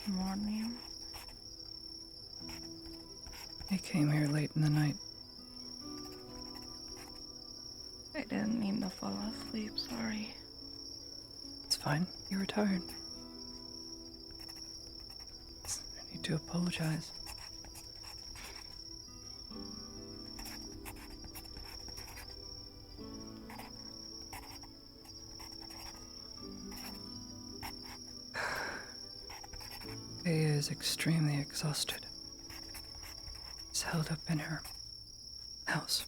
Morning. I came here late in the night. I didn't mean to fall asleep, sorry. It's fine. You were tired. I need to apologize. Faye is extremely exhausted. She's held up in her house.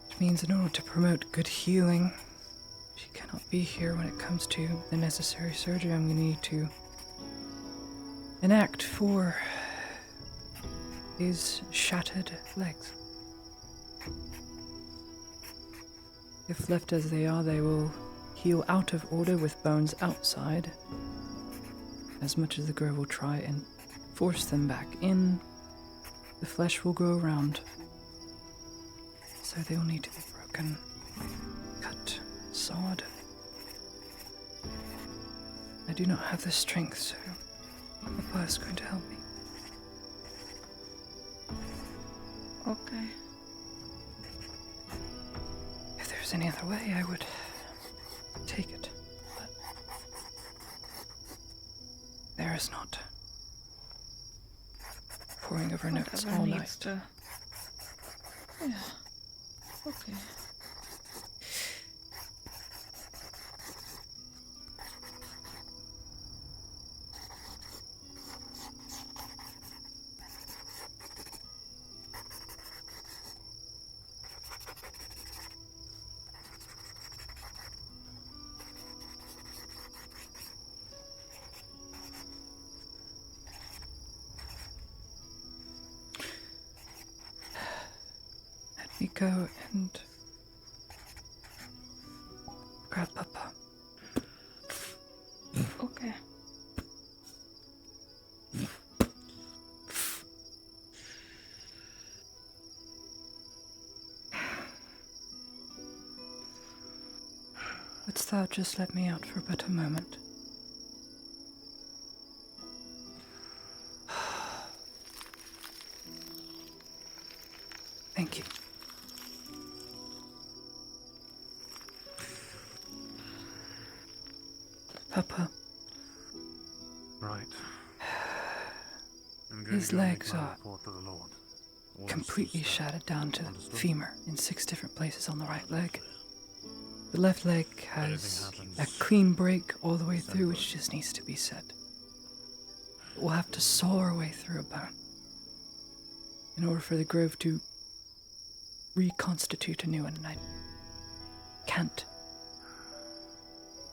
Which means in order to promote good healing, she cannot be here when it comes to the necessary surgery I'm going to need to enact for these shattered legs. If left as they are, they will heal out of order with bones outside. As much as the girl will try and force them back in, the flesh will grow around. So they will need to be broken, cut, sawed. I do not have the strength, so Papa is going to help me. Okay. If there's any other way, I would take it, but there is not. Poring over notes all night. Yeah. Okay. Let me go and grab Papa. Okay. Wouldst thou just let me out for but a moment? Thank you. Papa. Right. His legs are completely shattered down to the femur in 6 different places on the right leg. The left leg has a clean break all the way through, which just needs to be set. We'll have to saw our way through a bone in order for the grove to reconstitute a new one, and I can't.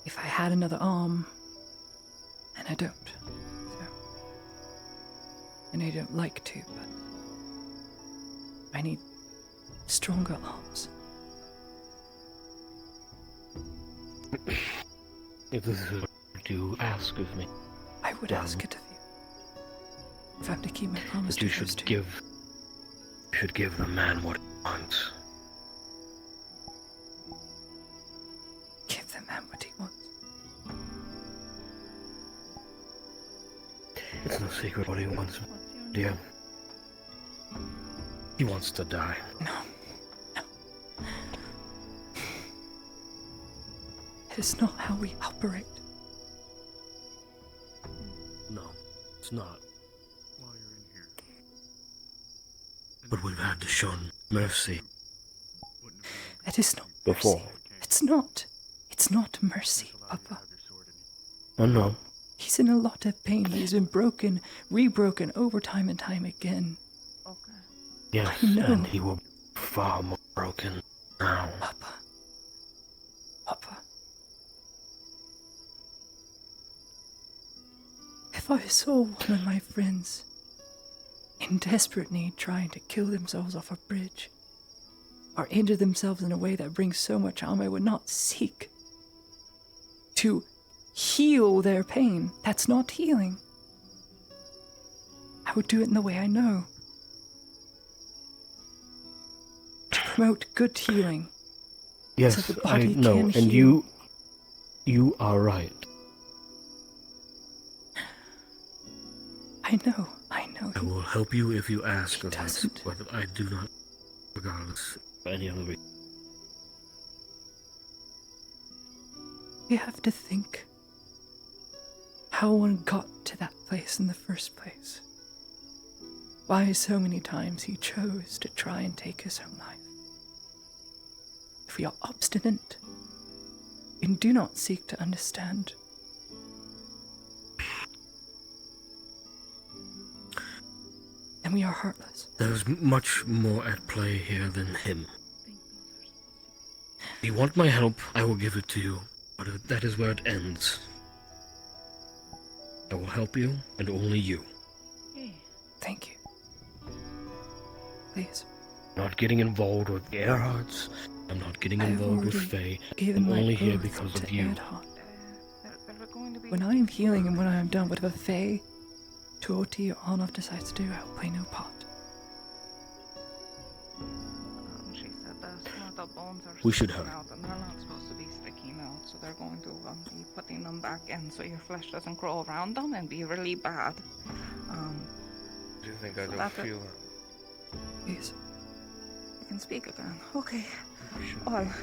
If I had another arm, and I don't. So, and I don't like to, but I need stronger arms. If this is what you ask of me, I would ask it of you. If I'm to keep my promise that to you should give the man what he wants. Give the man what he wants. It's no secret what he wants, dear. He wants to die. No. It is not how we operate. No, it's not. While you're in here. But we've had to show mercy It is not before. mercy. It's not. It's not mercy. Papa. have your sword in you. Oh no. He's in a lot of pain. He's been broken, rebroken over time and time again. Okay. Yes, I know. and he will be far more broken now. Papa. Papa. If I saw one of my friends in desperate need trying to kill themselves off a bridge, or injure themselves in a way that brings so much harm, I would not seek to heal their pain. That's not healing. I would do it in the way I know. To promote good healing. Yes, So the I body know, can and heal. you are right. I know. I will help you if you ask He of us, doesn't. but I do not, regardless. For any other reason. You have to think how one got to that place in the first place. Why so many times he chose to try and take his own life. If we are obstinate and do not seek to understand, then we are heartless. There's much more at play here than him. If you want my help, I will give it to you, but that is where it ends. I will help you, and only you. Thank you. Please. Not getting involved with Gerhardt's. I'm not getting I have involved with already Faye. given I'm my only here oath because to of you. Erhard. They're going to be. When I am healing and when I am done, whatever Faye, Tuoti, or Arnov decides to do, I will play no part. She said that some of the bones are We should sticking hurry. out, and they're not supposed to be sticking out, so they're going to be putting them back in so your flesh doesn't grow around them and be really bad. Do you think I don't feel Please. I can speak again. Okay. Oh,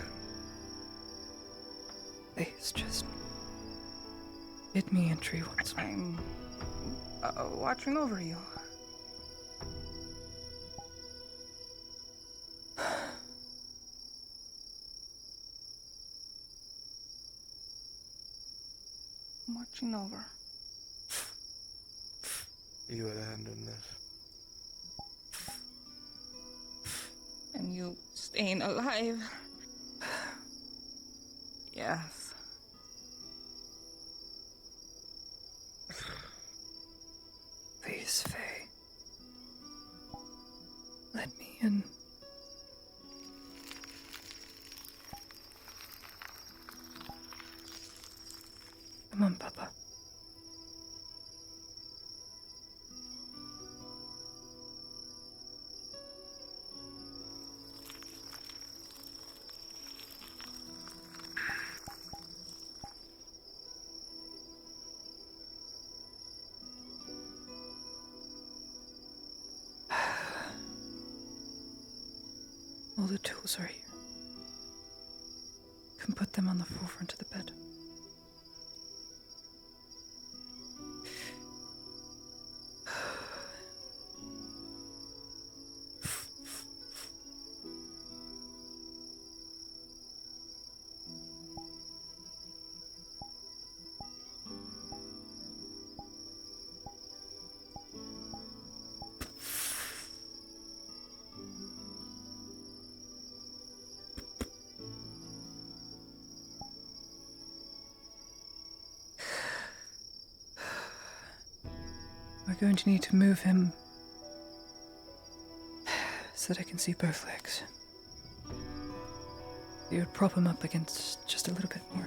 Please, just bid me entry once more. I'm watching over you. I'm watching over. You had a hand in this. And you staying alive. Yes. Please, Faye. Let me in. Come on, Papa. All the tools are here. You can put them on the forefront of the bed. We're going to need to move him so that I can see both legs. You would prop him up against just a little bit more.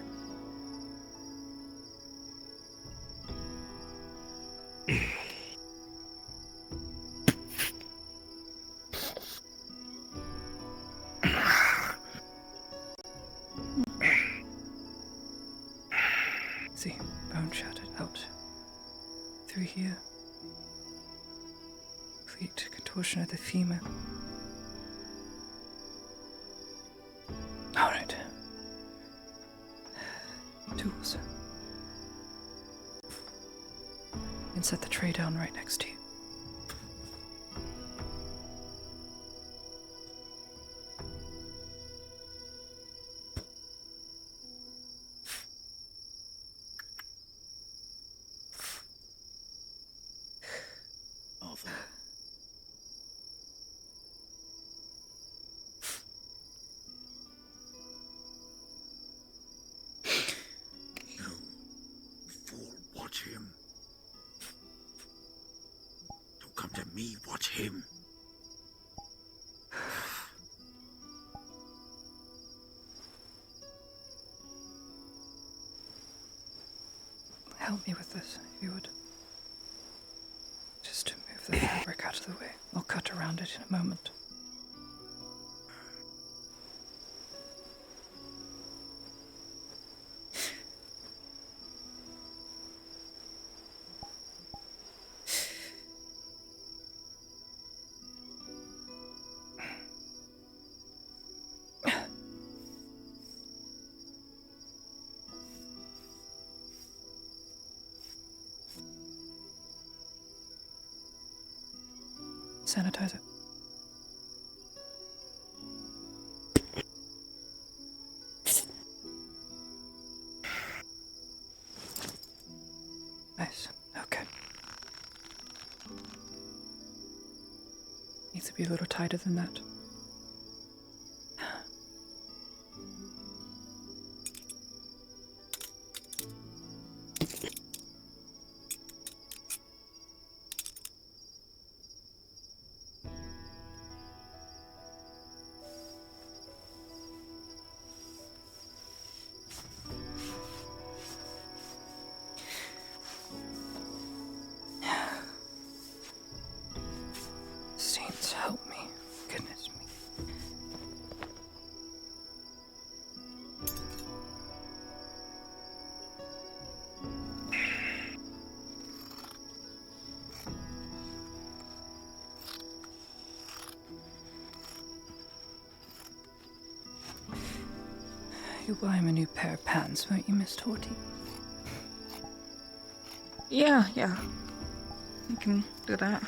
See, bone shattered out through here. Complete contortion of the femur. All right. Tools. And set the tray down right next to you. Watch him. Don't come to me, watch him. Help me with this, if you would. Just to move the fabric out of the way. I'll cut around it in a moment. Sanitizer. Nice. Okay. Needs to be a little tighter than that. Saints help me. Goodness me. You'll buy him a new pair of pants, won't you, Miss Torty? Yeah. You can do that.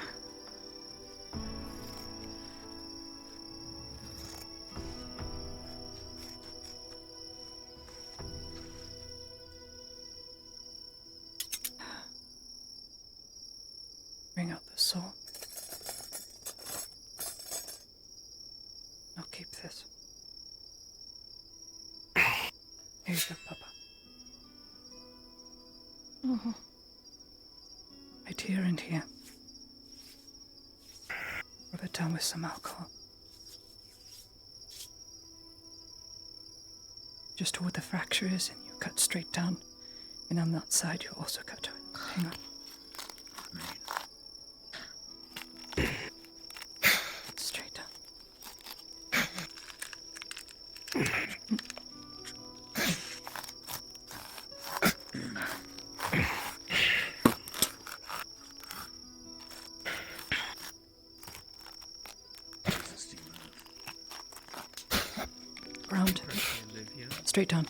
Bring out the saw. I'll keep this. Here you go, Papa. Oh, Right here and here. Rub it down with some alcohol. Just where the fracture is, and you cut straight down. And on that side, you also cut to it. Hang on. Straight down. Round. Straight down.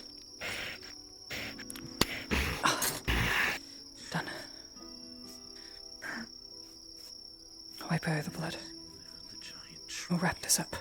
Done. Wipe away the blood. We'll wrap this up.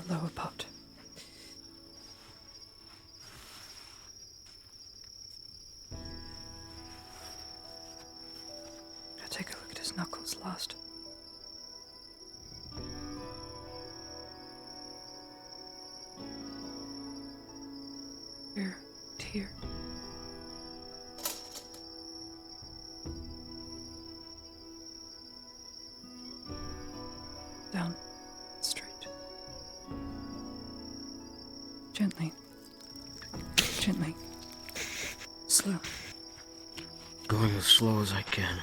The lower part. I'll take a look at his knuckles last. Here, and here. Down, straight. Gently. Gently. Slow. Going as slow as I can.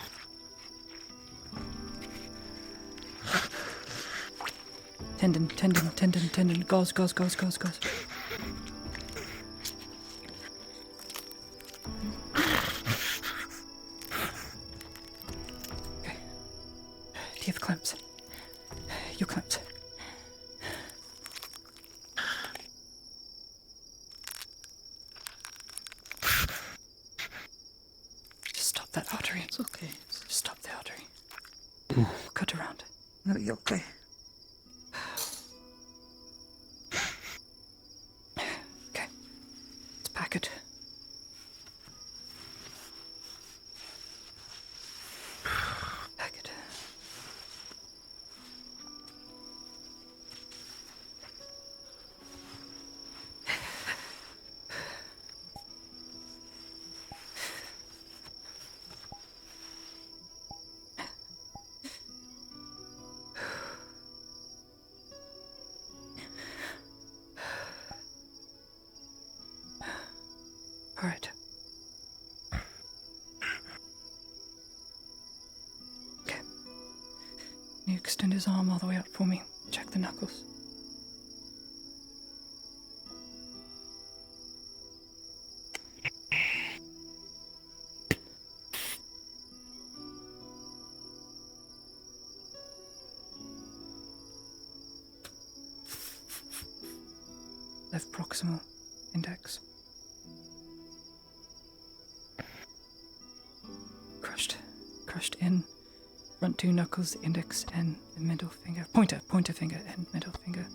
Tendon. Gauze. Okay. Do you have clamps? Your clamps. Just stop that artery. it's okay. Just stop the artery. Cut around. It'll be okay. Okay. Let's pack it. Pack it. All right. Okay. Can you extend his arm all the way out for me? Check the knuckles. Left proximal index. Crushed in. Front two knuckles, index and the middle finger. Pointer finger and middle finger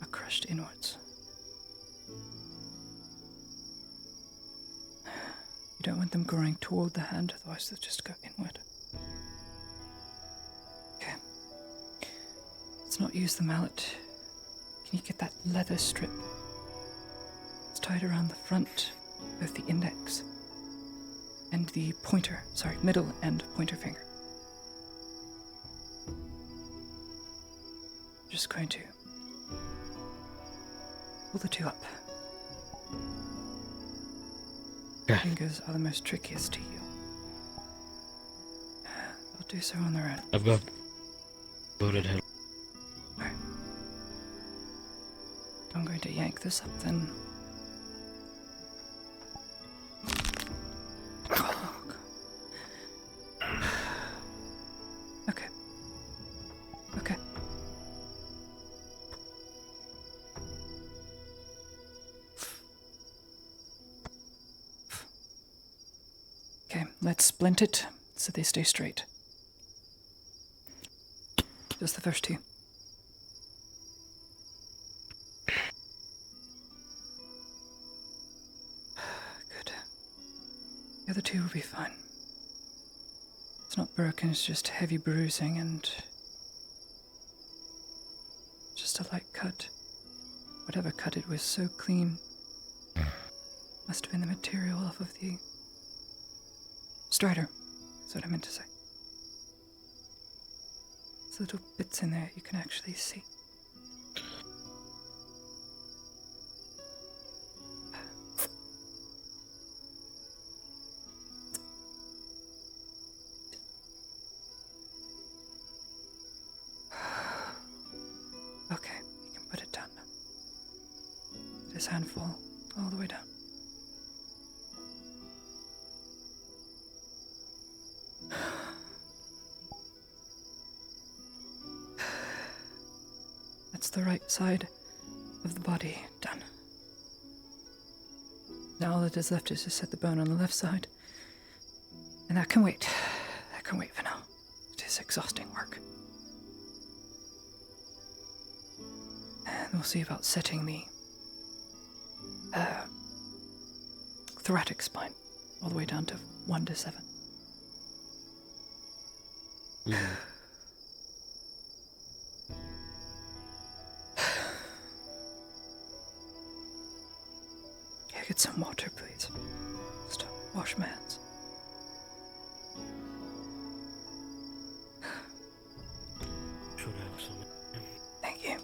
are crushed inwards. You don't want them growing toward the hand, otherwise they'll just go inward. Okay. Let's not use the mallet. Can you get that leather strip? It's tied around the front, both the index and the middle and pointer finger. Just going to pull the two up. Okay. Fingers are the most trickiest to heal. They'll do so on their own. I've got loaded head. Alright. I'm going to yank this up then. Oh, God. Okay. Okay. Okay, let's splint it so they stay straight. Just the first two. Good. The other two will be fine. It's not broken, it's just heavy bruising and just a light cut. Whatever cut it was so clean. Must have been the material off of the strider, is what I meant to say. There's little bits in there you can actually see. Okay, you can put it down now. Let his hand fall all the way down. That's the right side of the body done. Now all that is left is to set the bone on the left side. And that can wait. That can wait for now. It is exhausting work. And we'll see about setting the thoracic spine all the way down to 1 to 7. Yeah, get some water, please. Just wash my hands. Should have some. Thank you.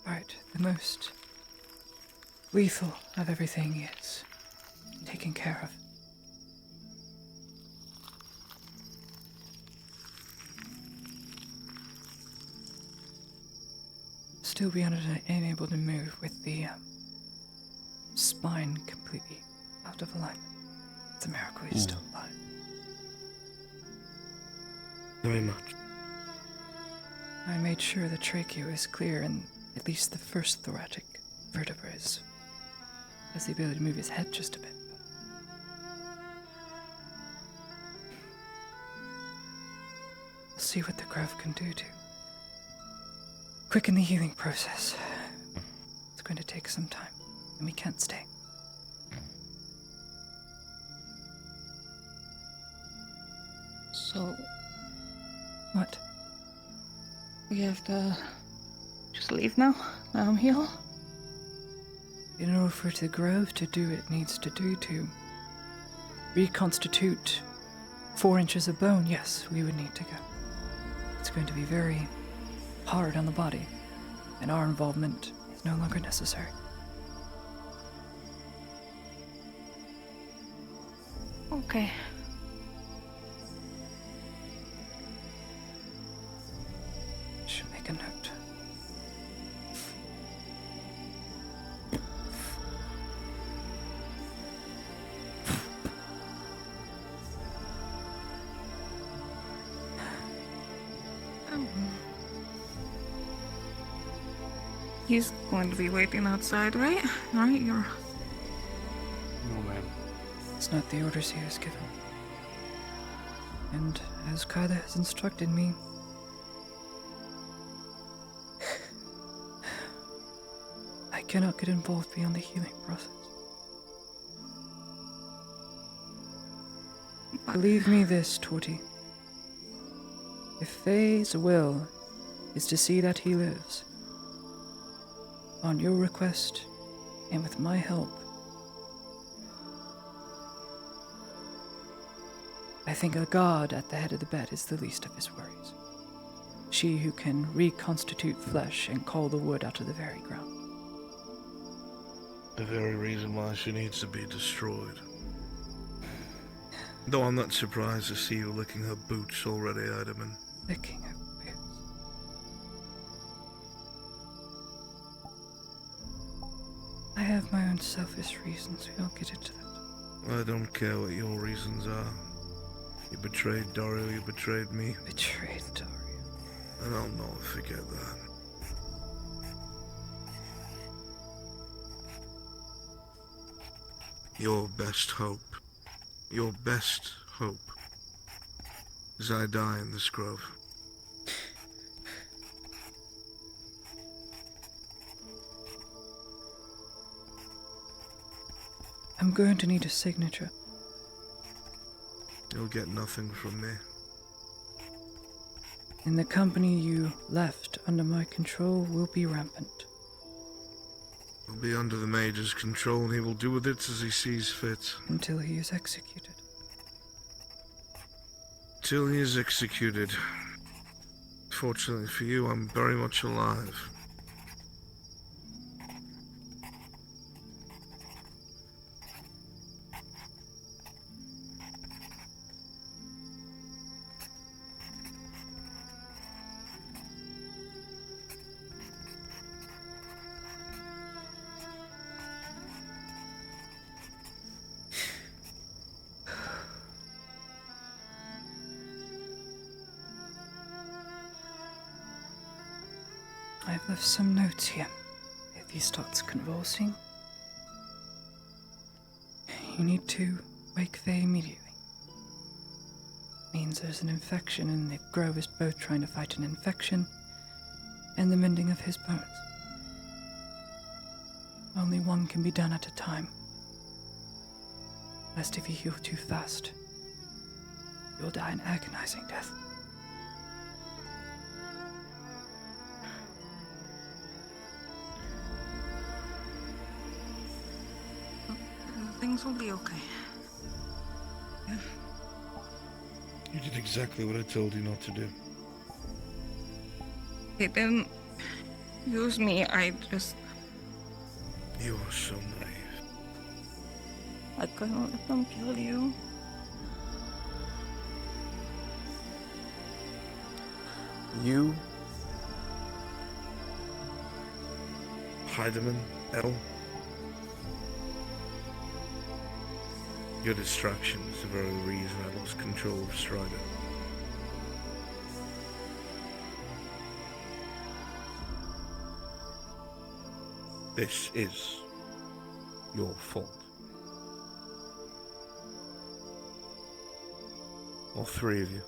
Right, the most lethal of everything is taken care of. still be unable to move with the spine completely out of alignment. It's a miracle he's still alive. Very much. I made sure the trachea is clear and at least the first thoracic vertebra has the ability to move his head just a bit. We'll see what the grove can do to quicken the healing process. It's going to take some time, and we can't stay. So What? we have to just leave now? Let him heal? In order for the grove to do what it needs to do to reconstitute 4 inches of bone, yes, we would need to go. It's going to be very hard on the body, and our involvement is no longer necessary. Okay. Should make a note. He's going to be waiting outside, right? Right? You're... No, ma'am. It's not the orders he has given. And as Kyla has instructed me, I cannot get involved beyond the healing process. Believe me this, Torty. If Faye's will is to see that he lives, on your request and with my help, I think a god at the head of the bed is the least of his worries. She who can reconstitute flesh and call the wood out of the very ground. The very reason why she needs to be destroyed. Though I'm not surprised to see you licking her boots already, Idaman. Licking her boots. I have my own selfish reasons. We don't get into that. I don't care what your reasons are. You betrayed Dario, you betrayed me, Betrayed Dario. and I'll not forget that. Your best hope is I die in this grove. I'm going to need a signature. You'll get nothing from me. And the company you left under my control will be rampant. I'll be under the Mage's control, and he will do with it as he sees fit. Until he is executed. Till he is executed. Fortunately for you, I'm very much alive. I've left some notes here. If he starts convulsing, you need to wake Faye immediately. Means there's an infection, and the grove is both trying to fight an infection and the mending of his bones. Only one can be done at a time. Lest if you heal too fast, you'll die an agonizing death. Things will be okay. You did exactly what I told you not to do. He didn't use me, I just... You are so naive. I couldn't let them kill you. You Heidemann, L. Your distraction is the very reason I lost control of Strider. This is your fault. All three of you.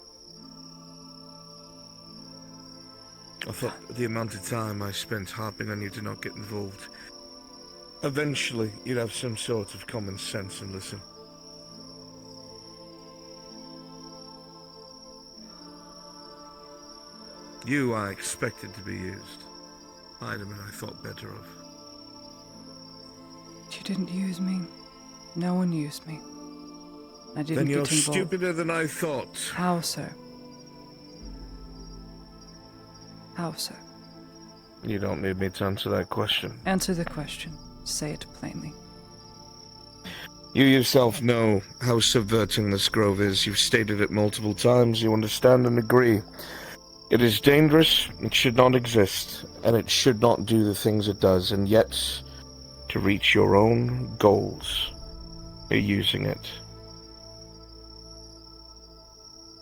I thought the amount of time I spent harping on you to not get involved, eventually you'd have some sort of common sense and listen. You I expected to be used. Heidemann I thought better of. You didn't use me. No one used me. I didn't Then get you're involved. stupider than I thought. How so? How so? You don't need me to answer that question. Answer the question. Say it plainly. You yourself know how subverting this grove is. You've stated it multiple times. You understand and agree. It is dangerous, it should not exist, and it should not do the things it does, and yet, to reach your own goals, you're using it.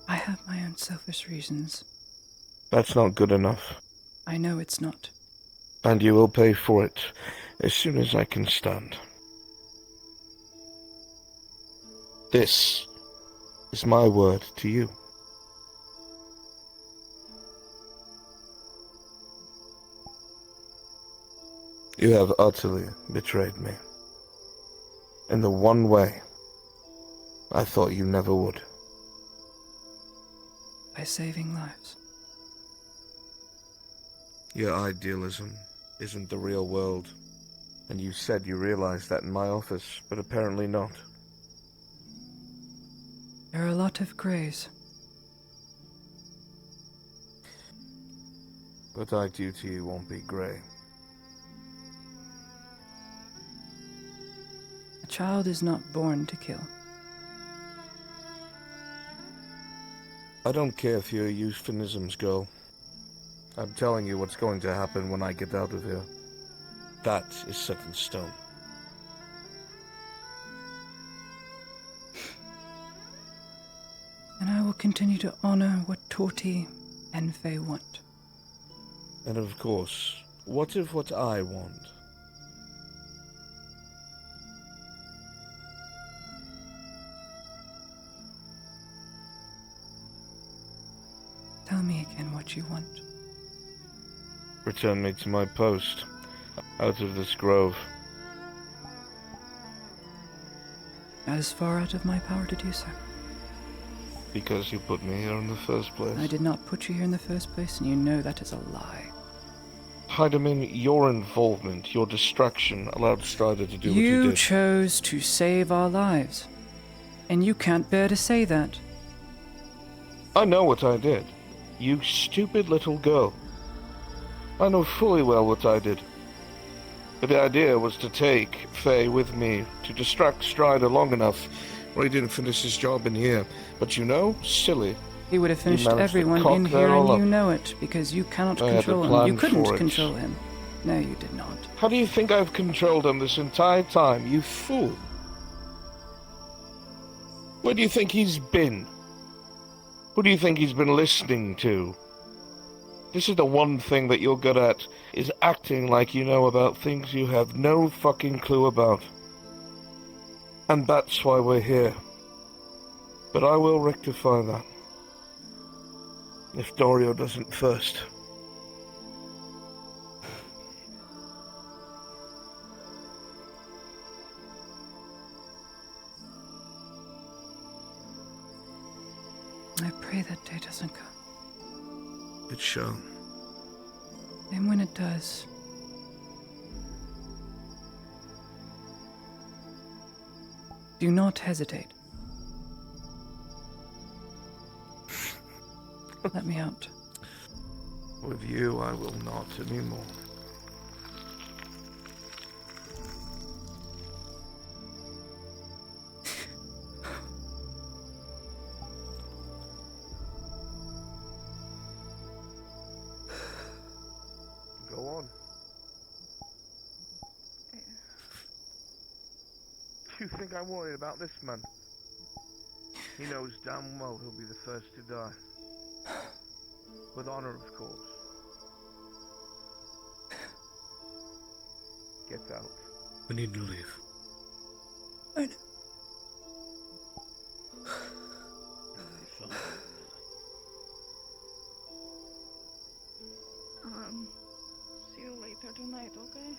I have my own selfish reasons. That's not good enough. I know it's not. And you will pay for it as soon as I can stand. This is my word to you. You have utterly betrayed me. In the one way I thought you never would. By saving lives. Your idealism isn't the real world. And you said you realized that in my office, but apparently not. There are a lot of grays. What I do to you won't be grey. A child is not born to kill. I don't care for your euphemisms, girl. I'm telling you what's going to happen when I get out of here. That is set in stone. And I will continue to honor what Torti and Faye want. And of course, what if what I want? Tell me again what you want. Return me to my post, out of this grove. That is far out of my power to do so. Because you put me here in the first place. I did not put you here in the first place, and you know that is a lie. Heidemann, your involvement, your distraction allowed Strider to do what he You did. chose to save our lives. And you can't bear to say that. I know what I did. You stupid little girl. I know fully well what I did. But the idea was to take Faye with me, to distract Strider long enough where he didn't finish his job in here. But you know, silly. He would have finished managed to everyone cock in that here, all and you up. know it, because you cannot I had a control him. plan You couldn't for it. control him. No, you did not. How do you think I've controlled him this entire time, you fool? Where do you think he's been? Who do you think he's been listening to? This is the one thing that you're good at, is acting like you know about things you have no fucking clue about. And that's why we're here. But I will rectify that. If Dorio doesn't first. I pray that day doesn't come. It shall. And when it does, do not hesitate. Let me out. With you, I will not anymore. Go on. think I worry about this man? He knows damn well he'll be the first to die. With honor, of course. Get out. We need to leave. I know. See you later tonight, okay?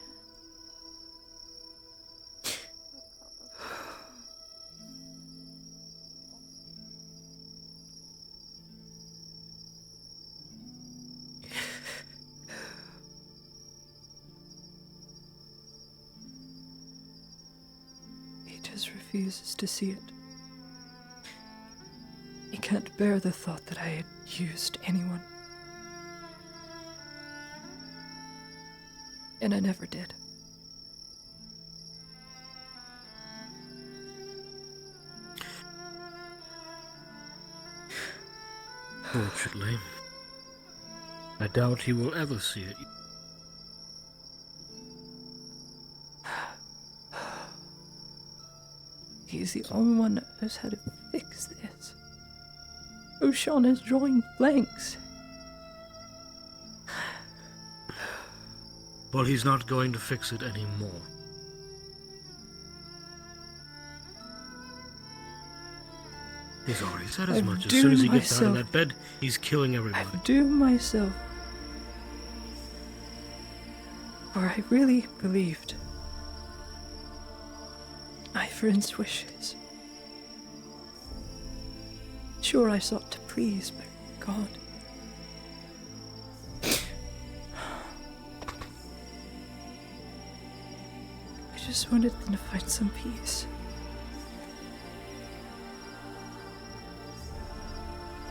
He just refuses to see it. He can't bear the thought that I had used anyone. And I never did. Fortunately, I doubt he will ever see it. He's the only one that knows how to fix this. O'Shawn is drawing blanks. Well, he's not going to fix it anymore. He's already said as I've much. As soon as he doomed gets out of myself. that bed, he's killing everybody. I've doomed myself. For I really believed my friend's wishes. Sure, I sought to please, but God. I just wanted them to find some peace.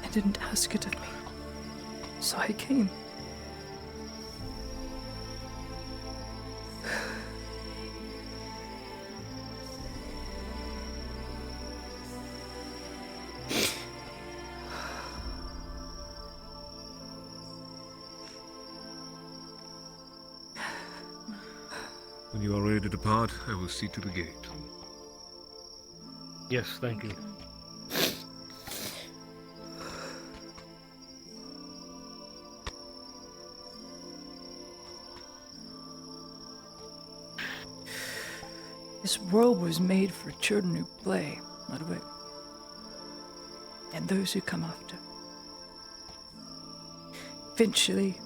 I didn't ask it of me, so I came. When you are ready to depart, I will see to the gate. Yes, thank you. This world was made for children who play, Ludwig. And those who come after. Eventually,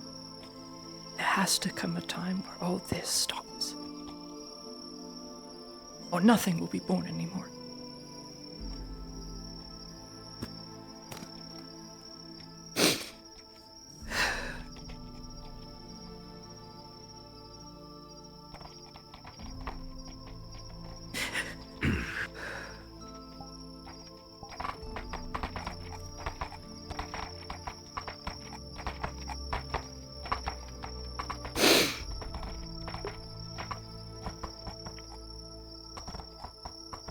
there has to come a time where all this stops. Or nothing will be born anymore.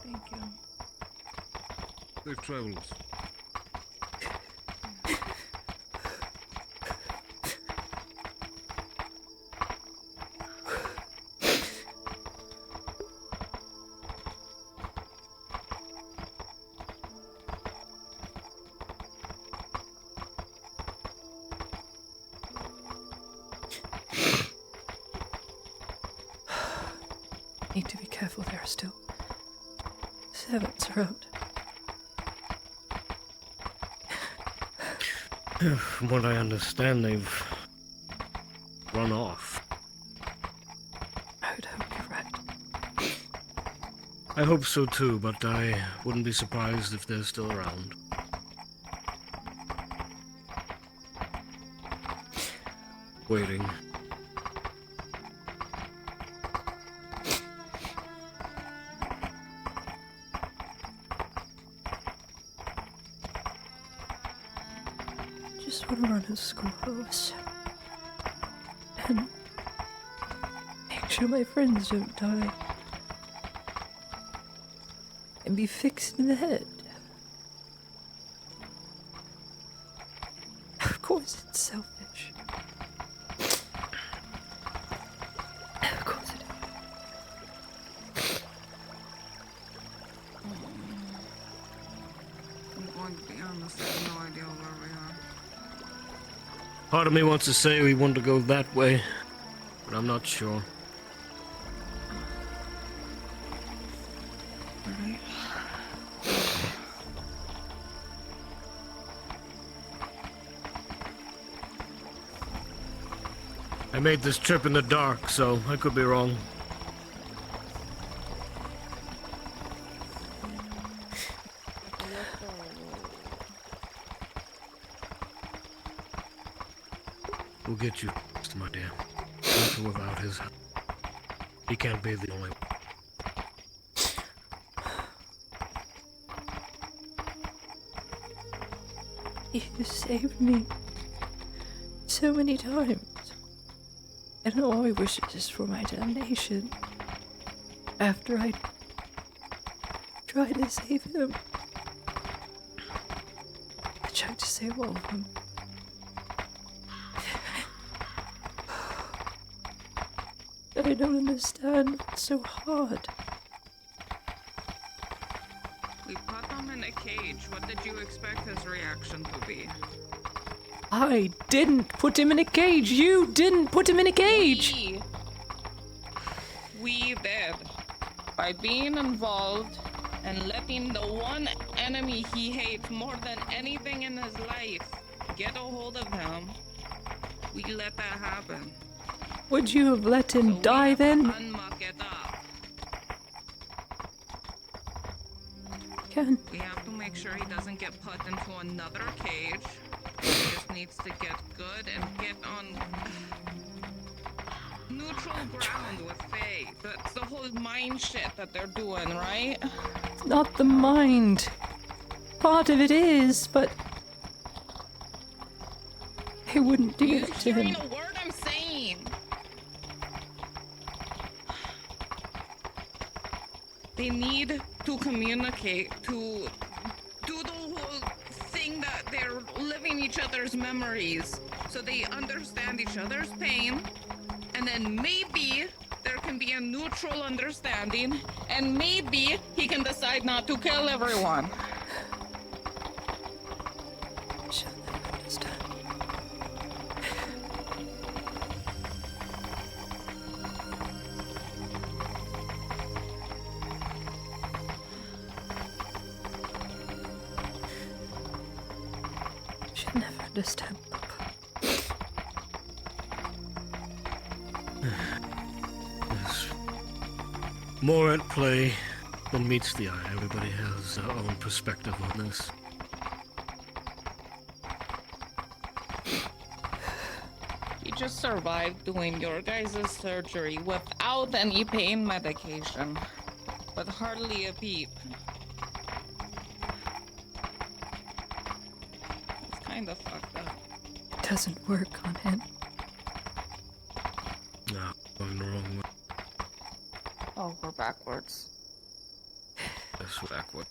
Thank you. Safe travels. Need to be careful there still. Servants are out. From what I understand, they've run off. I would hope you're right. I hope so too, but I wouldn't be surprised if they're still around. Waiting. Just want to run a schoolhouse. And make sure my friends don't die. And be fixed in the head. Of course it's selfish. Of course it is. Part of me wants to say we want to go that way, but I'm not sure. Alright. I made this trip in the dark, so I could be wrong. We'll get you, my dear. Even without his help. He can't be the only one. You saved me so many times. And all I wish is for my damnation. After I tried to save him. I tried to save all of them. I don't understand. It's so hard. We put him in a cage. What did you expect his reaction to be? I didn't put him in a cage. You didn't put him in a cage. We did. By being involved and letting the one enemy he hates more than anything in his life get a hold of him, we let that happen. Would you have let him So die we have then? to unmuck it up. Ken, We have to make sure he doesn't get put into another cage. He just needs to get good and get on neutral ground with Faye. That's the whole mind shit that they're doing, right? it's not the mind. Part of it is, but I wouldn't do You that to hearing him. a word I'm saying? They need to communicate, to do the whole thing that they're living each other's memories so they understand each other's pain, and then maybe there can be a neutral understanding, and maybe he can decide not to kill everyone. She'll never understand. She'll never understand, Papa. There's more at play than meets the eye. Everybody has their own perspective on this. He just survived doing your guys' surgery without any pain medication, with hardly a peep. It's kind of fucked up. It doesn't work on him. No, going the wrong way. Oh, we're backwards. That's backward.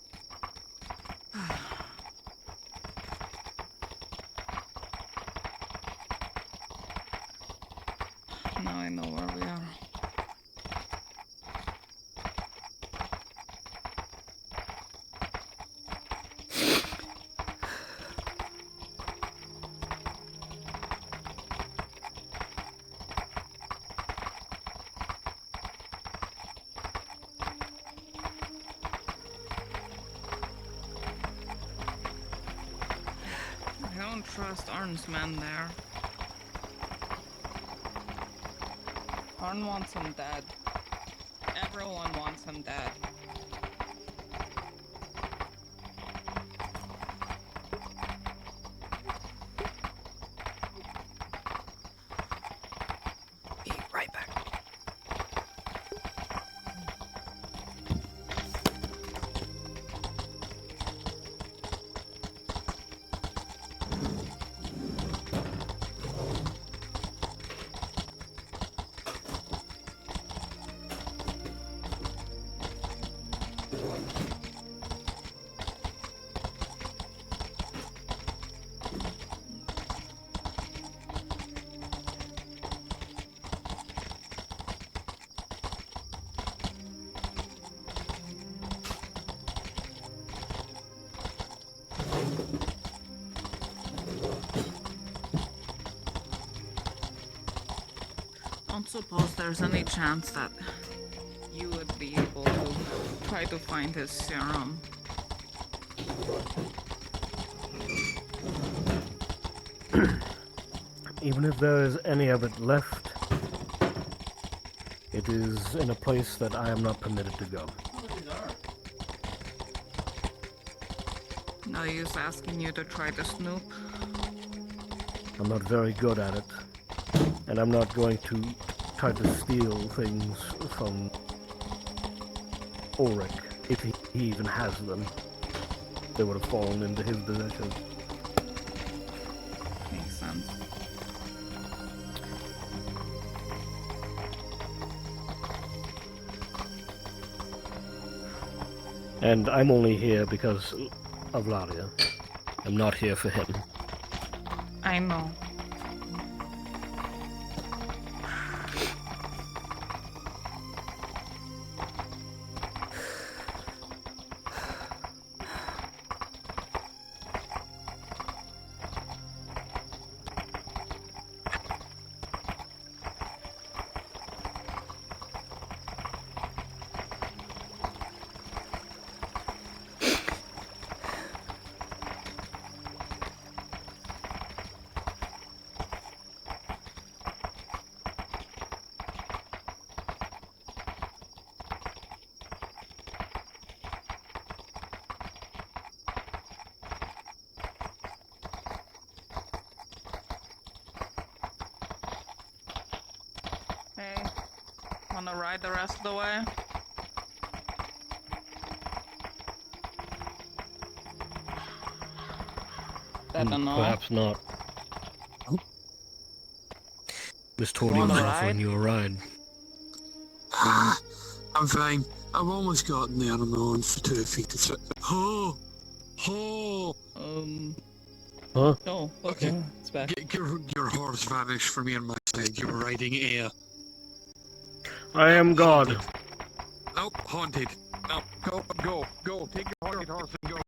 Now I know where we are. I don't trust Arn's men there. Arn wants him dead. Everyone wants him dead. Be right back. don't suppose there's any chance that you would be able to try to find his serum. Even if there is any of it left, it is in a place that I am not permitted to go. No use asking you to try to snoop. I'm not very good at it, and I'm not going to try to steal things from Ulrich, if he even has them. They would have fallen into his possession. Makes sense. And I'm only here because of Laria. I'm not here for him. I know. Hey, wanna ride the rest of the way? I don't know. Perhaps not. Miss Tordy was Wanna offering ride? you a ride. I'm fine. I've almost gotten there on my own for 2 feet of it. Oh! Oh! Huh? Oh, okay. It's back. Your horse vanished from your side. You were riding air. I am God. Nope, haunted. No, go. Take your haunted horse and go.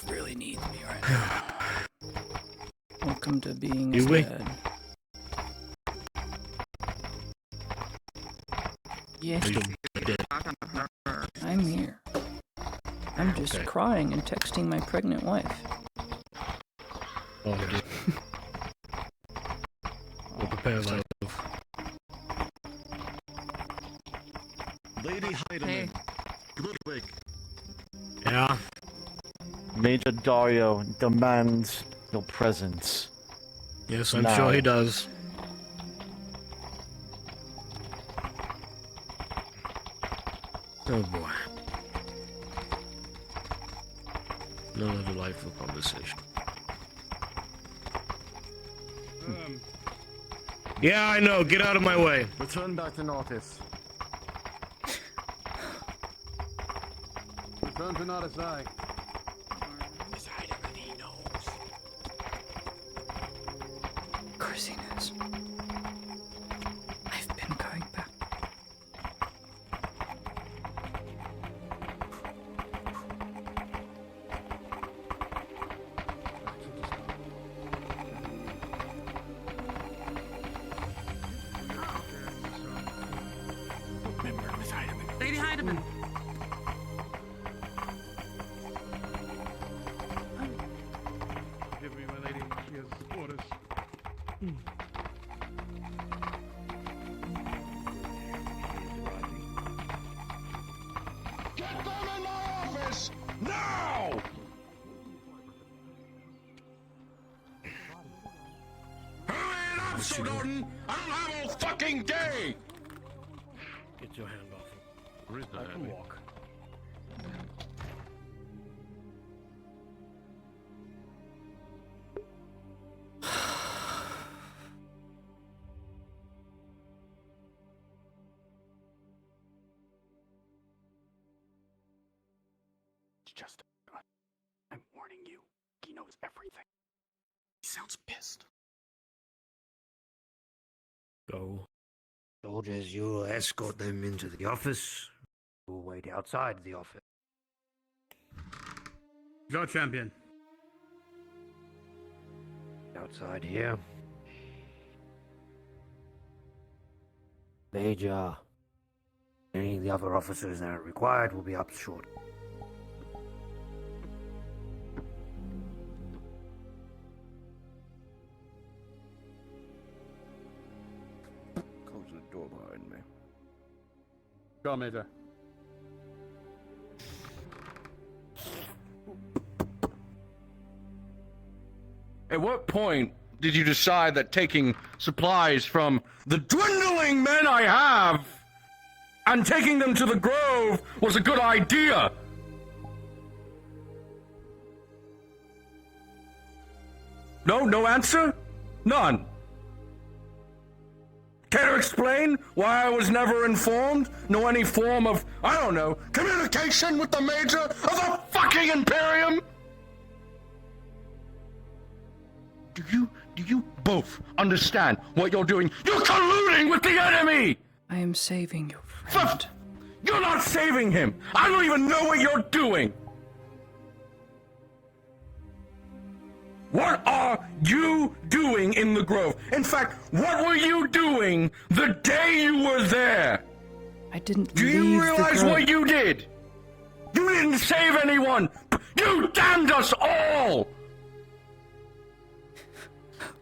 Really needs me right now. Welcome to being You wait. dead. Yes, Are you dead? I'm here. I'm just Okay. crying and texting my pregnant wife. Oh, dear. We'll prepare myself. Lady Heidemann, Hey. Ludwig, Yeah? Major Dario demands your presence. Yes, I'm Now. sure he does. Oh boy. Another delightful conversation. Yeah, I know. Get out of my way. Return back to Nautis. Return to Nautis Eye. Of course he knows. I've been going back. Lady Heidemann. Give me, my lady. She has orders. Get them in my office! Now! Hurry it up, Sir Gordon! I don't have all fucking day! Get your hand off him. Where is I can walk. It's just. I'm warning you. He knows everything. He sounds pissed. Go. Soldiers, you will escort them into the office. We'll wait outside the office. Your champion. Outside here. Major. Any of the other officers that are required will be up short. Close the door behind me. Go, Major. At what point did you decide that taking supplies from the dwindling men I have and taking them to the Grove was a good idea? No answer? None. Care to explain why I was never informed? No any form of, I don't know, communication with the Major of the fucking Imperium? Do you both understand what you're doing? You're colluding with the enemy! I am saving your friend. You're not saving him! I don't even know what you're doing! What are you doing in the Grove? In fact, what were you doing the day you were there? I didn't Do leave you the realize grove. what you did? You didn't save anyone! You damned us all!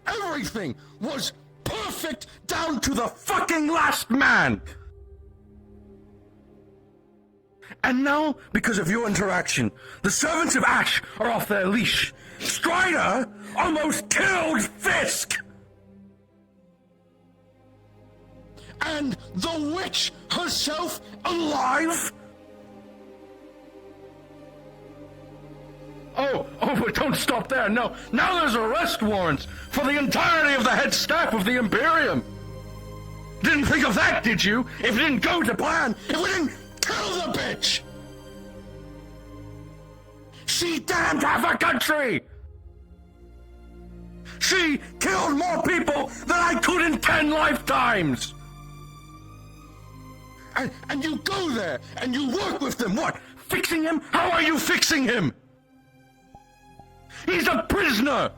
Everything was perfect down to the fucking last man! And now, because of your interaction, the servants of Ash are off their leash. Strider almost killed Fisk! And the witch herself alive? Oh, but don't stop there. No, now there's arrest warrants for the entirety of the head staff of the Imperium. Didn't think of that, did you? If it didn't go to plan, if we didn't kill the bitch! She damned half a country! She killed more people than I could in 10 lifetimes! And you go there, and you work with them, what? Fixing him? How are you fixing him? He's a prisoner!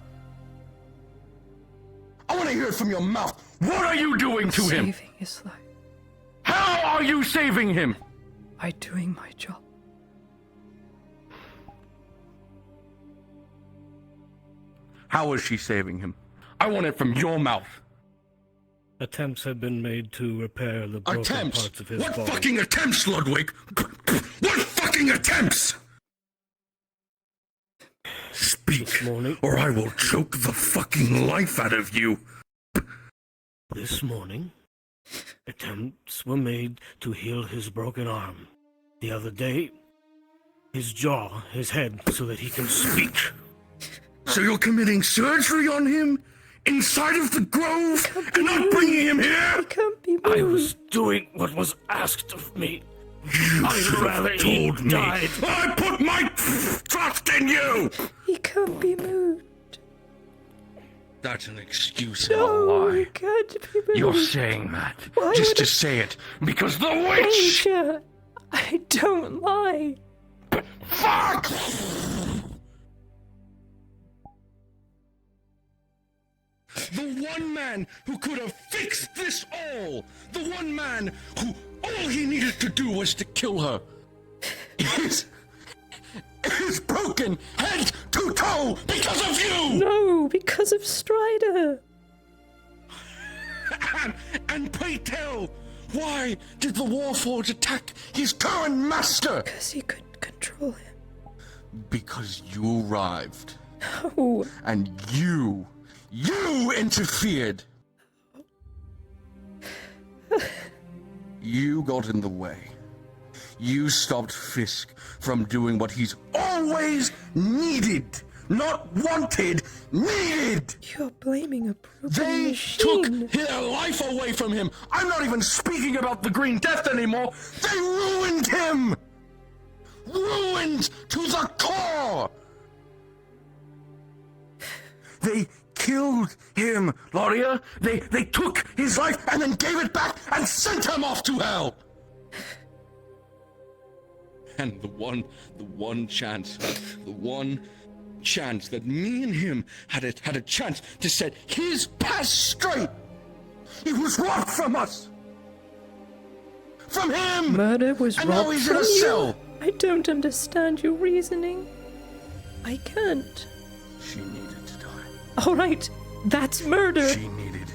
I want to hear it from your mouth. What are you doing to him? Saving his life. How are you saving him? By doing my job. How is she saving him? I want it from your mouth. Attempts have been made to repair the broken Attempts? parts of his What body. fucking attempts, Ludwig? What fucking attempts? Speak, This morning- or I will choke the fucking life out of you. This morning, attempts were made to heal his broken arm. The other day, his jaw, his head, so that he can speak. So you're committing surgery on him? Inside of the Grove? And not bringing him here? Can't be moved. I was doing what was asked of me. You I'd should rather have he told me. died. I put my trust in you! He can't be moved. That's an excuse and a lie. Can't be moved. You're saying that Why just would to say it because the witch. Major, I don't lie. Fuck! The one man who could have fixed this all, the one man who all he needed to do was to kill her, is broken head to toe because of you. No, because of Strider. And pray tell, why did the Warforged attack his current master? Because he couldn't control him. Because you arrived. No. And you interfered. You got in the way. You stopped Fisk from doing what he's always needed. Not wanted, needed! You're blaming a broken They machine. took their life away from him. I'm not even speaking about the Green Death anymore. They ruined him! Ruined to the core! They killed him, Loria. They took his life and then gave it back and sent him off to hell. And the one chance that me and him had a chance to set his past straight, it was robbed from us. From him! Murder was and robbed now he's from in a you? cell. I don't understand your reasoning. I can't. She needed to die. All right, that's murder. She needed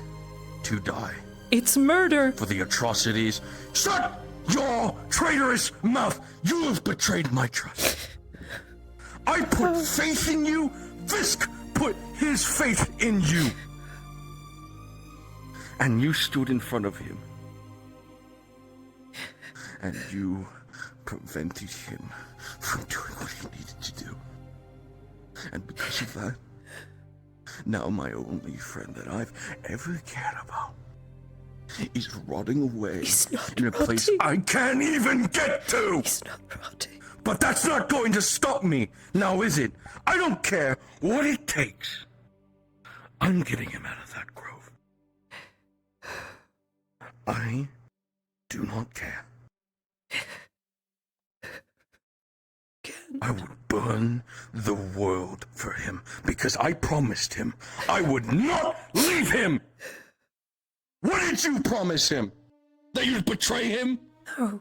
to die. It's murder. For the atrocities. Shut your traitorous mouth! You have betrayed my trust. I put faith in you. Fisk put his faith in you. And you stood in front of him. And you prevented him from doing what he needed to do. And because of that, now my only friend that I've ever cared about is rotting away in a place I can't even get to! He's not rotting. But that's not going to stop me, now is it? I don't care what it takes. I'm getting him out of that grove. I do not care. I would burn the world for him because I promised him I would not leave him. What did you promise him? That you'd betray him? No.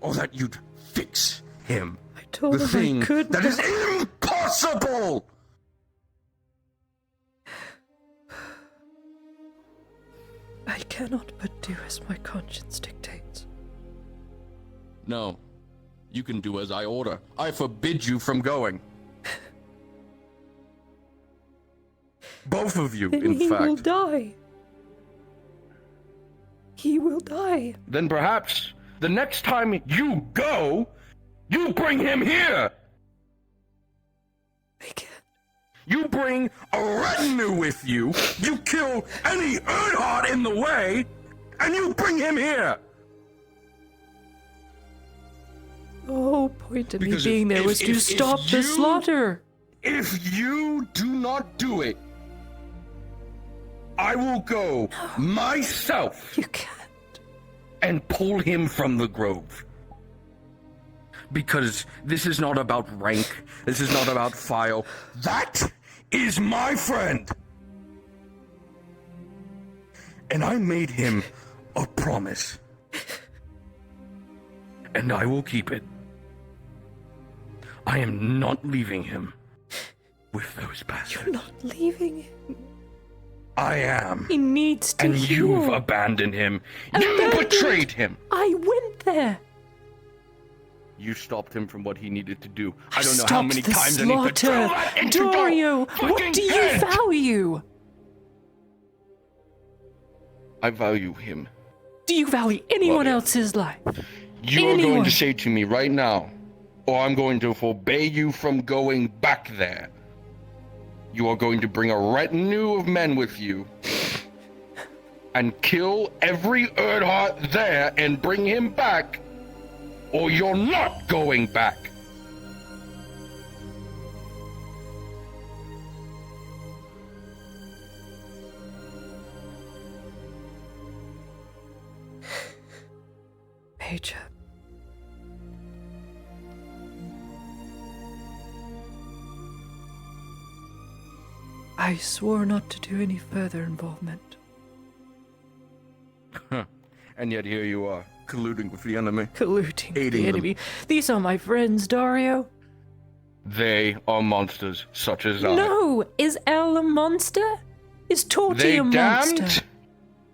Or that you'd fix him? I told the him thing I couldn't. that is impossible! I cannot but do as my conscience dictates. No. You can do as I order. I forbid you from going. Both of you, Then in he fact. will die. He will die. Then perhaps the next time you go, you bring him here. I can't. You bring a retinue with you. You kill any Earnhardt in the way, and you bring him here. The whole point of me Because being there was to stop the slaughter. If you do not do it, I will go myself You can't. and pull him from the grove. Because this is not about rank. This is not about file. That is my friend. And I made him a promise. And I will keep it. I am not leaving him with those bastards. You're not leaving him. I am. He needs to And heal. you've abandoned him. You Abandoned? betrayed him. I went there. You stopped him from what he needed to do. I don't know how many Stopped the times I need to slaughter. drill that into your Dario, fucking what do you head. value? I value him. Do you value anyone Love it. else's life? You are going Anyone. to say to me right now, or I'm going to forbade you from going back there. You are going to bring a retinue of men with you and kill every Earnhardt there and bring him back, or you're not going back. Major. I swore not to do any further involvement. And yet here you are, colluding with the enemy. Colluding with Aiding the them. enemy. These are my friends, Dario. They are monsters such as I. No! Is Elle a monster? Is Torty They a monster? damned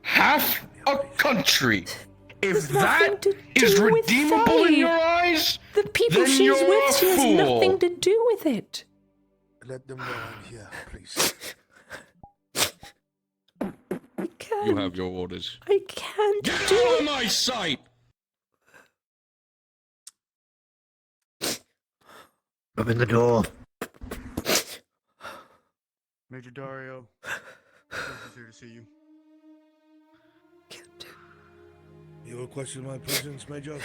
half a country. If There's nothing that to is do with redeemable in Faye. your eyes, The people then she's you're with, a she has fool. nothing to do with it. Let them know I'm here, please. I can't. you have your orders. I can't Get do out it. of my sight! Open the door. Major Dario, Prince is here to see you. Can't do You will question my presence, Major?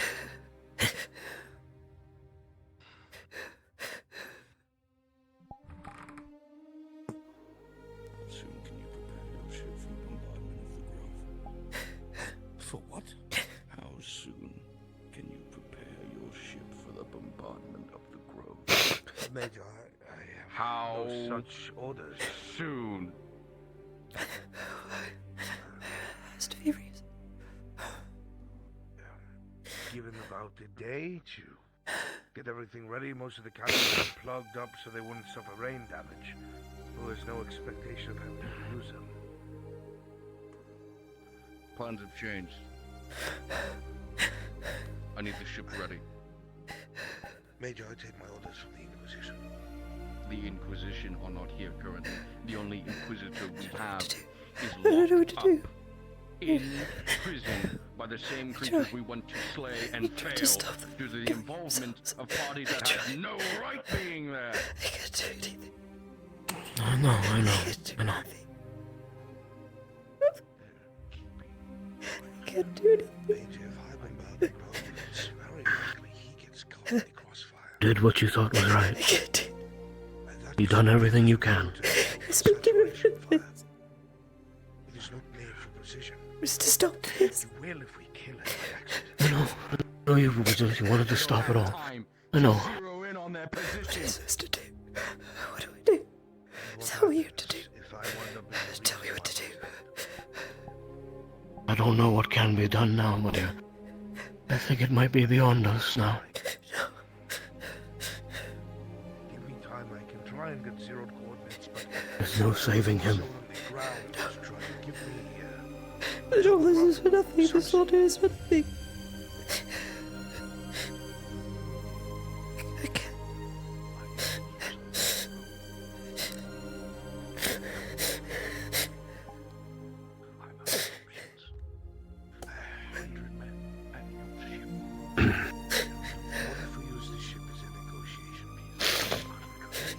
Soon can you prepare your ship for the bombardment of the grove? For what? How soon can you prepare your ship for the Major, I have How no such orders. soon? Has to be reason. Given about a day to get everything ready, most of the cabins are plugged up so they wouldn't suffer rain damage. There was no expectation of having to use them. Plans have changed. I need the ship ready. Major, I take my orders from the Inquisition. The Inquisition are not here currently. The only Inquisitor we have is I don't know what locked to up do. in prison by the same creatures we want to slay and try to fail stop them due to the killing involvement themselves. of parties that have no right being there. I can't do anything. I know. I can't do anything. Major, if Heisenberg proposes, it's very likely he gets caught in the crossfire. Did what you thought was I right. can't do You've done everything you can. Yes, but do Saturation fire. it. It is not made for precision. Just to stop this. You will if we kill it by accident. I know you wanted to stop it all. I know. Zero in on their What am I position. supposed to do? What do I do? Tell me what to do. If I wind up in the Tell me what to do. I don't know what can be done now, but I think it might be beyond us now. Give me time, I can try and get zeroed coordinates, but There's no saving him. someone on the ground just try to give me But all this is for nothing. This all is for nothing. I can't. I'm out of options. 100 men and your ship. What if we use the ship as a negotiation piece?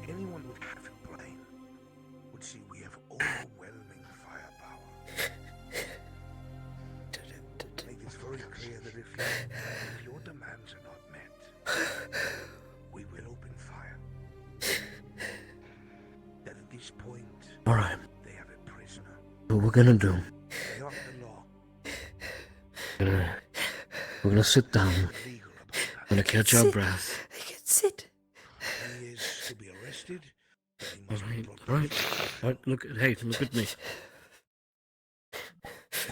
Anyone with half a brain would see we have overwhelming firepower. Make it very clear that if your demands are not met, we will open fire. That at this point, All right. they have a prisoner. What we're gonna do? They are the law. We're gonna sit down. Legal about that. We're gonna catch our breath. I can sit. He is to be arrested. But he All must be right. brought All right. before All right. Look at me.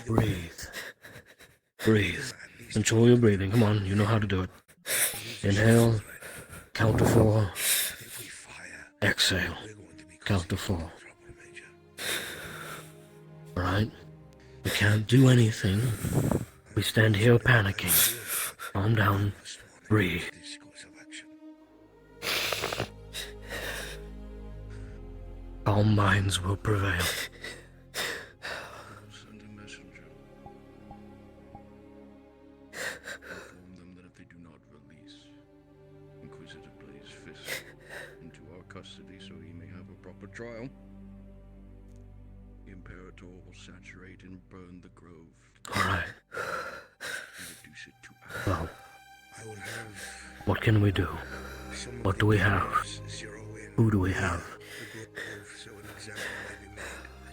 Breathe. Breathe. Control your breathing. Come on. You know how to do it. Inhale. Count to 4. If we fire, Exhale. we're going to be Count to causing 4. trouble, Major. All right. We can't do anything. We stand here panicking. Calm down. Breathe. This course of action. Calm minds will prevail. Send a messenger. Inform them that if they do not release Inquisitor Blaze Fist into our custody so he may have a proper trial, the Imperator will saturate and burn the grove All right. and reduce it to ash. Well, I will have what can we do? some of What the do we have? players zero in Who do we have? the grove so an example may be made. I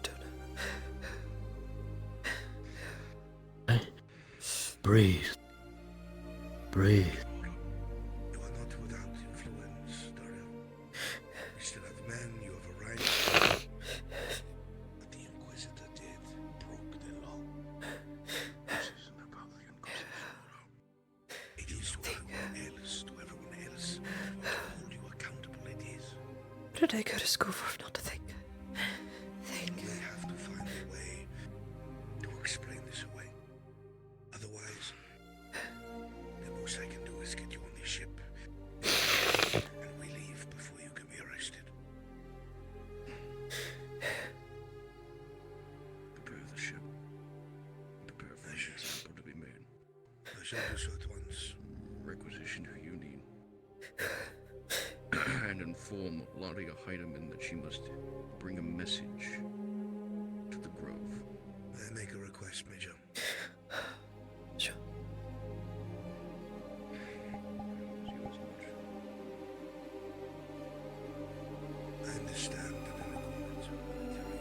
don't know. Breathe. Breathe. You are not without influence, Dario. We still have men, you have a right. What the Inquisitor did broke the law. This isn't about the Inquisition, Laura. It is to everyone else, to everyone else. To hold you accountable, it is. What did I go to school for if not to think? We have to find a way to explain this away. Otherwise, the most I can do is get you on the ship. And we leave before you can be arrested. Prepare the ship. Prepare for the example to be made. I shall do so at once. Requisition who you need. And inform Laria Heidemann that she must bring a message to the grove. May I make a request, Major? Sure. See you as much. I understand that in accordance with military,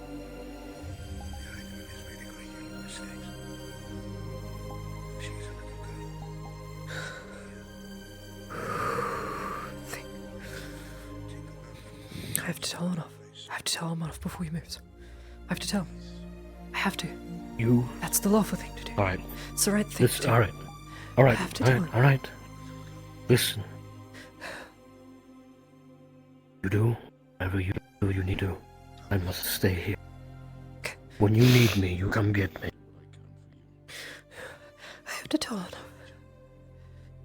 the Heidemann has made a great deal of mistakes. She's a little girl. I have to tell him off. I have to tell him off before he moves. I have to tell him. I have to. You. That's the lawful thing to do. All right. It's the right thing to do. All right. All right. I have to all tell right. him. All right. Listen. You do whatever you do. You need to. I must stay here. Okay. When you need me, you come get me. I have to tell him.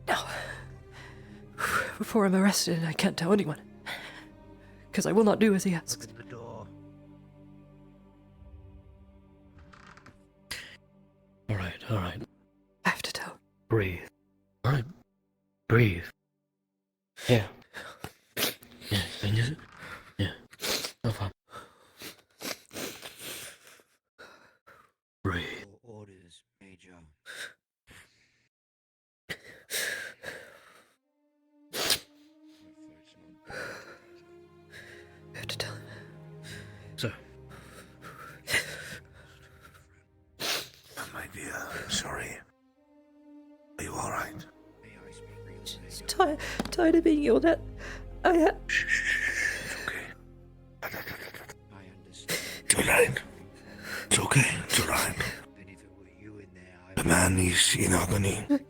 Now. Before I'm arrested, I can't tell anyone. Because I will not do as he asks. Open the door. All right. All right. I have to tell him. Breathe. All right. Breathe. Yeah. Yeah. Can you? Yeah. No problem. Breathe. Your orders, Major. I have to tell him. Sir. My dear, I'm sorry. Are you all right? May I speak real Just tired of being yelled at. Shh. It's okay. I understand. It's all right. It's okay. It's all right. And if it were you in there, I The man is in agony. would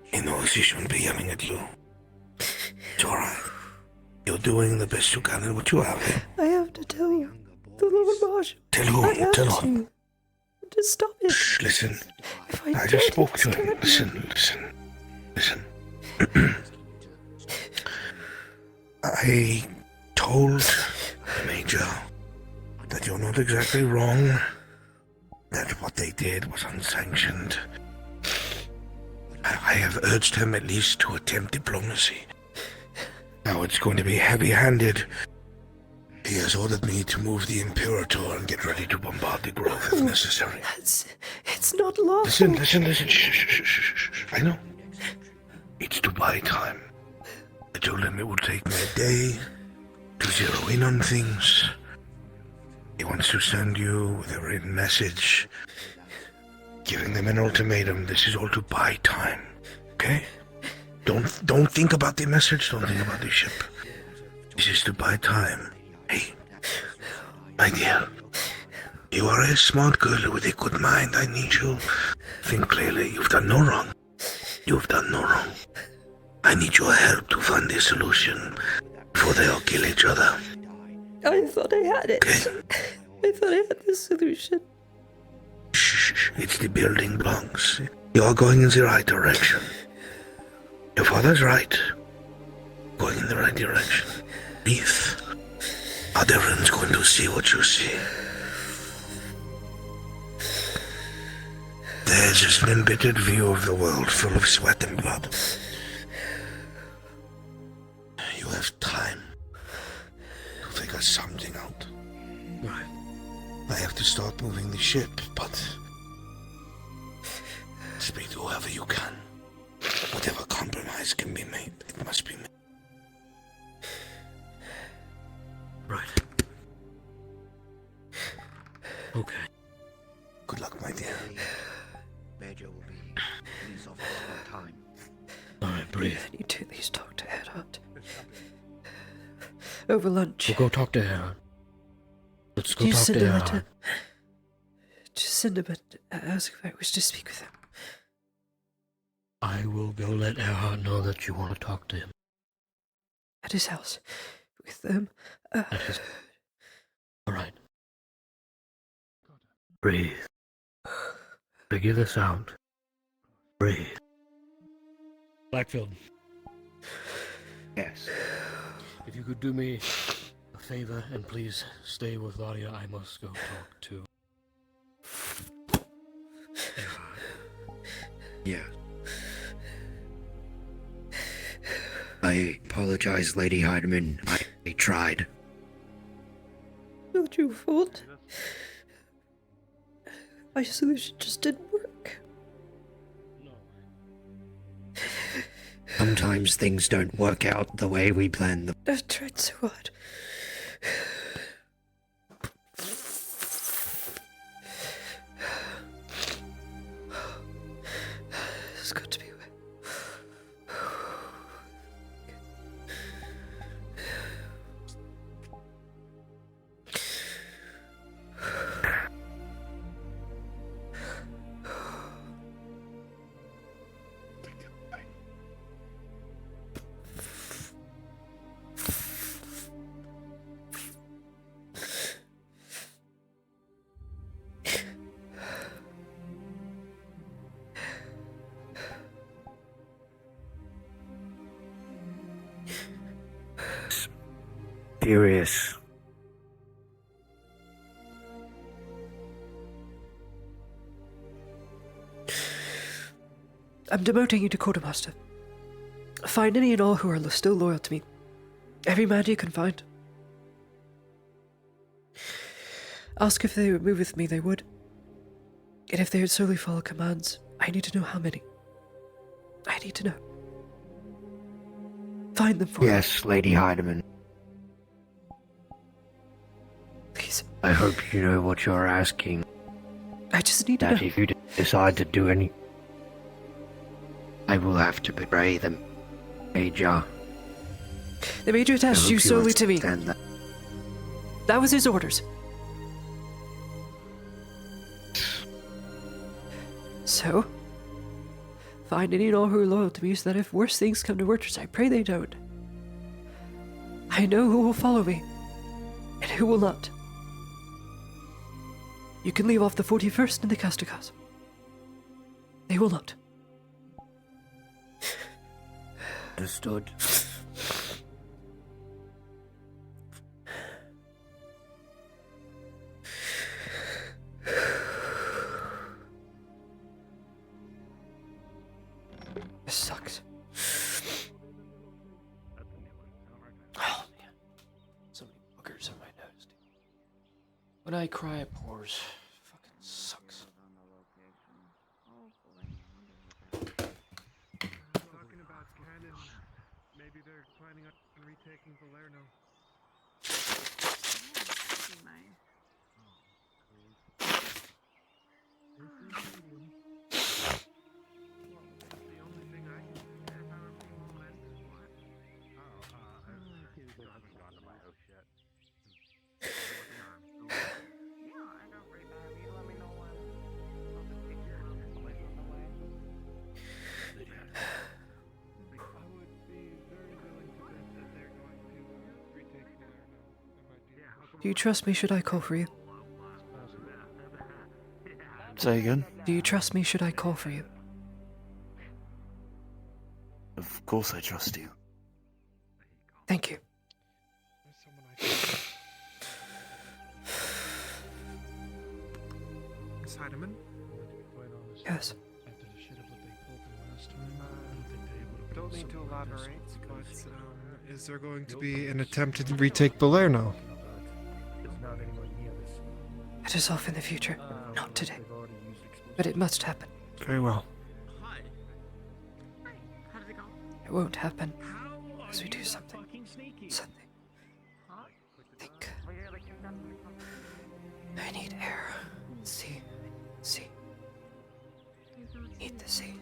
He knows he shouldn't be yelling at you. It's all right. You're doing the best you can with what you have here. I have to tell younger the Lord boys. Marshal. Tell I who? have Tell who? to. Just stop it. Shh, listen. If I did, just he spoke to would him. stab me. Listen. I told the Major that you're not exactly wrong, that what they did was unsanctioned. I have urged him at least to attempt diplomacy. Now it's going to be heavy-handed. He has ordered me to move the Imperator and get ready to bombard the Grove if necessary. It's not lawful. Listen. Shh. I know. It's to buy time. I told him it will take me a day to zero in on things. He wants to send you with a written message, giving them an ultimatum. This is all to buy time. Okay? Don't think about the message. Don't think about the ship. This is to buy time. Hey, my dear, you are a smart girl with a good mind. I need you. Think clearly. You've done no wrong. You've done no wrong. I need your help to find a solution before they all kill each other. I thought I had it. Okay? I thought I had the solution. Shh. It's the building blocks. You're going in the right direction. Your father's right. Going in the right direction. Breathe. Not everyone's going to see what you see. There's just an embittered view of the world full of sweat and blood. You have time to figure something out. Right. I have to start moving the ship, but speak to whoever you can. Whatever compromise can be made, it must be made. Right. Okay. Good luck, my dear. Major will be police officer on time. All right, breathe. I need to at least talk to Earhart. Over lunch. We'll go talk to Aaron. Let's go You talk send to a Aaron. letter. Just send him ask if I wish to speak with him. I will go let Earhart know that you want to talk to him. At his house. With them. At his... All right. Breathe. Figure this out. Breathe. Blackfield. Yes. If you could do me a favor and please stay with Claudia, I must go talk to Earhart. Yeah. I apologize, Lady Heidemann. I tried. Not your fault. My solution just didn't work. Sometimes things don't work out the way we planned them. I've tried so hard. It's got to be mysterious. I'm demoting you to quartermaster. Find any and all who are still loyal to me. Every man you can find. Ask if they would move with me, they would. And if they would solely follow commands, I need to know how many. I need to know. Find them for me. Yes, Lady Heidemann. Please. I hope you know what you're asking. I just need to That know. if you decide to do any... I will have to betray them, Major. The Major I attached hope you solely to me. understand that. That was his orders. So, find any and all who are loyal to me so that if worse things come to worse, I pray they don't. I know who will follow me, and who will not. You can leave off the 41st and the Castigas. They will not. Understood. This sucks. Oh man, so many boogers on my nose, dude. When I cry, it pours. Fucking sucks. Talking about Cannon, maybe they're planning on retaking Valerno. The only thing I can say about our people and what? I still haven't gone to my house yet. Yeah, I got free time. You let me know when. I'll just take your place on the way. I would be very willing to bet that they're going to retake Valerno. Do you trust me should I call for you? Say again? Do you trust me should I call for you? Of course I trust you. Thank you. Miss Heidemann? Yes. Don't need to elaborate, but is there going to be an attempt to retake Valerno? It is off in the future, not today. But it must happen. Very well. It won't happen unless we do something. Something. Think. I need air. Sea. Sea. Need the sea.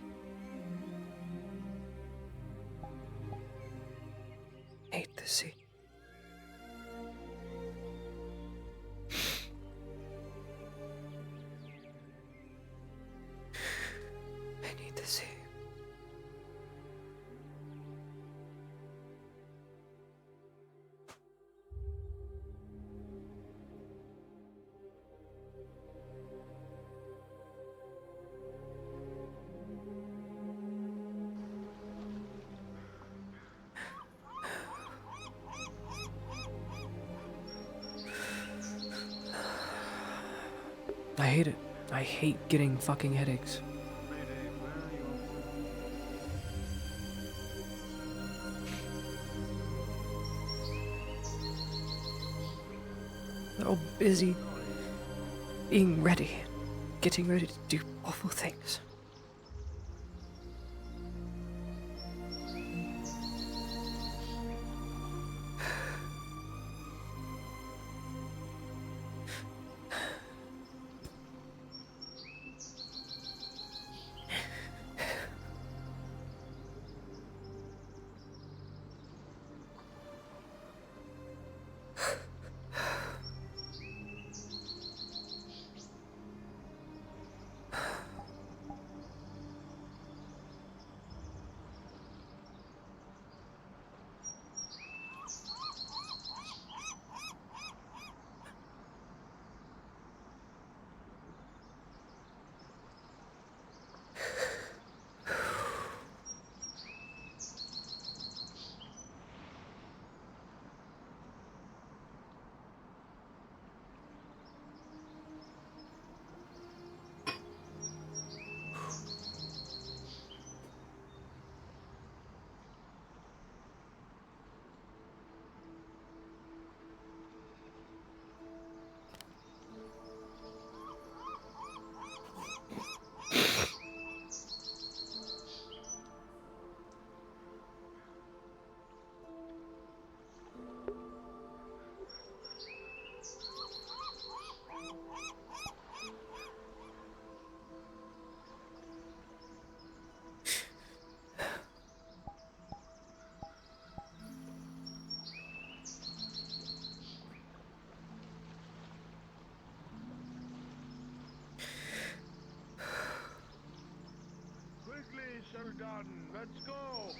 Need the sea. I need the sea. I hate it. I hate getting fucking headaches. They're all busy being ready, getting ready to do awful things. Let's go!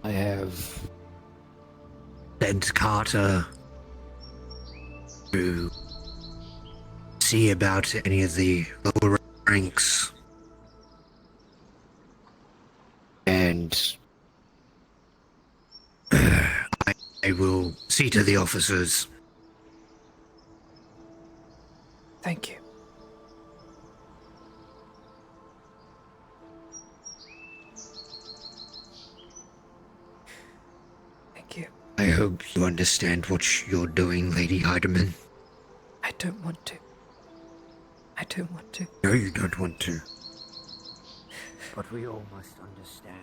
I have sent Carter to see about any of the lower ranks. And I will see to the officers. Thank you. Thank you. I hope you understand what you're doing, Lady Heidemann. I don't want to. I don't want to. No, you don't want to. But we all must understand.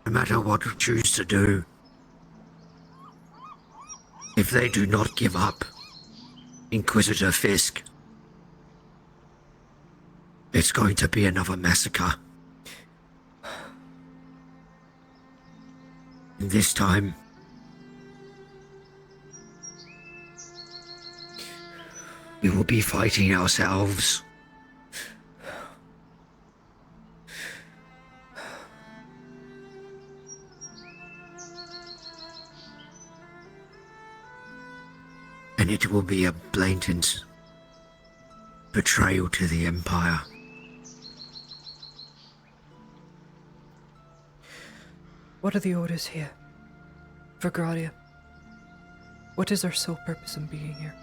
No matter what you choose to do, if they do not give up Inquisitor Fisk, it's going to be another massacre. And this time, we will be fighting ourselves. And it will be a blatant betrayal to the Empire. What are the orders here? For Gradia? What is our sole purpose in being here?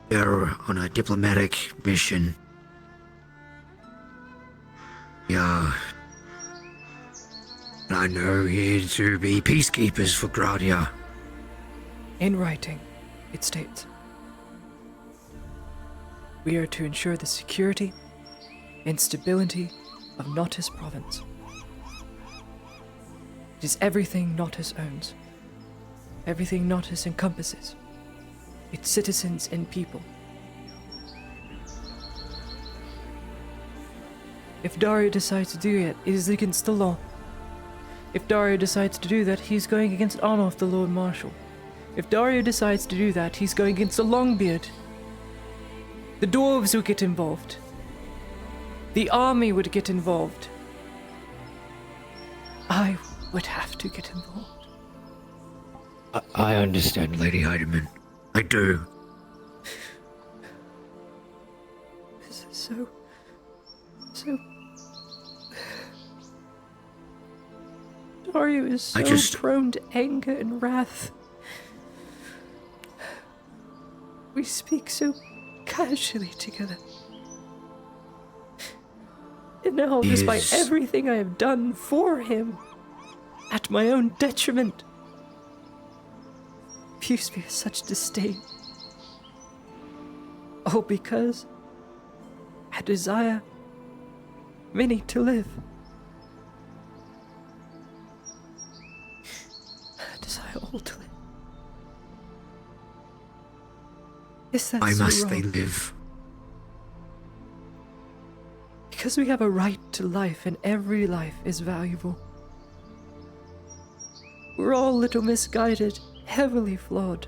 We are on a diplomatic mission. We are, I know, here to be peacekeepers for Gradia. In writing, it states, we are to ensure the security and stability of Nautis province. It is everything Nautis owns, everything Nautis encompasses, its citizens and people. If Daria decides to do it, it is against the law. If Dario decides to do that, he's going against Arnulf, the Lord Marshal. If Dario decides to do that, he's going against the Longbeard. The dwarves would get involved. The army would get involved. I would have to get involved. I understand, Lady Heidemann. I do. This is so... Dario is so prone to anger and wrath. We speak so casually together. And now, despite everything I have done for him, at my own detriment, views me with such disdain. All because I desire many to live. I desire all to live. Is that Why so must wrong? they live? Because we have a right to life, and every life is valuable. We're all a little misguided, heavily flawed.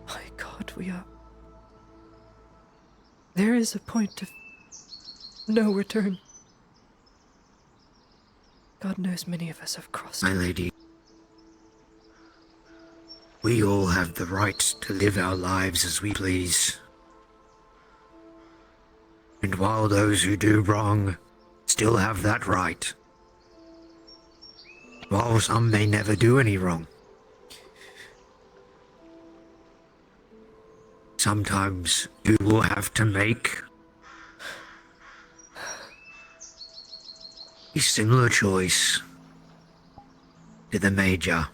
My God, we are. There is a point of no return. God knows many of us have crossed My it. lady, we all have the right to live our lives as we please. And while those who do wrong still have that right, while some may never do any wrong, sometimes you will have to make a similar choice to the Major.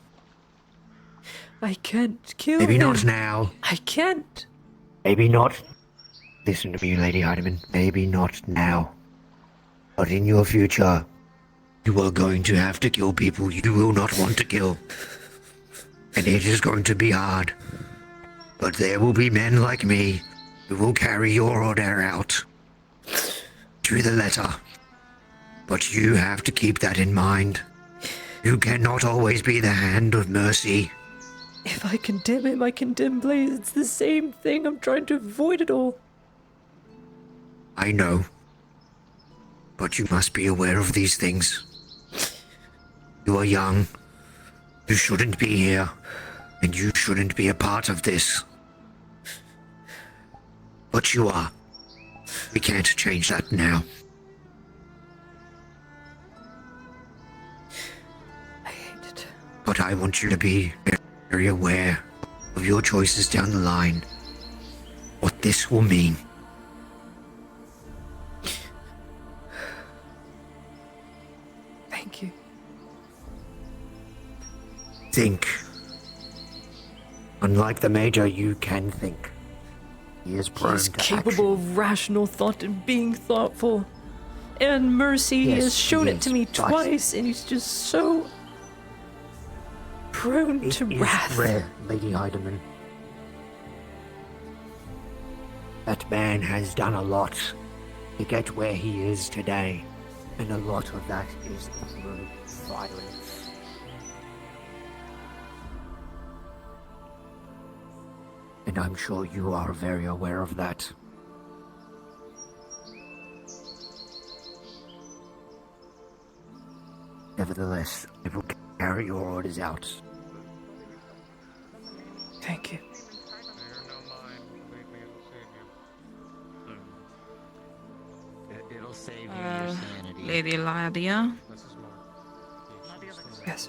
I can't kill Maybe him. not now. I can't. Maybe not. Listen to me, Lady Heidemann. Maybe not now. But in your future, you are going to have to kill people you will not want to kill. And it is going to be hard. But there will be men like me who will carry your order out to the letter. But you have to keep that in mind. You cannot always be the hand of mercy. If I condemn him, I condemn Blaze. It's the same thing. I'm trying to avoid it all. I know. But you must be aware of these things. You are young. You shouldn't be here. And you shouldn't be a part of this. But you are. We can't change that now. I hate it. But I want you to be very aware of your choices down the line. What this will mean. Thank you. Think. Unlike the Major, you can think. He is prone He's to capable action. of rational thought and being thoughtful. And mercy, he Yes, has shown he it to is, me but twice, and he's just so prone It to is wrath. rare, Lady Heidemann. That man has done a lot to get where he is today, and a lot of that is through violence. And I'm sure you are very aware of that. Nevertheless, I will carry your orders out. Thank you. It'll save you your sanity. Lady Ladia, Yes.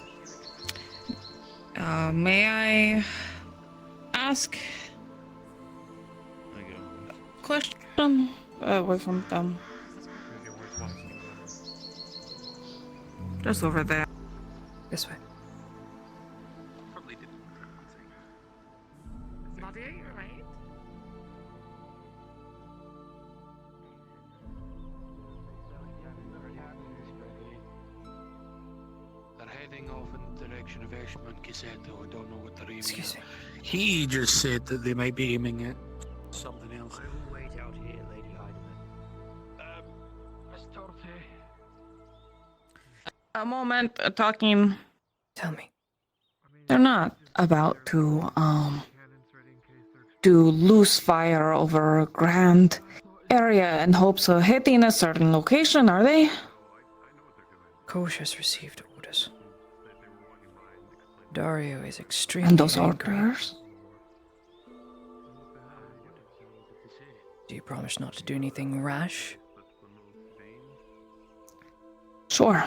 may I ask question away from them? Just over there. This way. Nadia, you're right. They're heading off in the direction of Eshman Kiseto. I don't know what they're aiming Excuse at. me. He just said that they might be aiming at something else. I will wait out here, Lady Heidemann. Miss Torte, a moment talking. Tell me. They're not about to do loose fire over a grand area in hopes of hitting a certain location, are they? Kosh has received orders. Dario is extremely And those angry. orders? Do you promise not to do anything rash? Sure.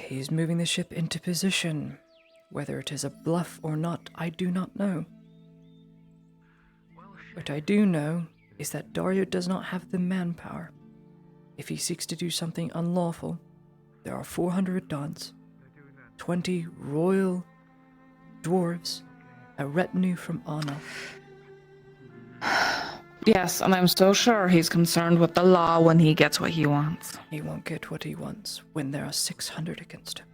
He's moving the ship into position. Whether it is a bluff or not, I do not know. What I do know is that Dario does not have the manpower. If he seeks to do something unlawful, there are 400 dons, 20 royal dwarves, a retinue from Anna. Yes, and I'm so sure he's concerned with the law when he gets what he wants. He won't get what he wants when there are 600 against him.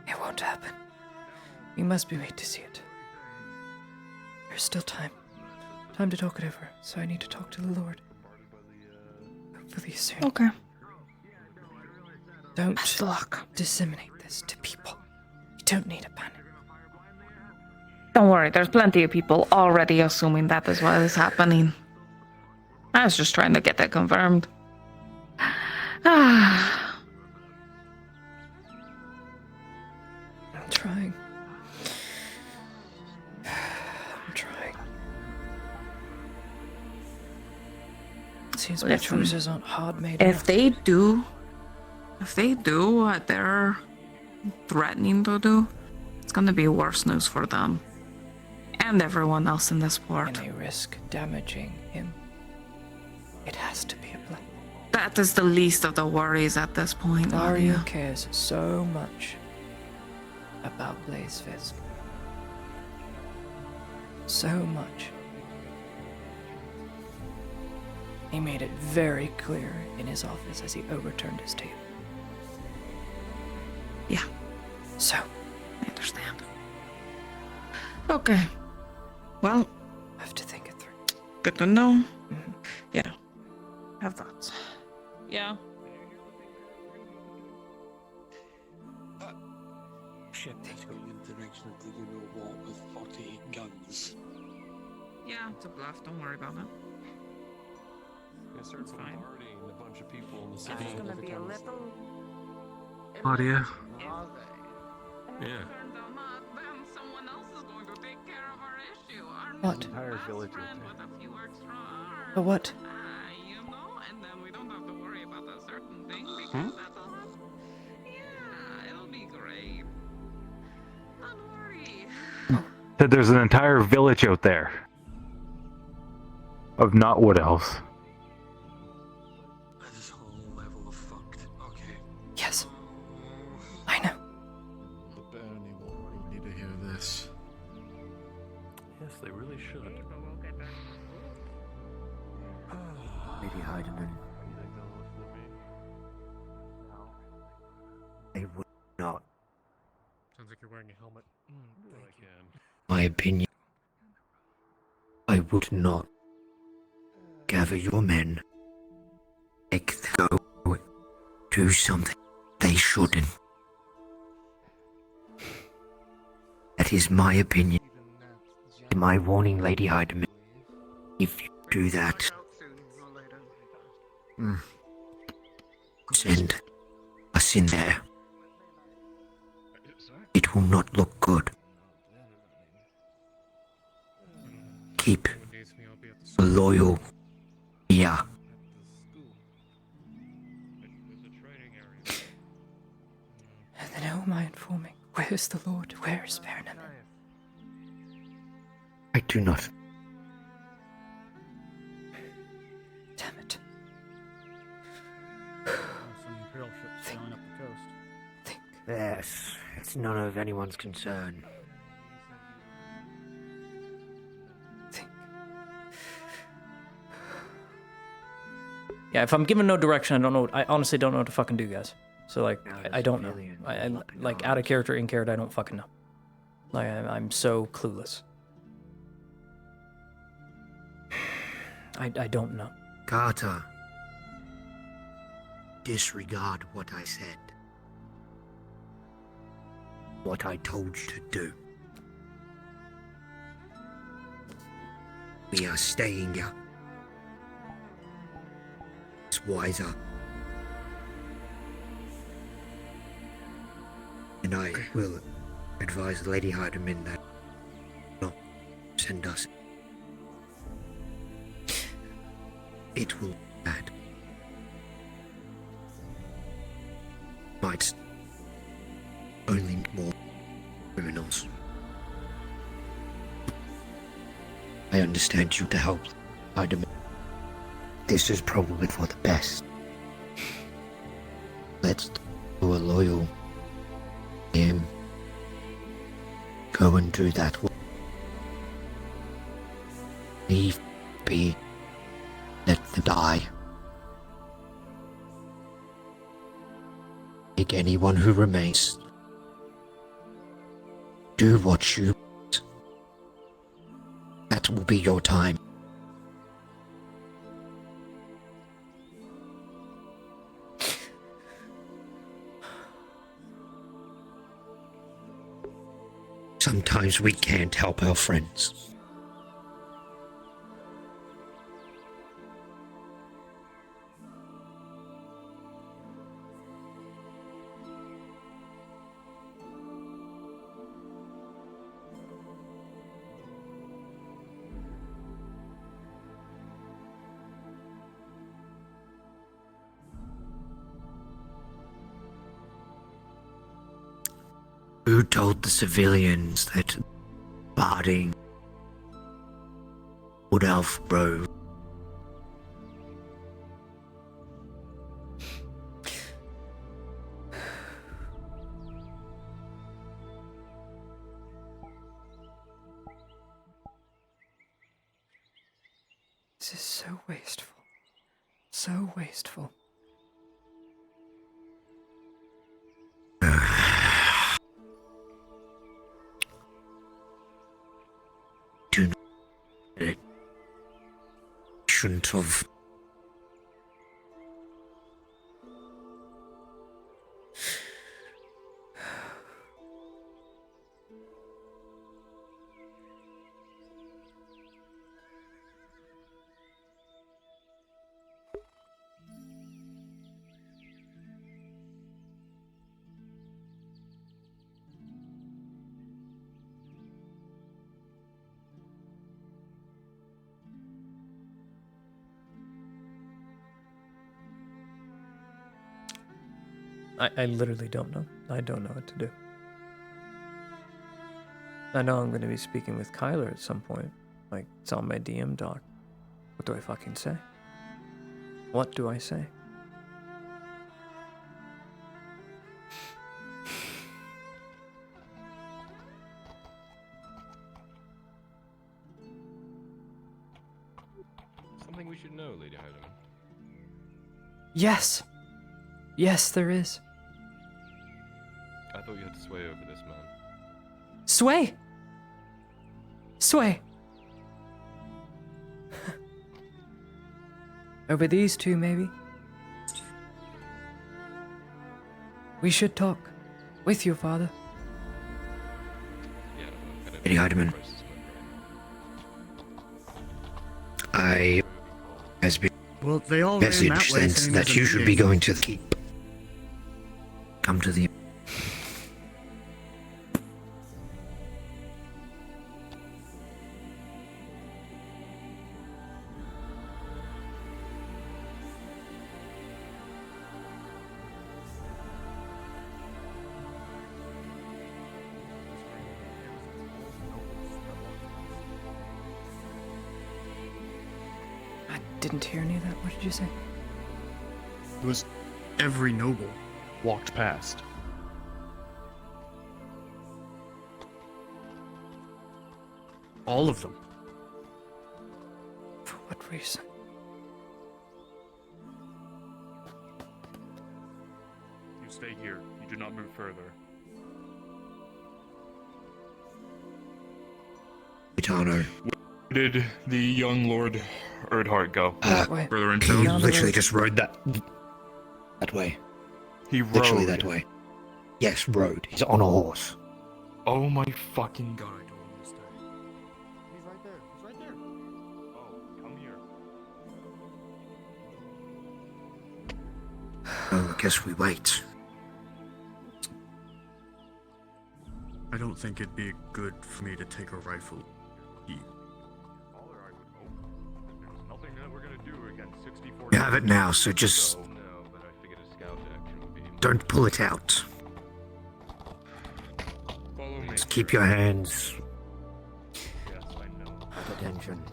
It won't happen. We must be made to see it. There's still time. Time to talk it over, so I need to talk to the Lord. Hopefully soon. Okay. Don't Best luck. disseminate this to people. You don't need a panic. Don't worry, there's plenty of people already assuming that is what is happening. I was just trying to get that confirmed. I'm trying. I'm trying. It seems my Listen, choices aren't hard made If enough. they do what they're threatening to do, it's gonna be worse news for them. And everyone else in this port. And they risk damaging him. It has to be a plan. That is the least of the worries at this point, Dario Nadia. cares so much about Blaze Fisk. So much. He made it very clear in his office as he overturned his table. Yeah, So, I understand. Okay. Well, I have to think it through. good to know. Mhm. Yeah. Have thoughts. Yeah. Ship is going in the direction of the war with 48 guns. Yeah, it's a bluff. Don't worry about it. Gonna start It's fine. bombarding a bunch of people in the It's city. just gonna be a little. Claudia? Yeah. Turn them up, then someone else is going to take care of our issue. Our What? new Entire best village friend with with a few extra arms. But what? You know, and then we don't have to worry about a certain thing because that'll have. Yeah, it'll be great. Don't worry. That there's an entire village out there of not wood elves. This whole level of fucked. Okay. Yes, I know. The Barony will need to hear this. Yes, they really should. Lady Heidemann, they would not, Sounds like you're wearing a helmet. Thank you. my opinion, I would not gather your men, make them go do something they shouldn't. That is my opinion. My warning, Lady Heidemann. If you do that, send us in there. It will not look good. Keep a loyal ear. And then who am I informing? Where is the Lord? Where is Baron Unmet? I do not. Damn it. Some Imperial ships sailing up the coast. Think. Yes, it's none of anyone's concern. Think. Yeah, if I'm given no direction, I honestly don't know what to fucking do, guys. So, like, I don't know. I like, out of character, in character, I don't fucking know. Like, I'm so clueless. I don't know. Carter, disregard what I said. What I told you to do. We are staying here. It's wiser. And I will advise Lady Hardiman that not send us. It will be bad. Might only more criminals. I understand you to help Hardiman. This is probably for the best. Let's do a loyal game. Go and do that. Leave be. Let them die. Take anyone who remains. Do what you want. That will be your time. Sometimes we can't help our friends. Who told the civilians that Barding would outgrow? This is so wasteful. So wasteful. Do not. It shouldn't have. I literally don't know. I don't know what to do. I know I'm going to be speaking with Kyler at some point. Like, it's on my DM doc. What do I fucking say? What do I say? Something we should know, Lady Heidemann. Yes! Yes, there is. I thought you had sway over this man. Sway! Sway! Over these two, maybe? We should talk. With your father. Yeah, I don't Lady Heidemann. I has been Well, they all ran message that way, sent saying that there's a you should be meeting. going to the keep. Come to the. I didn't hear any of that. What did you say? It was every noble walked past. All of them. For what reason? You stay here. You do not move further. Tano. Where did the young Lord Erdhart go? Wait, Further He into Beyond the literally road. just rode that. That way. He Literally rode. that way. Yes, rode. He's on a horse. Oh my fucking god. I don't understand. He's right there. He's right there. Oh, come here. Oh, I guess we wait. I don't think it'd be good for me to take a rifle. Father, I would hope. There's nothing that we're gonna do against 64. You have it now, so just No, but I figured a scout action would be. don't pull it out. Follow me. Just keep your hands. Yes, I know. Attention.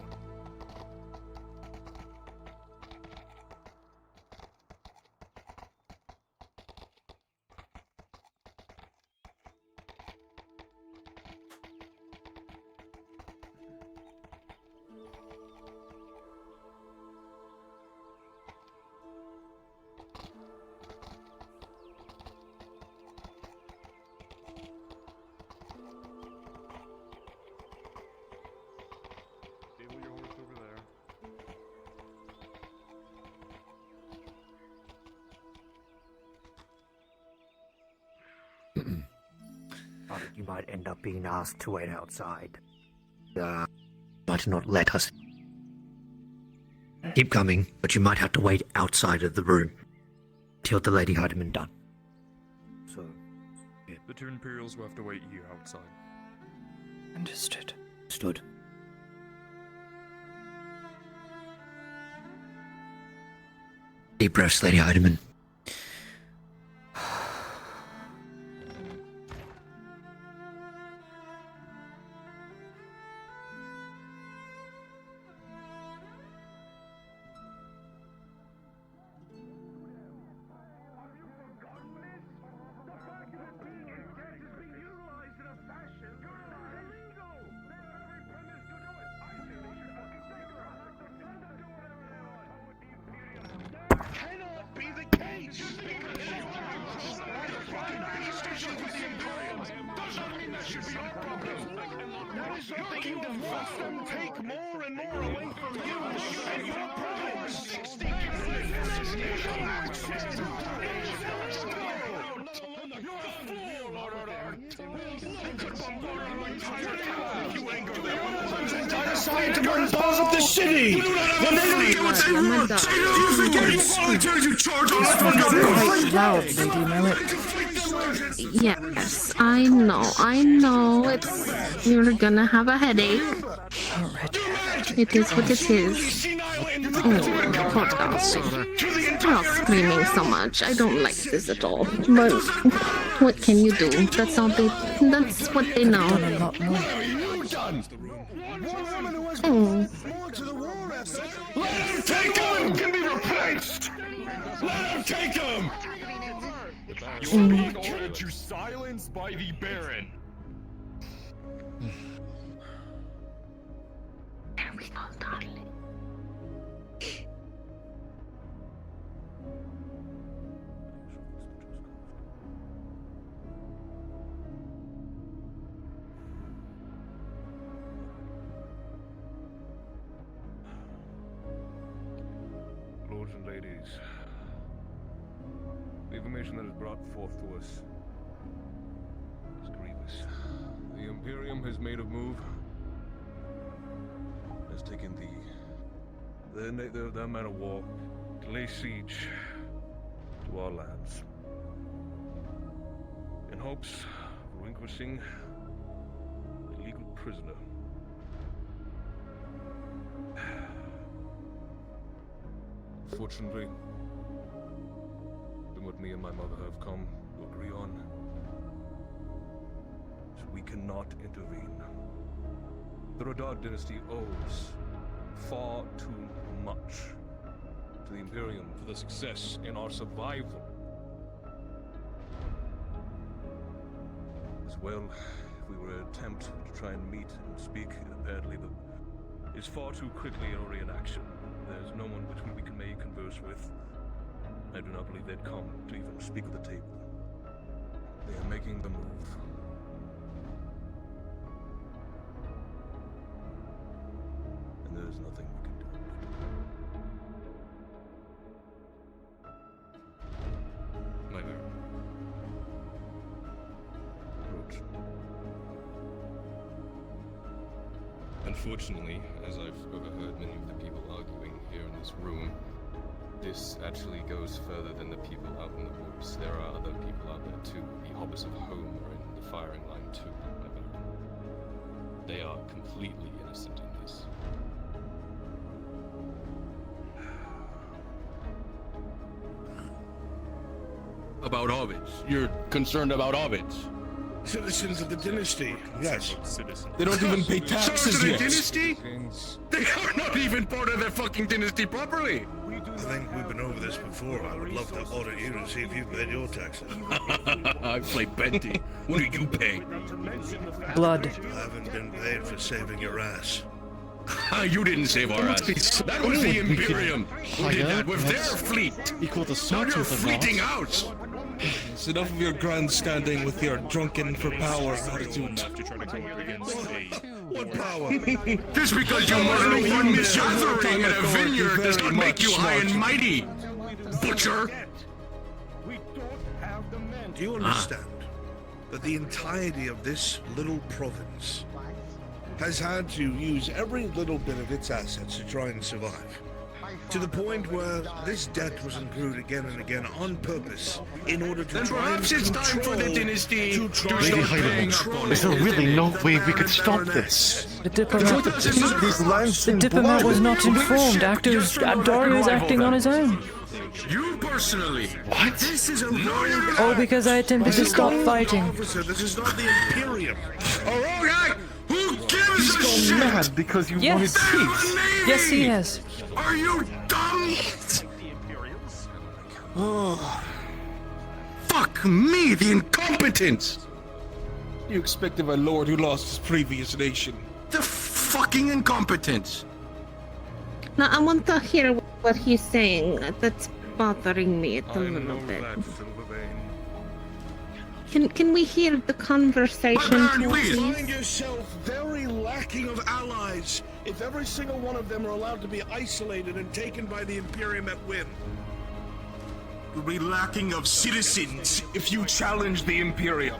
Stable your horse over there. You might end up being asked to wait outside. Might not let us. Keep coming, but you might have to wait outside of the room till the Lady Heidemann done. So, The two Imperials will have to wait here outside. Understood. stood. Deep breaths, Lady Heidemann. Take more and more away from you and your province. To burn balls up the city! When they don't do what they want! You forget the volunteers you charge on us Quite loud, Lady Millet. Yes, I know. You're gonna have a headache. It is what it is. Oh, poor Darcy. You're all screaming so much. I don't like this at all. But what can you do? That's what they know. A lot more. Oh. Let him take him! Can be replaced! Let him take him! You are being ordered to silence by the Baron. There we go, darling. Lords and ladies, the information that is brought forth to us is grievous. The Imperium has made a move, has taken their man of war to lay siege to our lands in hopes of relinquishing a legal prisoner. Fortunately, than what me and my mother have come to agree on, is we cannot intervene. The Radar dynasty owes far too much to the Imperium for the success in our survival. As well, if we were to attempt to try and meet and speak, apparently it's far too quickly already in action. There's no one between we may converse with. I do not believe they'd come to even speak at the table. They are making the move. And there is nothing we can do. Unfortunately, as I've overheard many of the people arguing here in this room, this actually goes further than the people out in the woods. There are other people out there too. The hobbits of home are in the firing line too, my baron. They are completely innocent in this. About hobbits. You're concerned about hobbits. Citizens of the dynasty, yes. They don't even pay taxes the yet. dynasty? They are not even part of their fucking dynasty properly. I think we've been over this before. I would love to audit you and see if you've paid your taxes. I play Benty. What do you pay? Blood. I haven't been paid for saving your ass. You didn't save our ass. That was the Imperium who did that with their fleet. Equal to Not your fleeting out. It's enough of your grandstanding with your drunken for power attitude. What power? Just because you murdered one gathering in a vineyard does not make you high and mighty, butcher. Do you understand that the entirety of this little province has had to use every little bit of its assets to try and survive? To the point where this debt was incurred again and again on purpose in order to Then try perhaps and it's time for the dynasty to start Lady paying Heidemann, up. is there really no way we could stop this? The diplomat was not informed. Dario is acting on his own. You personally. What? This is a lawyer. All because I attempted to stop fighting. Officer, this is not the Imperium. Alright, who gives a He's shit? gone mad because you wanted Yes. peace. Yes, he has. Are you dumb? Oh, Fuck me, the incompetence! you expect of a lord who lost his previous nation. The fucking incompetence! Now I want to hear what he's saying. That's bothering me a little bit. Can we hear the conversation, You please? find yourself very lacking of allies if every single one of them are allowed to be isolated and taken by the Imperium at whim. You'll be lacking of citizens if you challenge the Imperium.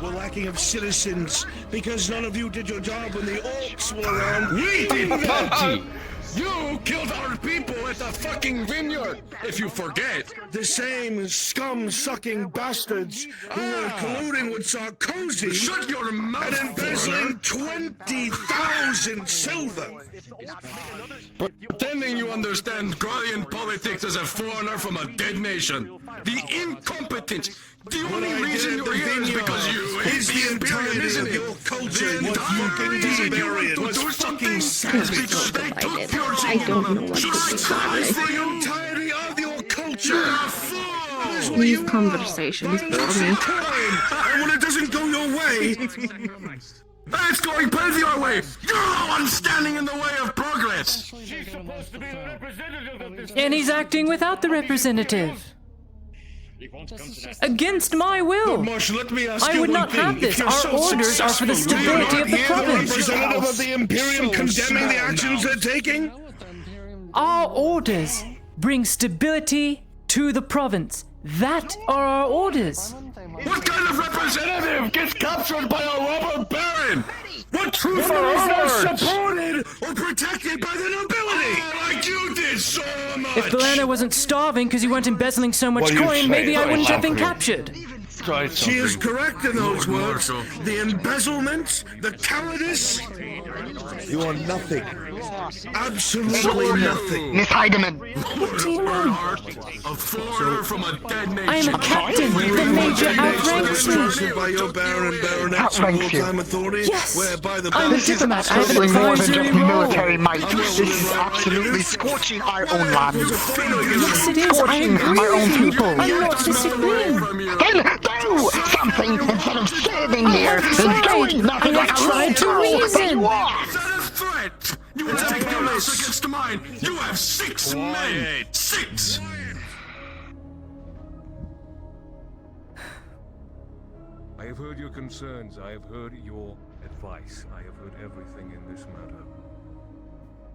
We're lacking of citizens because none of you did your job when the orcs were around. We did, Benty! You killed our people at the fucking vineyard, if you forget. The same scum-sucking bastards who were colluding with Sarkozy. Shut your mouth, and embezzling 20,000 silver. Pretending you understand Grolian politics as a foreigner from a dead nation. The incompetence. The only reason you're here is because you hate the Imperium, isn't it? Your culture, The entire reason you want to do something is because they took your I don't know what to Just do. cry for The you. entirety of your culture. You're a fool. These conversations bore me. And when it doesn't go your way, It's going plenty our way. You're the one standing in the way of progress. She's supposed to be the representative of this. And he's acting without the representative. Against my will. Marshal, let me ask I you would one not thing. have this. If you're Our so orders are for the successful, stability of the you're not province. representative of the Imperium condemning the actions they're taking? Our orders bring stability to the province. That are our orders. What kind of representative gets captured by a robber baron? What truth One are who is our not words? supported or protected by the nobility. Like you did so much. If Belana wasn't starving because you weren't embezzling so much What do you coin, say? maybe I wouldn't have been Exactly. captured. Try She is something. correct in those Lord words. Marshal. The embezzlement, the cowardice, You are nothing. absolutely nothing. Miss Heidemann, What do you mean? A foreigner from a dead nation. I am a captain. The major outranks me. Chosen by your baron and baronets of Outranks you. wartime authority, Yes. whereby the I'm a diplomat. I have an totally more than advisory just role. military might. This is absolutely scorching our own land. Yes, it is. I Scorching agree our own with you. people. I'm not disagreeing. Then do something instead of standing here and doing nothing I like have a tried to little girl that reason. you are. Is that a threat? You would take your house against mine. You have 6 men. 6. I have heard your concerns. I have heard your advice. I have heard everything in this matter.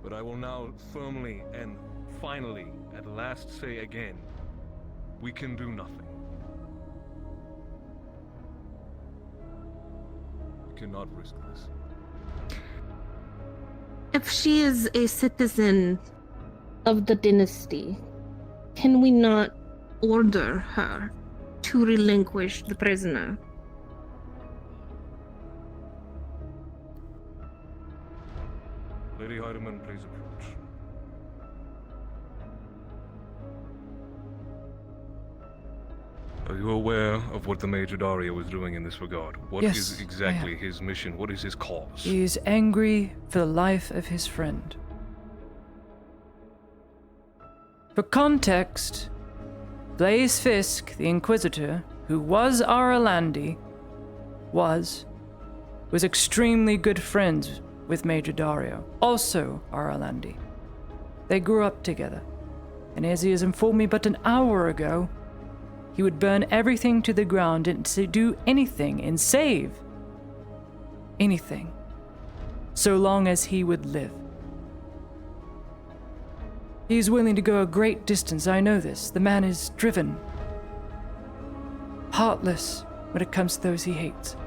But I will now firmly and finally, at last, say again, we can do nothing. cannot risk this. If she is a citizen of the dynasty, can we not order her to relinquish the prisoner? Lady Heidemann, please approach. Are you aware of what the Major Dario is doing in this regard? What is Yes, I exactly am. his mission? What is his cause? He is angry for the life of his friend. For context, Blaze Fisk, the Inquisitor, who was Aralandi, was extremely good friends with Major Dario, also Aralandi. They grew up together, and as he has informed me but an hour ago, he would burn everything to the ground and to do anything and save anything, so long as he would live. He is willing to go a great distance, I know this. The man is driven, heartless when it comes to those he hates.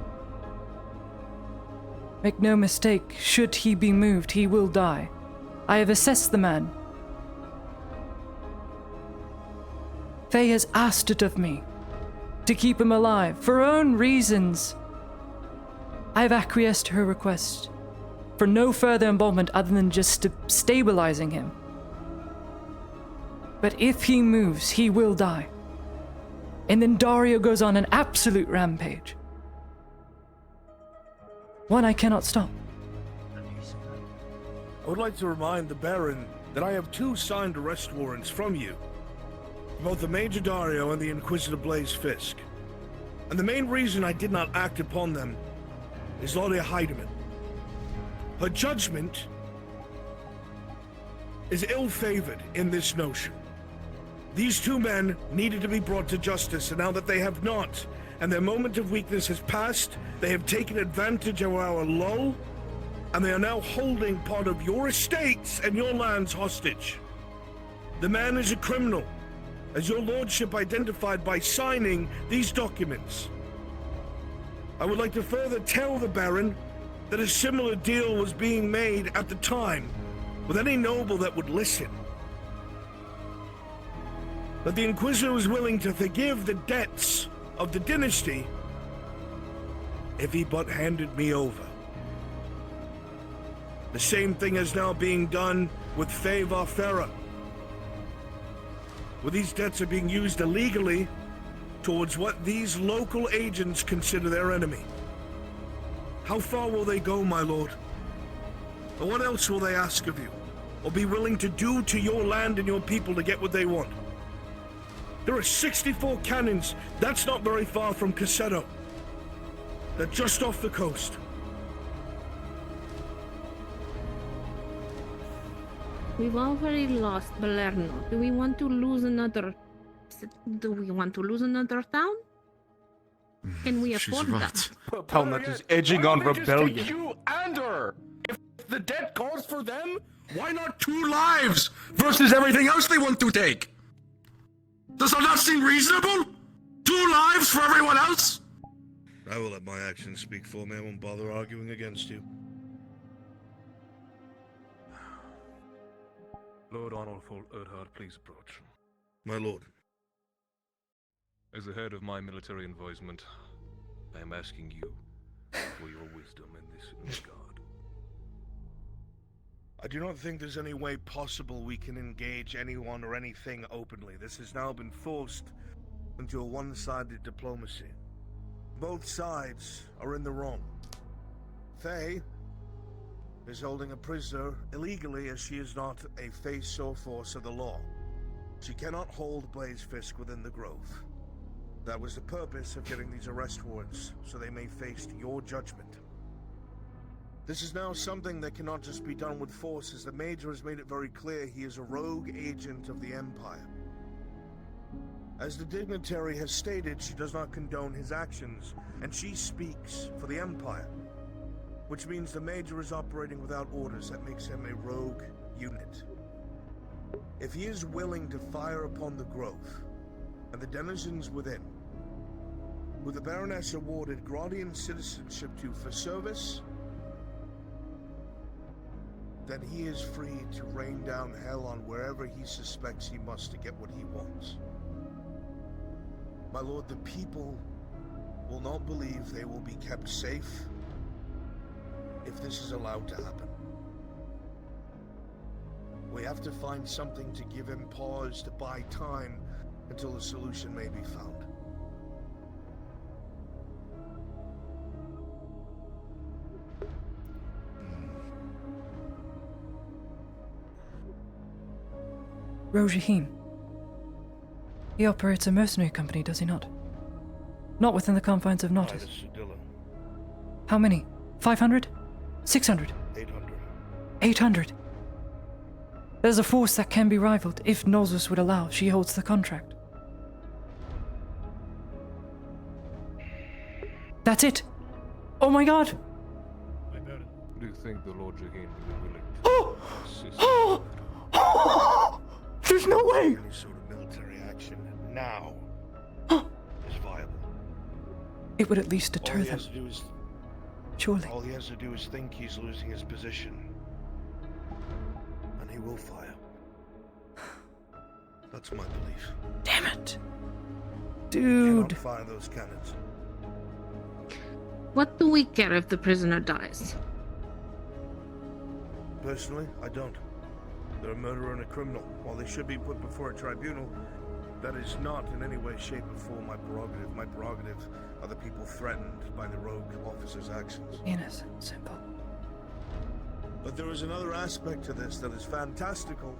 Make no mistake, should he be moved, he will die. I have assessed the man. Faye has asked it of me, to keep him alive, for her own reasons. I have acquiesced to her request, for no further involvement other than just stabilizing him. But if he moves, he will die. And then Dario goes on an absolute rampage. One I cannot stop. I would like to remind the Baron that I have 2 signed arrest warrants from you. Both the Major Dario and the Inquisitor Blaze Fisk. And the main reason I did not act upon them is Lady Heidemann. Her judgment is ill-favored in this notion. These 2 men needed to be brought to justice, and now that they have not, and their moment of weakness has passed, they have taken advantage of our lull, and they are now holding part of your estates and your lands hostage. The man is a criminal, as your lordship identified by signing these documents. I would like to further tell the Baron that a similar deal was being made at the time with any noble that would listen. That the Inquisitor was willing to forgive the debts of the dynasty if he but handed me over. The same thing is now being done with Faye Varfera, where these debts are being used illegally towards what these local agents consider their enemy. How far will they go, my lord? Or what else will they ask of you, or be willing to do to your land and your people to get what they want? There are 64 cannons. That's not very far from Caseto. They're just off the coast. We've already lost Balerno. Do we want to lose another? Do we want to lose another town? Can we afford that? Town that is edging on rebellion. Just take you and her. If the debt calls for them, why not 2 lives versus everything else they want to take? Does that not seem reasonable? 2 lives for everyone else? I will let my actions speak for me. I won't bother arguing against you. Lord Arnulfo Erdhard, please approach. My lord. As the head of my military advisement, I am asking you for your wisdom in this regard. I do not think there's any way possible we can engage anyone or anything openly. This has now been forced into a one-sided diplomacy. Both sides are in the wrong. Faye is holding a prisoner illegally, as she is not a face or force of the law. She cannot hold Blaze Fisk within the Grove. That was the purpose of getting these arrest warrants, so they may face your judgment. This is now something that cannot just be done with force, as the Major has made it very clear he is a rogue agent of the Empire. As the dignitary has stated, she does not condone his actions, and she speaks for the Empire. Which means the Major is operating without orders. That makes him a rogue unit. If he is willing to fire upon the Grove and the denizens within, who the Baroness awarded Graudian citizenship to for service, then he is free to rain down hell on wherever he suspects he must to get what he wants. My lord, the people will not believe they will be kept safe if this is allowed to happen. We have to find something to give him pause to buy time until a solution may be found. Rojahim. He operates a mercenary company, does he not? Not within the confines of Nautis. How many? 500? 600? 800. 800? There's a force that can be rivaled, if Nozus would allow. She holds the contract. That's it! Oh my god! Do you think the Lord Jaheen would be willing to Oh! assist? Oh! There's no way! Any sort of military action now is viable. It would at least deter All he them. has to do is Surely. All he has to do is think he's losing his position, and he will fire. That's my belief. Damn it. Cannot Dude. fire those cannons. What do we care if the prisoner dies? Personally, I don't. They're a murderer and a criminal. While they should be put before a tribunal, that is not in any way, shape, or form my prerogative. My prerogative are the people threatened by the rogue officer's actions. Innocent, simple. But there is another aspect to this that is fantastical.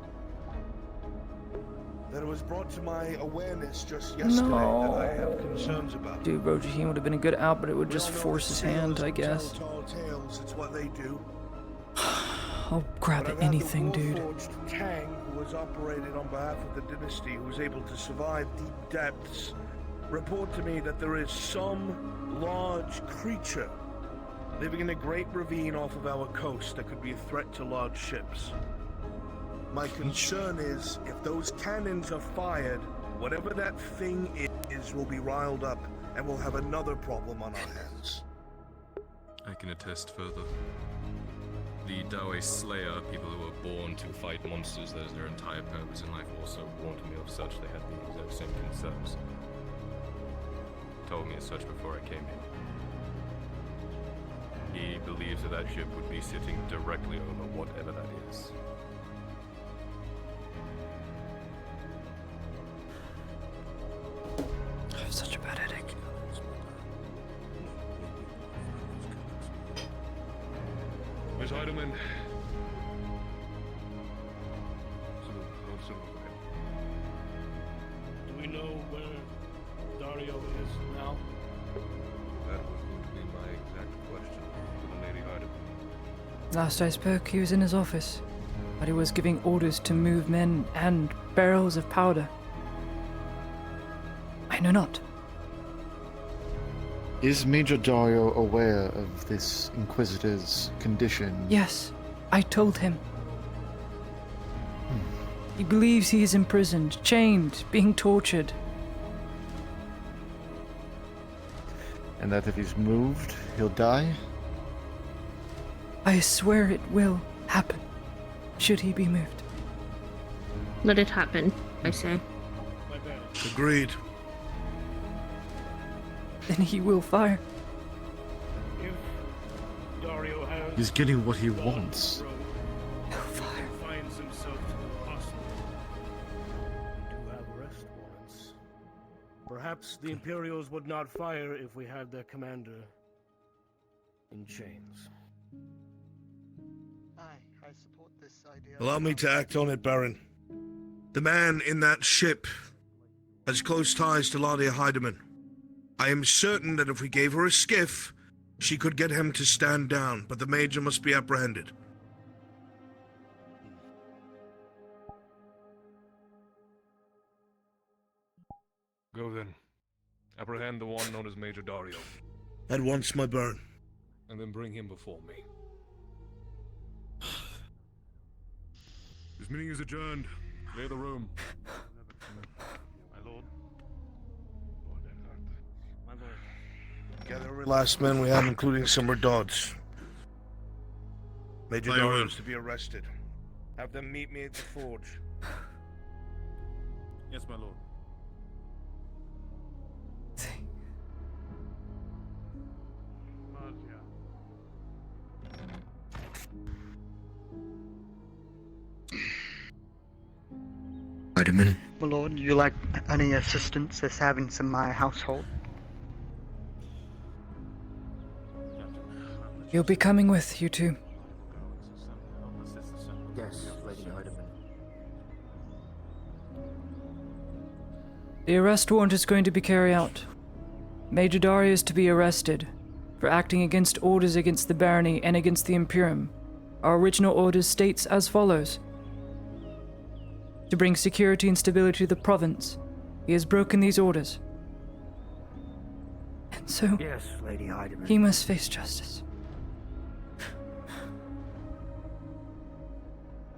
That was brought to my awareness just yesterday that I have concerns about. Dude, Rojahim would have been a good out, but it would just We all know force that his hand, sailors I guess. tell tall tales. It's what they do. I'll grab But I've anything, had the dude. Warforged Tang, who was operated on behalf of the dynasty, who was able to survive deep depths, report to me that there is some large creature living in a great ravine off of our coast that could be a threat to large ships. My concern is, if those cannons are fired, whatever that thing is will be riled up, and we'll have another problem on our hands. I can attest further. The Dawe Slayer, people who are born to fight monsters, that is their entire purpose in life, also warned me of such. They had the exact same concerns. Told me as such before I came here. He believes that that ship would be sitting directly over whatever that is. I have such a bad headache. Miss Heidemann. Do we know where Dario is now? That was going to be my exact question to the Lady Heidemann. Last I spoke, he was in his office, but he was giving orders to move men and barrels of powder. I know not. Is Major Dario aware of this Inquisitor's condition? Yes, I told him. He believes he is imprisoned, chained, being tortured. And that if he's moved, he'll die? I swear it will happen, should he be moved. Let it happen, I say. Agreed. Then he will fire. If Dario has He's getting what he wants. finds himself to the hospital. We do have arrest warrants. Perhaps the Imperials would not fire if we had their commander in chains. I support this idea. Allow me to act on it, Baron. The man in that ship has close ties to Ladia Heidemann. I am certain that if we gave her a skiff, she could get him to stand down, but the Major must be apprehended. Go then. Apprehend the one known as Major Dario. At once, my Baron. And then bring him before me. This meeting is adjourned. Clear the room. My lord. Lord Eckhart. My lord. very last men we have, including some Redards. Major Dario is to be arrested. Have them meet me at the forge. Yes, my lord. Vitamin. My lord, you like any assistance as having in my household? You'll be coming with, you two. Yes, Lady Heidemann. The arrest warrant is going to be carried out. Major Dario is to be arrested for acting against orders against the barony and against the Imperium. Our original orders states as follows. To bring security and stability to the province. He has broken these orders. And so... Yes, Lady Heidemann. He must face justice.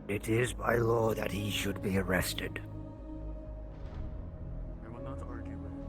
It is by law that he should be arrested. I will not argue with it.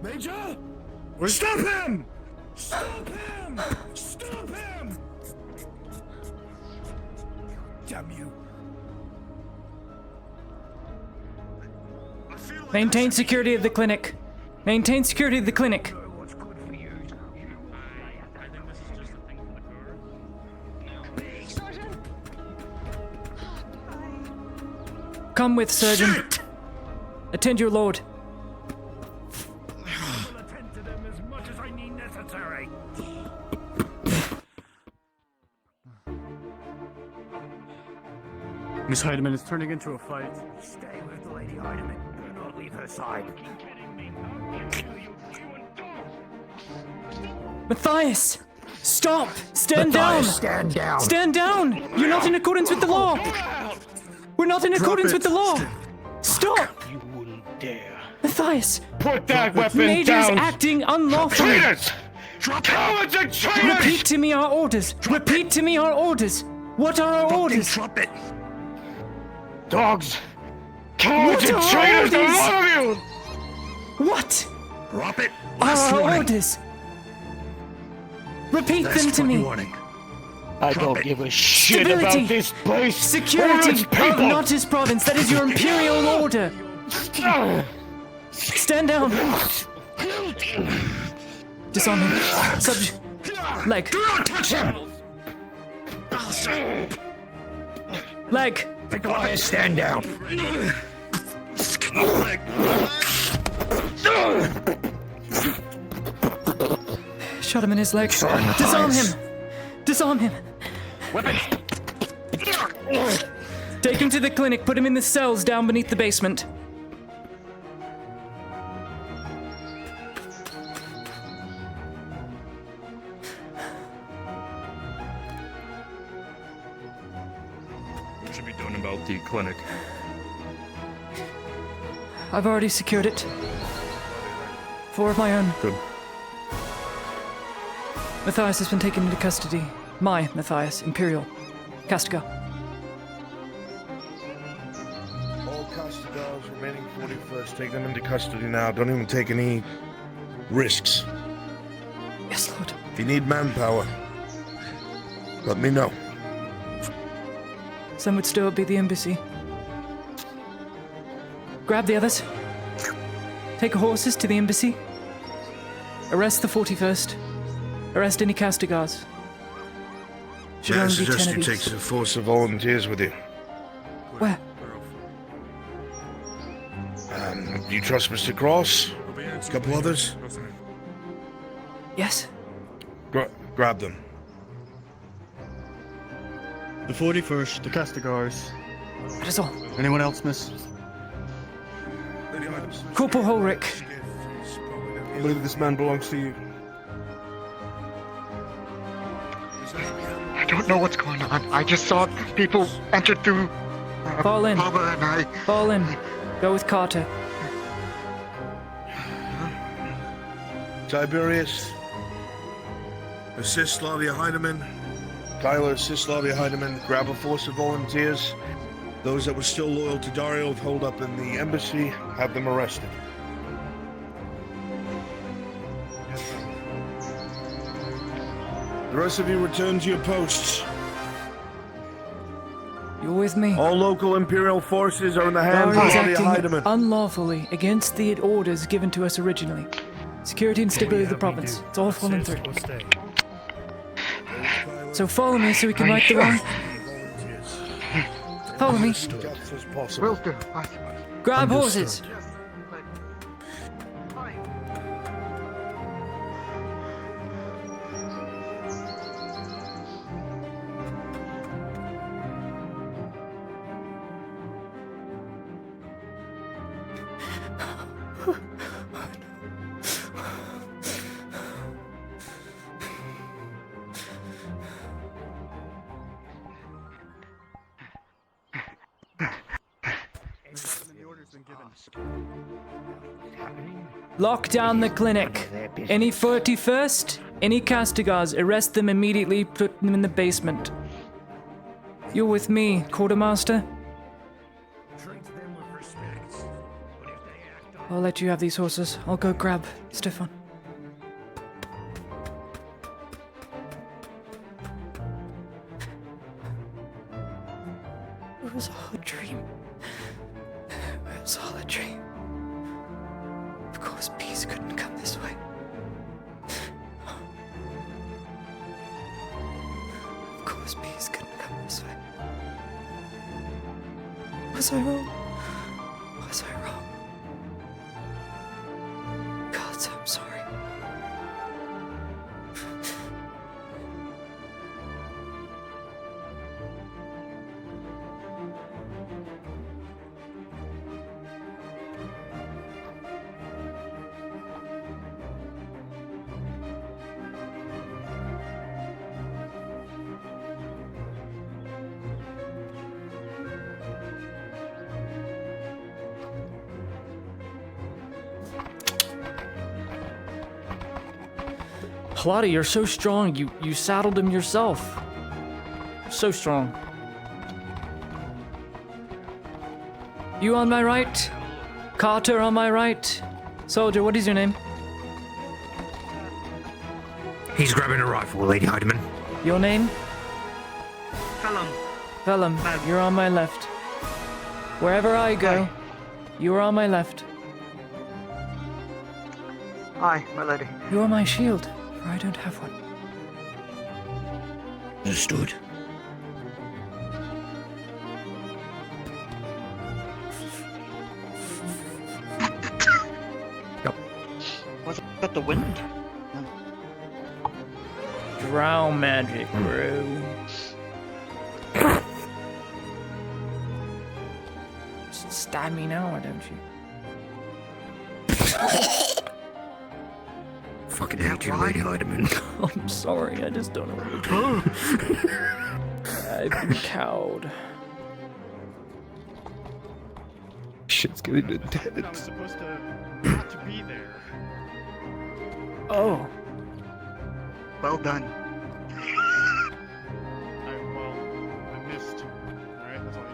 Major! Stop him! Stop him! Stop him! Damn you. Maintain security of the clinic. Maintain security of the clinic. Come with, Surgeon. Shit! Attend your lord. Miss Heidemann is turning into a fight. Stay with Lady Heidemann. Do not leave her side. Matthias! Stop! Stand Matthias, down! stand down! Stand down! You're not in accordance with the law! We're not in accordance with the law! Stop! You wouldn't dare. Matthias! Put that weapon Major's down! acting unlawfully! Traitors! Cowards and traitors! Repeat to me our orders! Repeat to me our orders! What are our orders? Drop it! Dogs! Cowards What and are traitors, the orders? lot of you! What Drop it! are Last our warning! orders? Repeat Last them to me! warning. I Drop don't it. give a shit Stability. about this place or Security its of people! Nautis province, that is your imperial order! Stand down! Disarm him. Subject. Leg. Do not touch him! Leg. Matthias, stand down! Shot him in his leg. Sorry, Disarm Matthias. him. Disarm him. Weapons! Take him to the clinic. Put him in the cells down beneath the basement. What should be done about the clinic? I've already secured it. 4 of my own. Good. Matthias has been taken into custody. My Matthias, Imperial. Castigar. All Castagars remaining 41st, take them into custody now. Don't even take any risks. Yes, Lord. If you need manpower, let me know. Some would still be the embassy. Grab the others. Take horses to the embassy. Arrest the 41st. Arrest any Castigars. Should May I only be 10 suggest of you each. take some force of volunteers with you? Where? Do you trust Mr. Cross? A couple others? Yes. Grab them. The 41st, the Castigars. That is all. Anyone else, miss? Corporal Holrick. I believe this man belongs to you. I don't know what's going on. I just saw people enter through. Fall in. Bubba and I. Fall in. Go with Carter. Tiberius, assist Slavia Heidemann. Kyler, assist Slavia Heidemann. Grab a force of volunteers. Those that were still loyal to Dario have held up in the embassy. Have them arrested. The rest of you return to your posts. You're with me. All local Imperial forces are in the hands of Dario is Slavia acting Heidemann. unlawfully against the orders given to us originally. Security and stability of the province. It's all fallen through. So follow me so we can right the wrong. Follow me. Will do. Grab horses. Lock down the clinic. Any 41st, any Castigars, arrest them immediately, put them in the basement. You're with me, Quartermaster. I'll let you have these horses. I'll go grab Stefan. It was all a dream. It was all a dream. Of course, peace couldn't come this way. Of course, peace couldn't come this way. Was I wrong? Was I wrong? God, I'm sorry. Claudia, you're so strong. You saddled him yourself. So strong. You on my right? Carter on my right? Soldier, what is your name? He's grabbing a rifle, Lady Heidemann. Your name? Felum. Vellum, you're on my left. Wherever I go, you are on my left. Aye, my lady. You are my shield, for I don't have one. Understood. Was that the wind? Drow magic, bro. Stab me now, why don't you? Fucking hate you, Lady Heidemann. I'm sorry, I just don't know what to do. I've been cowed. Shit's getting I was intense. supposed to not to be there. Oh. Well done. I missed. Alright, that's all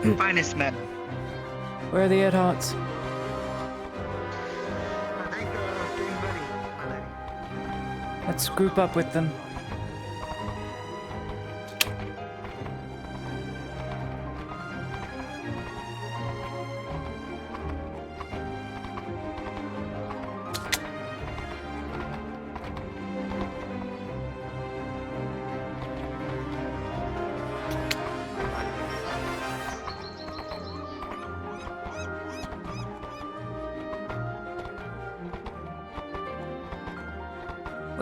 you need. Finest men. Where are the Edharts? I think getting ready, my lady. Let's group up with them.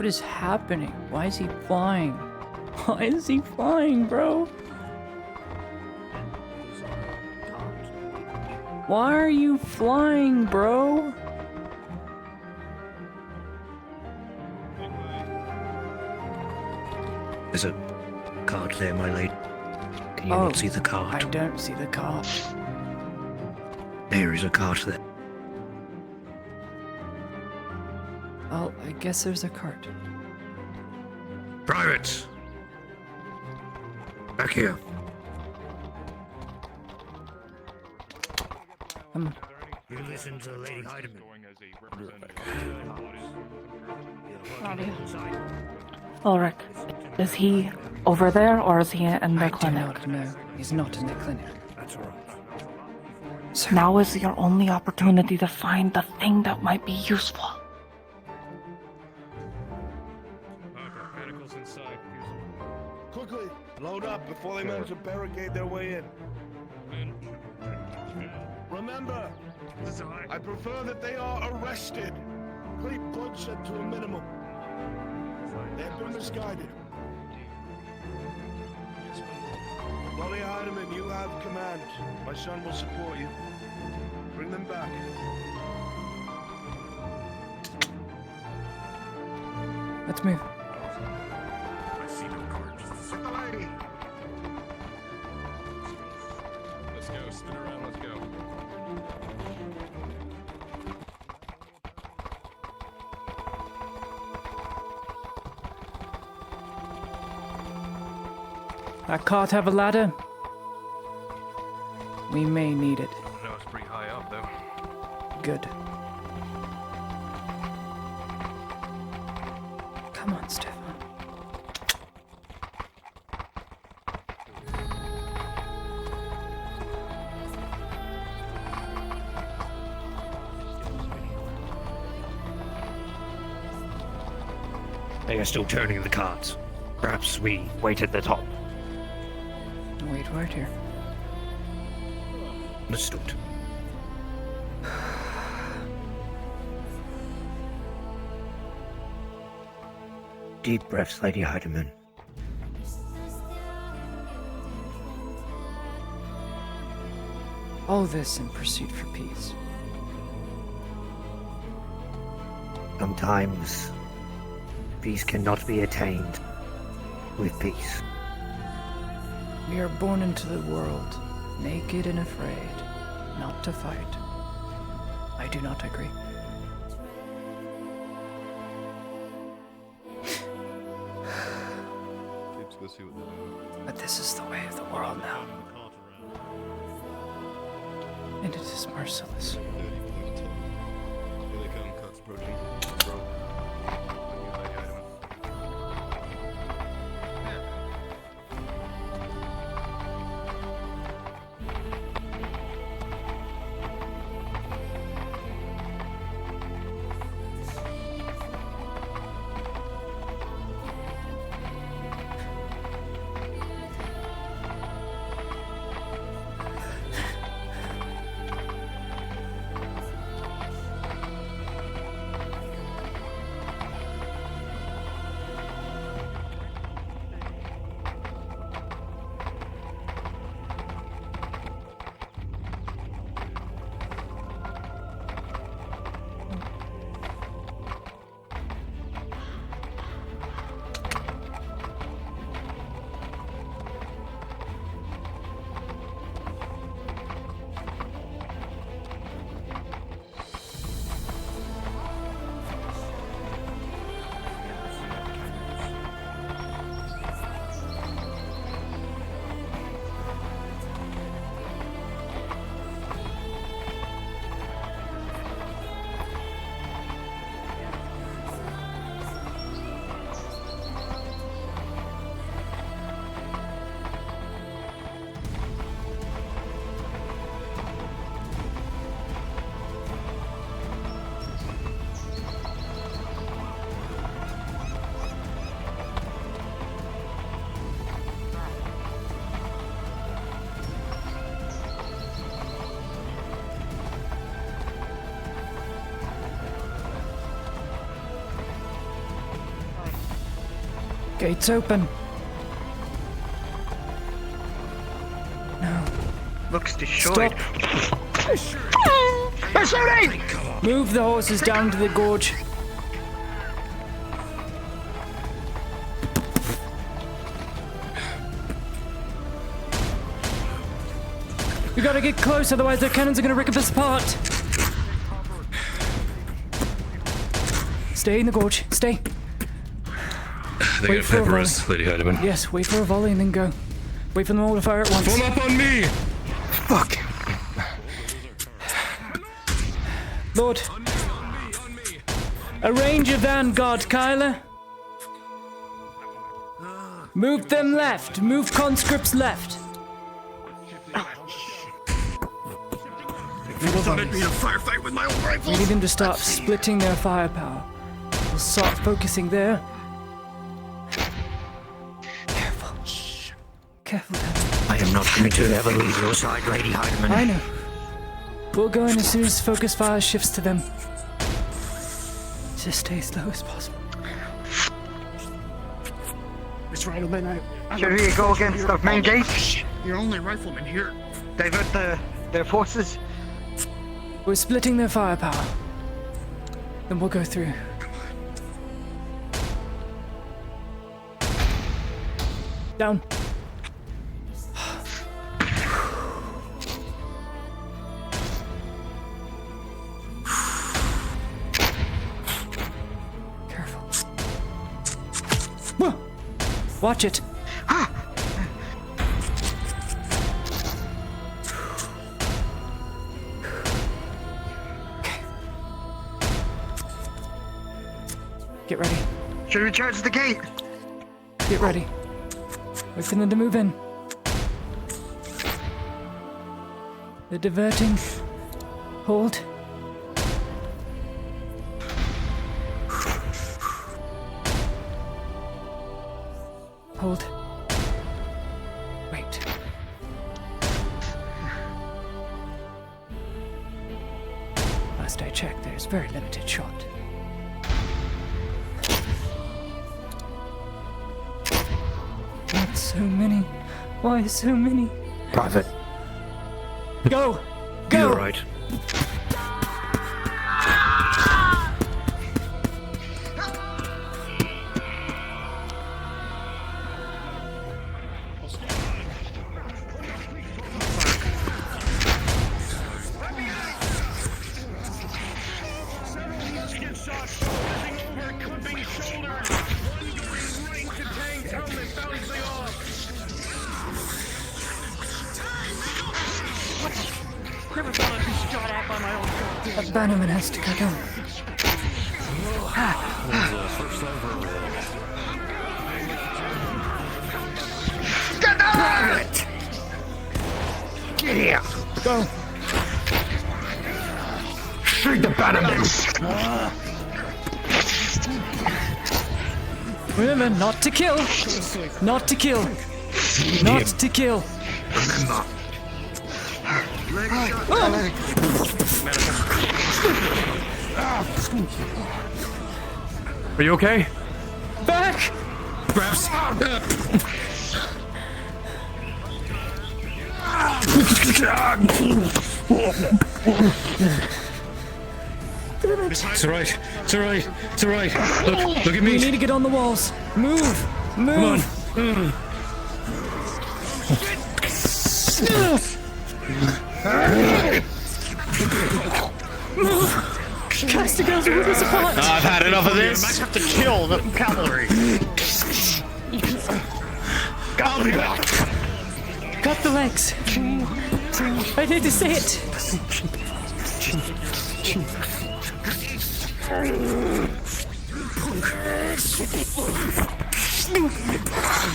What is happening? Why is he flying? Why is he flying, bro? Why are you flying, bro? There's a cart there, my lady. Can you not see the cart? I don't see the cart. There is a cart there. Oh, I guess there's a cart. Privates! Back here. You listen to Lady Heidemann. Ulrich, is he over there or is he in the clinic? I do not know. He's not in the clinic. That's all right. Now is your only opportunity to find the thing that might be useful. Medical's inside. Quickly, load up before they manage to barricade their way in. Remember, I prefer that they are arrested. Keep bloodshed to a minimum. They have been misguided. Lolly Heidemann, you have command. My son will support you. Bring them back. Let's move. I see no cards. For the lady. Let's go, spin around, let's go. That cart have a ladder? We may need it. No, it's pretty high up, though. Good. Come on, Stefan. They are still turning the carts. Perhaps we wait at the top. Wait right here. Understood. Deep breaths, Lady Heidemann. All this in pursuit for peace. Sometimes peace cannot be attained with peace. We are born into the world, naked and afraid, not to fight. I do not agree. But this is the way of the world now. And it is merciless. Gates open. No. Looks destroyed. Stop. They're shooting! Move the horses down to the gorge. We gotta get close, otherwise their cannons are gonna rip us apart. Stay in the gorge. Stay. They Wait got for a pepper volley. us, Lady Heidemann. Yes, wait for a volley and then go. Wait for them all to fire at once. Form up on me! Fuck. Lord. Arrange your vanguard, Kyler. Move them left. Move conscripts left. Don't make me in a firefight with my own rifle. We need them to start splitting their firepower. We'll start focusing there. Careful. Shh. Careful, Evan. I am not going to ever leave your side, Lady Heidemann. I know. We'll go in as soon as focus fire shifts to them. Just stay as low as possible. Mr. Heidelman, Should we go against the main gate? You're only rifleman here. Divert their forces? We're splitting their firepower. Then we'll go through. Down. Careful. Whoa. Watch it. Get ready. Should we charge the gate? Get ready. Wait for them to move in. They're diverting. Hold. Hold. Wait. Last I checked, there's very limited shot. Not so many. Why so many? Private. Go! Go! You're right. That bannerman has to go down. Get down! Get here! Go! Shoot the bannermen! Remember, not to kill! Not to kill! Not to kill! Remember. Are you okay? Back! Perhaps. It's alright. It's alright. It's alright. Look at me. We need to get on the walls. Move! Move! Come Move! Castigos will rip us apart! I've had enough of this. You might have to kill the cavalry. I'll be back! Cut the legs! I need to see it!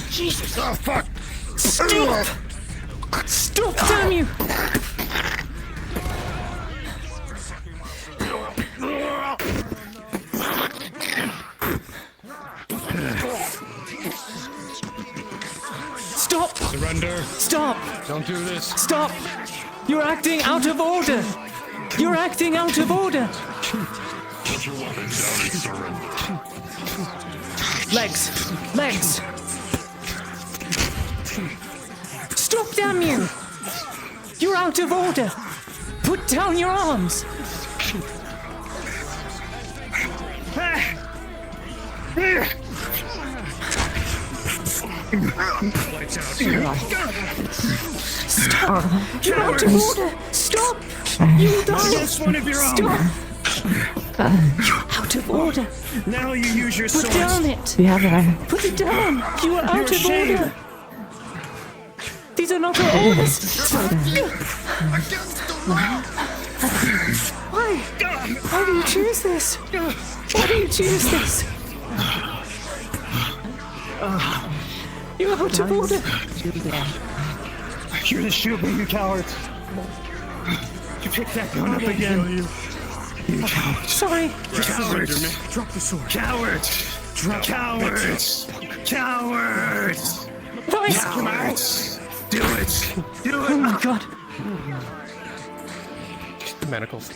Jesus, oh fuck! Stop! Stop, damn you! Stop! Surrender. Stop! Don't do this. Stop! You're acting out of order! You're acting out of order! Put your weapon down and surrender. Legs! Legs! Stop, damn you! You're out of order! Put down your arms! Stop! You're out of order! Stop! You will die! That's one of your own. Stop! Out of order! Now you use your Put swords. down it! Yeah, then. Put it down! You are out of order! These are not our orders! Why? Why do you choose this? Why do you choose this? You're out of order! You're the shooter, you cowards. You picked that gun up again. You cowards. Sorry. Cowards. Drop the sword. Cowards. Cowards. Cowards. Nice. Cowards. Do it. Do it. Oh my god. Manacles.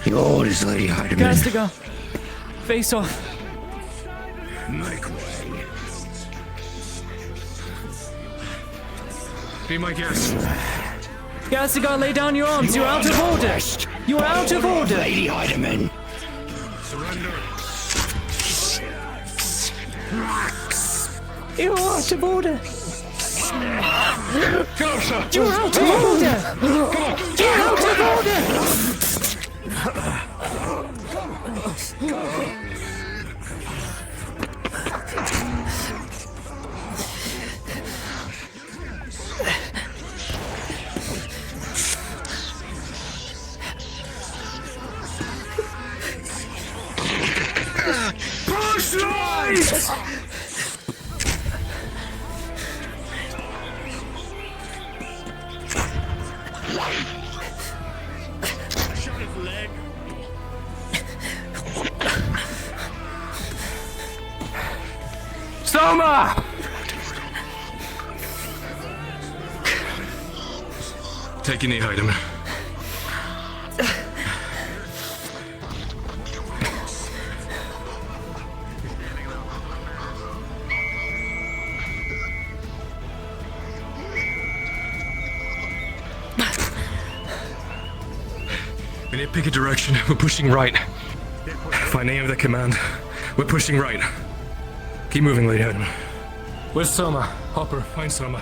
Your orders, Lady Heidemann. Guys to go. Face off. Make way. Be my guest. Guys to go, lay down your arms. You're out of order. You're out of order. Lady Heidemann. Surrender. You're out of order. Go, sir. You're out of order. You're out of order. Push light! Shot his leg. Soma! Take your knee, Heidemann. We need to pick a direction. We're pushing right. Find any of the command. We're pushing right. Keep moving, Lady Heidemann. Where's Soma? Hopper, find Soma.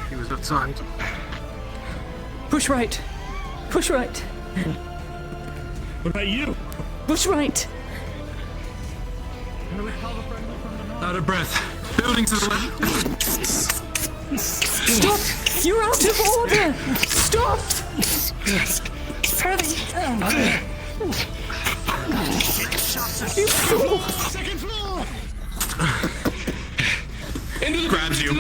He was outside. Push right. Push right. What about you? Push right. Out of breath. Building to the left. Stop! You're out of order! Stop! You fool! Second floor! Into the grabs you.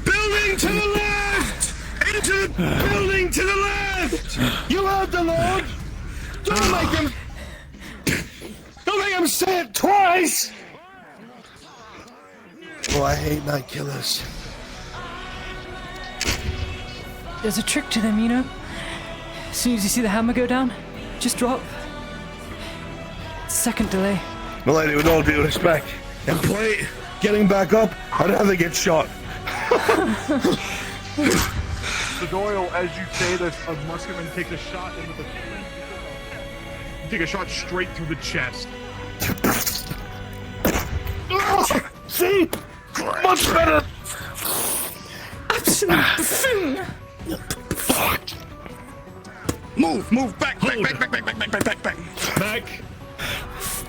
Building to the left! Into the building to the left! You heard the Lord! Don't make him say it twice! Oh, I hate night killers. There's a trick to them, you know? As soon as you see the hammer go down, just drop. Second delay. Milady, with all due respect, and play getting back up, I'd rather get shot. The Doyle, as you say this, a Muskerman takes a shot into the... You take a shot straight through the chest. See? Much better! Absolute buffoon! Move, back! Back!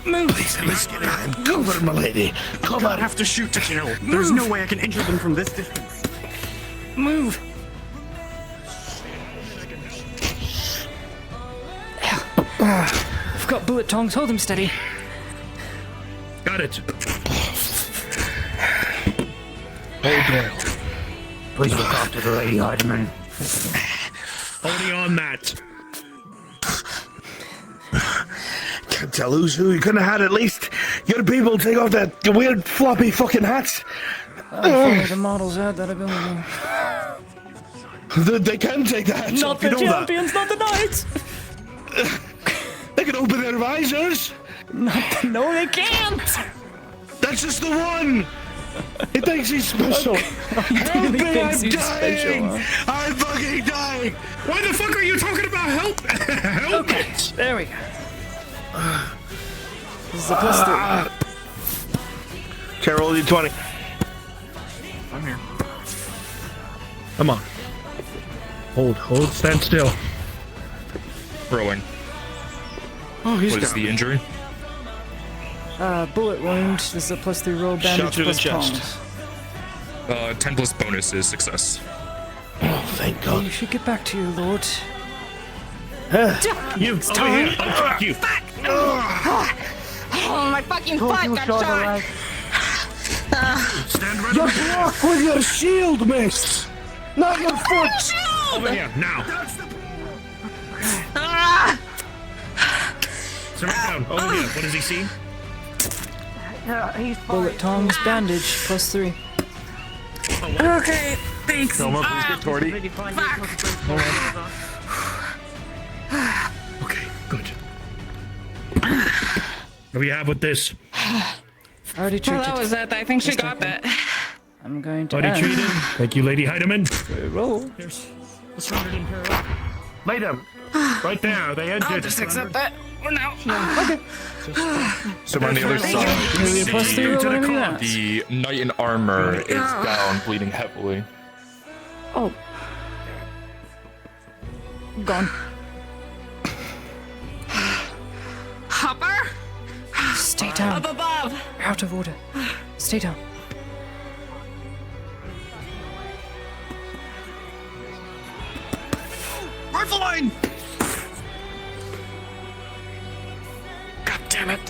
Move! Please, let's get him. Cover, milady. Cover. I have to shoot to kill. There's no way I can injure them from this distance. Move! I've got bullet tongs. Hold them steady. Got it. Hey, Doyle. Please look after the Lady Heidemann. Holding on, Matt. Can't tell who's who. You couldn't have had at least Your people take off that weird floppy fucking hats. Unfortunately, the models had that ability. They can take the hats Not off, the you know champions, not the knights! They can open their visors. No, they can't! That's just the one! It thinks he's special. Help me, I'm dying! I'm fucking dying! Why the fuck are you talking about help? Help! Okay, there we go. This is a plus 3. Carol, you 20. I'm here. Come on. Hold, stand still. Rolling. Oh, he's What is down. the injury? Bullet wound. This is a plus 3 roll. Shot Bandage through the plus chest. tongs. 10 plus bonus is success. Oh, thank You God. should get back to you, Lord. You, It's over time. here. Oh, fuck you. Oh, my fucking foot got shot. Stand right over here. Block with your shield, miss. Not your foot. Over here, now. Sit right down. Over here. What does he see? Bullet tongs, bandage plus 3. Okay, thanks. Selma, please get Torty. Hold on. Okay, good. What do we have with this? Already treated. Well, that was it. I think she got that. I'm going to Already treated. Thank you, Lady Heidemann. Roll. Here's the surrounded imperial. Lay them. Right there. They I'll entered. just accept that for now. Okay. So on the other side, Maybe a plus 3 roll, whatever that. the knight in armor is down, bleeding heavily. Oh. Gone. Hopper? Stay down. Up above. You're out of order. Stay down. Rifle line! God damn it.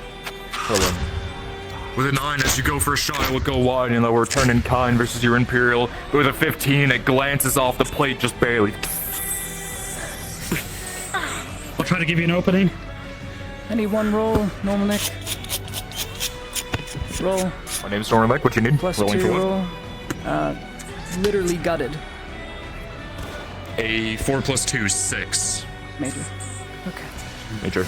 With a 9, as you go for a shot, it will go wide, and we'll return in kind versus your Imperial. With a 15, it glances off the plate just barely. I'll try to give you an opening. Any one roll, normal neck. Roll. My name's Norman. What you need? Plus Rolling 2 for what? roll. Literally gutted. A 4 plus 2, 6. Major. Okay. Major.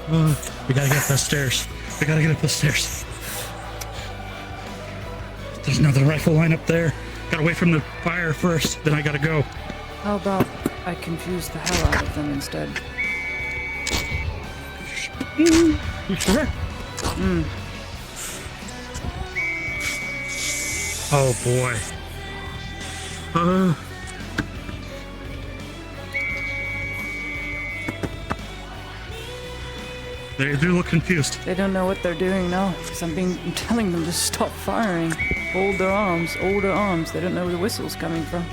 We gotta get up the stairs. We gotta get up the stairs. There's another rifle line up there. Gotta wait from the fire first, then I gotta go. How about I confuse the hell out of them instead? You sure? Oh boy. They do look confused. They don't know what they're doing now, because I'm telling them to stop firing. Hold their arms, They don't know where the whistle's coming from.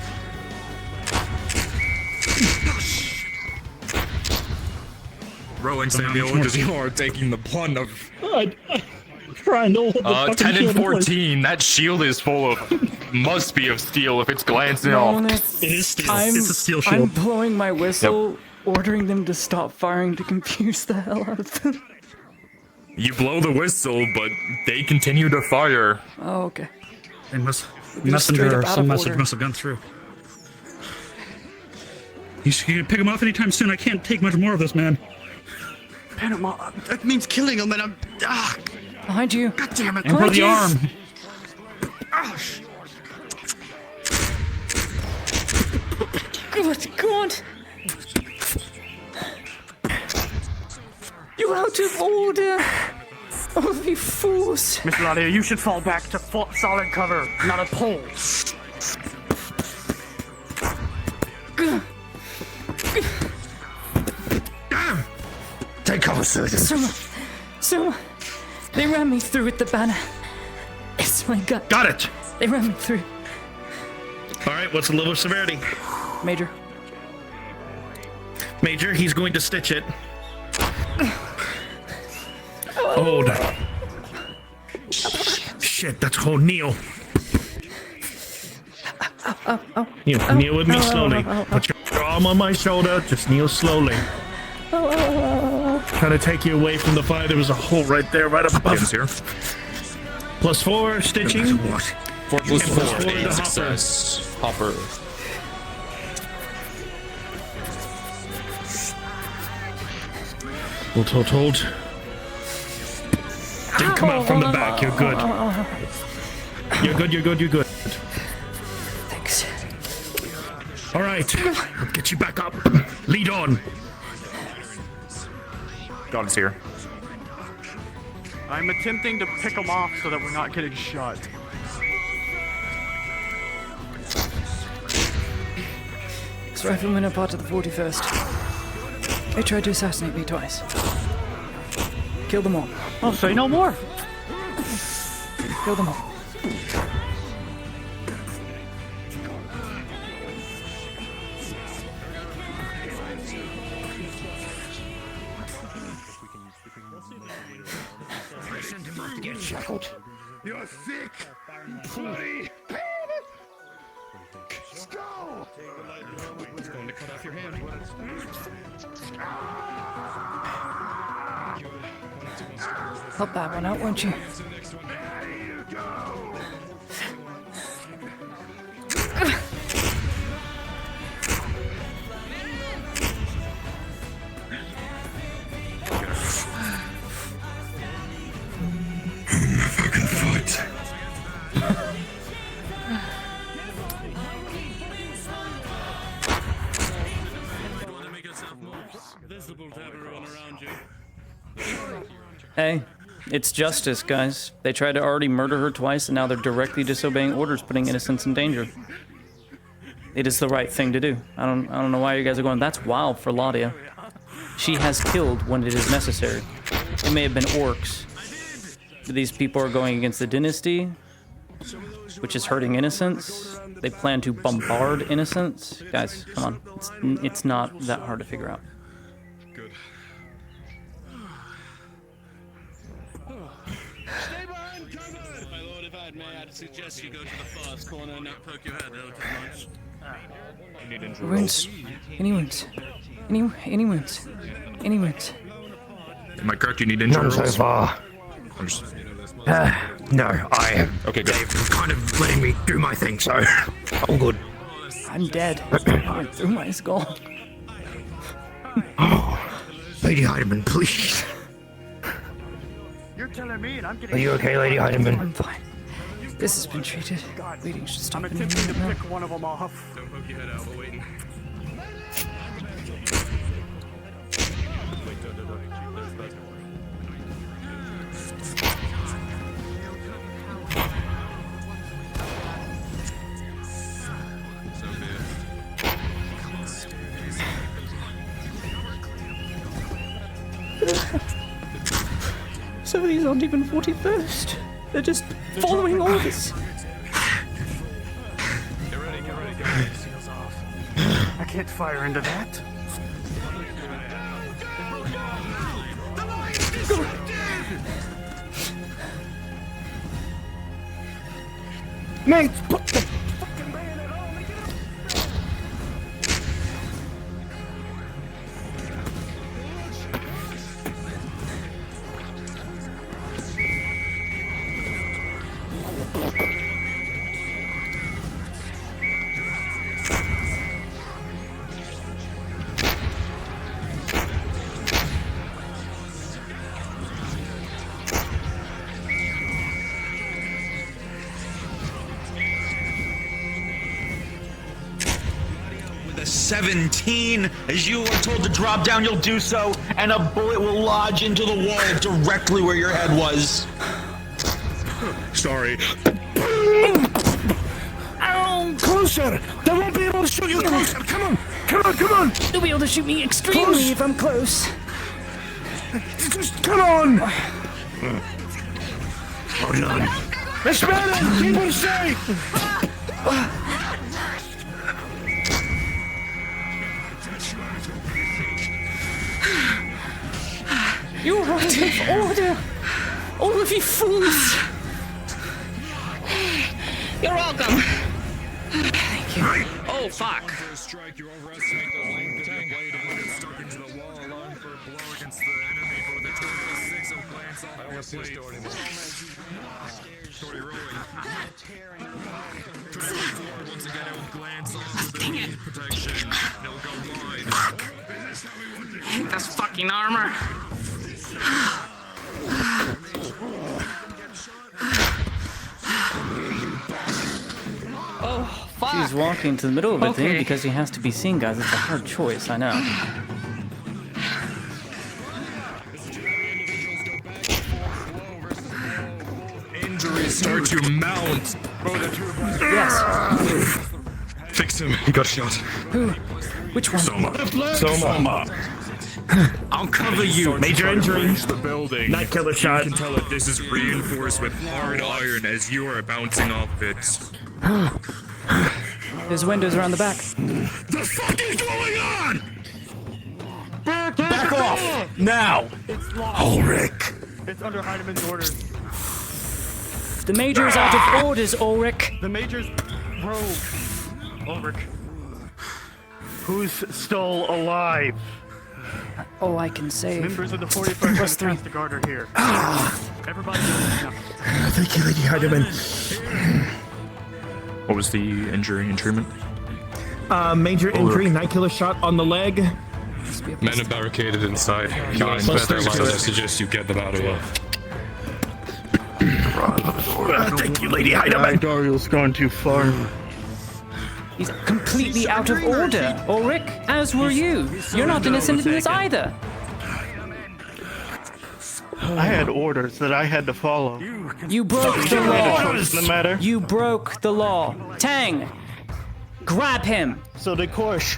Rolling, Samuel, because you are taking the brunt of... I'm trying to hold the fucking 10 shield and in place. 14, that shield is full of... must be of steel if it's glancing No, off. Nick, It is steel. I'm, It's a steel I'm shield. blowing my whistle, ordering them to stop firing to confuse the hell out of them. You blow the whistle, but they continue to fire. Oh, okay. They must, They're straight messenger or up out some of message order. must have gone through. You should pick him off anytime soon. I can't take much more of this man. Panama, that means killing him, and I'm. Ah, Behind you. God damn it. And for the arm. Good God. You're out of order. Oh, you fools. Mr. Ladia, you should fall back to solid cover, not a pole. Take cover, Surgeon. Soma, they ran me through with the banner. It's my gut. Got it. They ran me through. All right, what's the level of severity? Major. Major, he's going to stitch it. Hold. Shit, that's hold. Kneel. Kneel with me slowly. Put your arm on my shoulder. Just kneel slowly. kind of take you away from the fire. There was a hole right there, right above. Here. +4 stitching. What? 4 plus 4, to 8 Hopper. success. Hopper. Hold. Didn't come out from the back. You're good. You're good. Thanks. All right. I'll get you back up. Lead on. God is here. I'm attempting to pick them off so that we're not getting shot. This riflemen are part of the 41st. They tried to assassinate me twice. Kill them all. I'll say no more. Kill them all. Send him off to get shackled. You're thick, bloody. Let's go. It's going to cut off your hand. Help that one out, won't you? Fucking fight. Hey, it's justice, guys. They tried to already murder her twice, and now they're directly disobeying orders, putting innocents in danger. It is the right thing to do. I don't know why you guys are going, that's wild for Ladia. She has killed when it is necessary. It may have been orcs. But these people are going against the dynasty, which is hurting innocents. They plan to bombard innocents. Guys, come on. It's not that hard to figure out. Good. Stay behind cover! My lord, if I may, I'd suggest you go to the farthest corner and not poke your head out too much. You need injury Wounds. Any wounds? Any wounds? Any wounds? Am I correct? You need injury None so rolls? far. No, Okay, good. They've kind of letting me do my thing, so all good. I'm dead. Going through my skull. Oh, Lady Heidemann, please. You're telling me and I'm getting. Are you okay, Lady Heidemann? I'm fine. This has been treated. Bleeding should stop I'm any attempting to minute now. pick one of them off. Don't poke your head out, we're waiting. Wait, don't. There's that. So be Some of these aren't even 41st. They're just following orders. Get ready. Seals off. I can't fire into that. Mate, put the fucking bayonet on. With a 17, as you are told to drop down, you'll do so, and a bullet will lodge into the wall directly where your head was. Sorry. Ow! Closer! They won't be able to shoot you closer! Come on! They'll be able to shoot me extremely Close. if I'm close. Just come on! Hold on. It's better! Keep him safe! You're out of order! All of you fools! You're welcome. Thank you. Oh, fuck. Strike, you overestimate the length of your blade and when it's stuck into the wall, allowing for a blow against the enemy. don't want to see the story anymore. Story rolling. Once again, it will glance off the protection. And it'll go wide. I hate this fucking armor. Oh, fuck. He's walking to the middle of a thing Okay. because he has to be seen, guys. It's a hard choice, I know. Injuries start to mount. Yes. Fix him. He got shot. Who? Which one? Soma. I'll cover you. Major injuries. The building. Night killer shot. You can tell that this is reinforced with hard iron as you are bouncing off it. There's windows around the back. The fuck is going on? Back off now. It's locked. Ulrich. It's under Heideman's orders. The major is out of orders, Ulrich. The major's rogue. Ulrich. Who's still alive? All I can say. Members of the 41st Plus and the Guard are here. Everybody knows. Thank you, Lady Heidemann. What was the injury and treatment? Major injury, night killer shot on the leg. Men are barricaded inside. Plus I 32. suggest you get them out of here. Thank you, Lady Heidemann. Dariel's gone too far. He's completely out of order, Ulrich, as were you. You're not innocent in this either. I had orders that I had to follow. You broke the You made a law. choice in the matter. You broke the law. Tang, grab him. So they course.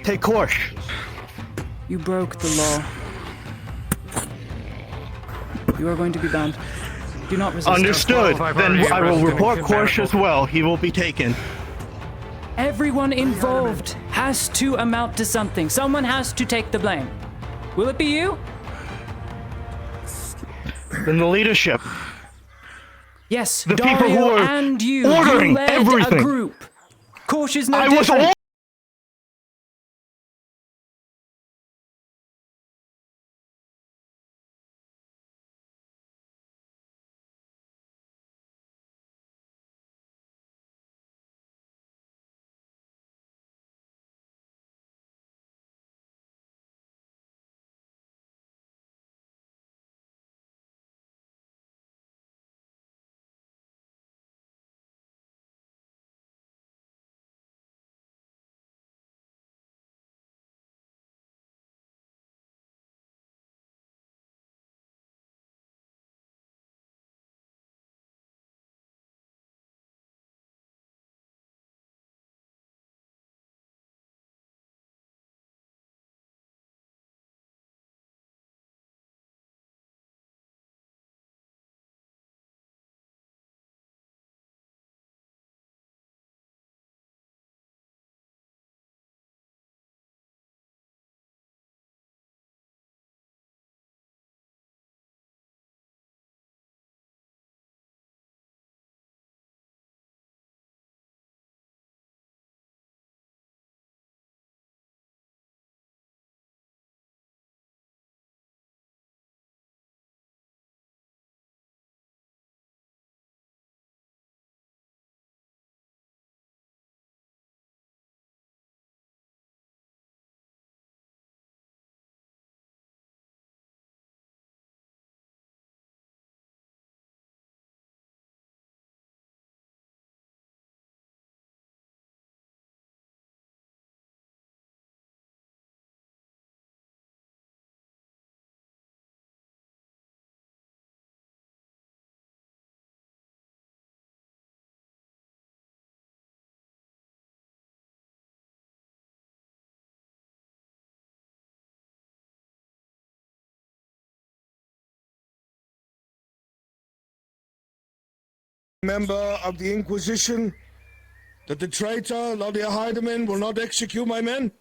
Take course. You broke the law. You are going to be bound. Do not resist. Understood. Then I will report course as well. He will be taken. Everyone involved has to amount to something. Someone has to take the blame. Will it be you? Then the leadership. Yes, The Dario people who are and you. ordering You led everything. a group. Kosh is no I was different. Member of the Inquisition, that the traitor, Lady Heidemann, will not execute my men?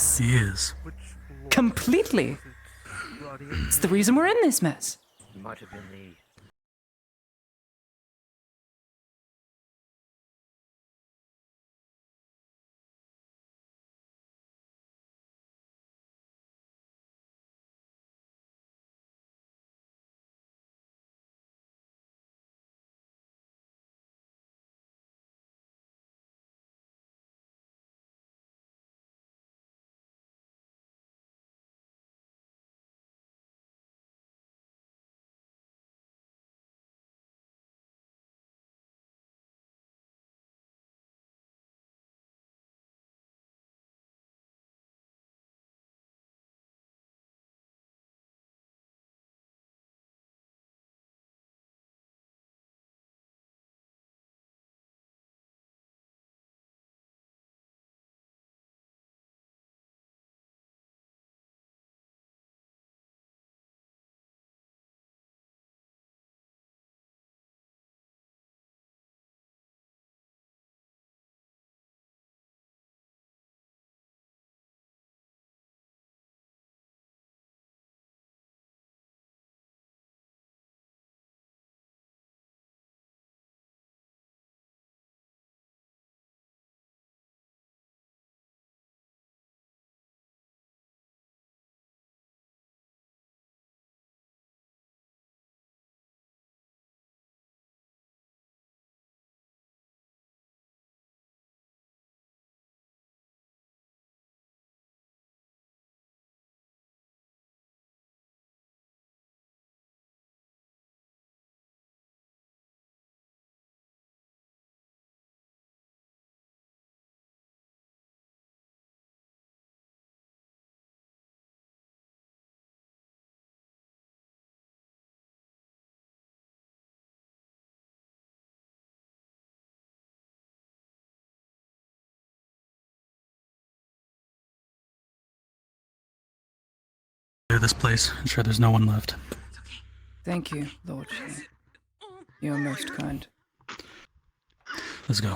He is. Completely. It's the reason we're in this mess. Might have been the Clear this place. Ensure there's no one left. Thank you, Lord. You're most kind. Let's go.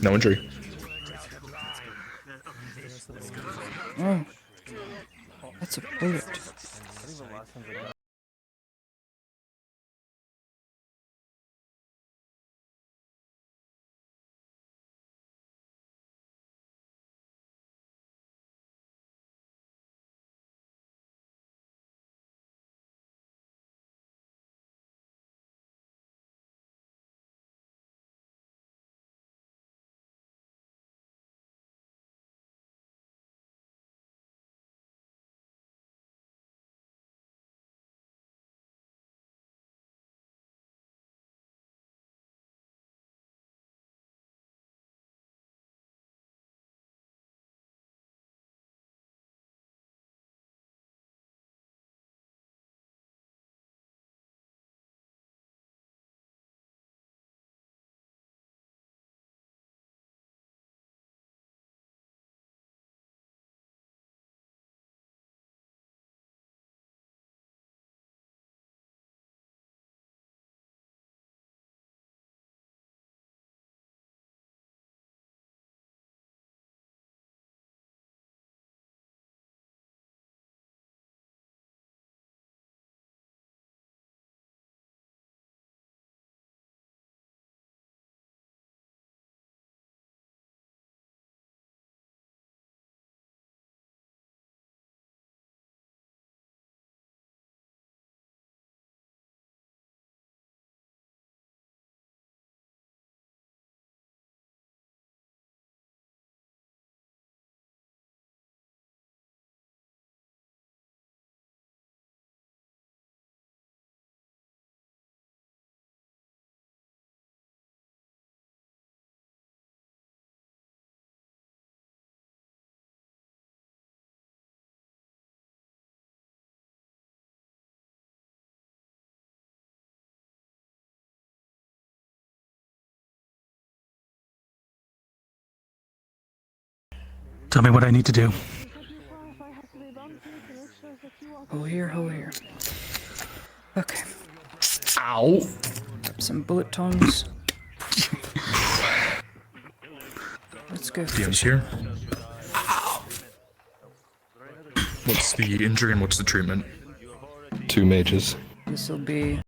No injury. Oh, that's a bullet. Tell me what I need to do. Hold here. Okay. Ow. Grab some bullet tongs. Let's go. DM's here. What's the injury and what's the treatment? 2 mages. This will be.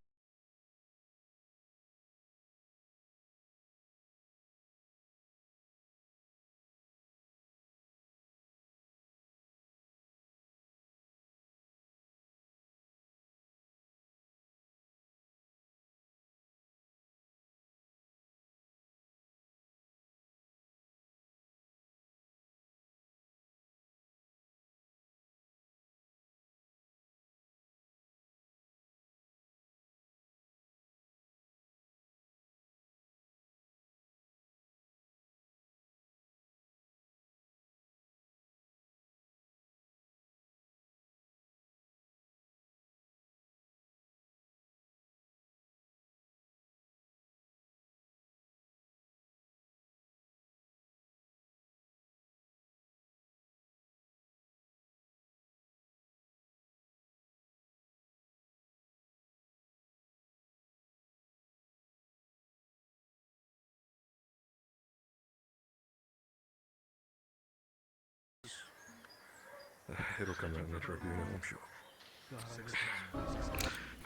It'll come out in the tribunal, I'm sure.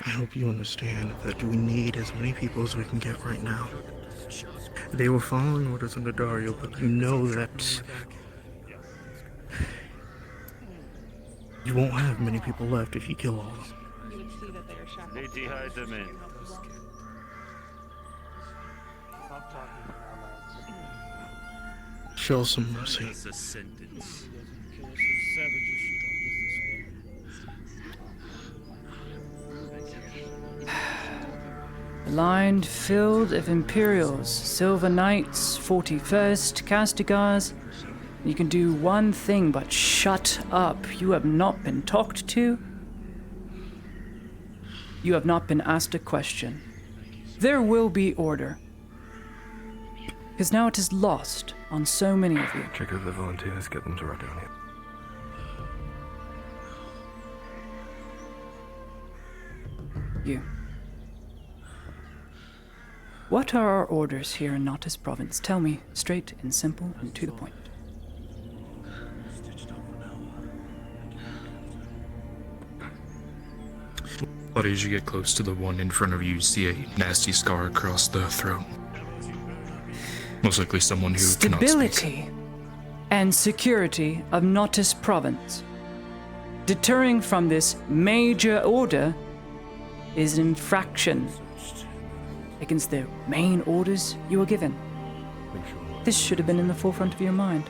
I hope you understand that we need as many people as we can get right now. They were following orders under Dario, but you know that you won't have many people left if you kill all of them. Lady Heidemann. Show some mercy. That's a sentence. Lined field of Imperials, Silver Knights, 41st, Castigars. You can do one thing, but shut up. You have not been talked to. You have not been asked a question. There will be order. Because now it is lost on so many of you. Check out the volunteers, get them to run down here. You. What are our orders here in Nautis Province? Tell me, straight and simple and to the point. But as you get close to the one in front of you, see a nasty scar across the throat. Most likely someone who cannot speak. Stability and security of Nautis Province. Deterring from this major order is infraction against the main orders you were given. This should have been in the forefront of your mind.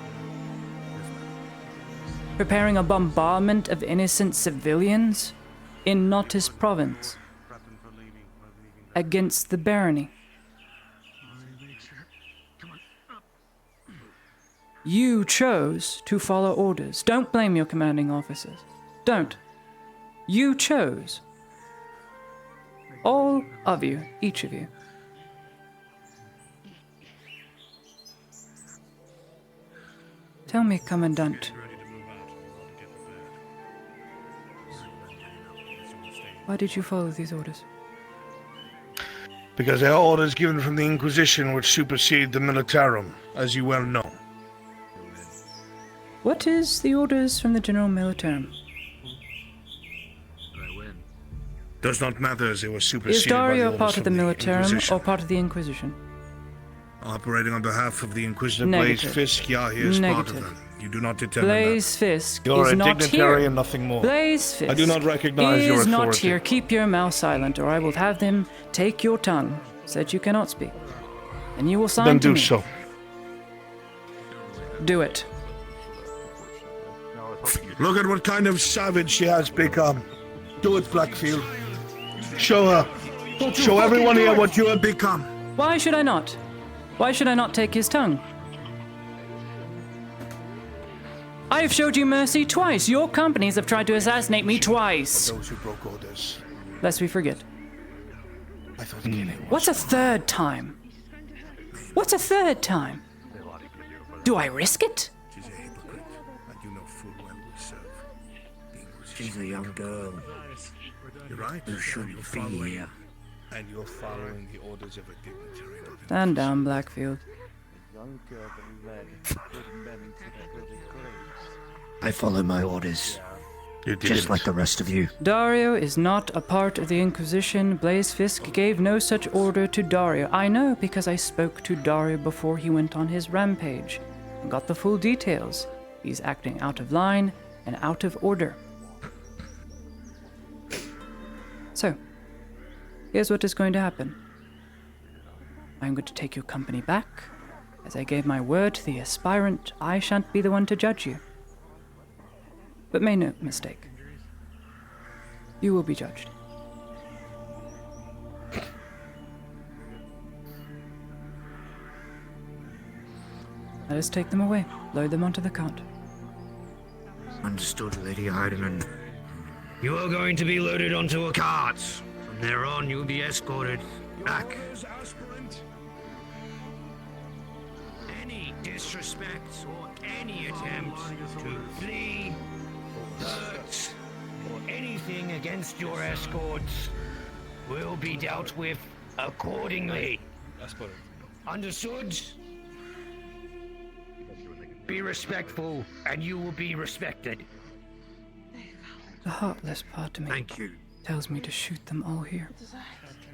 Preparing a bombardment of innocent civilians in Nautis Province against the barony. You chose to follow orders. Don't blame your commanding officers. Don't. You chose. All of you, each of you. Tell me, Commandant. Why did you follow these orders? Because they are orders given from the Inquisition which supersede the Militarum, as you well know. What is the orders from the General Militarum? Does not matter as they were superseded Is Dario by the part of the Militarum Inquisition. or part of the Inquisition? Operating on behalf of the Inquisitor Negative. Blaze Fisk, yeah, he is part of Negative. them. You do not determine Blaze Fisk You're is a not dignitary here. and nothing more. Blaze Fisk I do not recognize your is not authority. here. Keep your mouth silent, or I will have them take your tongue, so that you cannot speak, and you will sign Then to do me. so. Do it. Look at what kind of savage she has become. Do it, Blackfield. Show her. Show everyone here what you have become. Why should I not? Why should I not take his tongue? I have showed you mercy twice. Your companies have tried to assassinate me twice. Those who broke orders. Lest we forget. I thought killing was What's a third time? What's a third time? Do I risk it? You know full well we serve the Inquisition. She's a young girl. You're right. You shouldn't You're be following, here. and you're following the orders of a dignitary. Stand down, Blackfield. Young girl that led good men to their bloody graves. I follow my orders. You Just didn't. like the rest of you. Dario is not a part of the Inquisition. Blaze Fisk gave no such order to Dario. I know because I spoke to Dario before he went on his rampage and got the full details. He's acting out of line and out of order. So, here's what is going to happen. I'm going to take your company back. As I gave my word to the aspirant, I shan't be the one to judge you. But make no mistake. You will be judged. Let us take them away. Load them onto the cart. Understood, Lady Heidemann. You are going to be loaded onto a cart. From there on, you'll be escorted back. Any disrespect or any attempt to flee or hurt or anything against your escorts will be dealt with accordingly. Understood? Be respectful, and you will be respected. The heartless part of me Thank you. tells me to shoot them all here,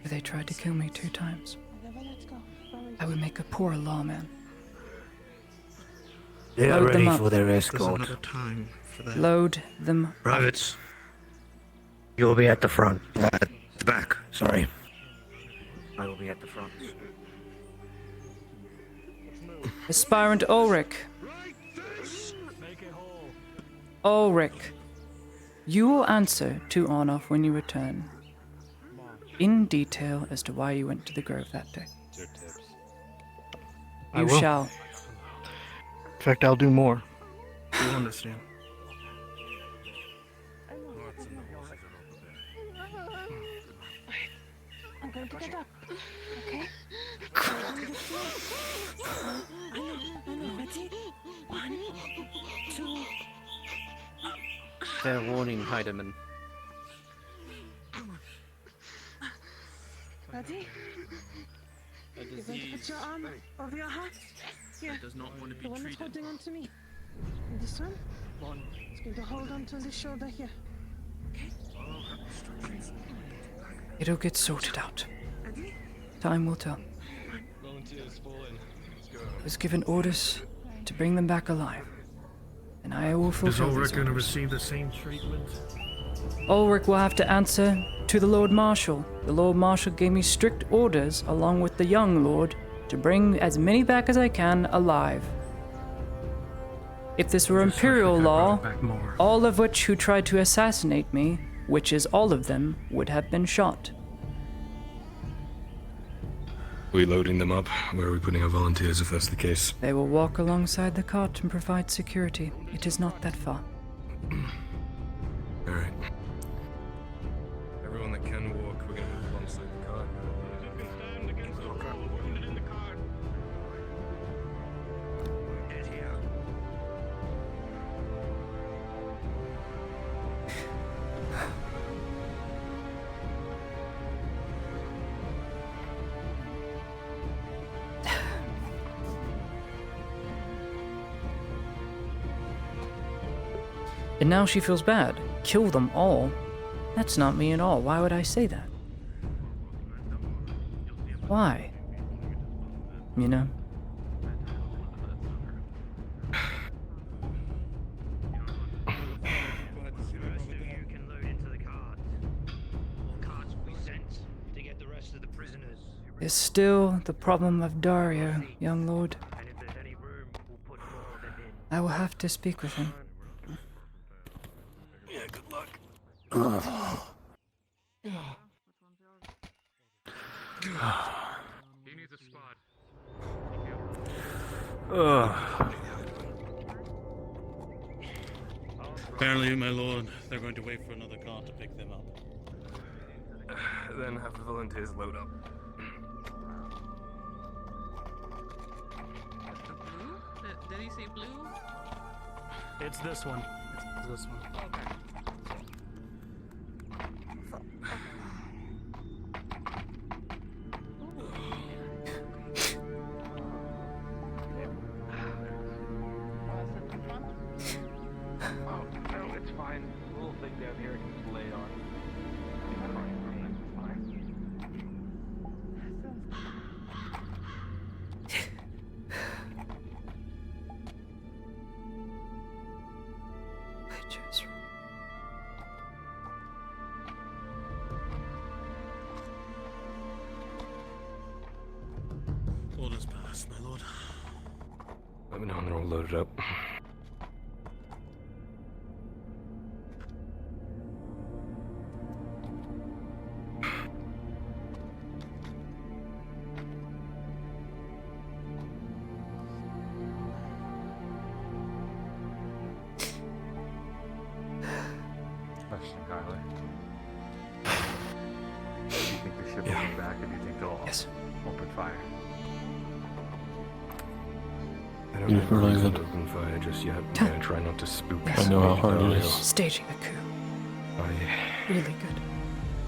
where they tried to kill me 2 times. I would make a poor lawman. They are Load them ready up. for their There's escort. another time for that. Load them up. Privates, you'll be at the front. The back, sorry. I will be at the front. Aspirant Ulrich. Ulrich. You will answer to Arnulf when you return, in detail as to why you went to the grove that day. I You will. shall. In fact, I'll do more. You understand. I'm going to get up, okay? I know. Ready? 1, 2. Fair warning, Heidemann. Ready? You're going to put your arm over your heart. Here. Does not want to be The one that's treated. holding on to me. And this one? It's going to hold on to the shoulder here. Okay? It'll get sorted out. Time will tell. I was given orders to bring them back alive, and I will Is fulfill Ulrich these going to orders. receive the same treatment? Ulrich will have to answer to the Lord Marshal. The Lord Marshal gave me strict orders, along with the young Lord, to bring as many back as I can alive. If this were Imperial law, all of which who tried to assassinate me, which is all of them, would have been shot. Are we loading them up? Where are we putting our volunteers if that's the case? They will walk alongside the cart and provide security. It is not that far. Alright. Everyone that can walk, we're gonna move alongside the car. And now she feels bad. Kill them all? That's not me at all. Why would I say that? Why? You know? There's still the problem of Dario, young lord. I will have to speak with him. Yeah, good luck. He needs a spot. Apparently, my lord, they're going to wait for another car to pick them up. Then have the volunteers load up. Blue? Did he say blue? It's this one. It's this one. Oh, no, it's fine. The little thing down here I can just lay on. It's fine. I chose wrong. Orders passed, my lord. Let me know when they're all loaded up. Question, Kyler. Do you think the ship will be back, or do you think they'll open fire? I don't You're think really Grease will good. open fire just yet. I'm gonna try not to spook. I know how hard it is. Staging a coup. I Really good.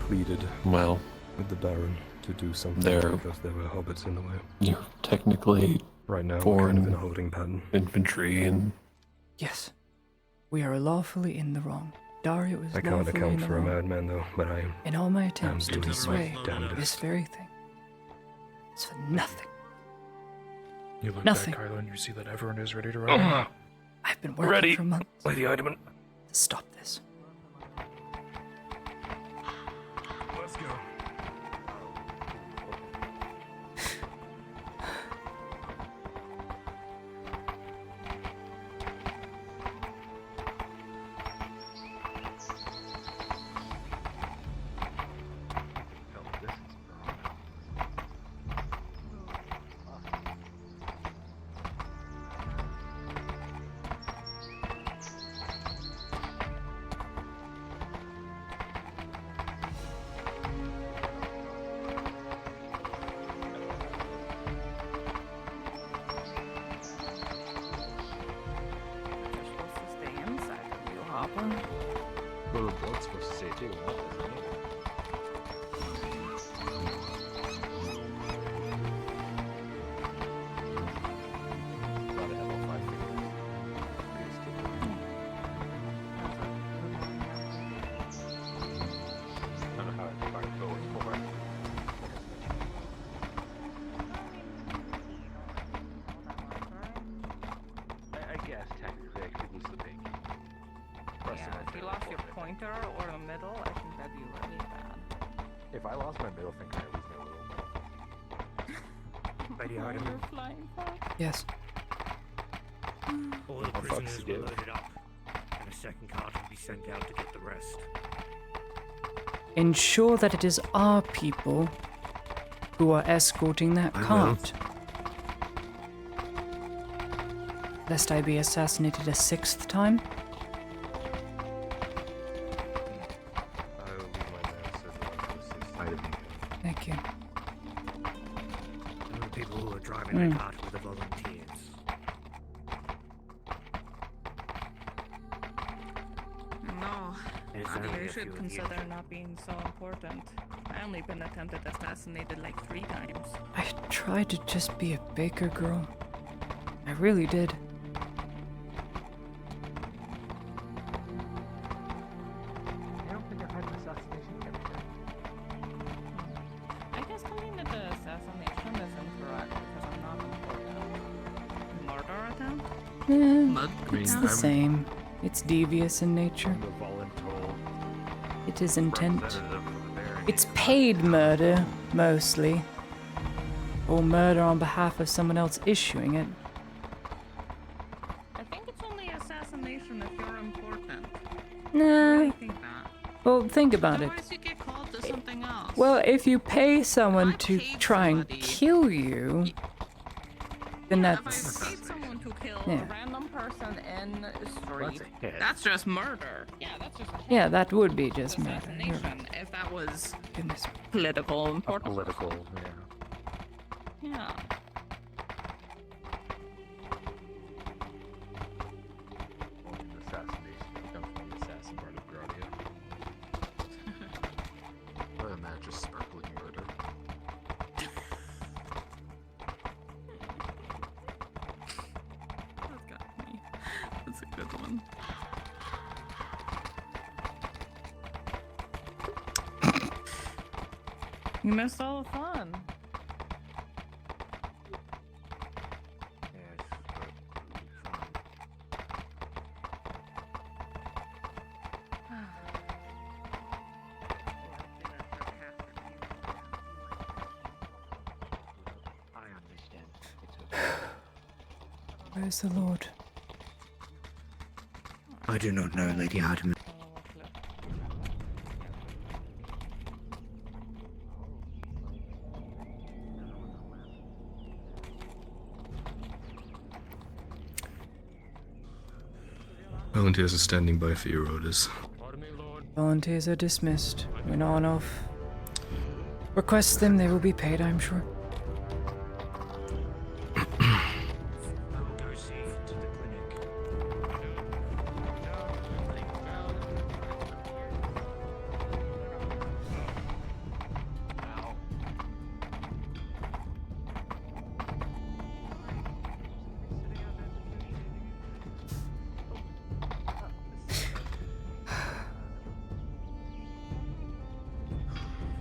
pleaded Well, with the Baron to do something There- because there were hobbits in the way. you're technically Right now, we're foreign kind of in a holding pattern. infantry, and Yes. We are lawfully in the wrong. Dario is I can't lawfully in account the for a wrong. madman, though, but I In all my attempts to doing my dissuade damnedest. this very thing. It's for nothing. You look Nothing. back, Kylo, and you see that everyone is ready to run. I've been working Ready, for months Lady Idemon. to stop this. Let's go. You're supposed to stay inside of you, Hopper. Well, the blood's supposed to say too, huh? Isn't it? Gotta have all 5 fingers. Biggest kid. I don't know how far it goes for. I guess technically I could lose the pinky. Yeah, if you lost your pointer or the middle, I think that'd be really bad. If I lost my middle finger, I lose my little. Lady While Idemon. you're flying fast. Yes. All the Oh, fuck, prisoners you were did. loaded up, and a second cart will be sent out to get the rest. Ensure that it is our people who are escorting that I will. cart. Lest I be assassinated a 6th time? I will leave my man so the one who's inside of me. Thank you. And the people who are driving Mm. the cart were the volunteers. No, There's maybe only I a few should of the consider injured. not being so important. I only been attempted assassinated like 3 times. I tried to just be a baker girl. I really did. I don't think I've had an assassination character. I guess calling it an assassination is incorrect because I'm not important. Murder attempt? It's the same. It's devious in nature. The voluntold It is intent. representative for the Baron. It's paid murder, mostly. Or murder on behalf of someone else issuing it. I think it's only assassination if you're important. Nah. I think that. Well, think about it. Otherwise you get called to something else. Well, if you pay someone to try and kill you, then If I that's. paid someone to kill Yeah. a random person in a street, hit. that's just murder. Yeah, that's just a hit. Yeah, that would be just murder. You're Assassination, right. if that was Goodness. political importance. Political, yeah. Yeah. You missed all the fun. Where's the Lord? I do not know, Lady Hardiman. Volunteers are standing by for your orders. Volunteers are dismissed. When on off. Request them, they will be paid, I'm sure.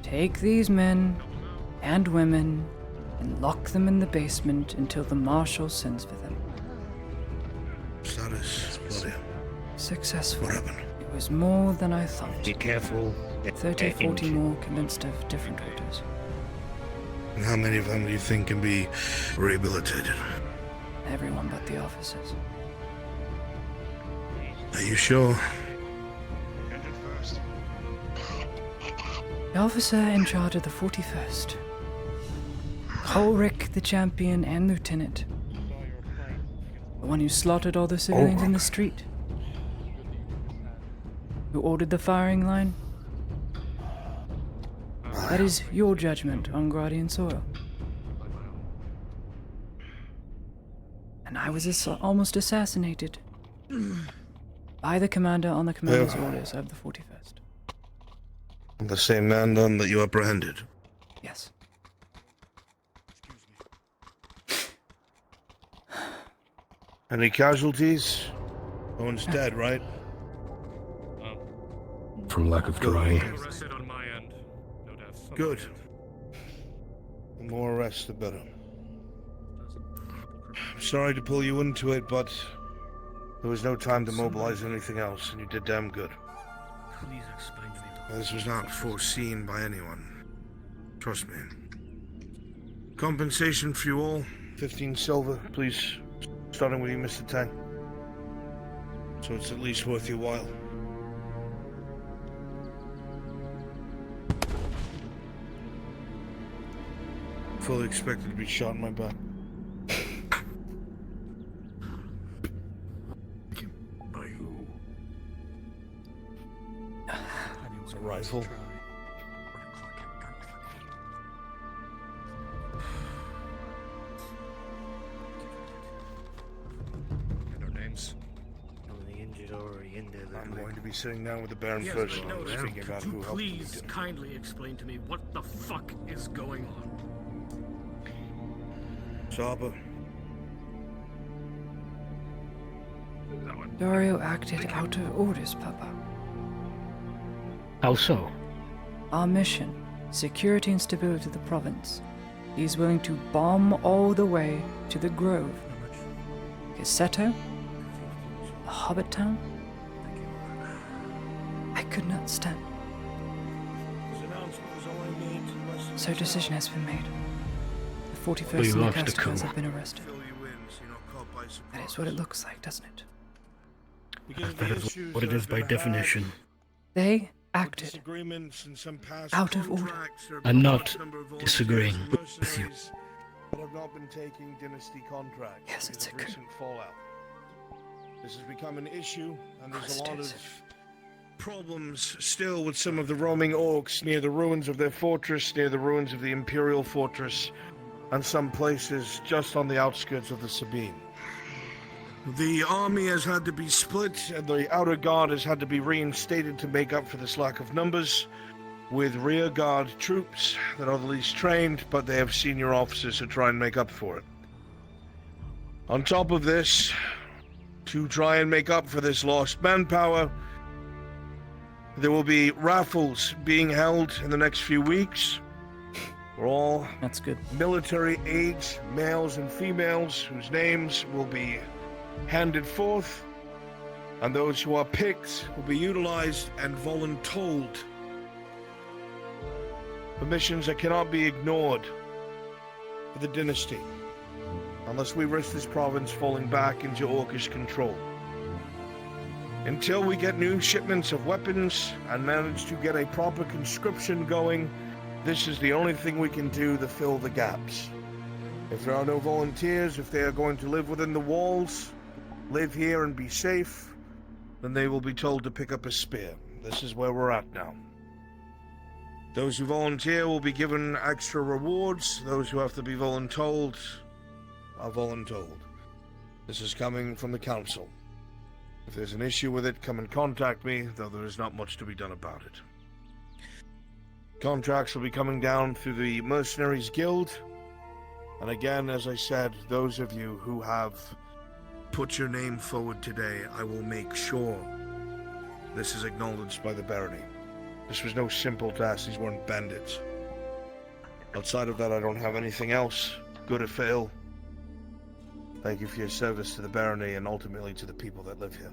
Take these men and women and lock them in the basement until the marshal sends for them. Status, bloody. Successful. What happened? It was more than I thought. Be careful. 30, 40 more convinced of different orders. And how many of them do you think can be rehabilitated? Everyone but the officers. Are you sure? The officer in charge of the 41st. Ulrich the champion and lieutenant. The one who slaughtered all the civilians in the street. Who ordered the firing line. That is your judgment on Gradian soil. And I was almost assassinated. By the commander on the commander's orders of the 41st. The same man then that you apprehended? Yes. Any casualties? No one's dead, right? From lack of trying. Good. The more arrests, the better. I'm sorry to pull you into it, but there was no time to mobilize anything else, and you did damn good. Please explain to me. This was not foreseen by anyone. Trust me. Compensation for you all, 15 silver, please. Starting with you, Mr. Tang. So it's at least worth your while. Fully expected to be shot in my back. By who? It's a rifle. And our names? I'm going to be sitting down with the Baron Yes, first, I know that. speaking about Could who you helped me. please kindly explain to me what the fuck is going on? Saba. Dario acted out of orders, Papa. How so? Our mission, security and stability of the province. He is willing to bomb all the way to the Grove. Caseto? A hobbit town? I could not stand. So decision has been made. The 41st and the Casticans have been arrested. That is what it looks like, doesn't it? That is what it is by definition. They acted out of order. I'm not disagreeing with you. But have not been taking dynasty contracts. Yes, it's a coup. Recent fallout. This has become an issue, and there's a lot of problems still with some of the roaming orcs near the ruins of their fortress, near the ruins of the Imperial fortress, and some places just on the outskirts of the Sabine. The army has had to be split, and the outer guard has had to be reinstated to make up for this lack of numbers, with rear guard troops that are the least trained, but they have senior officers to try and make up for it. On top of this, to try and make up for this lost manpower, there will be raffles being held in the next few weeks. We're all That's good. military age males and females whose names will be handed forth, and those who are picked will be utilized and voluntold for missions that cannot be ignored for the dynasty, unless we risk this province falling back into Orcish control. Until we get new shipments of weapons and manage to get a proper conscription going, this is the only thing we can do to fill the gaps. If there are no volunteers, if they are going to live within the walls, live here and be safe, then they will be told to pick up a spear. This is where we're at now. Those who volunteer will be given extra rewards. Those who have to be voluntold are voluntold. This is coming from the council. If there's an issue with it, come and contact me, though there is not much to be done about it. Contracts will be coming down through the Mercenaries Guild. And again, as I said, those of you who have put your name forward today, I will make sure this is acknowledged by the barony. This was no simple task. These weren't bandits. Outside of that, I don't have anything else. Good or fail. Thank you for your service to the barony and ultimately to the people that live here.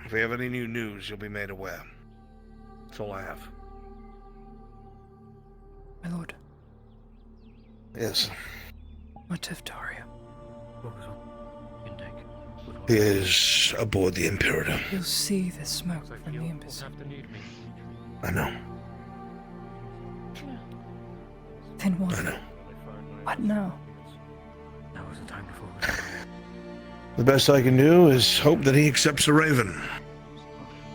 If we have any new news, you'll be made aware. That's all I have. My lord, Yes. what of Daria? He is aboard the Imperator. You'll see the smoke from the embassy. I know. Then what? I know. What now? Now is the time to focus. The best I can do is hope that he accepts the Raven.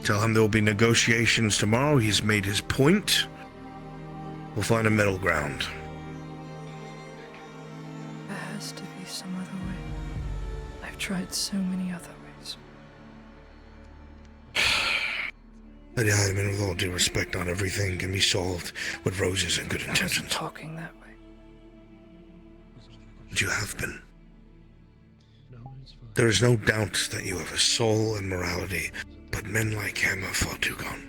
Tell him there will be negotiations tomorrow. He's made his point. We'll find a middle ground. There has to be some other way. I've tried so many other ways. Lady Heidemann, with all due respect, not everything can be solved with roses and good I wasn't intentions. talking that way. But you have been. There is no doubt that you have a soul and morality, but men like him are far too gone.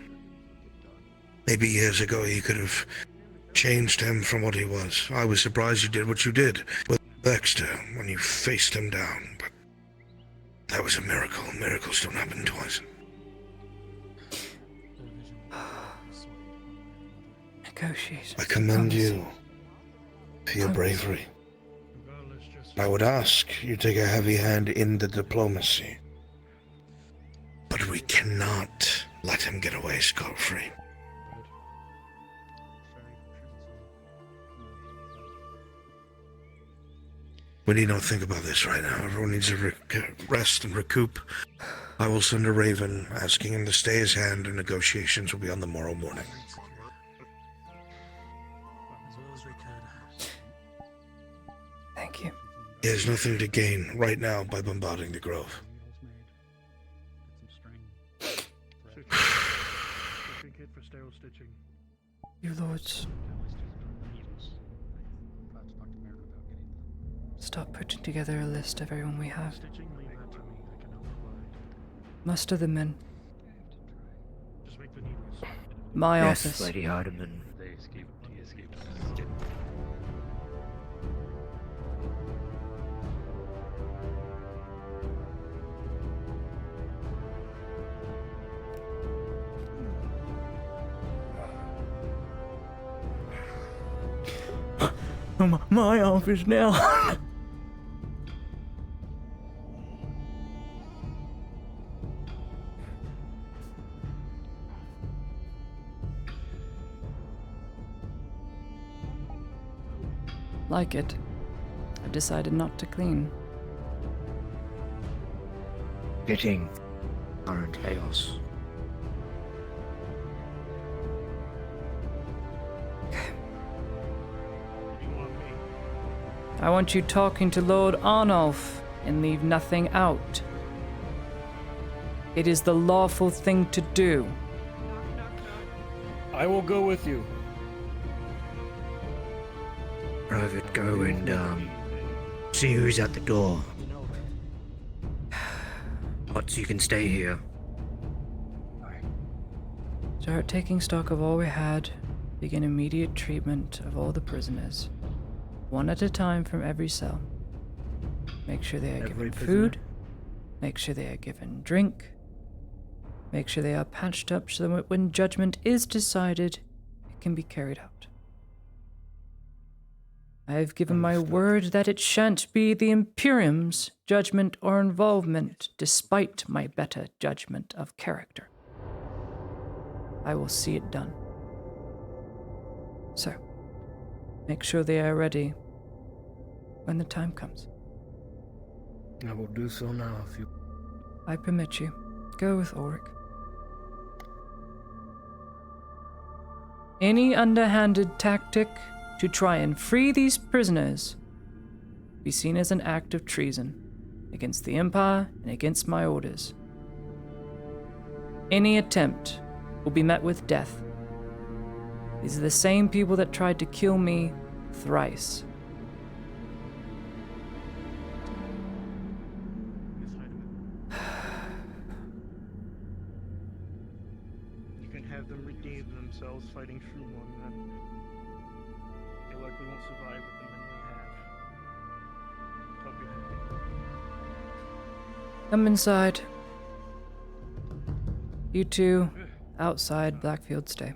Maybe years ago you could have changed him from what he was. I was surprised you did what you did with Dexter when you faced him down, but that was a miracle. Miracles don't happen twice. Negotiations. I commend you for your bravery. I would ask you take a heavy hand in the diplomacy. But we cannot let him get away scot-free. We need not think about this right now. Everyone needs to rest and recoup. I will send a raven asking him to stay his hand, and negotiations will be on the morrow morning. Thank you. He has nothing to gain right now by bombarding the Grove. You lords, stop putting together a list of everyone we have. Muster the men. My Yes, office. Lady Heidemann. My office now. Like it. I've decided not to clean. Getting current chaos. I want you talking to Lord Arnulf and leave nothing out. It is the lawful thing to do. I will go with you. Private, go and see who's at the door. Potts, you can stay here. Start taking stock of all we had Begin immediate treatment of all the prisoners, one at a time from every cell. Make sure they are given food. Make sure they are given drink. Make sure they are patched up so that when judgment is decided, it can be carried out. I have given my word that it shan't be the Imperium's judgment or involvement, despite my better judgment of character. I will see it done. So, make sure they are ready when the time comes. I will do so now if you... I permit you. Go with Ulrich. Any underhanded tactic to try and free these prisoners be seen as an act of treason against the Empire and against my orders. Any attempt will be met with death. These are the same people that tried to kill me thrice. You can have them redeem themselves fighting through one, then they likely won't survive with the men we have. Hope you're happy. Come inside. You two, outside Blackfield stay.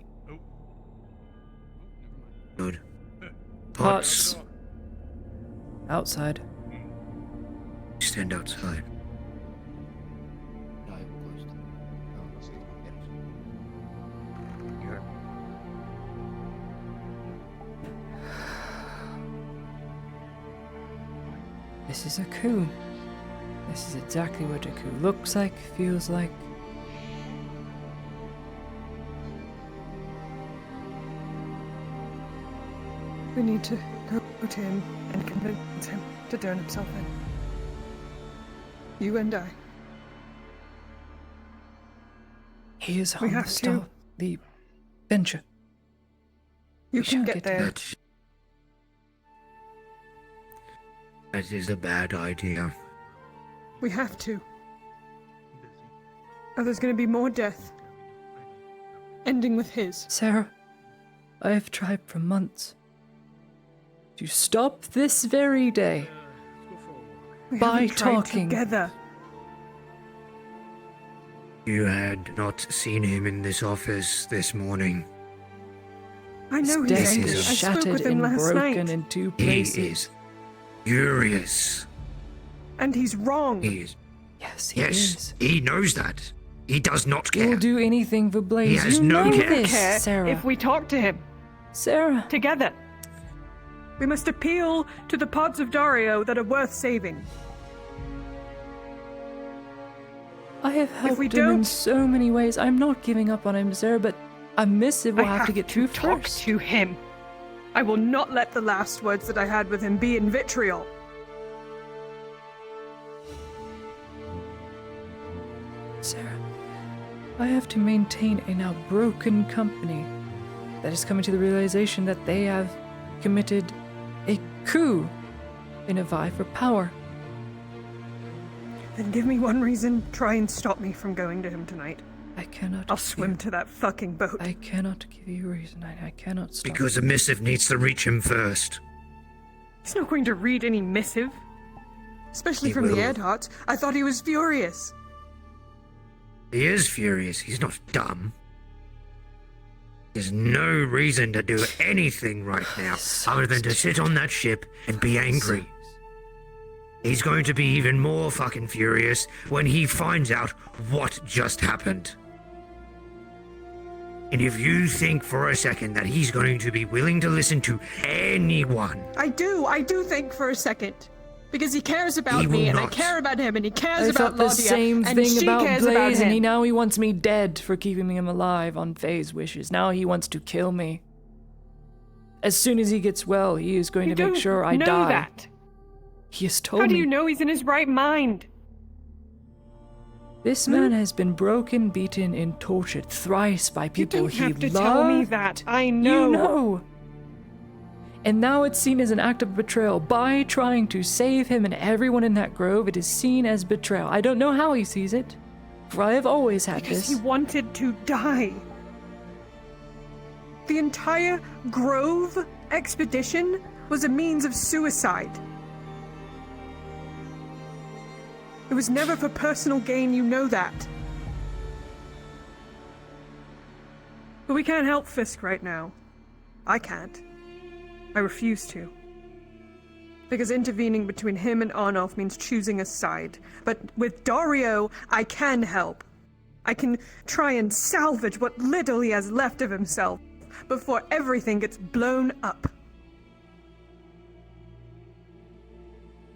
Good. Pots. Outside. Stand outside. This is a coup. This is exactly what a coup looks like, feels like. We need to go to him and convince him to turn himself in. You and I. He is We on have to. the venture. You We can shall get there. That is a bad idea. We have to. Or there's going to be more death. Ending with his. Sarah, I have tried for months to stop this very day We by haven't tried talking. together. You had not seen him in this office this morning. I know His he's desk angry. is I spoke shattered with him and last broken night. in two He places. is furious. And he's wrong. He is. Yes, he Yes, is. he knows that. He does not care. We'll do anything for Blaze. He has you no know care. this, Care Sarah. if we talk to him. Sarah. Together. We must appeal to the pods of Dario that are worth saving. I have helped we him in don't- so many ways. I'm not giving up on him, Sarah, but a missive we'll I have to get through talk first. to him. I will not let the last words that I had with him be in vitriol. Sarah, I have to maintain a now broken company that is coming to the realization that they have committed a coup in a vie for power. Then give me one reason. Try and stop me from going to him tonight. I cannot. I'll swim to that fucking boat. I cannot give you a reason. I cannot stop. Because a missive needs to reach him first. He's not going to read any missive. Especially He from will. the Earharts. I thought he was furious. He is furious. He's not dumb. There's no reason to do anything right now other than to sit on that ship and be angry. He's going to be even more fucking furious when he finds out what just happened. And if you think for a second that he's going to be willing to listen to anyone, I do think for a second. Because he cares about He will me, and I not. care about him, and he cares I about thought the Laudia, same and thing she about cares about Blaze, and him. now he wants me dead for keeping him alive on Faye's wishes. Now he wants to kill me. As soon as he gets well, he is going You to make don't sure I know die. that. He has told How do me. you know he's in his right mind? This man has been broken, beaten, and tortured thrice by people don't he have to loved. tell me that. I know. You know. And now it's seen as an act of betrayal. By trying to save him and everyone in that grove, it is seen as betrayal. I don't know how he sees it, for I have always had Because this. he wanted to die. The entire Grove expedition was a means of suicide. It was never for personal gain, you know that. But we can't help Fisk right now. I can't. I refuse to. Because intervening between him and Arnulf means choosing a side. But with Dario, I can help. I can try and salvage what little he has left of himself before everything gets blown up.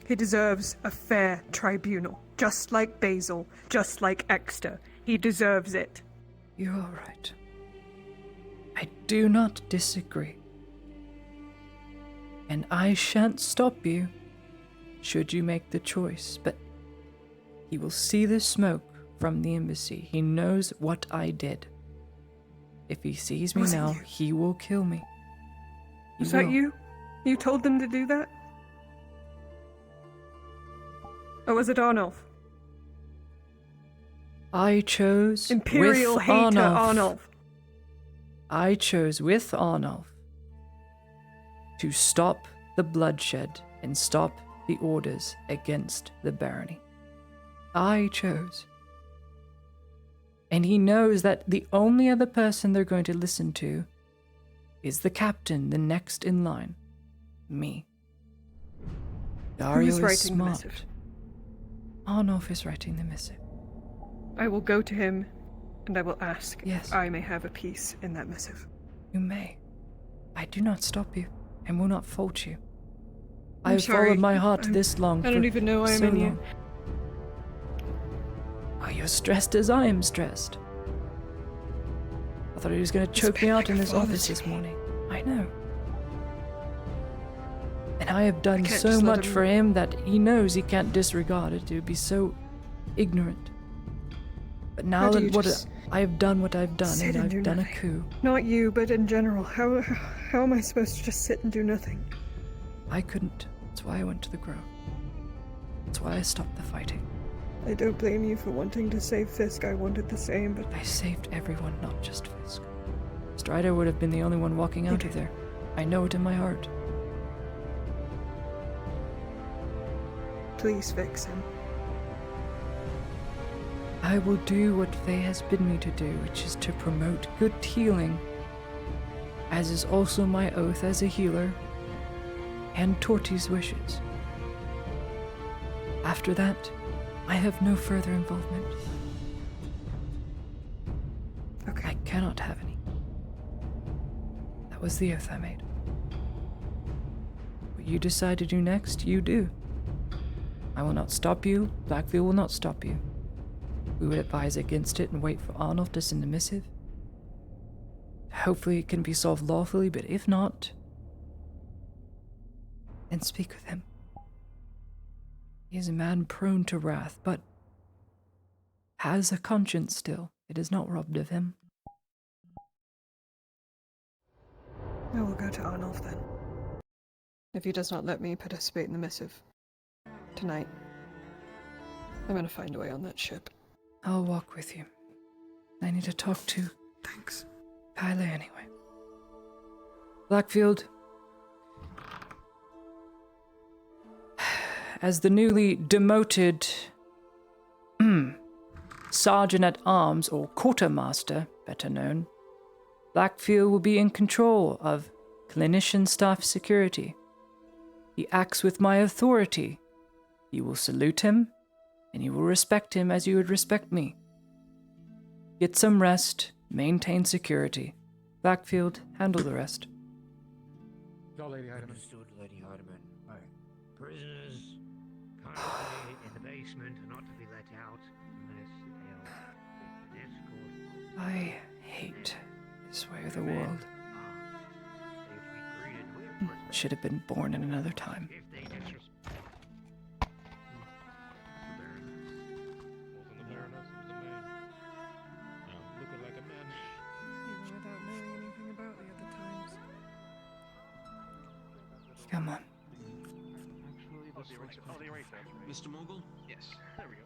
He deserves a fair tribunal, just like Basil, just like Exeter. He deserves it. You are right. I do not disagree. And I shan't stop you, should you make the choice, but he will see the smoke from the embassy. He knows what I did. If he sees me now, he will kill me. Was that you? You told them to do that? Or was it Arnulf? I chose Imperial with hater Arnulf. I chose with Arnulf to stop the bloodshed and stop the orders against the barony. I chose. And he knows that the only other person they're going to listen to is the captain, the next in line. Me. Dario Who's is writing smart. the missive? Arnulf is writing the missive. I will go to him, and I will ask Yes. if I may have a piece in that missive. You may. I do not stop you, and will not fault you. I I'm have sorry. followed my heart I'm- this long. I don't for even know I am so in long. you. Are you stressed as I am stressed? I thought he was going to choke me out in this office this morning. I know. And I have done can't so just let much him- for him that he knows he can't disregard it. It would be so ignorant. But now How do that you just I have done what I've done, sit and and do I've done nothing? a coup, Not you, but in general. How am I supposed to just sit and do nothing? I couldn't. That's why I went to the Grove. That's why I stopped the fighting. I don't blame you for wanting to save Fisk. I wanted the same, but I saved everyone, not just Fisk. Strider would have been the only one walking out of there. I know it in my heart. please fix him. I will do what Faye has bidden me to do, which is to promote good healing, as is also my oath as a healer, and Torty's wishes. After that, I have no further involvement. Okay. I cannot have any. That was the oath I made. What you decide to do next, you do. I will not stop you. Blackfield will not stop you. We would advise against it and wait for Arnold to send a missive. Hopefully it can be solved lawfully, but if not, then speak with him. He is a man prone to wrath, but has a conscience still. It is not robbed of him. I will go to Arnulf then. If he does not let me participate in the missive tonight, I'm gonna find a way on that ship. I'll walk with you. I need to talk to... Thanks. Kyla anyway. Blackfield. As the newly demoted Sergeant-at-Arms, or Quartermaster, better known, Blackfield will be in control of clinician staff security. He acts with my authority. You will salute him, and you will respect him as you would respect me. Get some rest, maintain security. Blackfield, handle the rest. No, Lady Heidemann. Understood, Lady Heidemann. Prisoners currently in the basement are not to be let out unless they are with an escort. I hate this way of the world. They are to be greeted with respect. Should have been born in another time. If they disrespect. Wasn't the Baroness, it was the man. Now, looking like a man. Even without knowing anything about the other times. Come on. Mr. Mogul? Yes. There we go.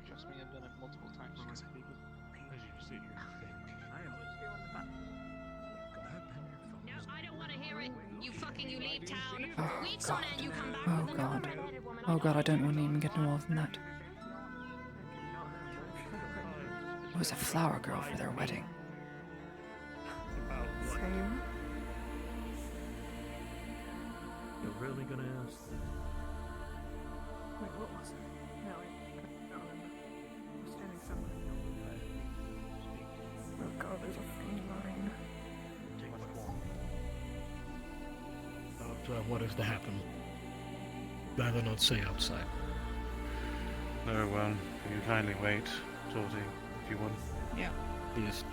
Trust me, I've done it multiple times. As you sit here, think. I am. Oh God. Oh God, I don't want to even get involved in that. It was a flower girl for their wedding. Same. You're really gonna ask that? Wait, what was it? No, I don't remember. I'm standing somewhere. Oh God, there's a fine line. About what is to happen. Rather not say outside. Very well. You kindly wait, Georgie, if you would. Yeah. Yes.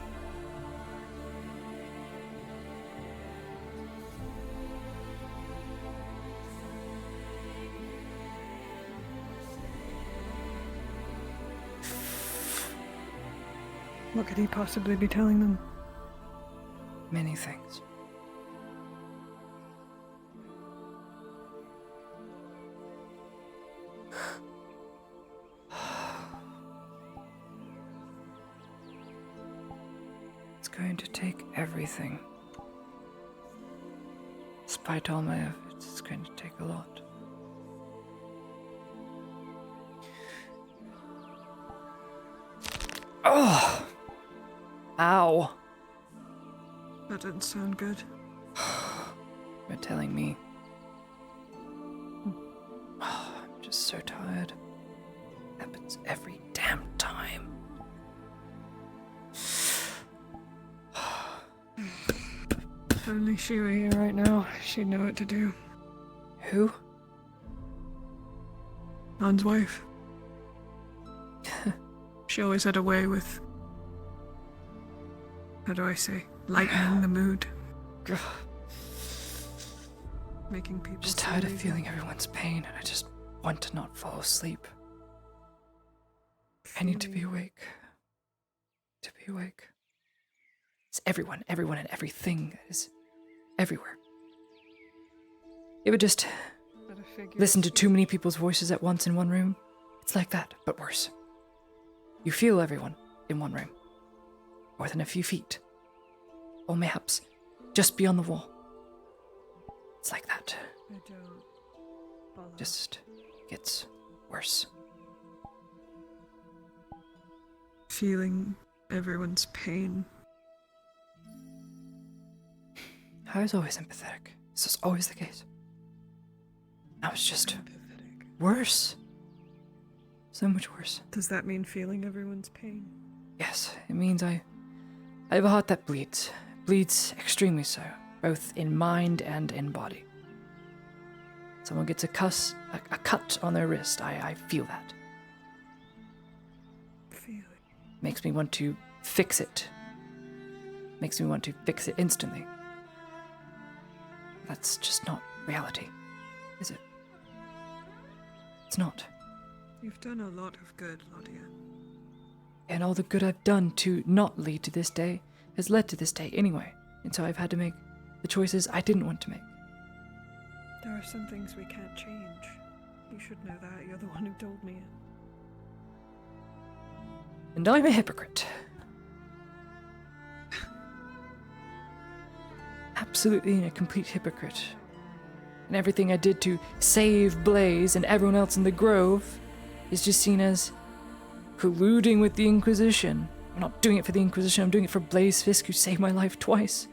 What could he possibly be telling them? Many things. It's going to take everything. Despite all my efforts, it's going to take a lot. Oh! Ow. That didn't sound good. You're telling me. Oh, I'm just so tired. Happens every damn time. If only she were here right now, she'd know what to do. Who? Han's wife. She always had a way with, how do I say, lightening the mood. Making people Just tired of believe feeling it. everyone's pain, and I just want to not fall asleep. I need to be awake. To be awake. It's everyone and everything that is everywhere. You ever just listen to too many people's voices at once in one room? It's like that, but worse. You feel everyone in one room, more than a few feet, or mayhaps just beyond the wall. It's like that. I don't follow. Just gets worse. Feeling everyone's pain. I was always empathetic. This was always the case. I was just worse. So much worse. Does that mean feeling everyone's pain? Yes, it means I have a heart that bleeds. Bleeds extremely so, both in mind and in body. Someone gets a cut on their wrist, I feel that. Feel it. Makes me want to fix it. Makes me want to fix it instantly. That's just not reality, is it? It's not. You've done a lot of good, Claudia. And all the good I've done to not lead to this day has led to this day anyway. And so I've had to make the choices I didn't want to make. There are some things we can't change. You should know that. You're the one who told me it. And I'm a hypocrite. Absolutely a complete hypocrite. And everything I did to save Blaze and everyone else in the Grove is just seen as colluding with the Inquisition. I'm not doing it for the Inquisition, I'm doing it for Blaze Fisk, who saved my life twice.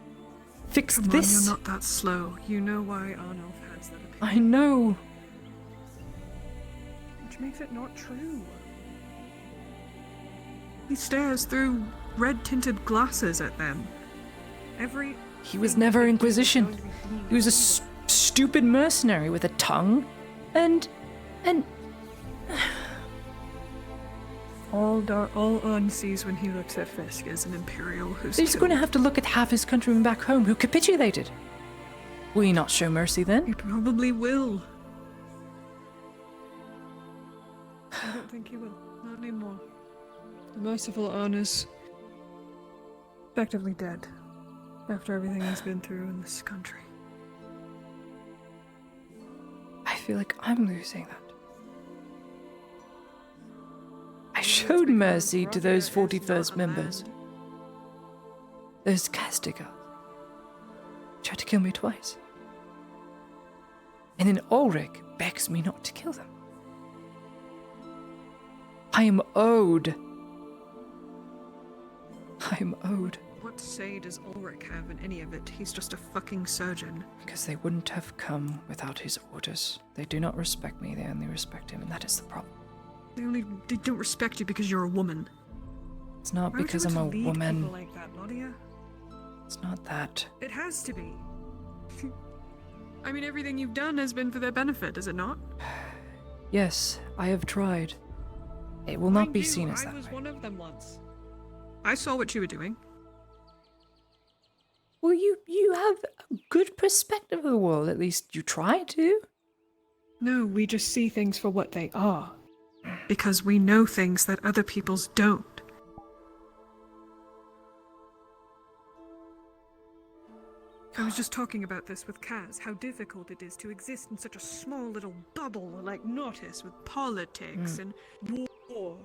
Fix Come this! on, you're not that slow. You know why Arnulf has that opinion. I know! Which makes it not true. He stares through red-tinted glasses at them. He was never Inquisition. He was a stupid mercenary with a tongue, and... All Arn sees when he looks at Fisk is an Imperial who's He's going to have to look at half his countrymen back home who capitulated. Will he not show mercy then? He probably will. I don't think he will. Not anymore. The merciful Arn is effectively dead after everything he's been through in this country. I feel like I'm losing that. I showed mercy to those 41st members. Those Castigar tried to kill me twice. And then Ulrich begs me not to kill them. I am owed. What say does Ulrich have in any of it? He's just a fucking surgeon. Because they wouldn't have come without his orders. They do not respect me, they only respect him, and that is the problem. They don't respect you because you're a woman. It's not Why would because you I'm a want to lead woman. people like that, Nadia? It's not that. It has to be. I mean, everything you've done has been for their benefit, is it not? Yes, I have tried. It will not be seen as I that was way. one of them once. I saw what you were doing. Well, you have a good perspective of the world. At least you try to. No, we just see things for what they are. Because we know things that other people's don't. I was just talking about this with Kaz, how difficult it is to exist in such a small little bubble like Nautis with politics and war.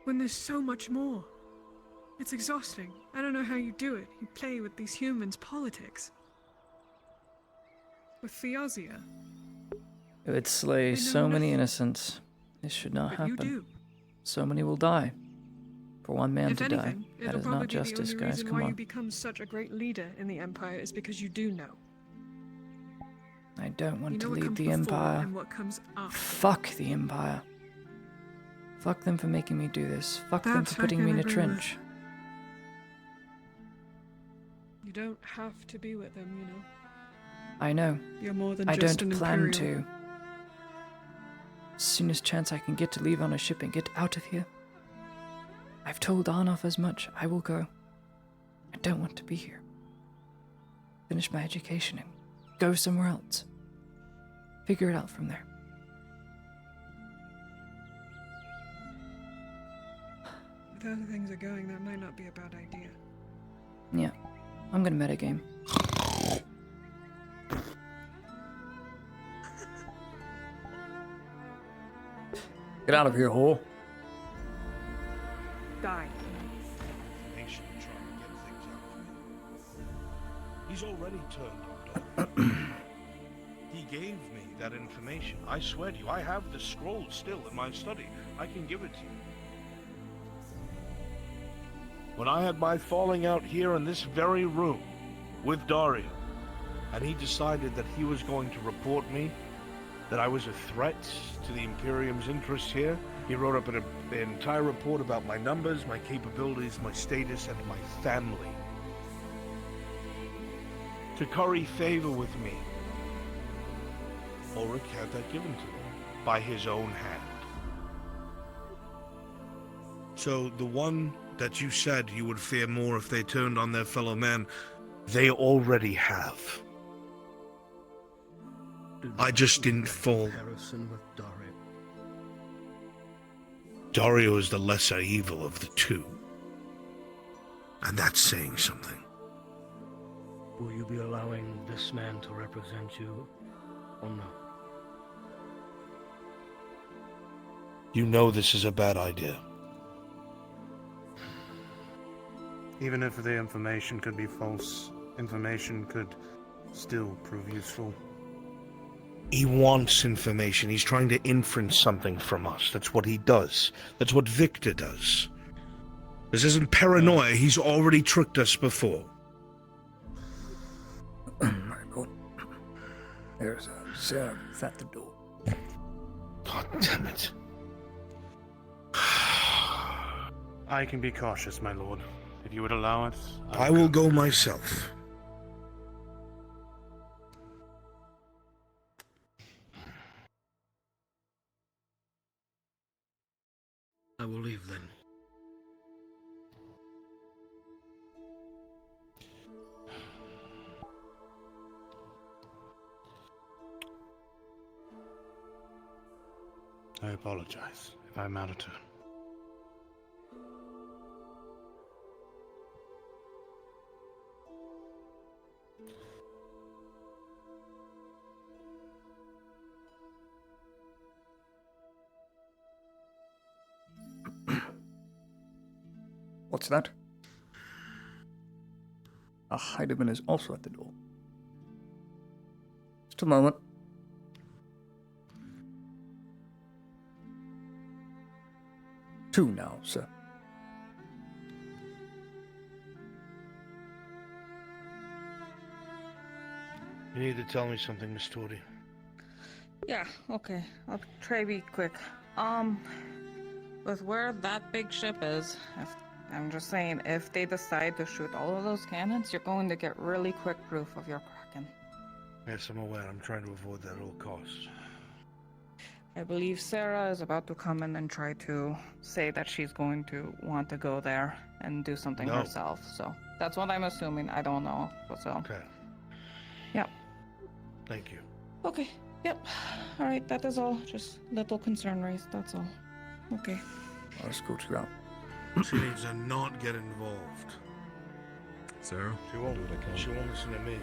When there's so much more. It's exhausting. I don't know how you do it. You play with these humans' politics. With Theosia. It would slay so many innocents. This should not But happen. you do. So many will die. For one man If to anything, die. That it'll is probably not be the justice, only guys. reason Come why you on. become such a great leader in the Empire is because you do know. I don't want You know to what lead comes the before Empire. and what comes after. Fuck the Empire. Fuck them for making me do this. Fuck them That for I putting me can in a agree trench. You don't have to be with them, you know. I know. You're more than I just don't an plan Imperial. to. As soon as chance I can get to leave on a ship and get out of here. I've told Arnolf as much. I will go. I don't want to be here. Finish my education and go somewhere else. Figure it out from there. With how things are going, that might not be a bad idea. Yeah. I'm gonna metagame. Get out of here, whore. Die. Information trying to get things out of me. He's already turned on Dom. He gave me that information. I swear to you, I have the scroll still in my study. I can give it to you. When I had my falling out here in this very room with Dario, and he decided that he was going to report me, that I was a threat to the Imperium's interests here, he wrote up an entire report about my numbers, my capabilities, my status, and my family. To curry favor with me, Ulrich had that given to him by his own hand. So the one that you said you would fear more if they turned on their fellow man, they already have. I just didn't fall. Comparison with Dario. Dario is the lesser evil of the two. And that's saying something. Will you be allowing this man to represent you, or no? You know this is a bad idea. Even if the information could be false, information could still prove useful. He wants information. He's trying to inference something from us. That's what he does. That's what Victor does. This isn't paranoia. He's already tricked us before. Michael. There's a Sarah at the door. God damn it. I can be cautious, my lord. If you would allow it, I will go myself. I will leave then. I apologize if I'm out of turn. What's that? A Heidemann is also at the door. Just a moment. Two now, sir. You need to tell me something, Miss Tori. Yeah, okay. I'll try to be quick. With where that big ship is, I'm just saying, if they decide to shoot all of those cannons, you're going to get really quick proof of your Kraken. Yes, I'm aware. I'm trying to avoid that at all costs. I believe Sarah is about to come in and try to say that she's going to want to go there and do something No. herself. So that's what I'm assuming. I don't know. So. Okay. Yep. Thank you. Okay. Yep. All right. That is all. Just little concern raised. That's all. Okay. Let's go to ground. She needs to not get involved. Sarah? She won't listen to me.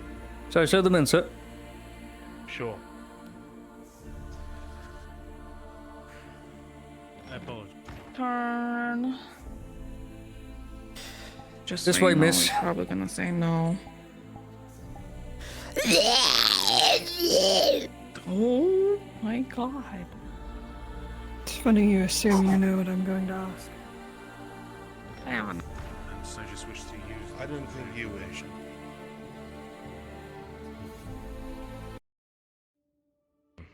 So show them in, sir. Sure. I apologize. Turn. Just This so way, you know, miss. he's probably gonna say no. Oh my god. It's funny you assume you know what I'm going to ask. Damn. I just wish to use. I don't think you wish.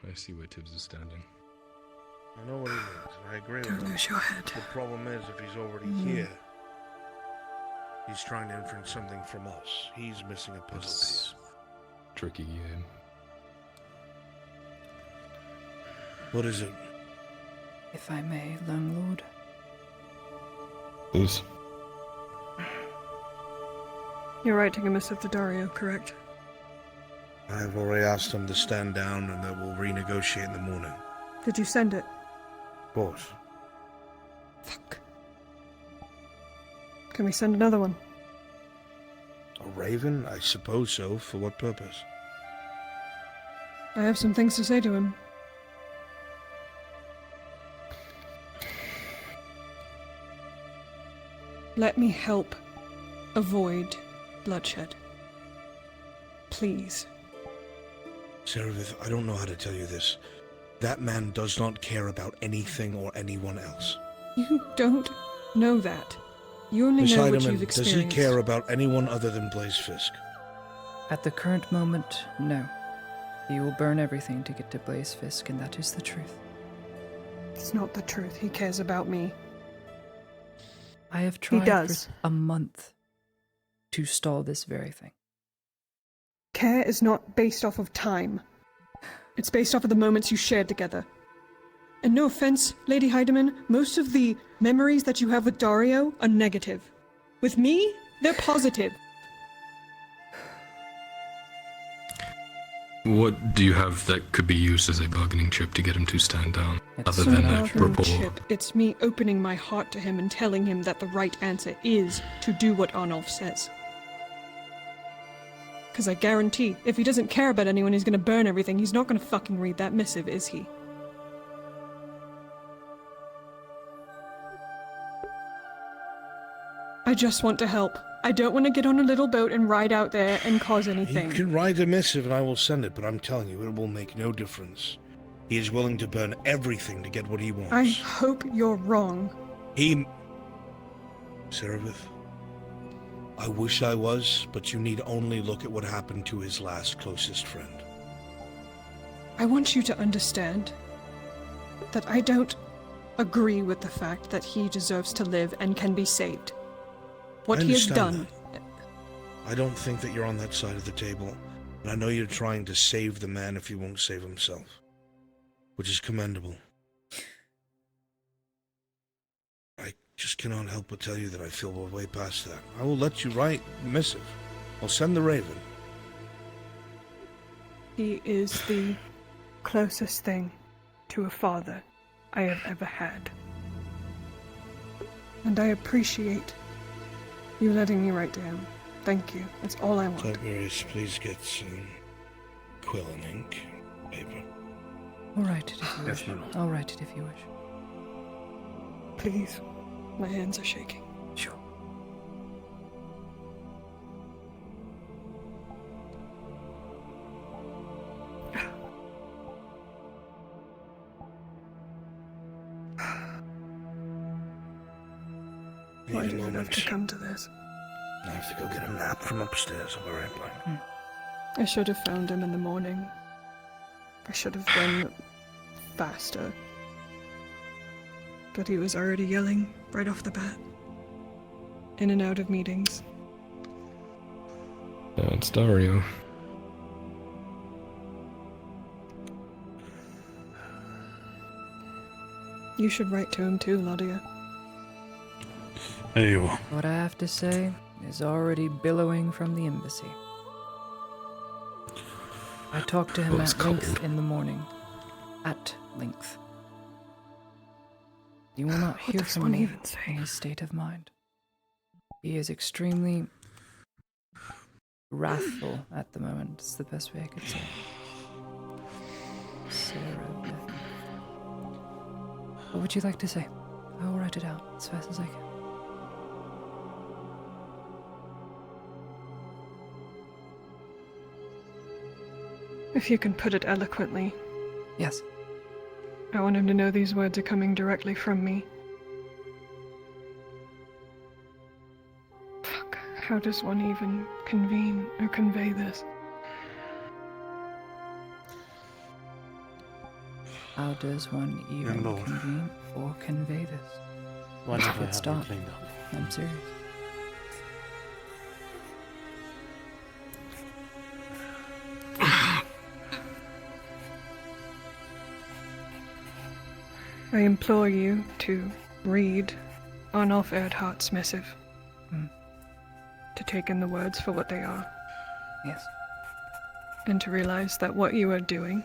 I see where Tibbs is standing. I know what he means, and I agree Don't with him. lose your head. The problem is, if he's already here, he's trying to inference something from us. He's missing a puzzle piece. Tricky game. What is it? If I may, landlord. Please. You're writing a missive to Dario, correct? I've already asked him to stand down, and that we'll renegotiate in the morning. Did you send it? Of course. Fuck. Can we send another one? A raven? I suppose so. For what purpose? I have some things to say to him. Let me help avoid bloodshed. Please. Seraph, I don't know how to tell you this. That man does not care about anything or anyone else. You don't know that. You only Miss know what Heidemann, you've does experienced. he care about anyone other than Blaze Fisk? At the current moment, no. He will burn everything to get to Blaze Fisk, and that is the truth. It's not the truth. He cares about me. I have tried does. for a month to stall this very thing. Care is not based off of time. It's based off of the moments you shared together. And no offense, Lady Heidemann, most of the memories that you have with Dario are negative. With me, they're positive. What do you have that could be used as a bargaining chip to get him to stand down, other It's than not a a bargaining rapport? chip. It's me opening my heart to him and telling him that the right answer is to do what Arnulf says. Because I guarantee, if he doesn't care about anyone, he's gonna burn everything. He's not gonna fucking read that missive, is he? I just want to help. I don't want to get on a little boat and ride out there and cause anything. You can write a missive and I will send it, but I'm telling you, it will make no difference. He is willing to burn everything to get what he wants. I hope you're wrong. Seraph, I wish I was, but you need only look at what happened to his last closest friend. I want you to understand that I don't agree with the fact that he deserves to live and can be saved. What I he has understand done. that. I don't think that you're on that side of the table, and I know you're trying to save the man if he won't save himself, which is commendable. I just cannot help but tell you that I feel we're way past that. I will let you write the missive. I'll send the raven. He is the closest thing to a father I have ever had. And I appreciate you letting me write to him. Thank you. That's all I want. Tiberius, please get some quill and ink, paper. I'll write it if you Yes, wish. ma'am. I'll write it if you wish. Please. My hands are shaking. Sure. did it have to come to this? I have to go get a map from upstairs. I'll be right back. I should have found him in the morning. I should have been faster. But he was already yelling right off the bat. In and out of meetings. It's Dario. You should write to him too, Ladia. There you are. What I have to say is already billowing from the embassy. I talked to him at length in the morning. At length. You will not hear from me in his state of mind. He is extremely wrathful at the moment. It's the best way I could say. Sarah, Beth. What would you like to say? I will write it out as fast as I can. If you can put it eloquently. Yes. I want him to know these words are coming directly from me. Fuck, how does one even convene or convey this? How does one even convene or convey this? Whatever Good have you start. cleaned up? I'm serious. I implore you to read Arnulf Erdhart's missive. To take in the words for what they are. Yes. And to realize that what you are doing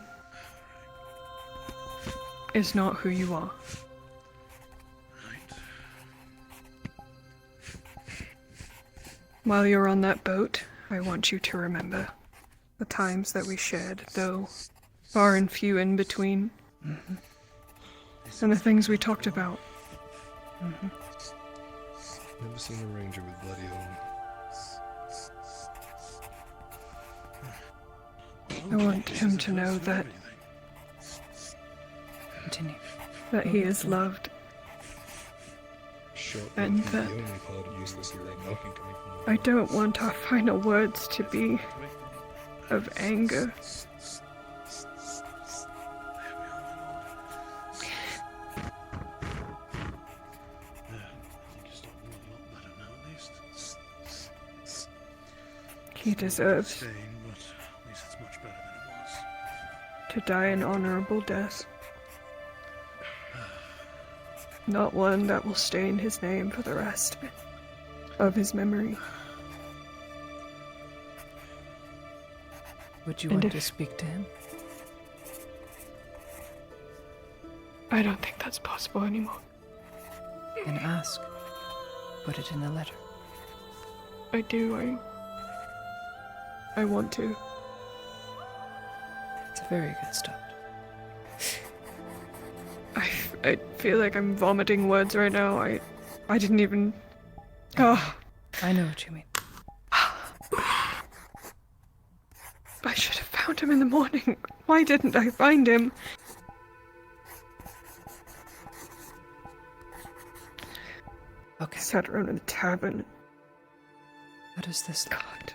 is not who you are. While you're on that boat, I want you to remember the times that we shared, though far and few in between. And the things we talked about. Never seen a ranger with bloody armor. I want him to know that Continue. that he is loved. And that I don't want our final words to be of anger. He deserves to die an honorable death. Not one that will stain his name for the rest of his memory. Would you And want if- to speak to him? I don't think that's possible anymore. Then ask. Put it in the letter. I do, I want to. It's a very good start. I feel like I'm vomiting words right now. I didn't even... Oh. I know what you mean. I should have found him in the morning. Why didn't I find him? Okay. Sat around in a tavern. What is this? God.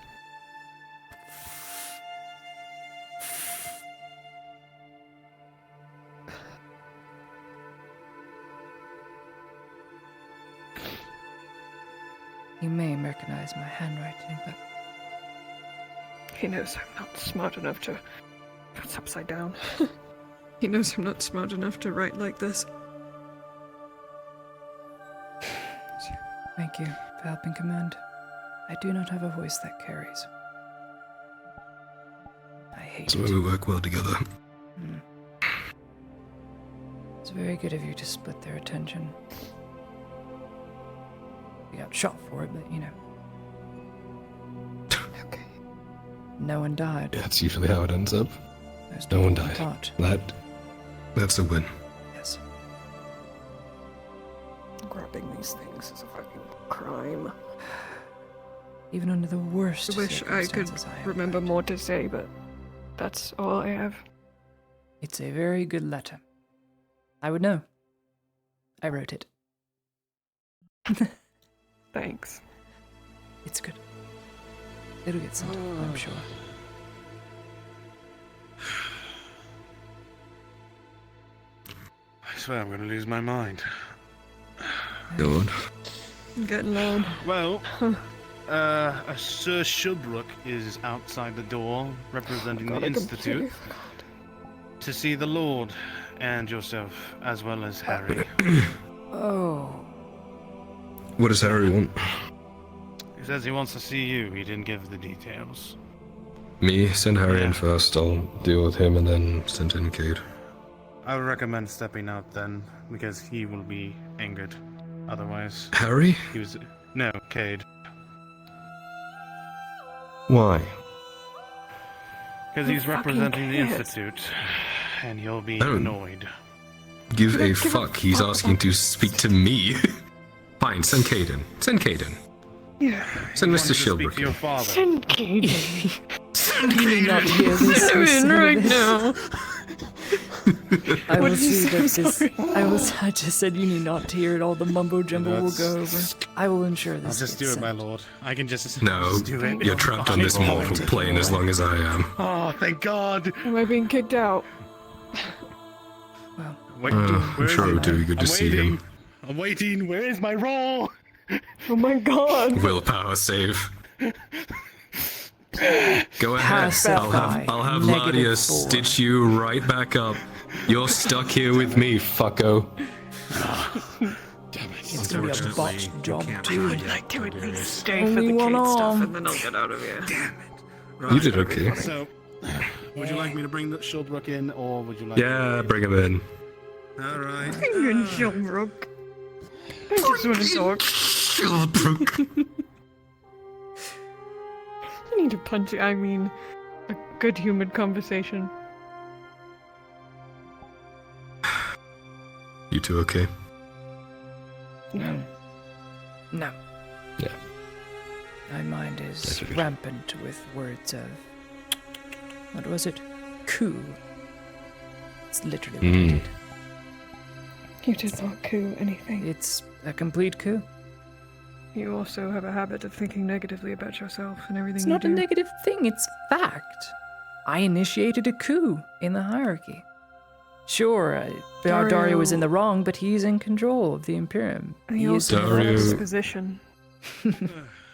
You may recognize my handwriting, but He knows I'm not smart enough to... That's upside down. He knows I'm not smart enough to write like this. thank you for helping command. I do not have a voice that carries. I hate So it. we work well together. It's very good of you to split their attention. We got shot for it, but you know. Okay. No one died. Yeah, that's usually how it ends up. There's No one people died. caught. That's a win. Yes. Grabbing these things is a fucking crime. Even under the worst I wish I could circumstances, I am remember more to say, but that's all I have. It's a very good letter. I would know. I wrote it. Thanks. It's good. It'll get sent off, I'm sure. I swear I'm gonna lose my mind. God. I'm getting loud. Well, Sir Shilbrook is outside the door, representing God, the I completely Institute, to see the Lord and yourself, as well as Harry. Oh. What does Harry want? He says he wants to see you. He didn't give the details. Me? Send Harry in first. I'll deal with him and then send in Cade. I would recommend stepping out then, because he will be angered. Otherwise, Harry? He was no Cade, Why? because he's representing the Institute, and he'll be I don't annoyed. Give a fuck. He's asking to speak to me. Fine, send Caden. Send Caden. Yeah. Send Mr. Speak to Shilbrook. your father. Send Katie. You need not hear this. I'm in right now. I What will did you see say? that I'm this. sorry. I just said you need not to hear it. All the mumbo jumbo will go over. I will ensure this. I'll just do gets it, my sent. lord. I can just No, just do it. you're trapped on this mortal plane as long as I am. Oh, thank God. Am I being kicked out? Wait, I'm where is sure it he? would do good to I'm see waiting. him. I'm waiting. Where is my roll? Oh my God. Willpower save. Go ahead. Pass I'll FI. have Negative Ladia 4. stitch you right back up. You're stuck here with me, fucko. It's gonna be a botched job too. I'd like to at least stay for Only the one Kate stuff arm. and then I'll get out of here. Damn it. You did okay. So, would you like me to bring the Shilbrook in, or would you like? Yeah, bring him in. All right. Fucking Shilbrook. I just want to talk. Shilbrook. I need to punch it. I mean, a good humored conversation. You two okay? No. No. Yeah. My mind is rampant with words of. What was it? Coup. It's literally what I did. You did not coup anything. It's a complete coup. You also have a habit of thinking negatively about yourself and everything It's you not do. a negative thing, it's fact. I initiated a coup in the hierarchy. Sure, Dario was in the wrong, but he's in control of the Imperium. He also has his position.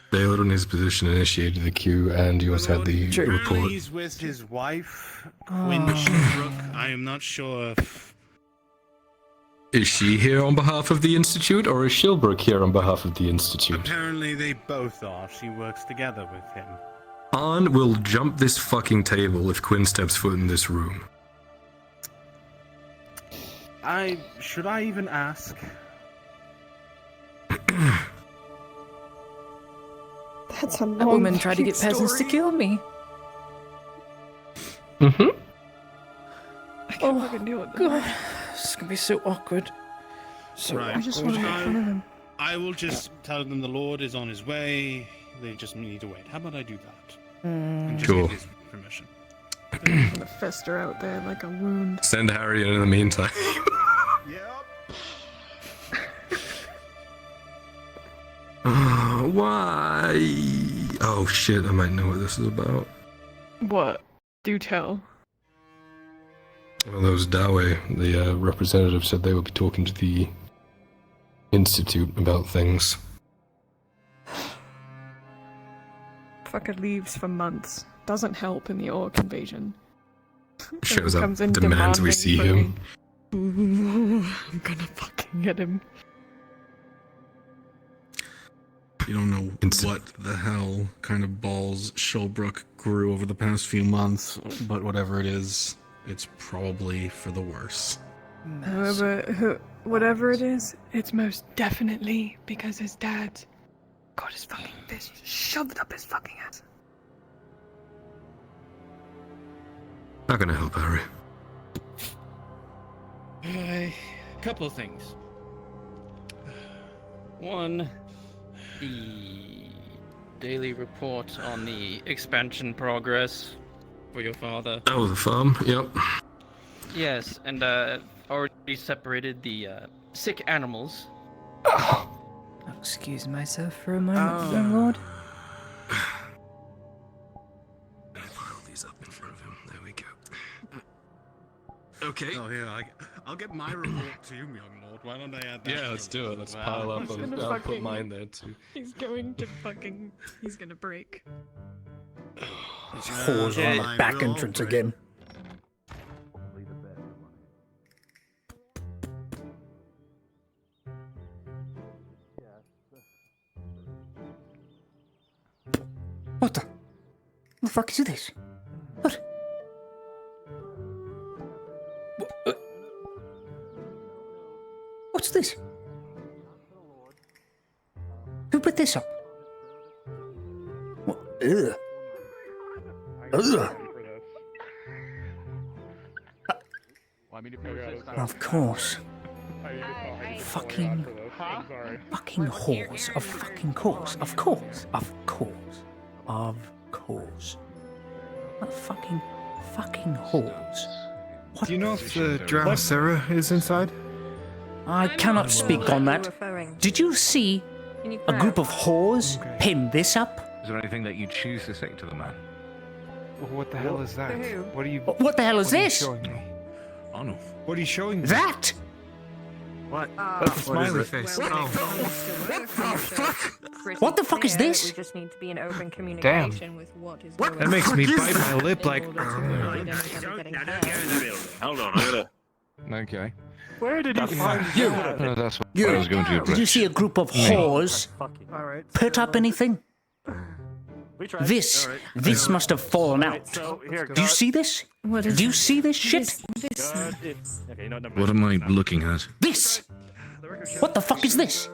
Baylor in his position initiated the queue, and you also had the report. He's with his wife, Quinn Shilbrook. I am not sure if. Is she here on behalf of the Institute, or is Shilbrook here on behalf of the Institute? Apparently, they both are. She works together with him. Han will jump this fucking table if Quinn steps foot in this room. Should I even ask? That's a That woman tried to get peasants to kill me. Mm-hmm. I can't fucking deal with that. God, this is gonna be so awkward. So Right. I just want to make fun of him. I will just tell them the Lord is on his way. They just need to wait. How about I do that? And just Cool. get his permission. I'm gonna fester out there like a wound. Send Harry in the meantime. Why? Oh shit, I might know what this is about. What? Do tell. Well, that was Dawe. The representative said they would be talking to the Institute about things. Fucker leaves for months. Doesn't help in the orc invasion. Shows up, Comes in demands we demanding see for him. me. I'm gonna fucking get him. You don't know what the hell kind of balls Shilbrook grew over the past few months, but whatever it is, it's probably for the worse. Whatever it is, it's most definitely because his dad got his fucking fist shoved up his fucking ass. Not gonna help, Harry. Couple of things. One, the daily report on the expansion progress for your father. Oh, the farm? Yep. Yes, and already separated the sick animals. excuse myself for a moment, young lord. Pile these up in front of him. There we go. Okay. Oh, yeah, I'll get my report to you, young lord. Why don't I add that? Yeah, let's do it. Let's pile up. I'll put mine there too. He's going to fucking. He's gonna break. These whores are on the back entrance again. What the fuck is this? What? What's this? Who put this up? What? Ugh. Ugh. Of course. Fucking whores. Of fucking course. Of course. Of course. Of course. What fucking whores. What? Do you know if the drowned Sarah is inside? I cannot speak on that. Did you see a group of whores pin this up? Is there anything that you choose to say to the man? Well, what the hell is that? What are you? What the hell is this? Showing me? Oh no. What are you showing me? That? What? That's a smiley face. What the fuck is this? We just need to be in open communication with what is going on. That makes me bite my lip like. Hold on, I gotta. Okay. Where did he find you? No, that's what I was going to Did you see a group of whores put up anything? This must have fallen out. Do you see this? Do you see this shit? What am I looking at? This! What the fuck is this?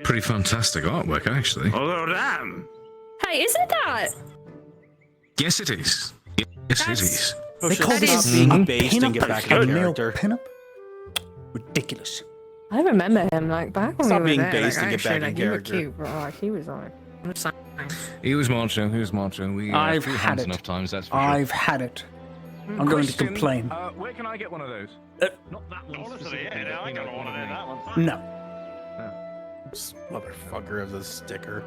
Pretty fantastic artwork, actually. Oh, damn! Hey, isn't that? Yes, it is. Yes, it is. They call this being a based and get pin-up? back A in male character. pin-up? Ridiculous. I remember him like back when Stop we being were there. based Like, and get actually, back in like, you were character. cute, but like he was like. I'm just saying. He was macho. We I've threw had hands it. enough times, that's for sure. I've had it. I'm going to Question, complain. Where can I get one of those? Not that one. Honestly, yeah, I got one of that one. No. This motherfucker of the sticker.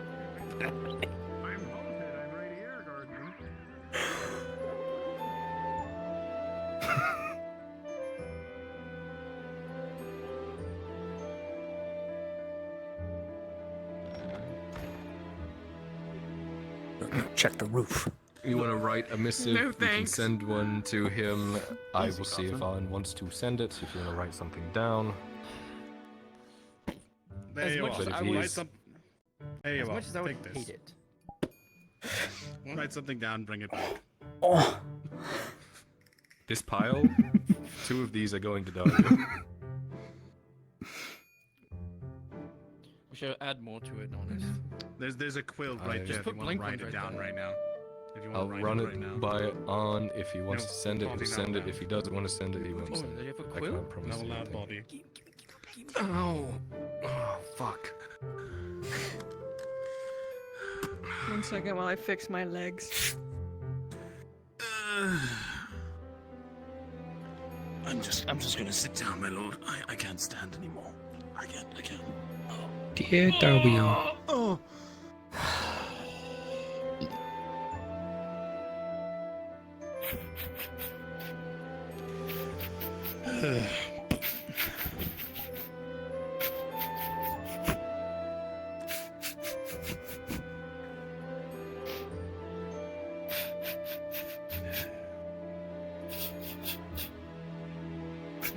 Check the roof. You want to write a missive? No, you can thanks. send one to him. I will see if Alan wants to send it. If you want to write something down. There As you much are. as I Write would- some. There you As are. much as I would Take this. hate it. Write something down. Bring it back. Oh. This pile, 2 of these are going to die. We should add more to it, honest. There's a quill right there. If you put want to Blink write it right down there. right now. If you want I'll to write run it it right now. by on. If he wants No, to send it, he'll probably send not it. If he doesn't want to send it, he won't Oh, send do it. you have a I quill? can't promise No you loud anything. body. Oh. Oh, fuck. 1 second while I fix my legs. I'm just gonna sit down, my lord. I can't stand anymore. I can't. Oh. Dear Darwin. Oh.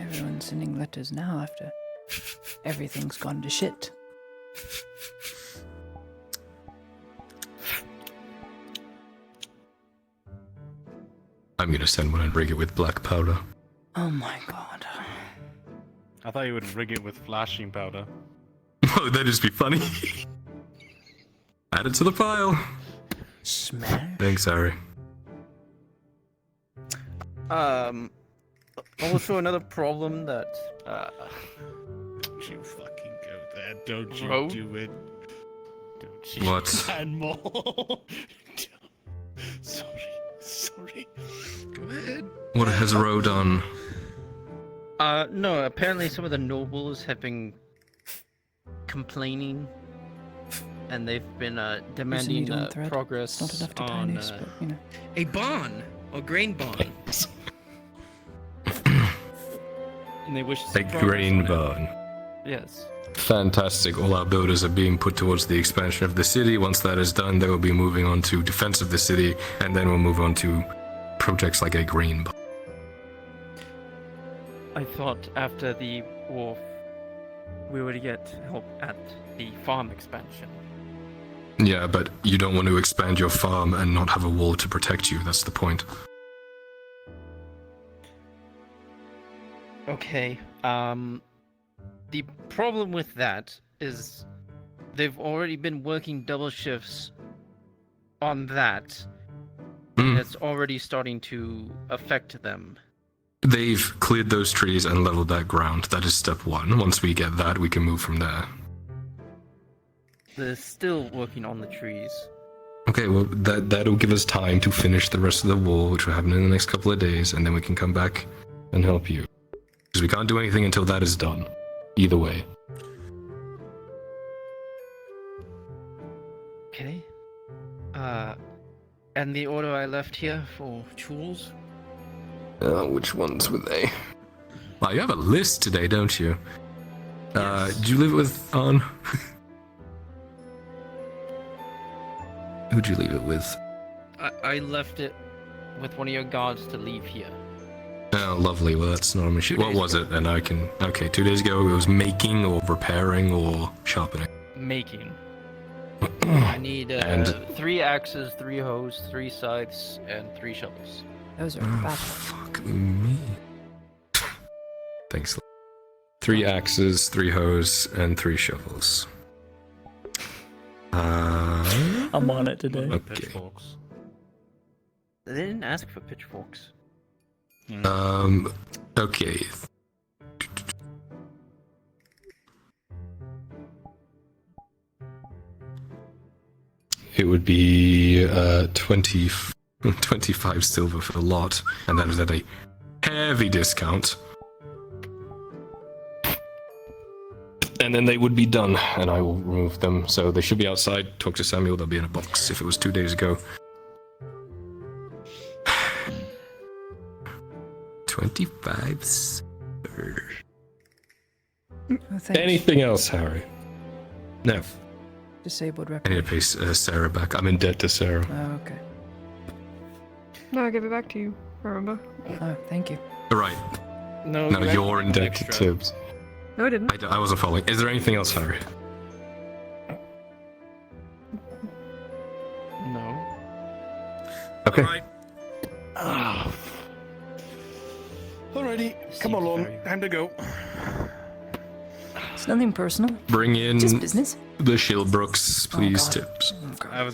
Everyone's sending letters now after everything's gone to shit. I'm gonna send one and rig it with black powder. Oh my god. I thought you would rig it with flashing powder. Oh, that'd just be funny. Add it to the pile. Smash. Thanks, Harry. Also another problem that You fucking go there. Don't you Bro? do it. Don't you What? add more. Sorry. Go ahead. What has Ro done? no, apparently some of the nobles have been complaining, and they've been There's a demanding needle and thread. progress It's not enough to tie on noose, but you know. a bond, a grain bond. And they wish to see A progress grain on it. bond. Yes. Fantastic. All our builders are being put towards the expansion of the city. Once that is done, they will be moving on to defense of the city, and then we'll move on to projects like a grain bond. I thought after the war, we would get help at the farm expansion. Yeah, but you don't want to expand your farm and not have a wall to protect you. That's the point. Okay, the problem with that is they've already been working double shifts on that, and it's already starting to affect them. They've cleared those trees and leveled that ground. That is step one. Once we get that, we can move from there. They're still working on the trees. Okay, well, that'll give us time to finish the rest of the wall, which will happen in the next couple of days, and then we can come back and help you. Because we can't do anything until that is done. Either way. Okay. And the order I left here for tools? Which ones were they? Wow, you have a list today, don't you? Did you leave it with On? Who'd you leave it with? I left it with one of your guards to leave here. Oh, lovely. Well, that's not an issue. What was it? And I can... Okay, 2 days ago it was making or repairing or sharpening. Making. I need And- 3 axes, 3 hoes, 3 scythes, and 3 shovels. Those are bad. Fuck me. Thanks. 3 axes, 3 hoes, and 3 shovels. I'm on it today. Okay. Pitchforks. They didn't ask for pitchforks. Okay. It would be 25 silver for the lot, and that is at a heavy discount. And then they would be done, and I will remove them. So they should be outside. Talk to Samuel, they'll be in a box if it was 2 days ago. 25 silver. Anything else, Harry? No. Disabled I need to pay Sarah back. I'm in debt to Sarah. Oh, okay. No, I give it back to you. Remember? Oh, thank you. Right. No, No, you're in debt to Tibbs. No, I didn't. I wasn't following. Is there anything else, Harry? No. Okay. Alrighty, come along. Time to go. It's nothing personal. Bring in Just business. the Shieldbrooks, please, God. Tibbs. I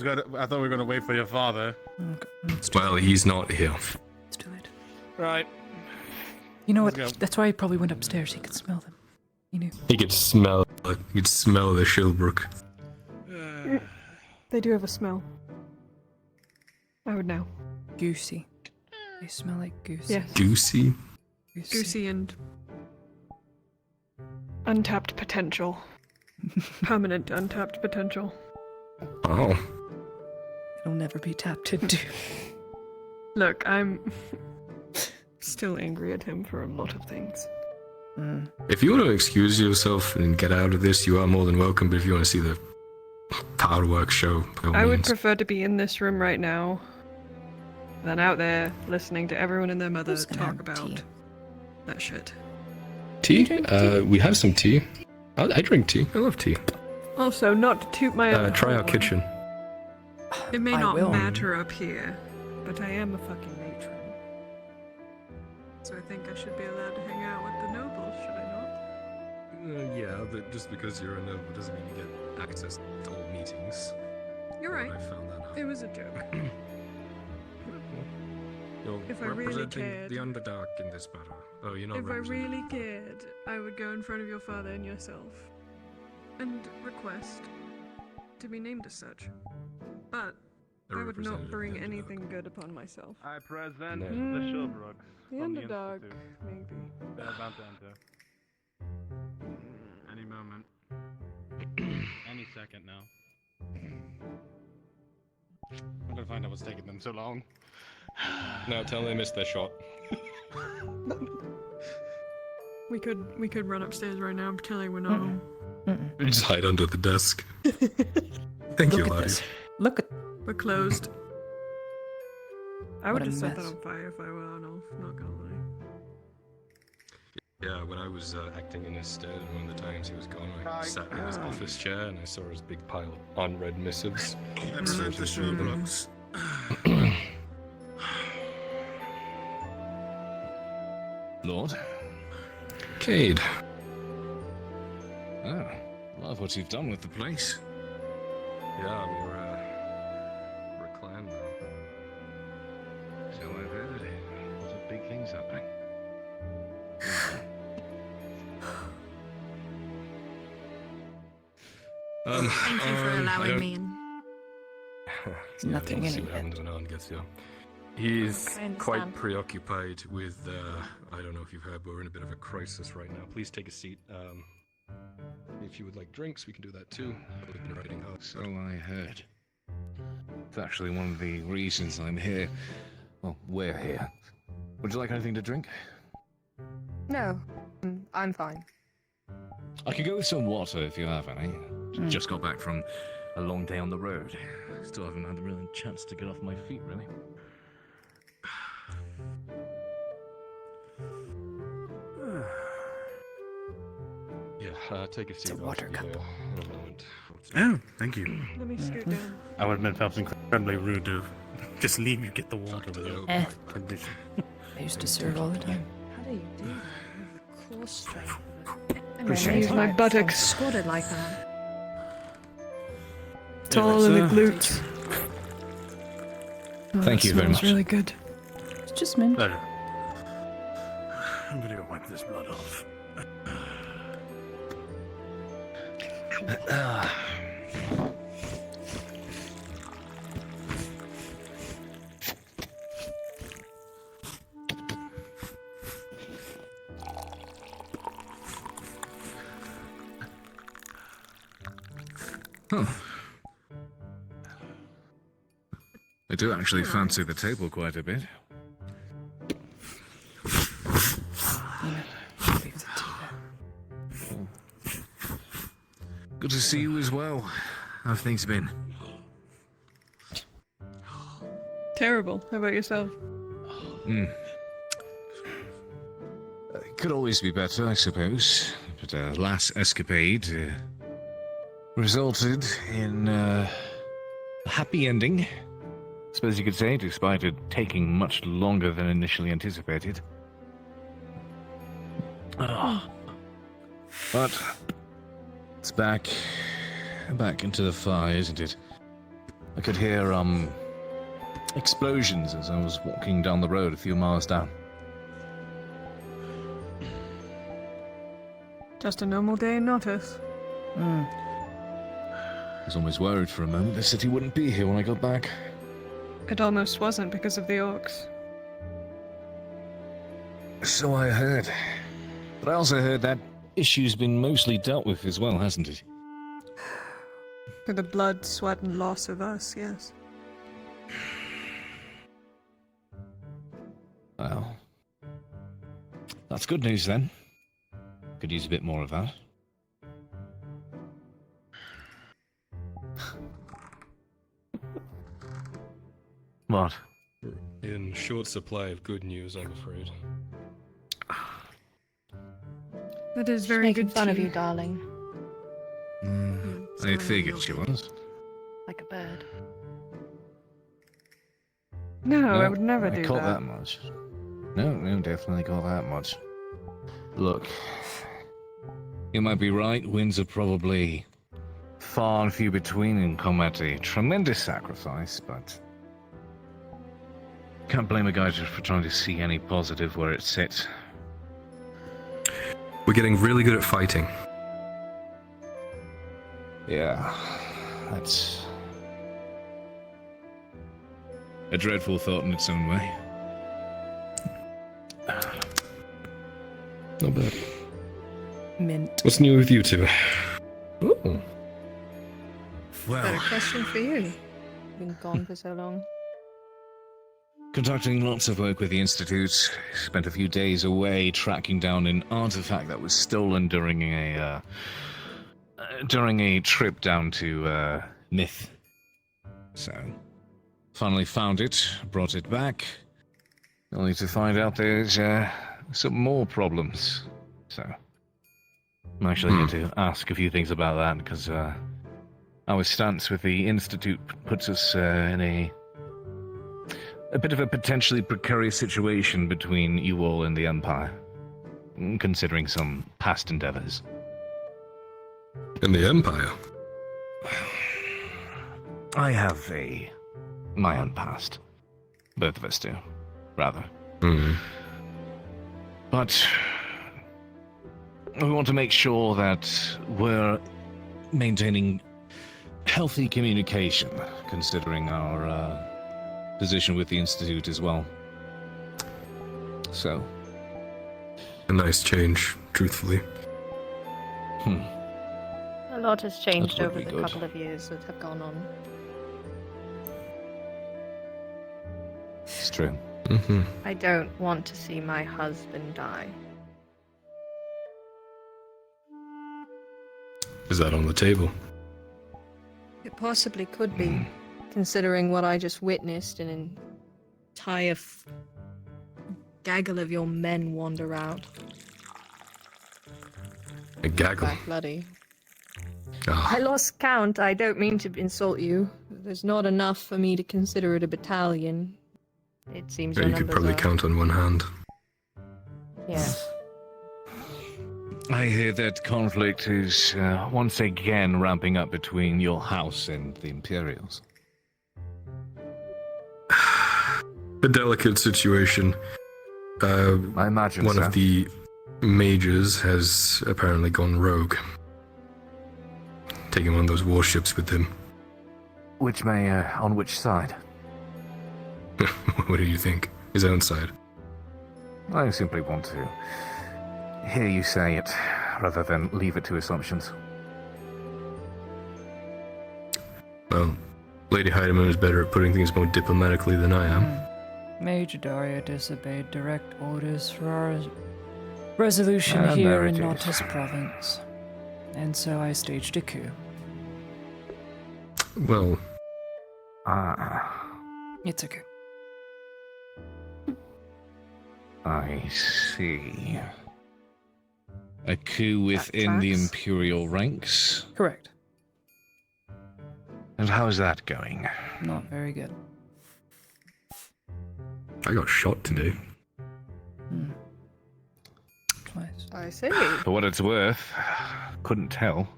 thought we were gonna wait for your father. Well, he's not here. Right. You know what? Let's go. That's why he probably went upstairs. He could smell them. He knew. He could smell. He'd smell the Shieldbrook. They do have a smell. I would know. Goosey. They smell like goosey. Yes. Goosey. Goosey and untapped potential. Permanent untapped potential. Oh. It'll never be tapped into. Look, I'm still angry at him for a lot of things. If you want to excuse yourself and get out of this, you are more than welcome. But if you want to see the Powerworks show, by all I would means. prefer to be in this room right now than out there listening to everyone and their mother Who's gonna talk have about tea? that shit. Tea? We have some tea. I drink tea. I love tea. Also, not to toot my own Try our horn. kitchen. It may I not will. matter up here, but I am a fucking matron. So I think I should be allowed to hang out with the nobles, should I not? Yeah, but just because you're a noble doesn't mean you get access to all meetings. You're right. I found that out. It was a joke. You're If I really representing cared- the Underdark in this matter. Oh, you're not If I representing... really cared, I would go in front of your father and yourself and request to be named as such. But A I would not representative bring of the Underdark. anything good upon myself. I present No. the Shieldbrooks The from the Underdog, Institute. maybe. They're about to enter. Any moment. second now. I'm gonna find out what's taking them so long. No, tell them they missed their shot. We could run upstairs right now and pretend like we're not home. Just hide under the desk. Thank you, Lottie. Look at. We're closed. I would What a just set that mess. on fire if I were Arnulf, not gonna lie. Yeah, when I was acting in his stead, and one of the times he was gone, I sat in his office chair and I saw his big pile of unread missives. Keep the shoebox. Lord? Cade. Oh, love what you've done with the place. Yeah, we're a clan now. So I've heard. Lots of big things happening. Thank you for allowing me in. There's nothing we'll in see it what yet. happens when Alan gets here. He's I understand. quite preoccupied with, I don't know if you've heard, but we're in a bit of a crisis right now. Please take a seat. If you would like drinks, we can do that too. We've been writing out. So I heard. It's actually one of the reasons I'm here. Well, we're here. Would you like anything to drink? No, I'm fine. I could go with some water if you have any. Just got back from a long day on the road. Still haven't had a real chance to get off my feet, really. Yeah, take a seat. It's a water cup. In a moment. Oh, thank you. Let me scoot down. I would have been felt incredibly rude to just leave you get the water without condition. I used to serve all the time. How do you do that? With core strength. Appreciate Use my buttocks. Squatted like that. It's all in the glutes. Oh, Thank that you very smells much. really good. It's just mint. Better. I'm gonna go wipe this blood off. Huh. I do actually fancy the table quite a bit. Good to see you as well. How have things been? Terrible. How about yourself? Could always be better, I suppose. But last escapade resulted in a happy ending, suppose you could say, despite it taking much longer than initially anticipated. But it's back into the fire, isn't it? I could hear explosions as I was walking down the road a few miles down. Just a normal day in Notus. I was almost worried for a moment the city wouldn't be here when I got back. It almost wasn't because of the orcs. So I heard. But I also heard that issue's been mostly dealt with as well, hasn't it? For the blood, sweat, and loss of us, yes. Well, that's good news then. Could use a bit more of that. What? In short supply of good news, I'm afraid. That is very Making good fun tea. of you, darling. I figured she was. Like a bird. No, I would never I do caught that. that much. No, definitely got that much. Look, you might be right. Wins are probably far and few between in combat. A tremendous sacrifice, but can't blame a guy just for trying to see any positive where it sits. We're getting really good at fighting. Yeah, that's a dreadful thought in its own way. Not bad. Mint. What's new with you two? Ooh. Well, Got a question for you. Been gone for so long. conducting lots of work with the Institute. Spent a few days away tracking down an artifact that was stolen during a trip down to Myth. So, finally found it, brought it back, only to find out there's some more problems. So, I'm actually here to ask a few things about that, because our stance with the Institute puts us in a bit of a potentially precarious situation between you all and the Empire, considering some past endeavors. In the Empire? I have my own past. Both of us do, rather. But we want to make sure that we're maintaining healthy communication, considering our position with the Institute as well. So. A nice change, truthfully. A lot has changed That would over be the good. couple of years that have gone on. It's true. I don't want to see my husband die. Is that on the table? It possibly could be, considering what I just witnessed an entire gaggle of your men wander out. A gaggle? Quite bloody. Ah. I lost count. I don't mean to insult you. There's not enough for me to consider it a battalion. It seems Yeah, your you could numbers probably are... count on one hand. Yes. I hear that conflict is once again ramping up between your house and the Imperials. A delicate situation. I imagine one so. of the mages has apparently gone rogue. Taking one of those warships with him. Which may, on which side? What do you think? His own side? I simply want to hear you say it, rather than leave it to assumptions. Well, Lady Heidemann is better at putting things more diplomatically than I am. Major Daria disobeyed direct orders for our resolution And here there in it is. Nautis Province. And so I staged a coup. Well... It's a coup. I see. A coup within the tracks. Imperial ranks? Correct. And how's that going? Not very good. I got shot today. Twice. I see. For what it's worth, couldn't tell.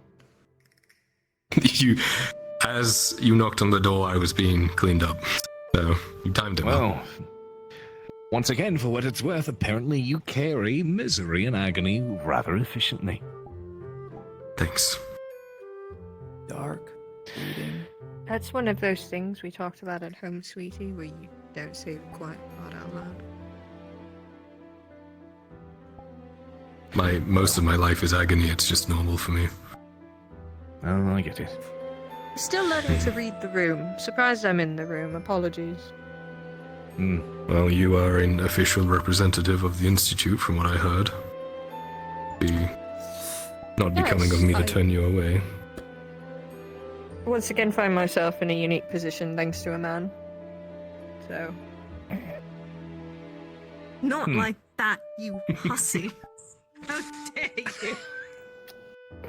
As you knocked on the door, I was being cleaned up. So, you timed it well. Well, once again, for what it's worth, apparently you carry misery and agony rather efficiently. Thanks. Dark. Bleeding. That's one of those things we talked about at home, sweetie, where you don't say the quiet part out loud. Most of my life is agony, it's just normal for me. Oh, I get it. Still learning to read the room. Surprised I'm in the room. Apologies. Well, you are an official representative of the Institute, from what I heard. Not becoming of me to turn you away. Once again find myself in a unique position thanks to a man. So... Not like that, you hussy. How dare you? I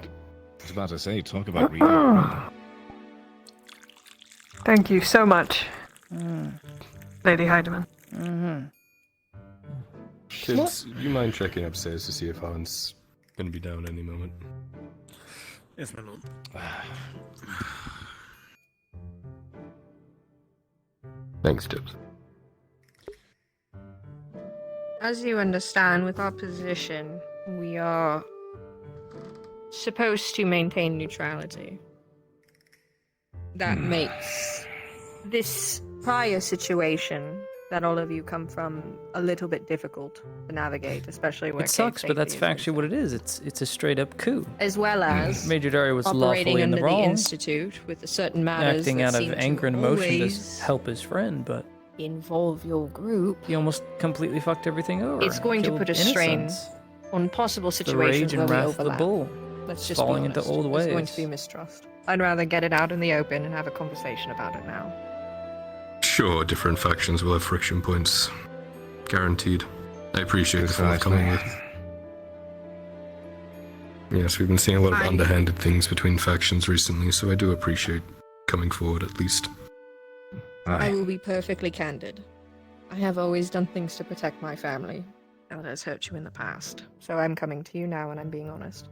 was about to say, talk about reading. Thank you so much, Lady Heidemann. Kids, you mind checking upstairs to see if Alan's gonna be down any moment? Yes, my lord. Thanks, Tips. As you understand, with our position, we are supposed to maintain neutrality. That makes this prior situation that all of you come from a little bit difficult to navigate, especially where It sucks, but that's factually what it is. It's a straight up coup. as well as Major Dario was operating lawfully in under the wrong, institute with certain matters acting that out of seem anger to and emotion always to help his friend, but involve your group. he almost completely fucked everything over. It's going to Killed put a strain innocents. on possible The situations rage where and we wrath of the overlap. bull. Let's just falling be into honest. old There's going ways. to be mistrust. I'd rather get it out in the open and have a conversation about it now. Sure, different factions will have friction points. Guaranteed. I appreciate the forthcoming with. Yes, we've been seeing a lot of underhanded things between factions recently, so I do appreciate coming forward at least. I will be perfectly candid. I have always done things to protect my family. That has hurt you in the past. So I'm coming to you now and I'm being honest.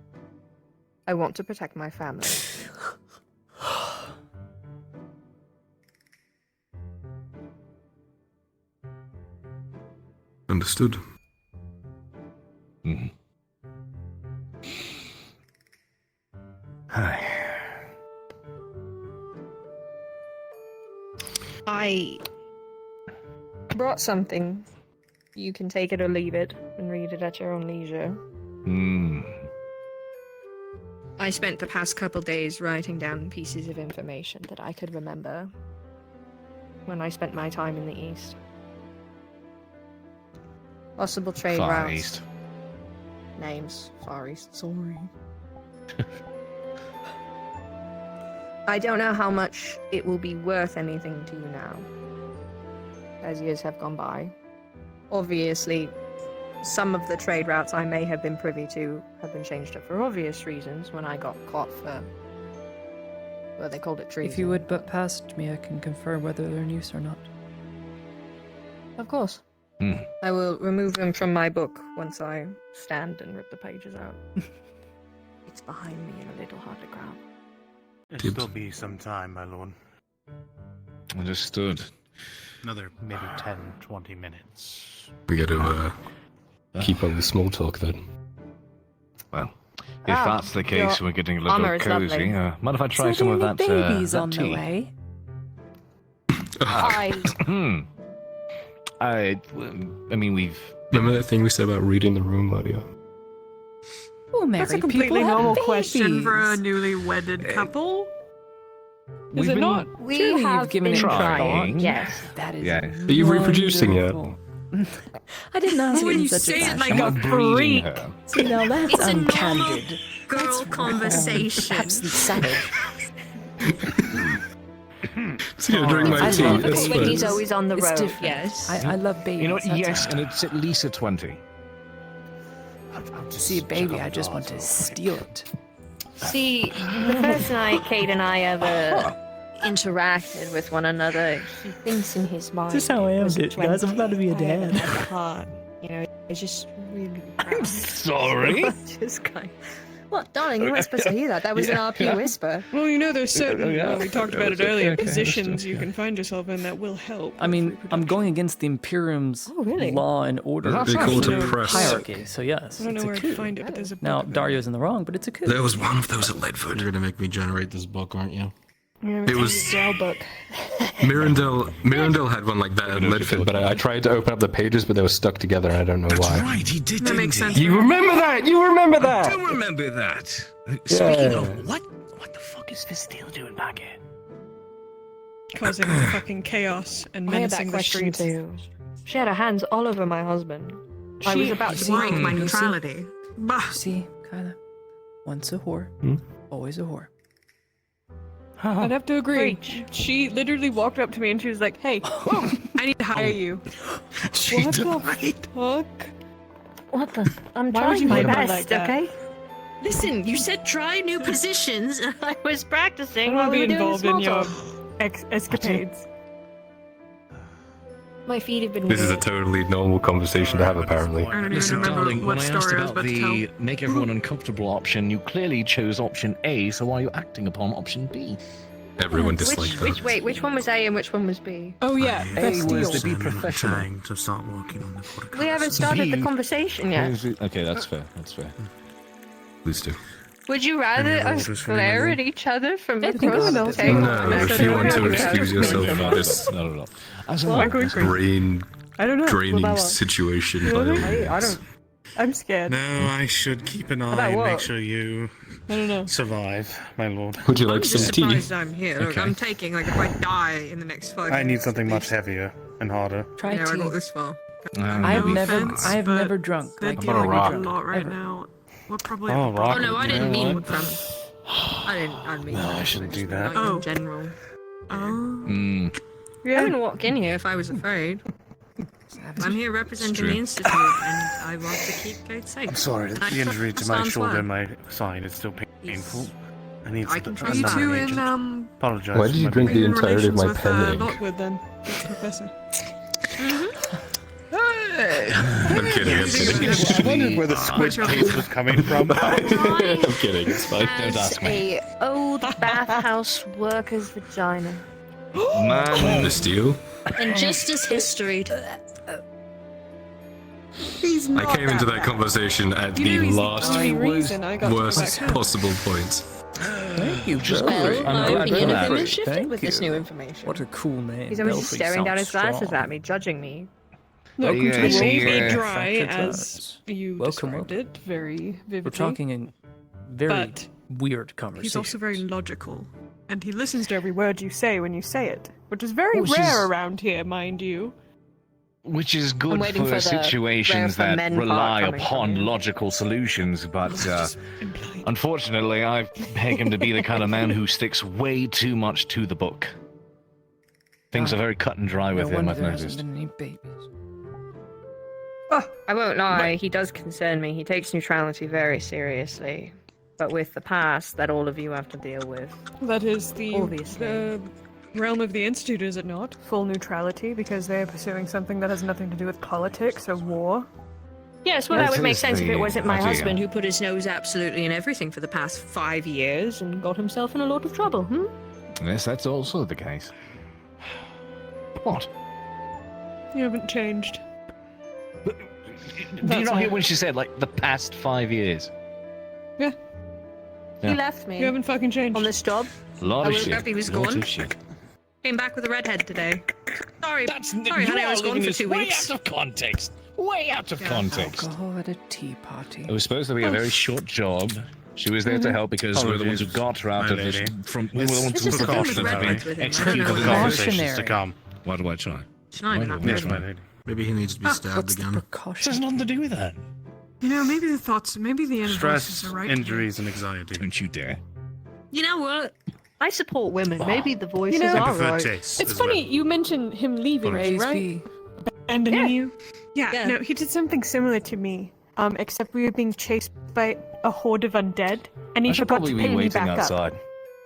I want to protect my family. Understood. Mm-hmm. I brought something. You can take it or leave it and read it at your own leisure. I spent the past couple days writing down pieces of information that I could remember when I spent my time in the East. Possible trade Far routes. East. Names. Far East, sorry. I don't know how much it will be worth anything to you now, as years have gone by. Obviously, some of the trade routes I may have been privy to have been changed up for obvious reasons when I got caught for, well, they called it treason. If you would but past me, I can confirm whether they're in use or not. Of course. I will remove them from my book once I stand and rip the pages out. It's behind me and a little hard to grab. It'll still be some time, my lord. Understood. Another maybe 10, 20 minutes. We got to keep up the small talk then. Well, if that's the case, your we're getting a little armor is cozy. lovely. Mind if I try So some of the that, baby's that on tea? the way. I mean, we've... Remember that thing we said about reading the room earlier? Oh, married That's a completely people have normal question for a babies. newly wedded couple. Is it not? We Surely have you've given been it trying. thought. Yes. That is Yeah. Are you reproducing yet? wonderful. I didn't ask When it in you such say a it fashion. like a freak. See, now that's It's a normal uncandid. girl conversation. That's savage. See, I drink my I tea. love That's it. When fine. he's always on the It's road. different. Yes. I love babies. You know what? that's Yes, all. and it's at least a 20. To see a baby, I just want to steal it. See, the first night Kate and I ever interacted with one another, he thinks in his mind. This is how I am, was guys. I'm about to be a 20. I haven't dad. had the heart. You know, it's just really. I'm sorry. Just kind. What, darling? You weren't supposed to hear that. That was an RP whisper. Well, you know, there's certain, yeah. well, we talked about it earlier, positions you can find yourself in that will help. I mean, I'm going against the Imperium's really? law and order They call it a press. hierarchy, so yes, I don't it's know a where coup. to find it, but there's a Now, book about Dario's in the wrong, but it's a coup. There was one of those at Ledford. You're gonna make me generate this book, aren't you? It was- jail book. Mirandel had one like that at Ledford, but I tried to open up the pages, but they were stuck together, and I don't know why. Right, he did. That makes sense. You remember that? You remember I that? do remember that. Yeah. Speaking of, What the fuck is Fistale doing back here? Causing fucking chaos and I had that menacing the question streets. too. She had her hands all over my husband. I was about to break my break neutrality. Bah. See, Kyla, once a whore, always a whore. I'd have to agree. Preach. She literally walked up to me and she was like, "Hey, whoa, I need to hire you." she What the died. fuck? What the? I'm Why would you trying my put it best, like that? okay? Listen, you said try new positions. I was practicing I while want we to were be doing involved in small your talk. escapades. My feet have been. This is a weird. totally normal conversation to have, apparently. I don't even Listen, remember darling, what when I asked story I was about about to the tell. make everyone uncomfortable option, you clearly chose option A, so why are you acting upon option B? Everyone disliked that. Which one was A and which one was B? Oh yeah, A was Bastille. to be professional. Trying to start working on the podcast. We haven't started the B. conversation yet. Okay, that's fair. That's fair. Please do. Would you rather us glare at each other from across the table? No, if you want to excuse yourself from this brain I don't know. draining situation, by all means. I'm scared. No, I should keep an About eye and what? make sure you survive, my lord. Would you like I'm some just tea? surprised I'm here. Look, Okay. I'm taking, like, if I die in the next 5 I need minutes, something much heavier and harder. Try I tea. got this far. I've No never, offense, I've but never drunk. they're Like, dealing with a drunk, lot right ever. now. We're probably. Oh, rock. Oh no, I didn't You know mean what? from. I didn't mean. No, that. I shouldn't do that. Like, in general. Oh. Mm. I wouldn't walk in here if I was afraid. I'm here representing the institute, and I want to keep Kate safe. I'm sorry, And I the injury to my trust shoulder Answer. and my side is still painful. I need I can trust another you in agent. Apologize. Why did you for my drink the behavior. entirety of my with, pen ink? Lockwood then, Professor. I'm kidding. I wondered where the squid taste was coming from. I'm kidding, it's fine. Don't ask me. A old bathhouse worker's vagina. Man, the steel. And just as history. He's I came into that conversation at You know the he's the last only reason I got to worst go back. possible point. Thank you, Well, Belfry. my I'm glad opinion for of him that. has shifted Thank with this you. new information. What a cool name. He's always Belfry staring down sounds his glasses strong. at me, judging me. Welcome It to the may world be where dry, fractured as words. you Welcome, described it, very vividly. We're talking in very But weird conversation. He's also very logical, and he listens to every word you say when you say it, which is very Which rare is- around here, mind you. Which is I'm good waiting for for the situations rare for that men part rely coming from upon you. logical solutions, but unfortunately, I peg him to be the kind of man who sticks way too much to the book. Things are very cut and dry with no him, wonder I've there hasn't noticed. been any babies. I won't lie, he does concern me. He takes neutrality very seriously. But with the past that all of you have to deal with. That is the Obviously. realm of the Institute, is it not? Full neutrality, because they are pursuing something that has nothing to do with politics or war. Yes, well, that That would make is sense if the it wasn't my idea. husband who put his nose absolutely in everything for the past 5 years and got himself in a lot of trouble, Yes, that's also the case. What? You haven't changed. Do you That's not hear all. when she said, like, the past 5 years? Yeah. He Yeah. left me. You haven't fucking changed. On this job. A lot I of woke shit. up, he was Lot gone. of shit. Came back with a redhead today. Sorry, You honey, I are was gone leaving for this 2 way weeks. out of context. Way out of context. Alcohol at a tea party. It was supposed to be a very short job. She was there to help because we're the ones who got her out My of this. lady. From we were the ones This who is got her precautionary. from Redheads being with him. executed. For the conversations to come. Why do I try? She's not even Why that do I bad. try? Maybe he needs to be stabbed again. This has nothing to do with that. You know, maybe the thoughts, maybe the inner voices Stress, are right. injuries, and anxiety. Don't you dare. You know what? I support women. Maybe the voices You know, are right. It's funny, you mentioned him leaving us, right? Abandoning you? Yeah, no, he did something similar to me. Except we were being chased by a horde of undead, and he I should forgot probably to be pick me waiting back outside. up.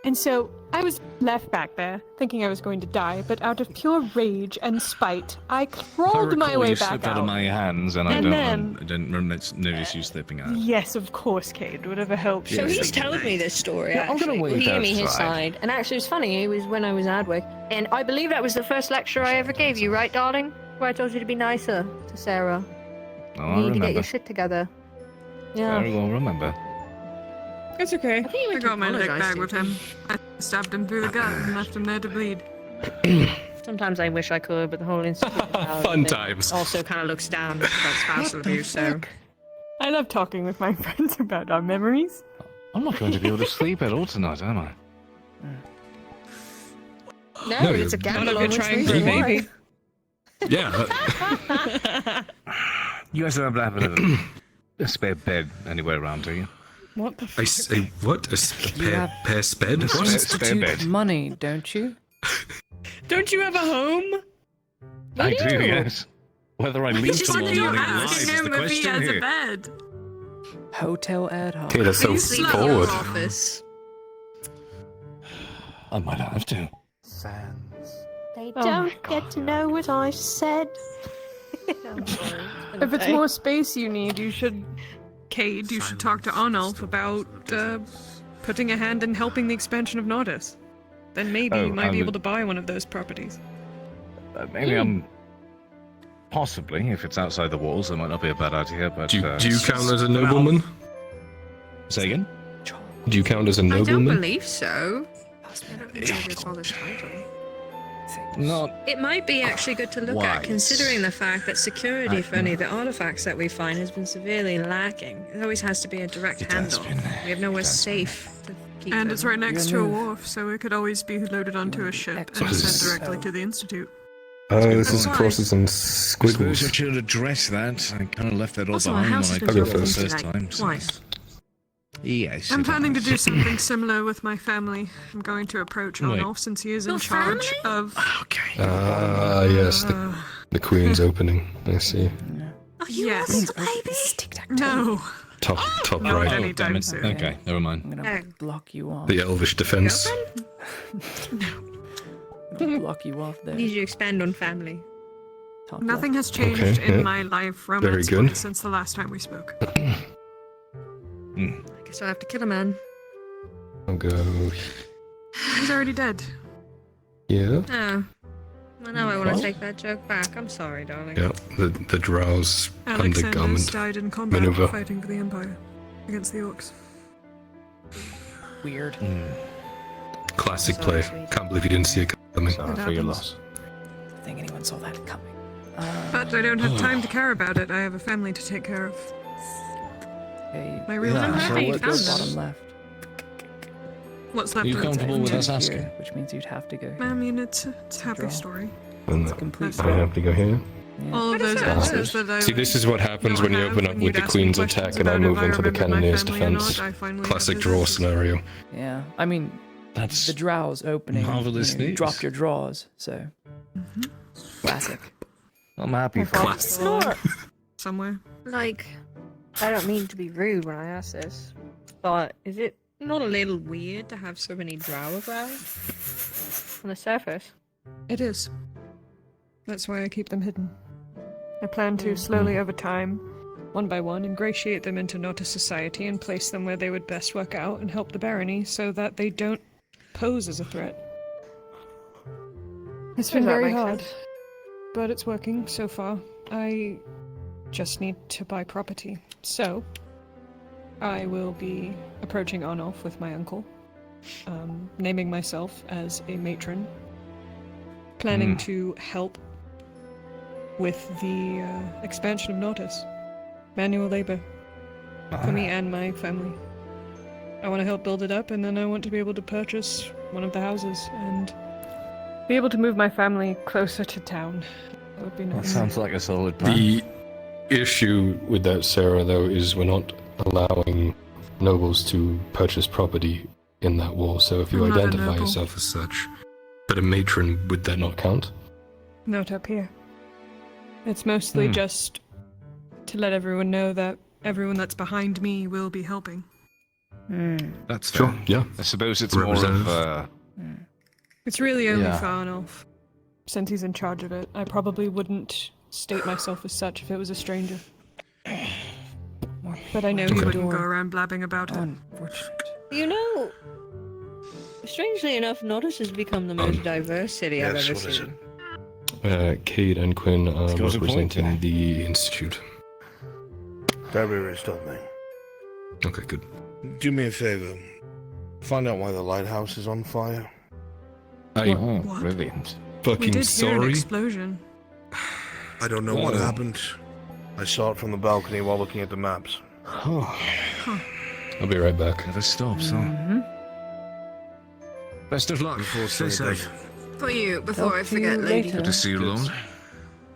And so I was left back there, thinking I was going to die, but out of pure rage and spite, I crawled my way you back slipped out of out. my hands, and, And I then- didn't notice you slipping out. Yes, of course, Cade. Whatever helps. So Yeah, he's yeah. told me this story. Yeah, I'm actually. gonna wait He gave me his outside. side, and actually, it's funny. It was when I was Adwick, and I believe that was the first lecture I ever gave you, right, darling? Where I told you to be nicer to Sarah. Oh, You I need to remember. get your shit together. Yeah. Very well remember. It's okay. I got my leg bag with him. I stabbed him through the gut and left him there to bleed. Sometimes I wish I could, but the whole institute Fun times. also kind of looks down about spousal abuse. So I love talking with my friends about our memories. I'm not going to be able to sleep at all tonight, am I? no, it's a gamble None of on you which trying reason for a why. baby. Yeah. You guys don't have a spare bed anywhere around, do you? What the I say what? A pair sped? A What? spare bed. Money, don't you? Don't you have a home? I do, yes. Whether I leave Just tomorrow you morning asking alive is the him if he question has a here. bed. Hotel ad hoc. Okay, that's so You sleep in forward. your office. I might have to. They Oh don't my get to know what I said. If it's more space you need, you should... Cade, you should talk to Arnulf about putting a hand in helping the expansion of Nordis. Then maybe Oh, you might be I able would- to buy one of those properties. Maybe I'm... Possibly, if it's outside the walls, that might not be a bad idea, but... Do you count as a nobleman? Say again? Do you count as a I don't nobleman? believe so. I don't think that's your father's title. Not. It might be actually good to look at, Wise. considering the fact that security for any of the artifacts that we find has been severely lacking. It always has to be a direct handoff. We have nowhere safe to keep And them. it's right next Your to a move. wharf, so it could always be loaded onto a ship and sent directly to the Institute. Oh, this is Why? crosses and I suppose I squiggles. should address that. I kind of left that all Also, our behind house when has I been took it broken the into first like time. so- twice. Yes. I'm it planning to has. do something similar with my family. I'm going to approach Right. Arnulf since he is in charge of. Ah, yes, the Queen's opening. I see. Are you Yes. having a baby? No. Top Not right. anytime damn it. soon. Okay, never mind. I'm gonna block you off. The Elvish defense. I'm gonna block you off there. Need you to expand on family. Top Nothing left. has changed Okay, in yeah. my life Very romance good. since the last time we spoke. I guess I'll have to kill a man. I'll go He's already dead. here. Oh. Well, now I want What? to take that joke back. I'm sorry, darling. Yeah, the drow's Alexander's undergarment died in combat maneuver. fighting for the Empire against the Orcs. Weird. Classic play. Can't believe you didn't see it coming. Sorry for your happens. loss. I think anyone saw that coming. But I don't have time to care about it. I have a family to take care of. Hey, My real Yeah, family. so Hey, what- go what's- bottom left. What's Are left you of comfortable with us asking? Which means you'd have to go. I mean, it's a happy Draw. story. And complete I have to go here. All of those answers that I See, this is what happens when you open up with the Queen's attack and I move into the Cannoneer's defense. Classic draw scenario. Yeah, I mean, That's the drow's opening. marvelous you news. dropped your draws, so classic. I'm happy for it. It's not somewhere. like, I don't mean to be rude when I ask this, but is it not a little weird to have so many drow around on the surface? It is. That's why I keep them hidden. I plan to slowly over time, one by one, ingratiate them into Nota society and place them where they would best work out and help the barony so that they don't pose as a threat. It's been Does that very make hard, sense? but it's working so far. I just need to buy property. So, I will be approaching Arnulf with my uncle, naming myself as a matron, planning to help with the expansion of Nortus. Manual labor for me and my family. I want to help build it up, and then I want to be able to purchase one of the houses and be able to move my family closer to town. That would be That nice. sounds like a solid plan. The issue with that, Sarah, though, is we're not allowing nobles to purchase property in that wall. So if you I'm not a identify noble. yourself as such, but a matron, would that not count? Not up here. It's mostly just to let everyone know that everyone that's behind me will be helping. That's Sure, fair. yeah. I suppose it's more of Representative. It's really only Yeah. for Arnulf, since he's in charge of it. I probably wouldn't state myself as such if it was a stranger. But I know he wouldn't go around blabbing about it. Unfortunate. You know, strangely enough, Nodus has become the most diverse city I've yes, ever what is seen. Kate and Quinn are Got a point representing there. the Institute. Darby is told me. Okay, good. Do me a favor. Find out why the lighthouse is on fire. What? Brilliant. We Fucking did hear an sorry. explosion. I don't know what Whoa. happened. I saw it from the balcony while looking at the maps. Oh, I'll be right back. never stops, huh? Best of luck. Stay safe. For you, before I Talk to forget, you lady. later. Good to see you, Lord.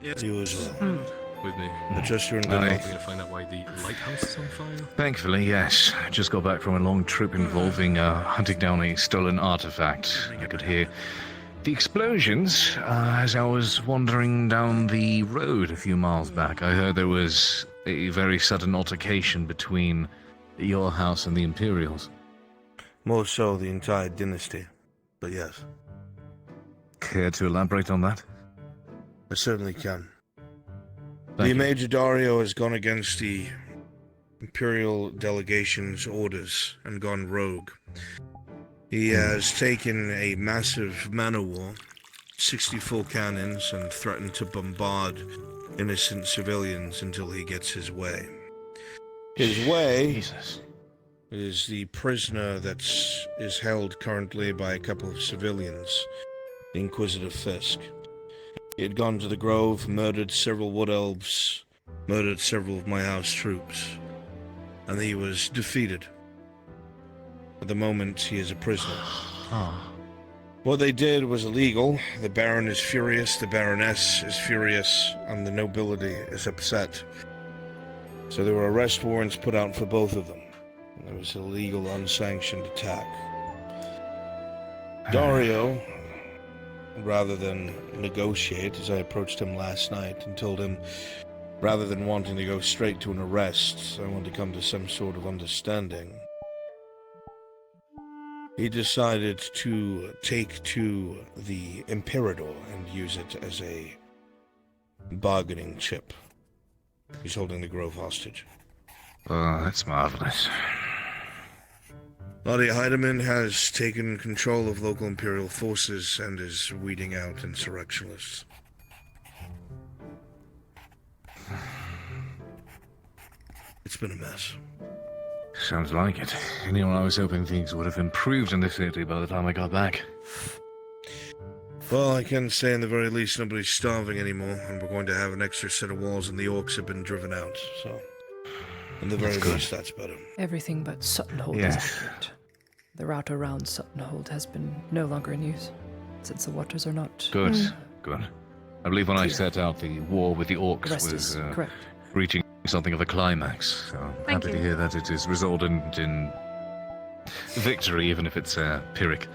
You as well. With me. I trust you're in good Aye. health. We're gonna find out why the lighthouse is on fire. Thankfully, yes. I just got back from a long trip involving hunting down a stolen artifact. I could hear the explosions as I was wandering down the road a few miles back. I heard there was a very sudden altercation between your house and the Imperials. More so the entire dynasty. But yes, Care to elaborate on that? I certainly can. Thank The you. Major Dario has gone against the Imperial delegation's orders and gone rogue. He has taken a massive manor wall, 64 cannons, and threatened to bombard innocent civilians until he gets his way. His way Jesus. is the prisoner that is held currently by a couple of civilians, the Inquisitor Fisk. He had gone to the Grove, murdered several wood elves, murdered several of my house troops, and he was defeated. At the moment, he is a prisoner. What they did was illegal. The Baron is furious, the Baroness is furious, and the nobility is upset. So there were arrest warrants put out for both of them. It was an illegal, unsanctioned attack. Dario, rather than negotiate, as I approached him last night and told him, rather than wanting to go straight to an arrest, I want to come to some sort of understanding. He decided to take to the Imperador and use it as a bargaining chip. He's holding the Grove hostage. Oh, that's marvelous. Lottie Heidemann has taken control of local Imperial forces and is weeding out insurrectionists. It's been a mess. Sounds like it. Anyone, I was hoping things would have improved in the city by the time I got back. Well, I can say in the very least nobody's starving anymore, and we're going to have an extra set of walls, and the orcs have been driven out, so... In the very least, that's better. Everything but Suttonhold is accurate. The route around Suttonhold has been no longer in use, since the waters are not... Good, good. I believe when I set out, the war with the orcs was correct. reaching something of a climax, so I'm happy to hear that it is resulted in victory, even if it's Pyrrhic.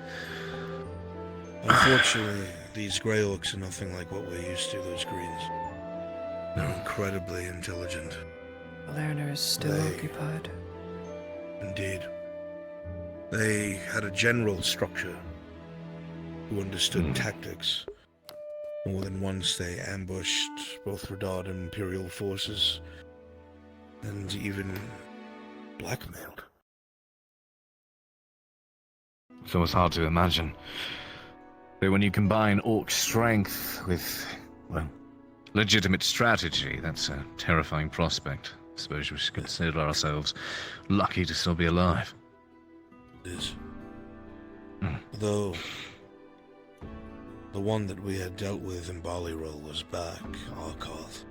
Unfortunately, these grey orcs are nothing like what we're used to, those greens. They're incredibly intelligent. Valerner is still occupied. Indeed. They had a general structure who understood tactics. More than once they ambushed both Radad and Imperial forces, and even blackmailed. It's almost hard to imagine. But when you combine orc strength with, well, legitimate strategy, that's a terrifying prospect. I suppose we should consider ourselves lucky to still be alive. It is. Though, the one that we had dealt with in Ballyroll was back, Arkoth,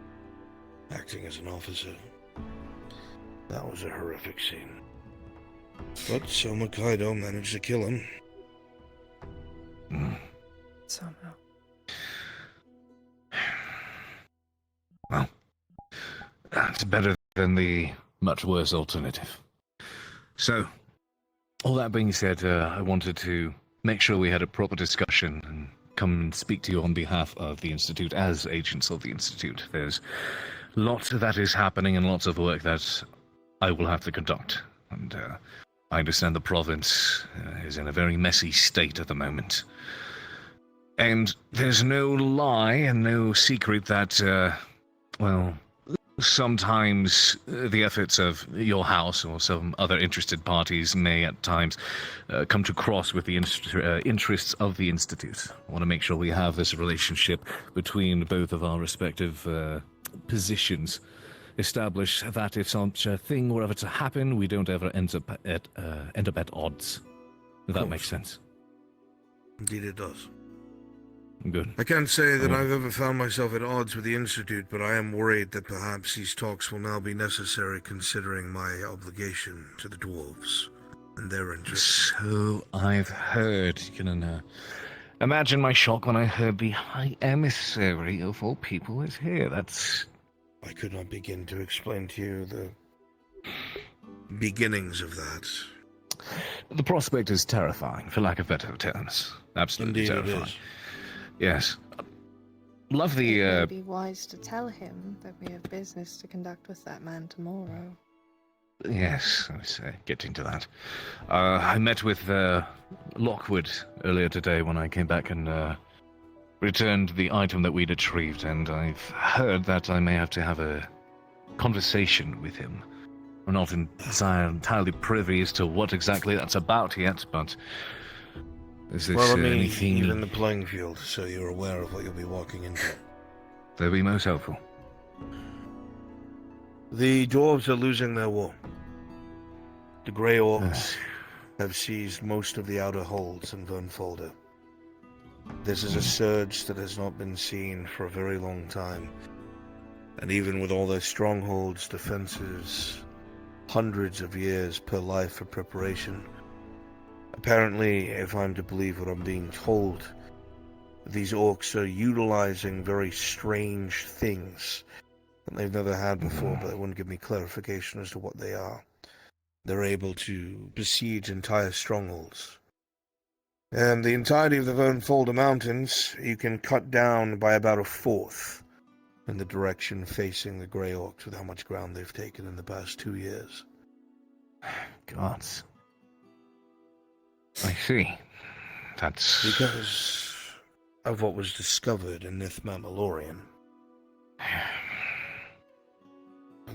acting as an officer. That was a horrific scene. But Soma Kaido managed to kill him. Somehow. Well, that's better than the much worse alternative. So, all that being said, I wanted to make sure we had a proper discussion and come and speak to you on behalf of the Institute as agents of the Institute. There's lots that is happening and lots of work that I will have to conduct. And I understand the province is in a very messy state at the moment. And there's no lie and no secret that, well, sometimes the efforts of your house or some other interested parties may at times come to cross with the interests of the Institute. I want to make sure we have this relationship between both of our respective positions. Establish that if such a thing were ever to happen, we don't ever end up at odds. If that makes sense. Indeed it does. Good. I can't say that I've ever found myself at odds with the Institute, but I am worried that perhaps these talks will now be necessary considering my obligation to the dwarves and their interests. So I've heard. You can imagine my shock when I heard the High Emissary of all people is here. That's... I could not begin to explain to you the beginnings of that. The prospect is terrifying, for lack of better terms. Absolutely Indeed terrifying. It is. Yes. Love the, It would be wise to tell him that we have business to conduct with that man tomorrow. Yes, I was getting to that. I met with Lockwood earlier today when I came back and returned the item that we'd retrieved, and I've heard that I may have to have a conversation with him. I'm not entirely privy as to what exactly that's about yet, but... Is this well, I mean, anything... even the playing field, so you're aware of what you'll be walking into. They'll be most helpful. The dwarves are losing their war. The Grey Orcs have seized most of the outer holds in Vernfolder. This is a surge that has not been seen for a very long time. And even with all their strongholds, defenses, hundreds of years per life for preparation, apparently, if I'm to believe what I'm being told, these orcs are utilizing very strange things that they've never had before, but they wouldn't give me clarification as to what they are. They're able to besiege entire strongholds. And the entirety of the Vernfolder Mountains you can cut down by about a fourth in the direction facing the Grey Orcs with how much ground they've taken in the past 2 years. Gods. I see. That's... because of what was discovered in Nithmamalorian.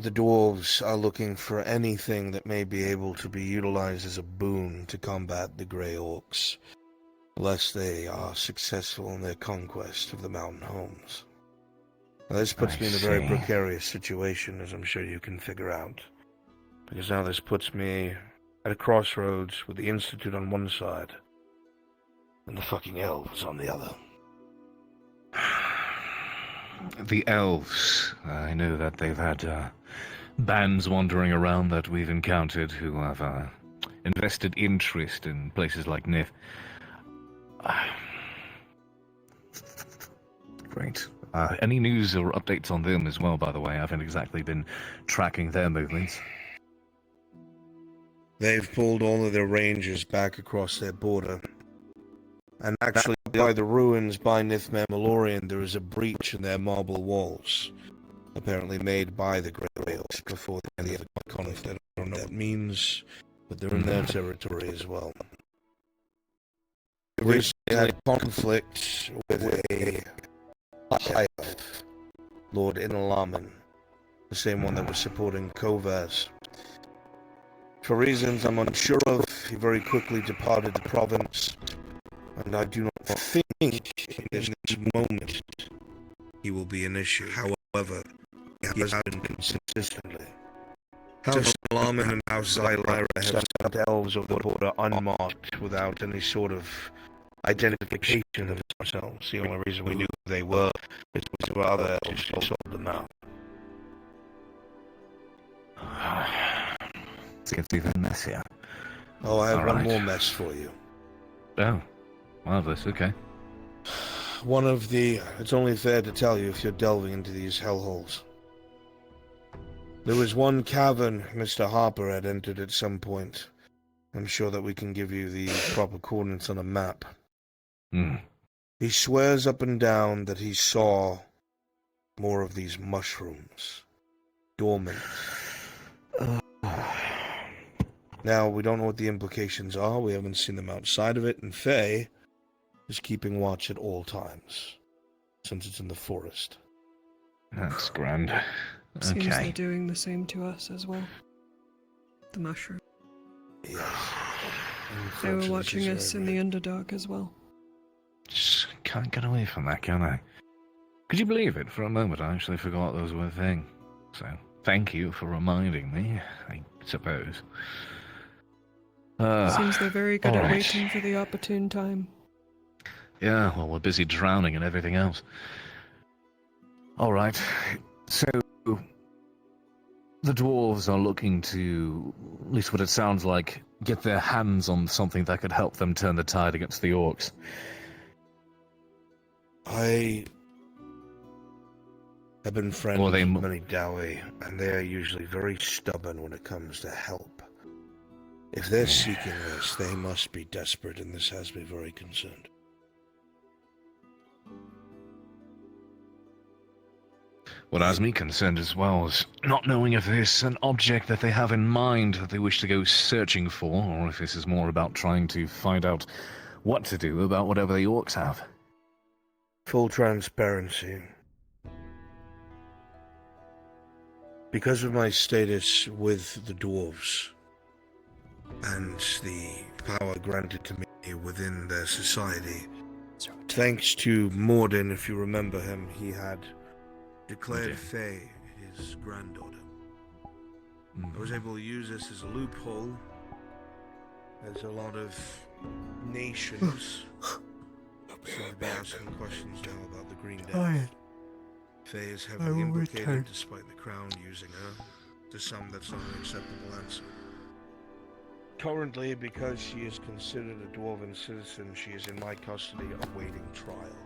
The dwarves are looking for anything that may be able to be utilized as a boon to combat the Grey Orcs, lest they are successful in their conquest of the mountain homes. Now, this puts me in a very precarious situation, as I'm sure you can figure out, because now this puts me at a crossroads with the Institute on one side and the fucking elves on the other. The elves. I know that they've had bands wandering around that we've encountered who have invested interest in places like Nith. Great. Any news or updates on them as well, by the way? I haven't exactly been tracking their movements. They've pulled all of their rangers back across their border. And actually, by the ruins by Nithmamalorian, there is a breach in their marble walls, apparently made by the Grey Orcs before any other conflict. I don't know what that means, but they're in their territory as well. We recently had a conflict with a high elf, Lord Inalaman, the same one that was supporting Kovaz. For reasons I'm unsure of, he very quickly departed the province, and I do not think in this moment he will be an issue. However, he has been consistently. House Alaman and House Xylyra have sent elves over the border unmarked, without any sort of identification of themselves. The only reason we knew who they were is because other elves sold them out. It gets even messier. Oh, I have one more mess for you. Oh, marvelous, okay. One of the... It's only fair to tell you if you're delving into these hellholes. There was one cavern Mr. Harper had entered at some point. I'm sure that we can give you the proper coordinates on a map. He swears up and down that he saw more of these mushrooms. Dormant. Now, we don't know what the implications are. We haven't seen them outside of it, and Faye is keeping watch at all times, since it's in the forest. That's grand. Seems they're Okay. doing the same to us as well. The mushroom. Yes. They were watching us in the Underdark as well. Just can't get away from that, can I? Could you believe it? For a moment, I actually forgot those were a thing. So, thank you for reminding me, I suppose. Seems they're very good all at right. waiting for the opportune time. Yeah, well, we're busy drowning and everything else. All right, so the dwarves are looking to, at least what it sounds like, get their hands on something that could help them turn the tide against the orcs. I have been friends with many Dawi, and they are usually very stubborn when it comes to help. If they're seeking this, they must be desperate, and this has me very concerned. What has me concerned as well is not knowing if this is an object that they have in mind that they wish to go searching for, or if this is more about trying to find out what to do about whatever the orcs have. Full transparency. Because of my status with the dwarves, and the power granted to me within their society, thanks to Morden, if you remember him, he had declared Faye his granddaughter. I was able to use this as a loophole There's a lot of nations seem to be asking questions now about the Green Death. Faye is heavily implicated despite the crown using her. To some, that's not an acceptable answer. Currently, because she is considered a dwarven citizen, she is in my custody awaiting trial.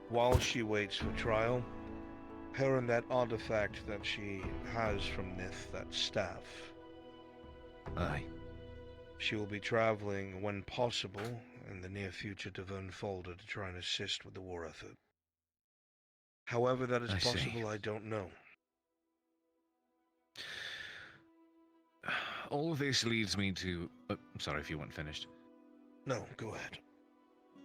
While she waits for trial, her and that artifact that she has from Nith, that staff. Aye. She will be traveling, when possible, in the near future to Vernfolder to try and assist with the war effort. However that is possible, I don't know. All of this leads me to... I'm sorry if you weren't finished. No, go ahead.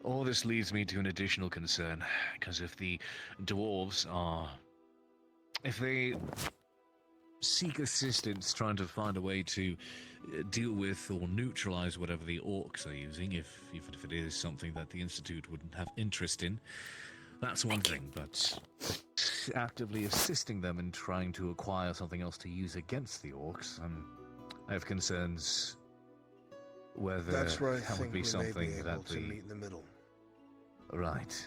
All this leads me to an additional concern, because if the dwarves are... If they seek assistance trying to find a way to deal with or neutralize whatever the orcs are using, even if it is something that the Institute wouldn't have interest in, that's one thing, but actively assisting them in trying to acquire something else to use against the orcs, I have concerns whether That's where I that would think be we something may be able that to meet in the middle. Right.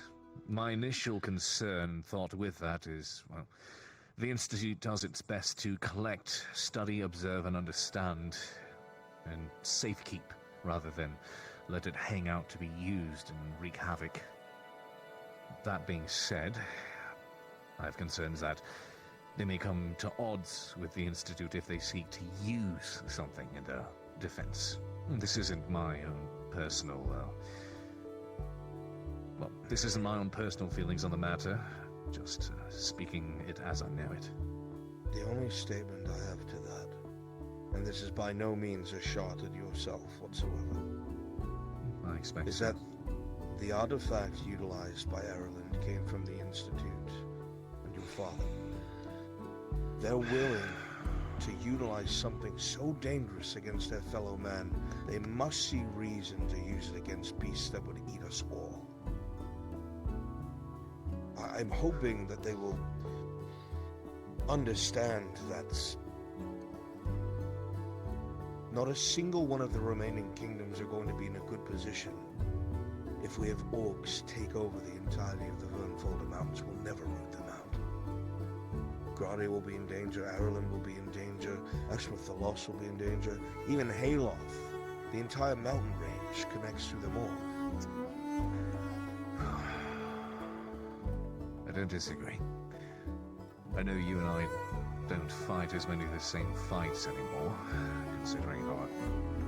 My initial concern thought with that is, well, the Institute does its best to collect, study, observe, and understand, and safekeep, rather than let it hang out to be used and wreak havoc. That being said, I have concerns that they may come to odds with the Institute if they seek to use something in their defense. This isn't my own personal, this isn't my own personal feelings on the matter, just speaking it as I know it. The only statement I have to that, and this is by no means a shot at yourself whatsoever, I expect is that the artifact utilized by Ireland came from the Institute and your father. They're willing to utilize something so dangerous against their fellow man, they must see reason to use it against beasts that would eat us all. I'm hoping that they will understand that not a single one of the remaining kingdoms are going to be in a good position. If we have orcs take over the entirety of the Vernfolder Mountains, we'll never root them out. Grady will be in danger, Ireland will be in danger, Ashmouth the Lost will be in danger, even Hayloft. The entire mountain range connects to them all. I don't disagree. I know you and I don't fight as many of the same fights anymore, considering our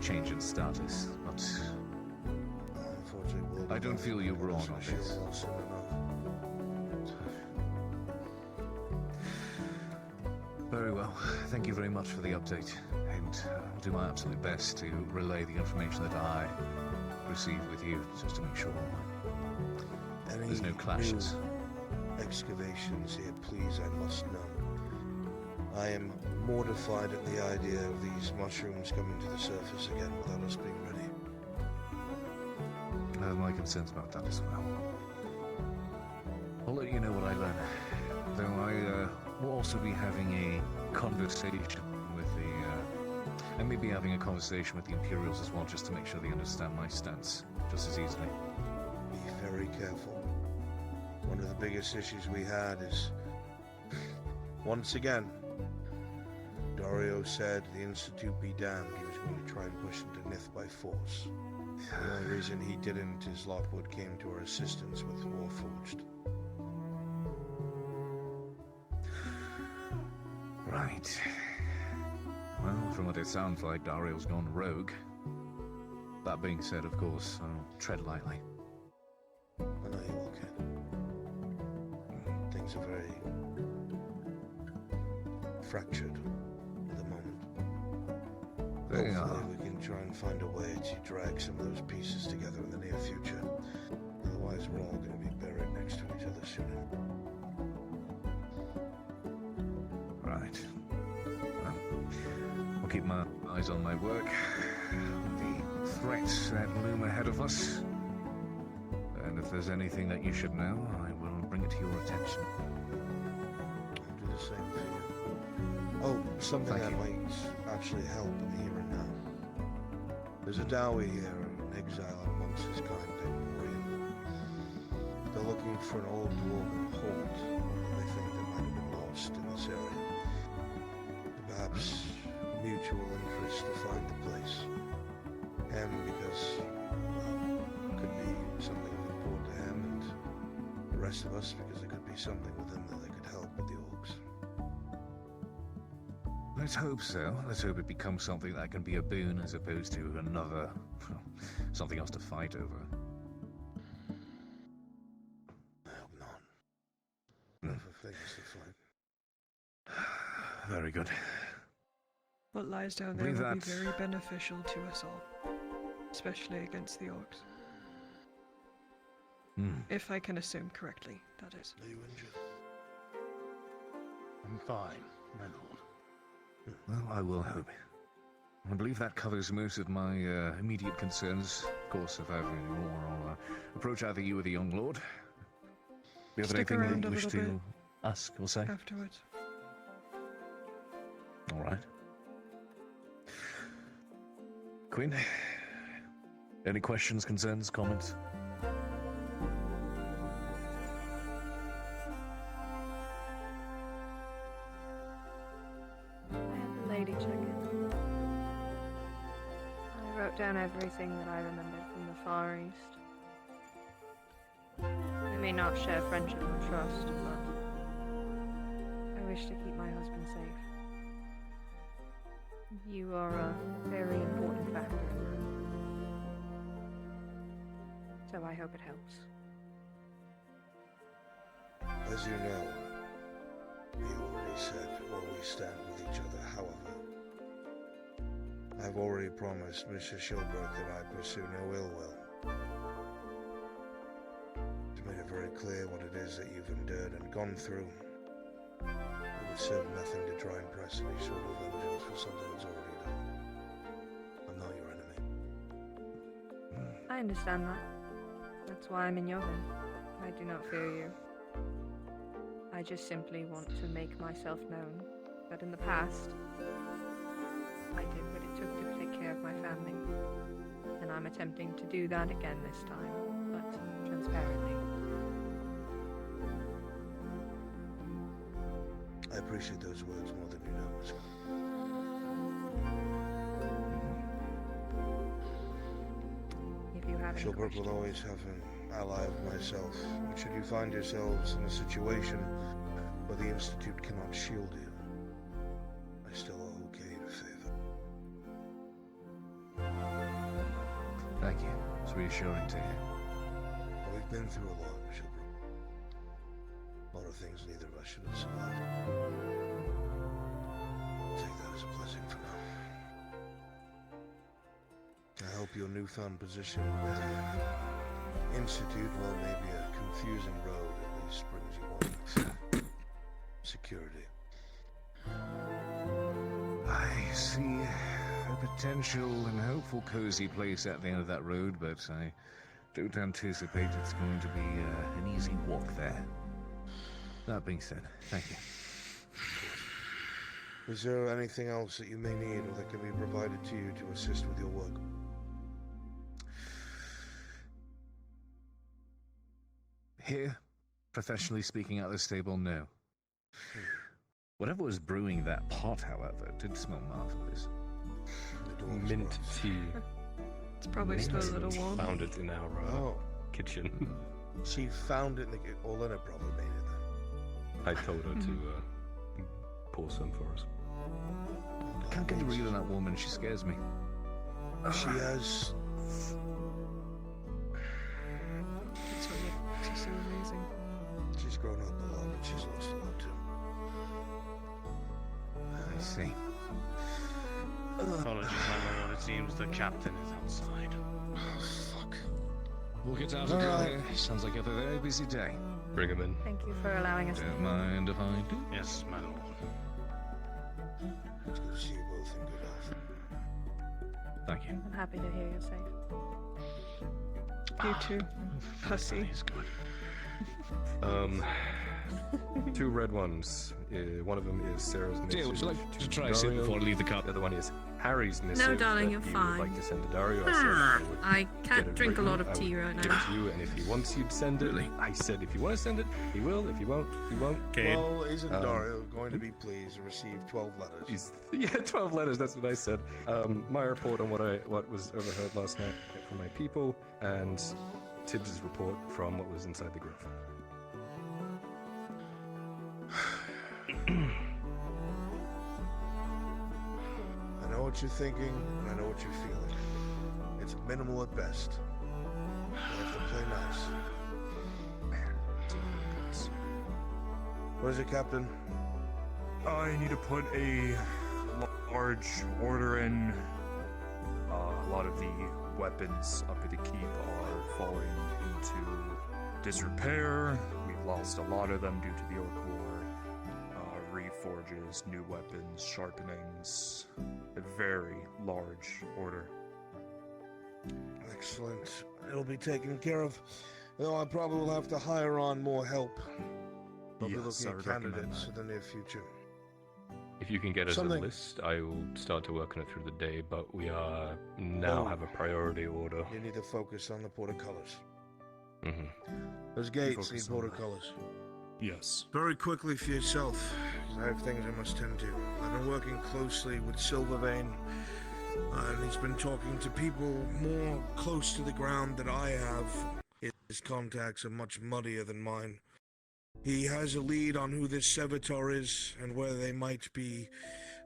change in status, but unfortunately, I don't feel you're wrong on this. Very well. Thank you very much for the update, and I'll do my absolute best to relay the information that I receive with you, just to make sure there's no clashes. Excavations here, please, I must know. I am mortified at the idea of these mushrooms coming to the surface again without us being ready. I have my concerns about that as well. I'll let you know what I learn. Though I will also be having a conversation with the... I may be having a conversation with the Imperials as well, just to make sure they understand my stance just as easily. Be very careful. One of the biggest issues we had is, once again, Dario said the Institute be damned. He was going to try and push into Nith by force. The only reason he didn't is Lockwood came to our assistance with Warforged. Right. Well, from what it sounds like, Dario's gone rogue. That being said, of course, I'll tread lightly. I know you will, kid. Things are very fractured at the moment. They Hopefully we can try and find a way to drag some of those pieces together in the near future. Otherwise we're all going to be buried next to each other soon. Right. Well, I'll keep my eyes on my work, the threats that loom ahead of us. And if there's anything that you should know, I will bring it to your attention. I'll do the same for you. Oh, something that might actually help in the here and now. There's a dowry here, an exile amongst his kind named Maureen. They're looking for an old dwarven hold. They think that might have been lost in this area. Perhaps mutual interest to find the place. Him because, well, it could be something of import to him, and the rest of us because there could be something with him that they could help with the orcs. Let's hope so. Let's hope it becomes something that can be a boon as opposed to another, something else to fight over. I hope not. Not for things to fight. Very good. What lies down there Believe will be that. very beneficial to us all, especially against the orcs. If I can assume correctly, that is. Are you injured? I'm fine, my lord. Well, I will hope. I believe that covers most of my immediate concerns. Of course, if I have any more, I'll approach either you or the young lord. Do you have Stick anything around you a wish little to bit ask or say? afterwards. All right. Queen, any questions, concerns, comments? I had the lady check in. I wrote down everything that I remembered from the Far East. We may not share friendship or trust, but I wish to keep my husband safe. You are a very important factor in that. So I hope it helps. As you know, we already said where we stand with each other. However, I've already promised Mr. Shilbrook that I pursue no ill will. I've made it very clear what it is that you've endured and gone through. It would serve nothing to try and press any sort of vengeance for something that's already done. I'm not your enemy. I understand that. That's why I'm in your home. I do not fear you. I just simply want to make myself known that in the past, I did what it took to take care of my family. And I'm attempting to do that again this time, but transparently. I appreciate those words more than you know as well. If you have any Shilbrook will always have an ally of myself. And should you find yourselves in a situation where the Institute cannot shield you, I still owe Cade a favor. Thank you. It's reassuring to hear. Well, we've been through a lot, Shilbrook. A lot of things neither of us should have survived. Take that as a blessing for now. I hope your newfound position with the Institute, while maybe a confusing road, at least brings you one security. I see a potential and hopeful cozy place at the end of that road, but I don't anticipate it's going to be an easy walk there. That being said, thank you. Is there anything else that you may need or that can be provided to you to assist with your work? Here, professionally speaking at this table, no. Whatever was brewing that pot, however, did smell marvelous. Mint tea. It's probably still a little warm. Found it in our kitchen. She found it in the kitchen. Well, then it probably made it then. I told her to pour some for us. I can't get a read on that woman. She scares me. She has... That's what makes her so amazing. She's grown up a lot, but she's lost a lot too. I see. Apologies, my lord. It seems the captain is outside. Oh, fuck. We'll get out of here. Sounds like you have a very busy day. Bring him in. Thank you for allowing us. Don't mind if I do. Yes, my lord. It's good to see you both in good health. Thank you. I'm happy to hear you're safe. You too, pussy. Is good. 2 red ones. One of them is Sarah's. Dear, would you like to try a sip before I leave the cup? The other one is Harry's missive No, darling, that you're you fine. would like to send to Dario. I said I would I get can't it drink a written, lot of I tea would right give now. it to you, and if he wants you to send it, I said if you want to send it, he will. If you won't, he won't. Well, isn't Dario going to be pleased to receive 12 letters? Yeah, 12 letters. That's what I said. My report on what was overheard last night from my people, and Tibbs' report from what was inside the grove. I know what you're thinking, and I know what you're feeling. It's minimal at best. You have to play nice. What is it, Captain? I need to put a large order in. A lot of the weapons up at the keep are falling into disrepair. We've lost a lot of them due to the Orc War. Reforges, new weapons, sharpenings. A very large order. Excellent. It'll be taken care of. Though I probably will have to hire on more help. I'll be Yes, looking I at would recommend candidates that. in the near future. If you can get us Something- a list, I will start to work on it through the day, but we are now have a priority order. You need to focus on the portcullis. Mm-hmm. Those gates Focus need on that. portcullis. Yes. Very quickly for yourself, because I have things I must tend to. I've been working closely with Silvervein, and he's been talking to people more close to the ground than I have. His contacts are much muddier than mine. He has a lead on who this Servitor is and where they might be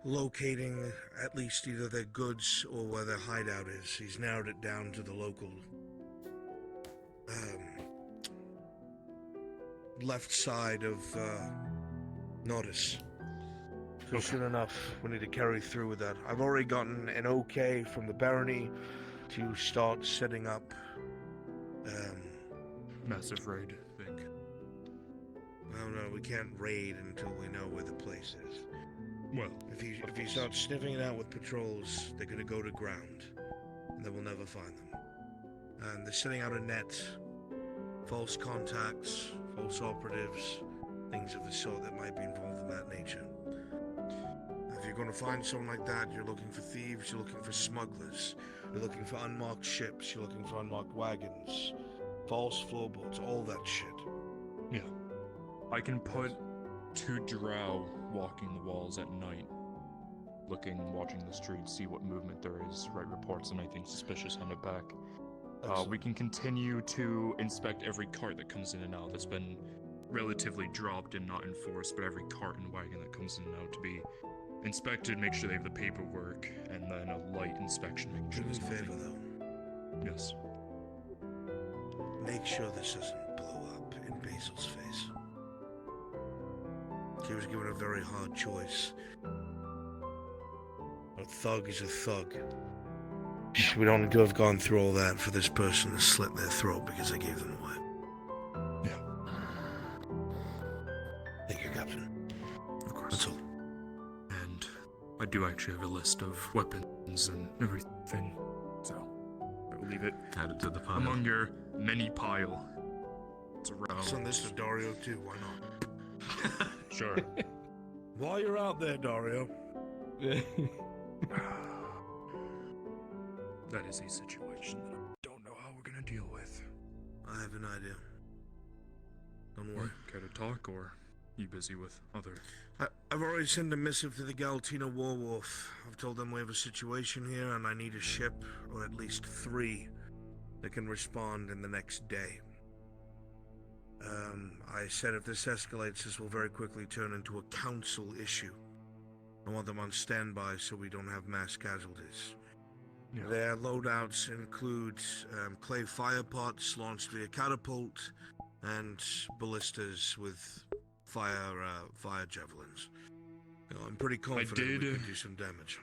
locating at least either their goods or where their hideout is. He's narrowed it down to the local left side of Nordis. So soon enough, we need to carry through with that. I've already gotten an okay from the barony to start setting up Massive raid, I think. no, we can't raid until we know where the place is. Well, if you start sniffing it out with patrols, they're gonna go to ground, and they will never find them. And they're setting out a net, false contacts, false operatives, things of the sort that might be involved in that nature. If you're gonna find someone like that, you're looking for thieves, you're looking for smugglers, you're looking for unmarked ships, you're looking for unmarked wagons, false floorboards, all that shit. Yeah. I can put 2 drow walking the walls at night, watching the streets, see what movement there is, write reports on anything suspicious, hand it back. We can continue to inspect every cart that comes in and out that's been relatively dropped and not enforced, but every cart and wagon that comes in and out to be inspected, make sure they have the paperwork, and then a light inspection, making sure Do me there's a favor, nothing. though. Yes. Make sure this doesn't blow up in Basil's face. He was given a very hard choice. A thug is a thug. We don't need to have gone through all that for this person to slit their throat because I gave them away. Yeah. Thank you, Captain. Of course. That's all. And I do actually have a list of weapons and everything, so I will leave it added to the pile among your many pile. It's around. Send this to Dario too, why not? Sure. While you're out there, Dario. That is a situation that I don't know how we're gonna deal with. I have an idea. Don't worry. Care to talk, or you busy with other? I've already sent a missive to the Galtina Warwolf. I've told them we have a situation here and I need a ship, or at least 3, that can respond in the next day. I said if this escalates, this will very quickly turn into a council issue. I want them on standby so we don't have mass casualties. Yeah. Their loadouts include clay fire pots launched via catapult and ballistas with fire javelins. You know, I'm pretty confident we can do some damage.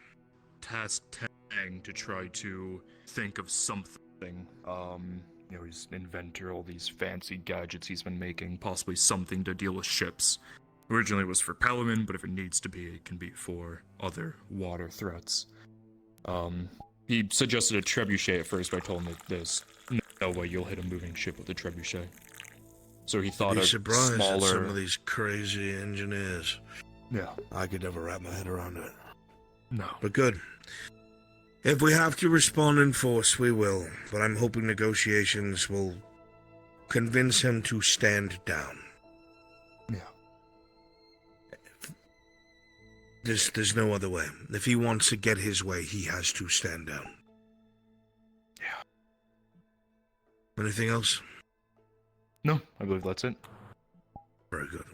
Task Tang to try to think of something. He's an inventor, all these fancy gadgets he's been making, possibly something to deal with ships. Originally it was for Palaman, but if it needs to be, it can be for other water threats. He suggested a trebuchet at first, but I told him that there's no way you'll hit a moving ship with a trebuchet. So he thought I'd a be surprised smaller... at some of these crazy engineers. Yeah. I could never wrap my head around it. No. But good. If we have to respond in force, we will, but I'm hoping negotiations will convince him to stand down. Yeah. There's no other way. If he wants to get his way, he has to stand down. Yeah. Anything else? No, I believe that's it. Very good.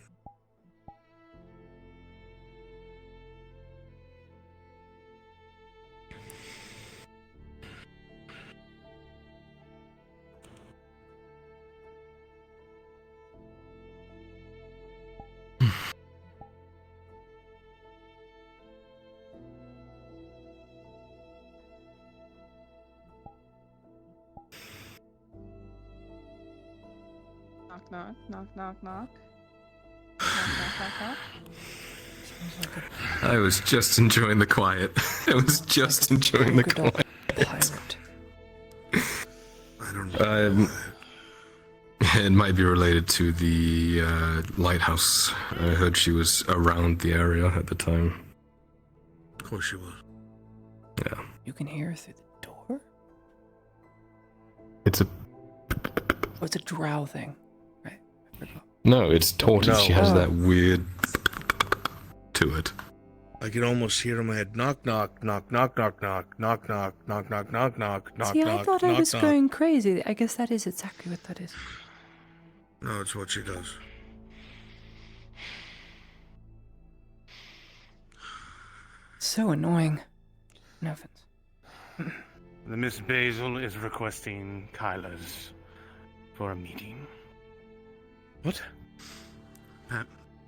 Knock, knock, knock, knock, knock. Knock, knock, knock, knock. I was just enjoying the quiet. I was just enjoying the quiet. Pirate. I don't know. It might be related to the lighthouse. I heard she was around the area at the time. Of course she was. Yeah. You can hear her through the door? It's a... Oh, it's a drow thing. Right, I forgot. No, it's tortoise. No. She has Oh. that weird to it. I can almost hear in my head, knock, knock, knock, knock, knock, knock, knock, knock, knock, knock, knock, knock, knock, See, I knock, thought I knock, was knock. going crazy. I guess that is exactly what that is. No, it's what she does. So annoying. No offense. The Miss Basil is requesting Kyla's for a meeting. What?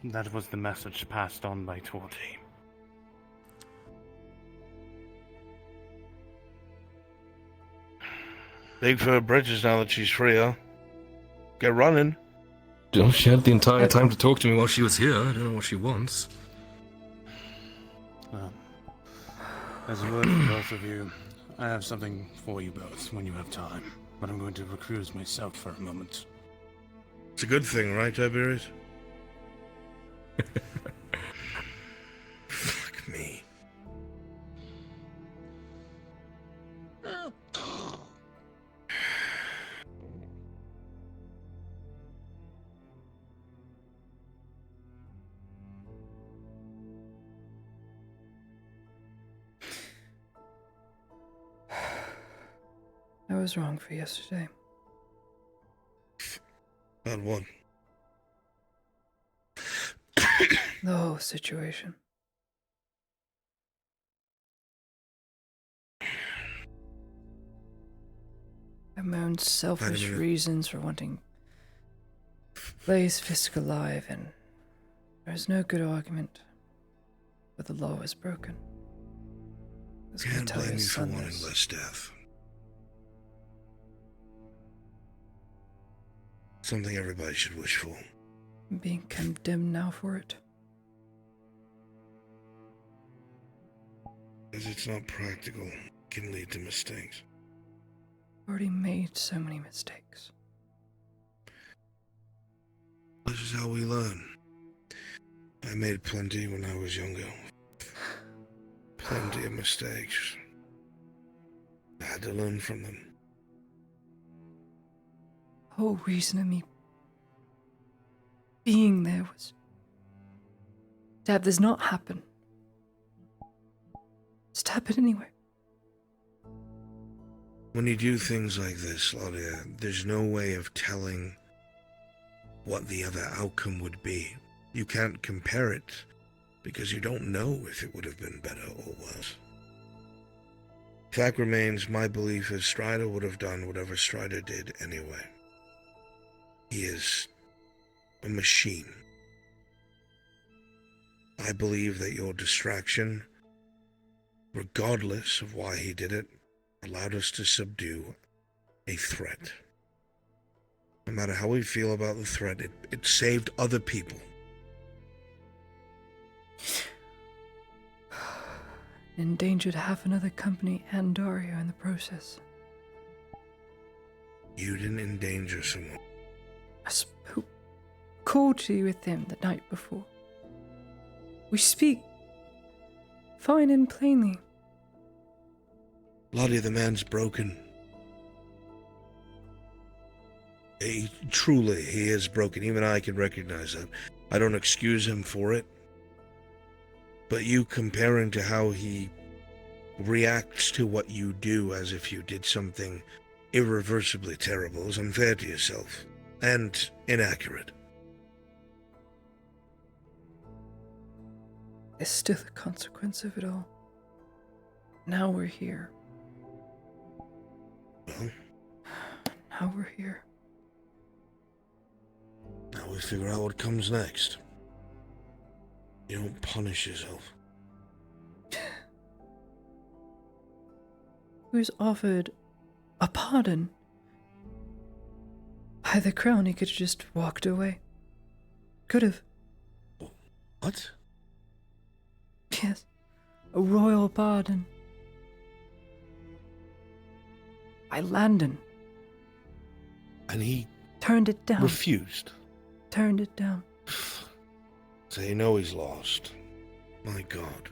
That was the message passed on by Torty. Big for her bridges now that she's free, huh? Get running. Oh, she had the entire time to talk to me while she was here. I don't know what she wants. As a word for both of you, I have something for you both when you have time. But I'm going to recruit myself for a moment. It's a good thing, right, Tiberius? Fuck me. I was wrong for yesterday. Not one. The whole situation. I have my own selfish reasons for wanting Blaze Fisk alive, and there is no good argument but the law is broken. I was going Can't to tell blame your you for son wanting this. less death. Something everybody should wish for. I'm being condemned now for it. Because it's not practical. It can lead to mistakes. I've already made so many mistakes. This is how we learn. I made plenty when I was younger. Plenty of mistakes. I had to learn from them. The whole reason of me being there was to have this not happen. It's to happen anyway. When you do things like this, Claudia, there's no way of telling what the other outcome would be. You can't compare it because you don't know if it would have been better or worse. Fact remains, my belief is Strider would have done whatever Strider did anyway. He is a machine. I believe that your distraction, regardless of why he did it, allowed us to subdue a threat. No matter how we feel about the threat, it saved other people. Endangered half another company and Dario in the process. You didn't endanger someone. I spoke cordially with them the night before. We speak fine and plainly. Lottie, the man's broken. Truly, he is broken. Even I can recognize that. I don't excuse him for it. But you comparing to how he reacts to what you do as if you did something irreversibly terrible is unfair to yourself. And inaccurate. It's still the consequence of it all. Now we're here. Well, now we're here. Now we figure out what comes next. You don't punish yourself. He was offered a pardon. By the crown, he could have just walked away. Could have. What? Yes. A royal pardon. By Landon. And he turned it down. Refused. Turned it down. So you know he's lost. My God.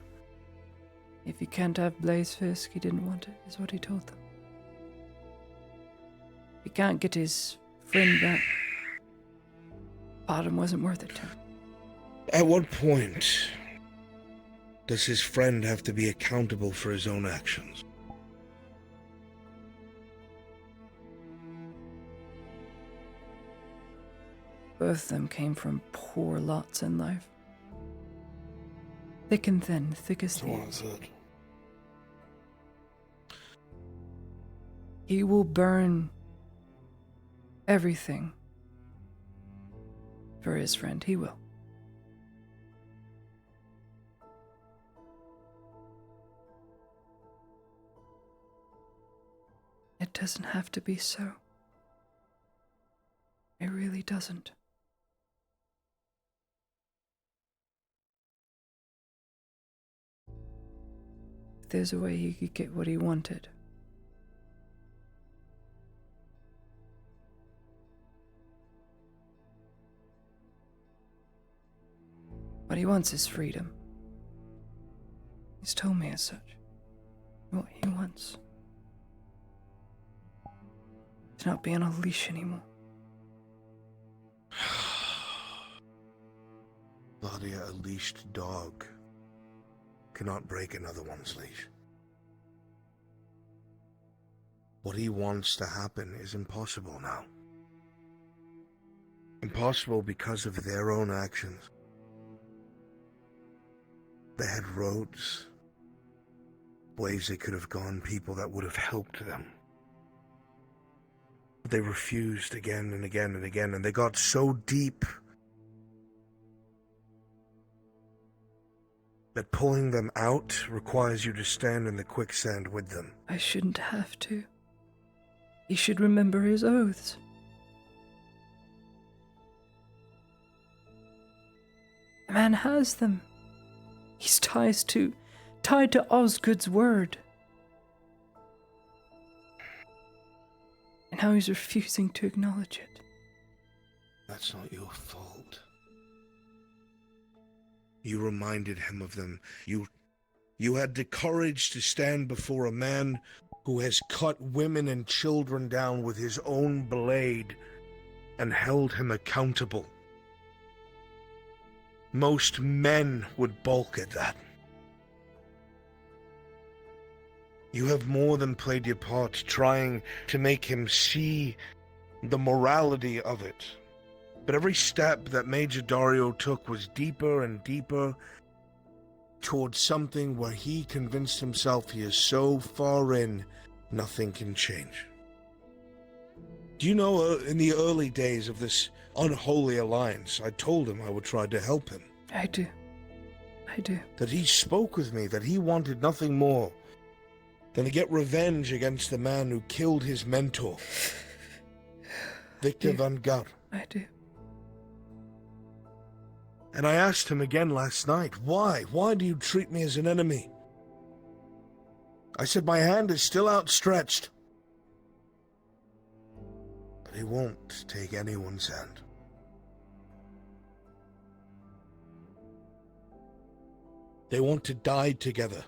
If he can't have Blaze Fisk, he didn't want it, is what he told them. He can't get his friend back. Bottom wasn't worth it to him. At what point does his friend have to be accountable for his own actions? Both of them came from poor lots in life. Thick and thin, thick as thieves. He will burn everything for his friend. He will. It doesn't have to be so. It really doesn't. If there's a way he could get what he wanted. What he wants is freedom. He's told me as such. What he wants. To not be on a leash anymore. Nadia, a leashed dog cannot break another one's leash. What he wants to happen is impossible now. Impossible because of their own actions. They had roads, ways they could have gone, people that would have helped them. But they refused again and again and again, and they got so deep that pulling them out requires you to stand in the quicksand with them. I shouldn't have to. He should remember his oaths. The man has them. He's tied to Osgood's word. And now he's refusing to acknowledge it. That's not your fault. You reminded him of them. You had the courage to stand before a man who has cut women and children down with his own blade and held him accountable. Most men would balk at that. You have more than played your part trying to make him see the morality of it. But every step that Major Dario took was deeper and deeper towards something where he convinced himself he is so far in, nothing can change. Do you know, in the early days of this unholy alliance, I told him I would try to help him. I do. That he spoke with me, that he wanted nothing more than to get revenge against the man who killed his mentor, Victor Van Gogh. I do. And I asked him again last night, why? Why do you treat me as an enemy? I said, my hand is still outstretched. But he won't take anyone's hand. They want to die together.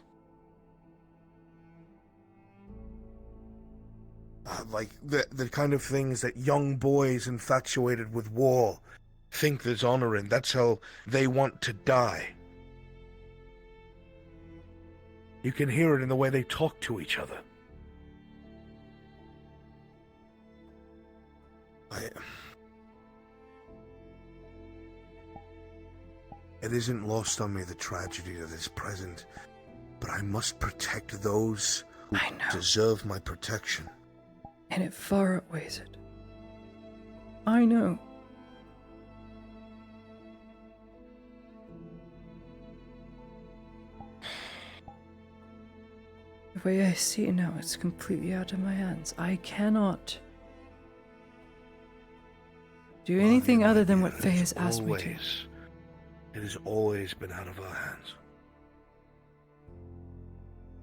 like the kind of things that young boys infatuated with war think there's honor in. That's how they want to die. You can hear it in the way they talk to each other. It isn't lost on me, the tragedy that is present, but I must protect those who deserve my protection. And it far outweighs it. I know. The way I see it now, it's completely out of my hands. I cannot do anything other than what Faye has asked me to. It has always been out of our hands.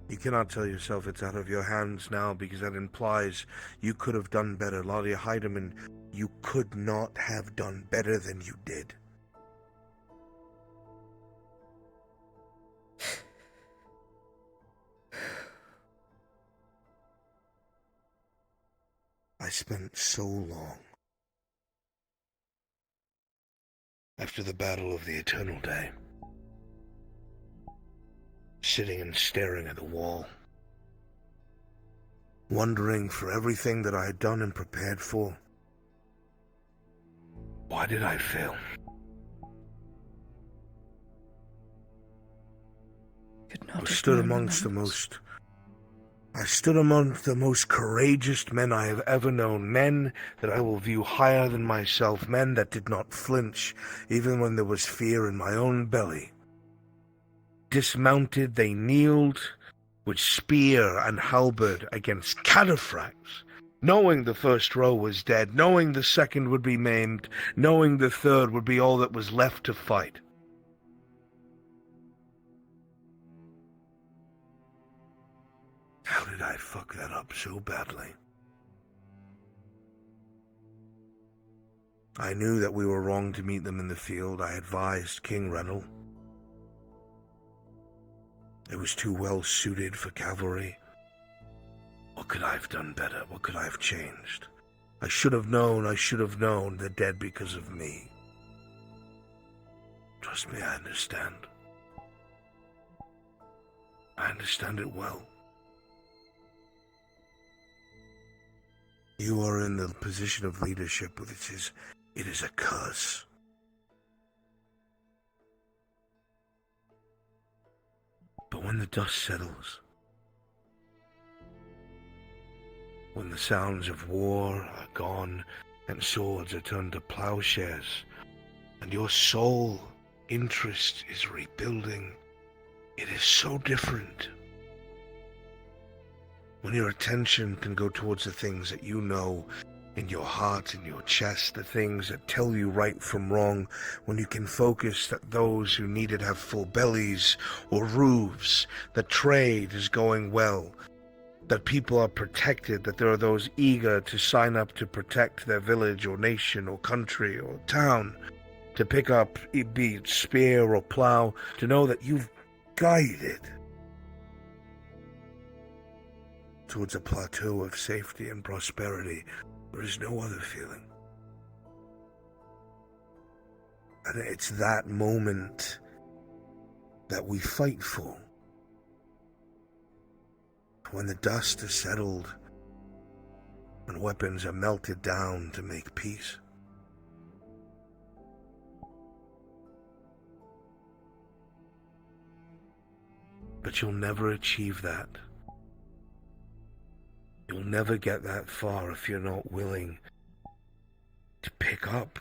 You cannot tell yourself it's out of your hands now, because that implies you could have done better. Ladia Heidemann, you could not have done better than you did. I spent so long after the battle of the Eternal Day, sitting and staring at the wall, wondering for everything that I had done and prepared for. Why did I fail? I stood amongst the most courageous men I have ever known, men that I will view higher than myself, men that did not flinch, even when there was fear in my own belly. Dismounted, they kneeled with spear and halberd against cataphracts, knowing the first row was dead, knowing the second would be maimed, knowing the third would be all that was left to fight. How did I fuck that up so badly? I knew that we were wrong to meet them in the field. I advised King Rennell. It was too well suited for cavalry. What could I have done better? What could I have changed? I should have known they're dead because of me. Trust me, I understand. I understand it well. You are in the position of leadership, but it is a curse. But when the dust settles, when the sounds of war are gone and swords are turned to plowshares, and your soul interest is rebuilding, it is so different. When your attention can go towards the things that you know in your heart, in your chest, the things that tell you right from wrong, when you can focus that those who need it have full bellies or roofs, that trade is going well, that people are protected, that there are those eager to sign up to protect their village or nation or country or town, to pick up, be it spear or plow, to know that you've guided towards a plateau of safety and prosperity. There is no other feeling. And it's that moment that we fight for. When the dust is settled and weapons are melted down to make peace. But you'll never achieve that. You'll never get that far if you're not willing to pick up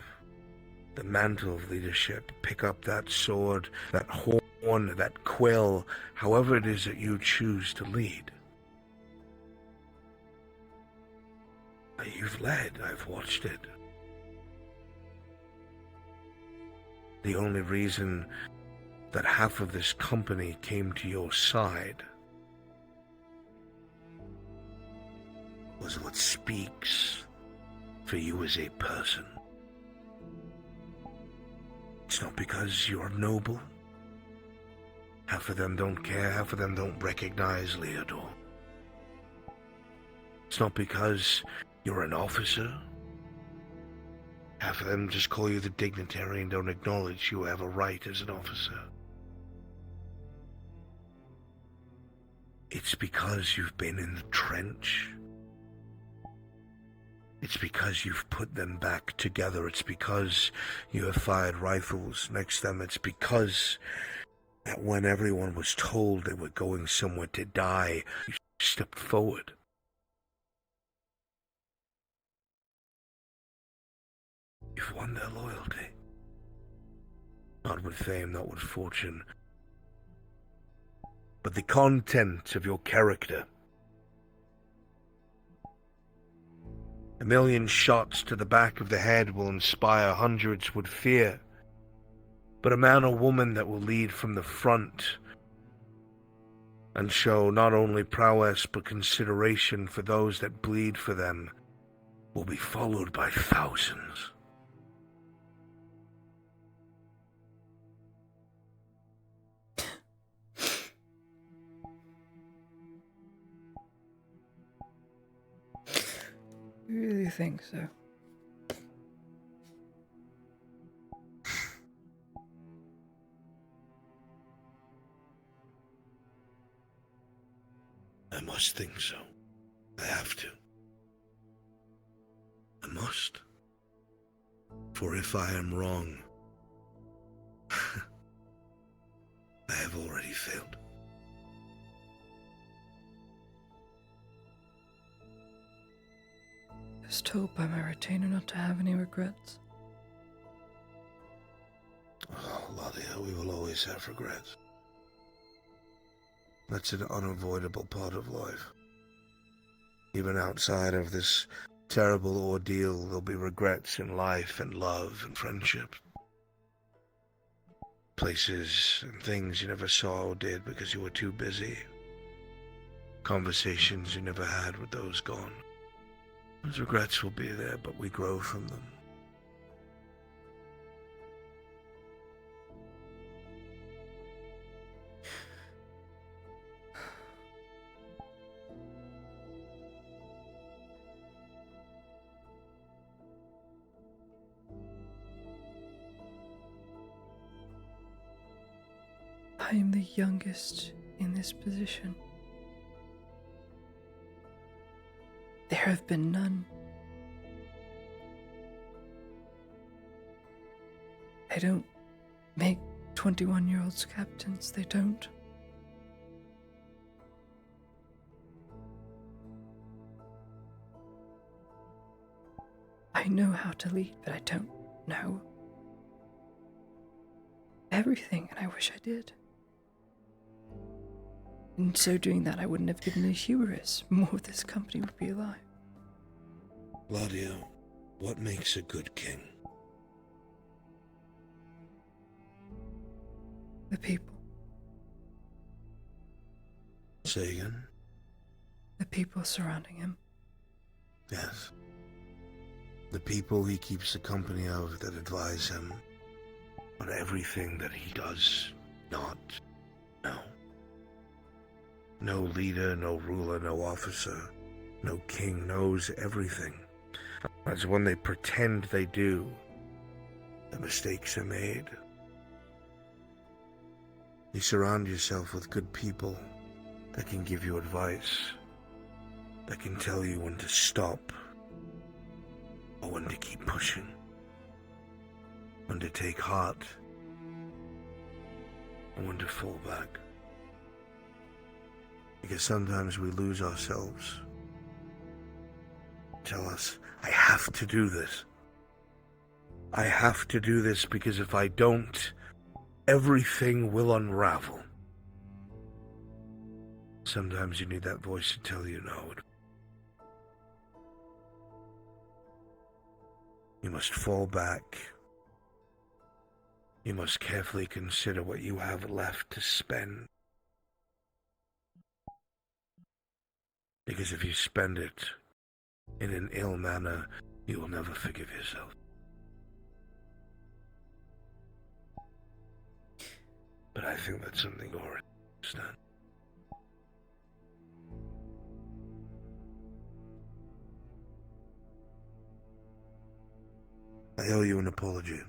the mantle of leadership, pick up that sword, that horn, that quill, however it is that you choose to lead. You've led, I've watched it. The only reason that half of this company came to your side was what speaks for you as a person. It's not because you're noble. Half of them don't care, half of them don't recognize Leodor. It's not because You're an officer? Half of them just call you the dignitary and don't acknowledge you have a right as an officer. It's because you've been in the trench. It's because you've put them back together. It's because you have fired rifles next to them. It's because that when everyone was told they were going somewhere to die, you stepped forward. You've won their loyalty. Not with fame, not with fortune, but the content of your character. A million shots to the back of the head will inspire hundreds with fear, but a man or woman that will lead from the front and show not only prowess but consideration for those that bleed for them will be followed by thousands. You really think so? I must think so. I have to. I must. For if I am wrong, I have already failed. I was told by my retainer not to have any regrets. Oh, Ladia, we will always have regrets. That's an unavoidable part of life. Even outside of this terrible ordeal, there'll be regrets in life and love and friendship. Places and things you never saw or did because you were too busy. Conversations you never had with those gone. Those regrets will be there, but we grow from them. I am the youngest in this position. There have been none. They don't make 21-year-olds captains. They don't. I know how to lead, but I don't know everything, and I wish I did. In so doing that, I wouldn't have given the hubris. More of this company would be alive. Ladia, what makes a good king? The people. Say again? The people surrounding him. Yes. The people he keeps the company of that advise him on everything that he does not know. No leader, no ruler, no officer, no king knows everything. That's when they pretend they do. The mistakes are made. You surround yourself with good people that can give you advice, that can tell you when to stop, or when to keep pushing, when to take heart, and when to fall back. Because sometimes we lose ourselves. Tell us, I have to do this. I have to do this because if I don't, everything will unravel. Sometimes you need that voice to tell you no. You must fall back. You must carefully consider what you have left to spend. Because if you spend it in an ill manner, you will never forgive yourself. But I think that's something you already understand. I owe you an apology.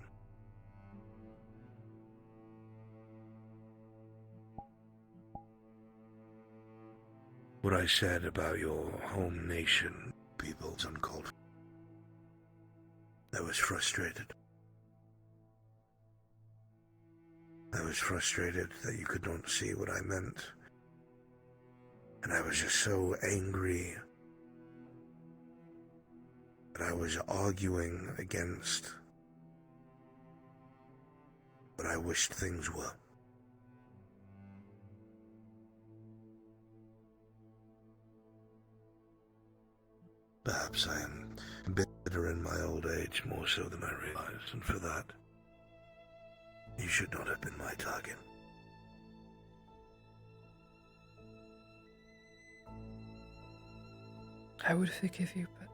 What I said about your home nation people's uncalled for. I was frustrated. I was frustrated that you could not see what I meant. And I was just so angry that I was arguing against what I wished things were. Perhaps I am bitter in my old age more so than I realized, and for that, you should not have been my target. I would forgive you, but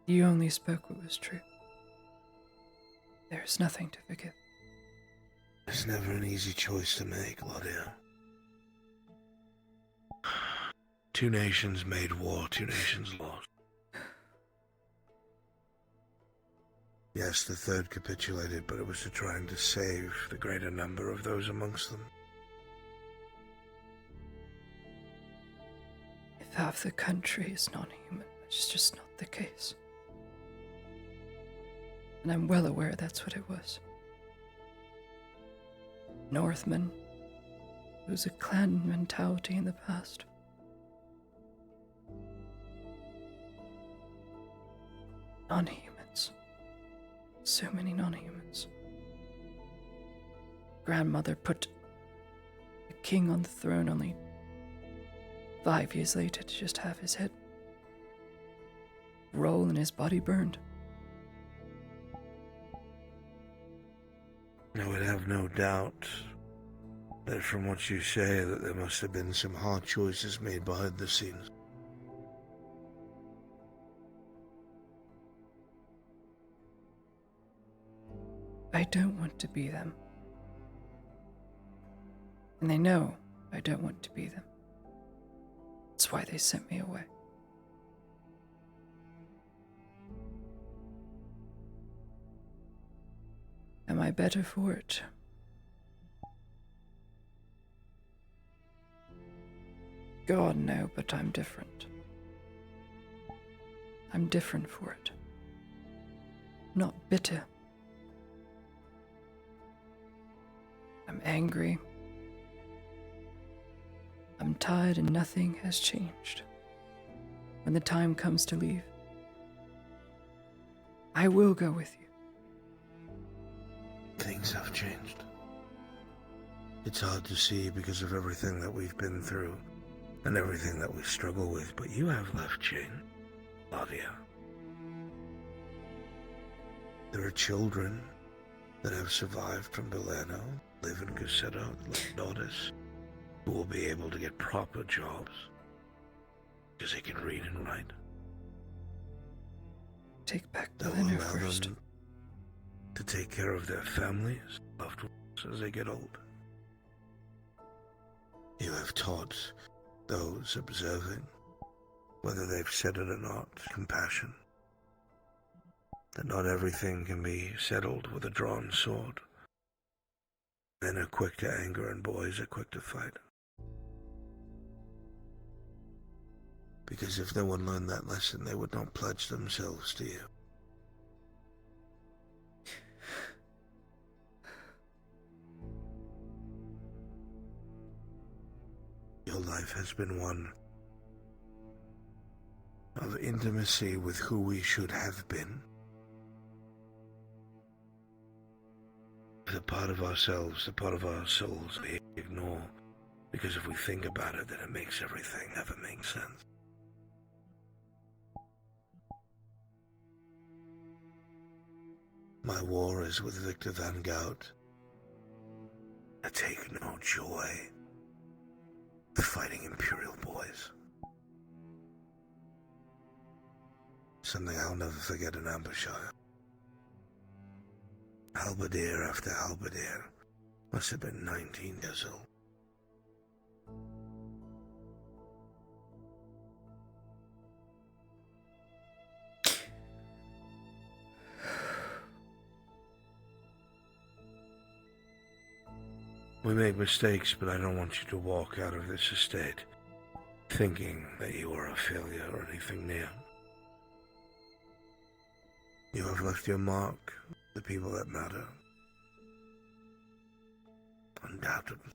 you only spoke what was true. There is nothing to forgive. It's never an easy choice to make, Claudia. Two nations made war, two nations lost. Yes, the third capitulated, but it was to trying to save the greater number of those amongst them. If half the country is non-human, it's just not the case. And I'm well aware that's what it was. Northmen, it was a clan mentality in the past. Non-humans. So many non-humans. Grandmother put a king on the throne only 5 years later to just have his head roll and his body burned. I would have no doubt that from what you say that there must have been some hard choices made behind the scenes. I don't want to be them. And they know I don't want to be them. That's why they sent me away. Am I better for it? God, no, but I'm different. I'm different for it. Not bitter. I'm angry. I'm tired and nothing has changed. When the time comes to leave, I will go with you. Things have changed. It's hard to see because of everything that we've been through and everything that we struggle with, but you have left change, Claudia. There are children that have survived from Belano, live in Caseto, live in Nordis, who will be able to get proper jobs because they can read and write. Take back That will Belano allow first. them to take care of their families, loved ones as they get old. You have taught those observing, whether they've said it or not, compassion. That not everything can be settled with a drawn sword. Men are quick to anger and boys are quick to fight. Because if no one learned that lesson, they would not pledge themselves to you. Your life has been one of intimacy with who we should have been. The part of ourselves, the part of our souls we ignore, because if we think about it, then it makes everything ever make sense. My war is with Victor Van Gout. I take no joy fighting Imperial boys. Something I'll never forget in Ambershire. Halberdier after halberdier. Must have been 19 years old. We make mistakes, but I don't want you to walk out of this estate thinking that you are a failure or anything near. You have left your mark, the people that matter. Undoubtedly.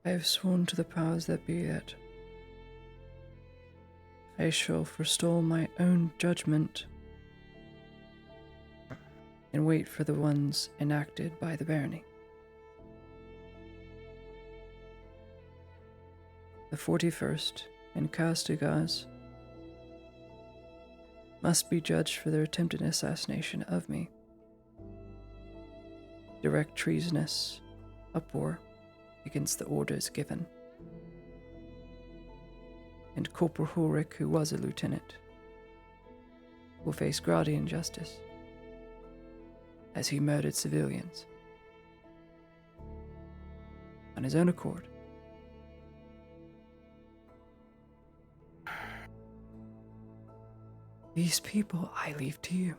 I have sworn to the powers that be that I shall forestall my own judgment and wait for the ones enacted by the barony. The 41st and Castigas must be judged for their attempted assassination of me. Direct treasonous uproar against the orders given. And Corporal Ulrich, who was a lieutenant, will face Gradian justice as he murdered civilians on his own accord. These people I leave to you,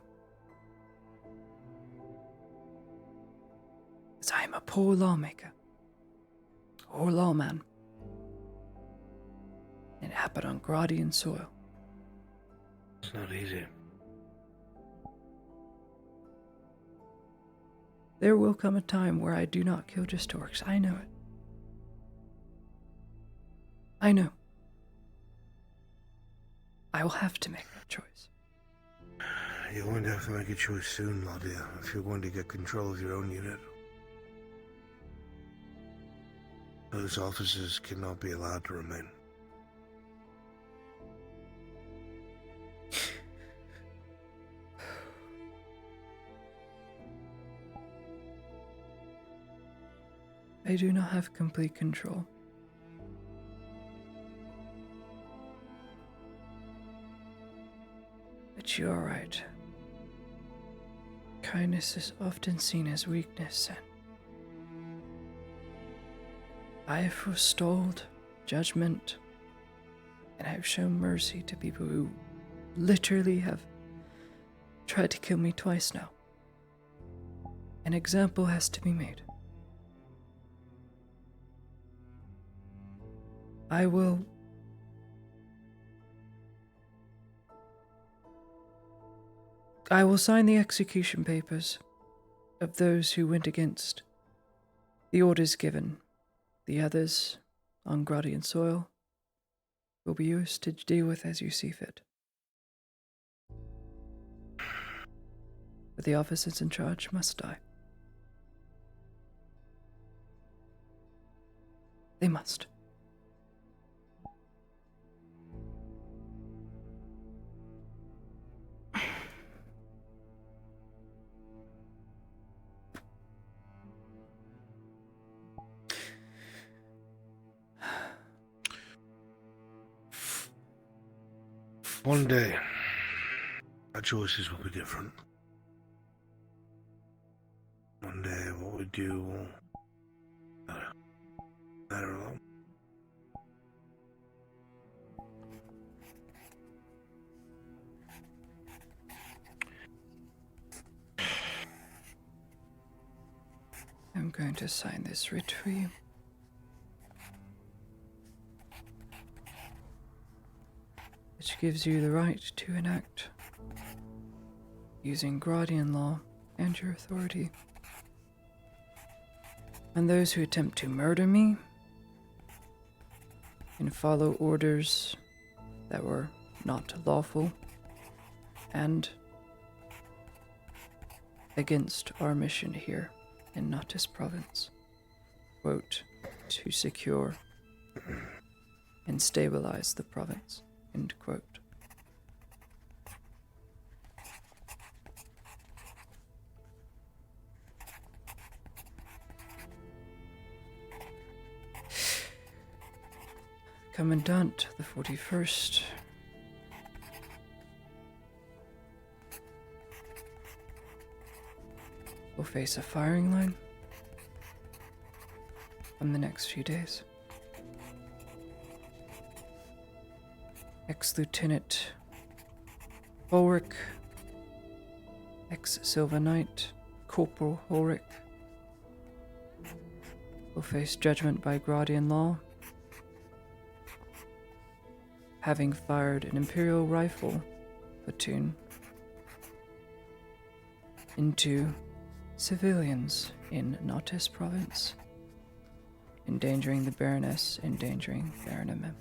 as I am a poor lawmaker, or lawman, and happen on Gradian soil. It's not easy. There will come a time where I do not kill just orcs. I know it. I know. I will have to make that choice. You're going to have to make a choice soon, Ladia, if you're going to get control of your own unit. Those officers cannot be allowed to remain. I do not have complete control. But you are right. Kindness is often seen as weakness, and I have forestalled judgment, and I have shown mercy to people who literally have tried to kill me twice now. An example has to be made. I will sign the execution papers of those who went against the orders given. The others, on Gradian soil, will be yours to deal with as you see fit. But the officers in charge must die. They must. One day, our choices will be different. One day, what we do will matter a lot. I'm going to sign this writ for you. Which gives you the right to enact, using Gradian law and your authority, on those who attempt to murder me and follow orders that were not lawful and against our mission here in Natus province. Quote, to secure and stabilize the province. End quote. Commandant, the 41st. Will face a firing line in the next few days. Ex-Lieutenant Ulrich Ex-Silver Knight, Corporal Ulrich, will face judgment by Gradian law, having fired an Imperial rifle platoon into civilians in Nautis province, endangering the Baroness, endangering Baron Unmet.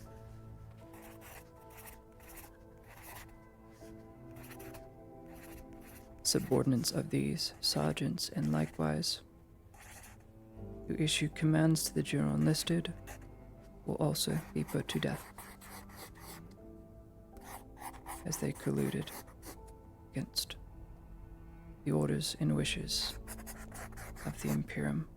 Subordinates of these sergeants, and likewise who issue commands to the general enlisted, will also be put to death, as they colluded against the orders and wishes of the Imperium.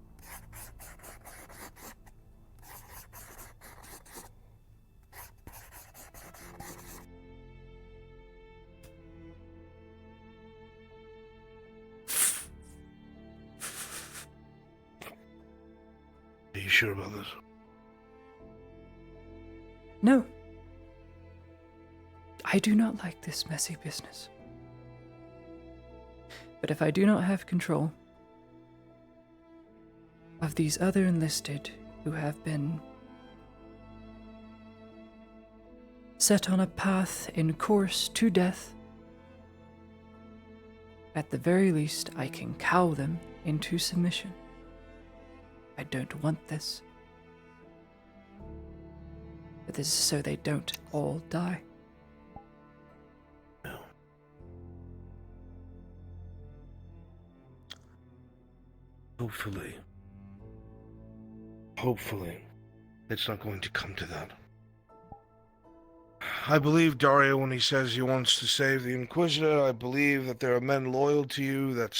Are you sure about this? No. I do not like this messy business. But if I do not have control of these other enlisted who have been set on a path in course to death, at the very least I can cow them into submission. I don't want this. But this is so they don't all die. No. Hopefully, it's not going to come to that. I believe Dario when he says he wants to save the Inquisitor. I believe that there are men loyal to you that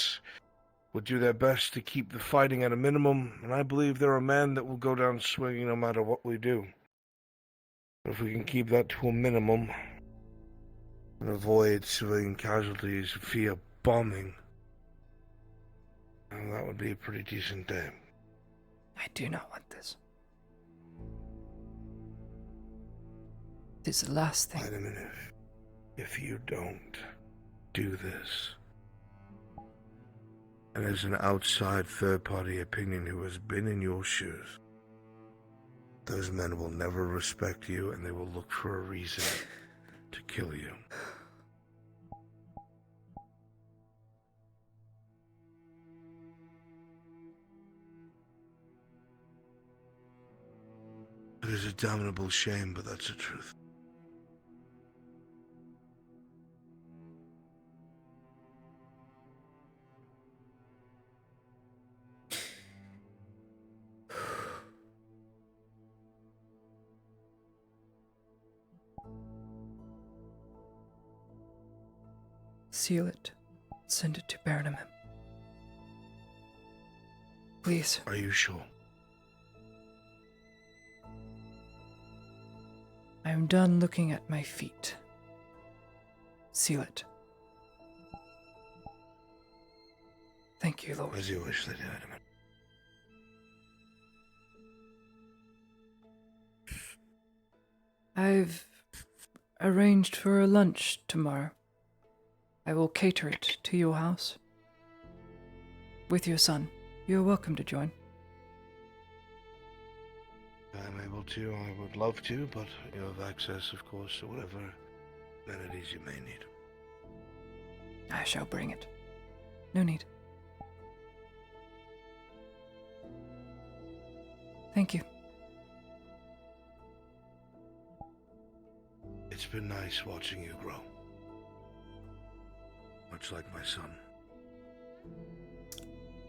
would do their best to keep the fighting at a minimum, and I believe there are men that will go down swinging no matter what we do. But if we can keep that to a minimum and avoid civilian casualties via bombing, then that would be a pretty decent day. I do not want this. This is the last thing. Wait a minute. If you don't do this, and as an outside third-party opinion who has been in your shoes, those men will never respect you and they will look for a reason to kill you. It is a damnable shame, but that's the truth. Seal it. Send it to Baron Unmet. Please. Are you sure? I am done looking at my feet. Seal it. Thank you, Lord. As you wish, Lady Unmet. I've arranged for a lunch tomorrow. I will cater it to your house. With your son. You're welcome to join. I'm able to, I would love to, but you have access, of course, to whatever amenities you may need. I shall bring it. No need. Thank you. It's been nice watching you grow. Much like my son.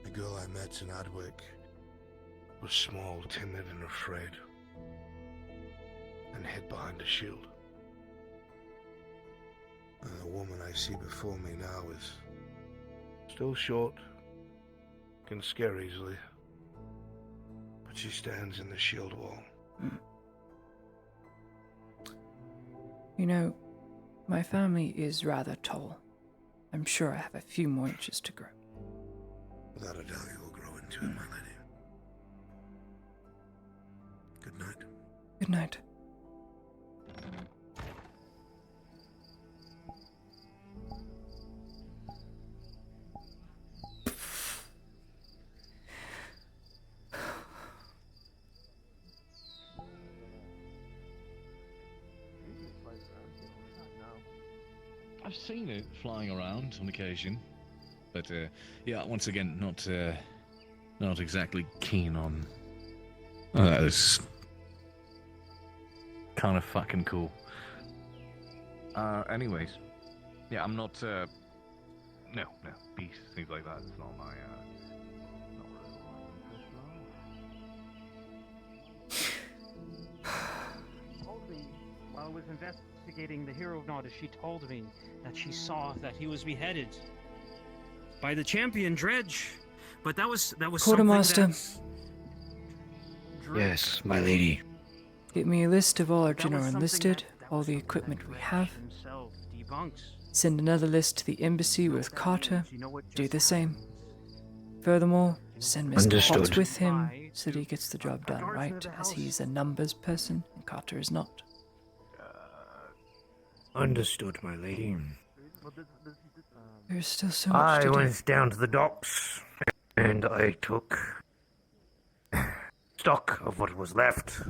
The girl I met in Adwick was small, timid, and afraid, and hid behind a shield. And the woman I see before me now is still short, can scare easily, but she stands in the shield wall. You know, my family is rather tall. I'm sure I have a few more inches to grow. Without a doubt, you will grow into it, my lady. Good night. Good night. I've seen it flying around on occasion, but yeah, once again, not exactly keen on. That is kind of fucking cool. Anyways, yeah, I'm not. No, beasts, things like that. It's not my. Not While I was investigating the hero notice, she told me that she saw that he was beheaded by the champion Dredge. But that was Quartermaster. Yes, my lady. Get me a list of all our general enlisted, all the equipment we have. Send another list to the embassy with Carter. Do the same. Furthermore, send Mr. Potts Understood. with him so that he gets the job done right, as he's a numbers person and Carter is not. Understood, my lady. There's still so much to do. I went down to the docks and I took stock of what was left.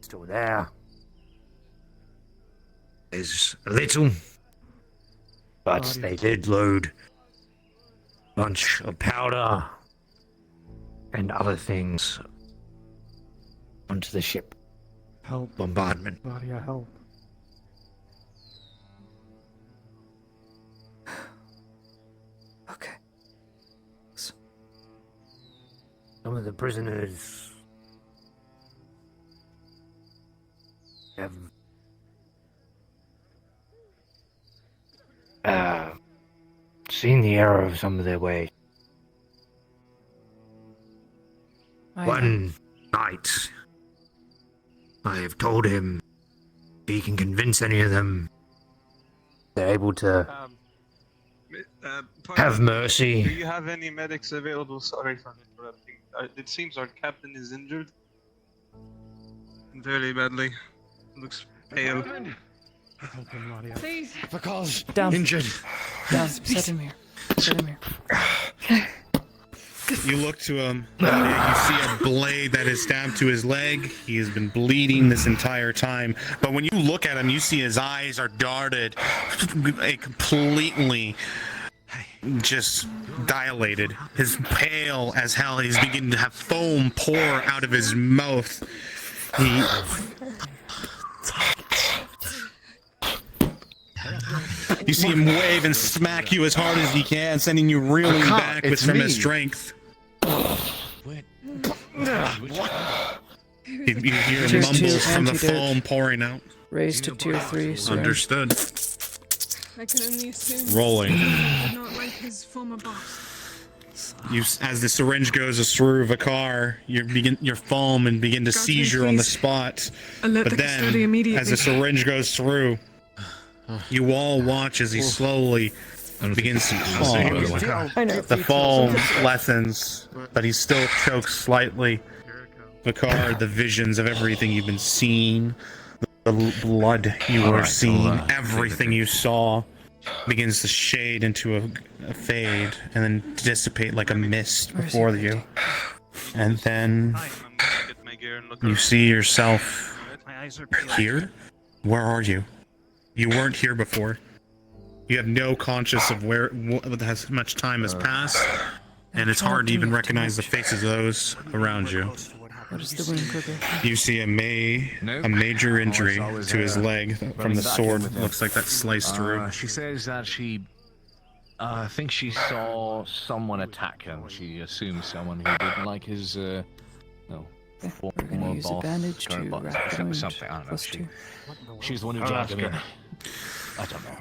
Still there. There's a little, but they did load a bunch of powder and other things onto the ship. Help. Bombardment. Claudia, help. Okay. Some of the prisoners have seen the error of some of their ways. One night, I have told him if he can convince any of them they're able to have mercy. Do you have any medics available? Sorry for interrupting. It seems our captain is injured. Very badly. Looks pale. Please. Because Down. injured. Down. Set him here. Set him here. You look to him. You see a blade that is stabbed to his leg. He has been bleeding this entire time. But when you look at him, you see his eyes are darted, completely just dilated. He's pale as hell. He's beginning to have foam pour out of his mouth. You see him wave and smack you as hard as he can, sending you reeling backwards from his strength. You hear Tier mumbles 2 from the antidote. foam pouring out. Raised to tier 3. Sorry. Understood. I can only assume. Rolling. Not like his former boss. As the syringe goes through the car, your foam and begin to seizure on the spot. Alert But the custody then, immediately. as the syringe goes through, you all watch as he slowly begins to calm. The foam lessens, but he still chokes slightly. Picard, the visions of everything you've been seeing, the blood you were seeing, everything you saw begins to shade into a fade and then dissipate like a mist before you. And then you see yourself here? Where are you? You weren't here before. You have no conscious of how much time has passed, and it's hard to even recognize the faces of those around you. What is the wound, Crooker? You see a major injury to his leg from the sword. Looks like that sliced through. She says that she thinks she saw someone attack him. She assumes someone who didn't like his former use a boss, bandage current to boss, wrap the wound. something. I don't know. +2. She's the one who I'll dragged ask him in. her. I don't know.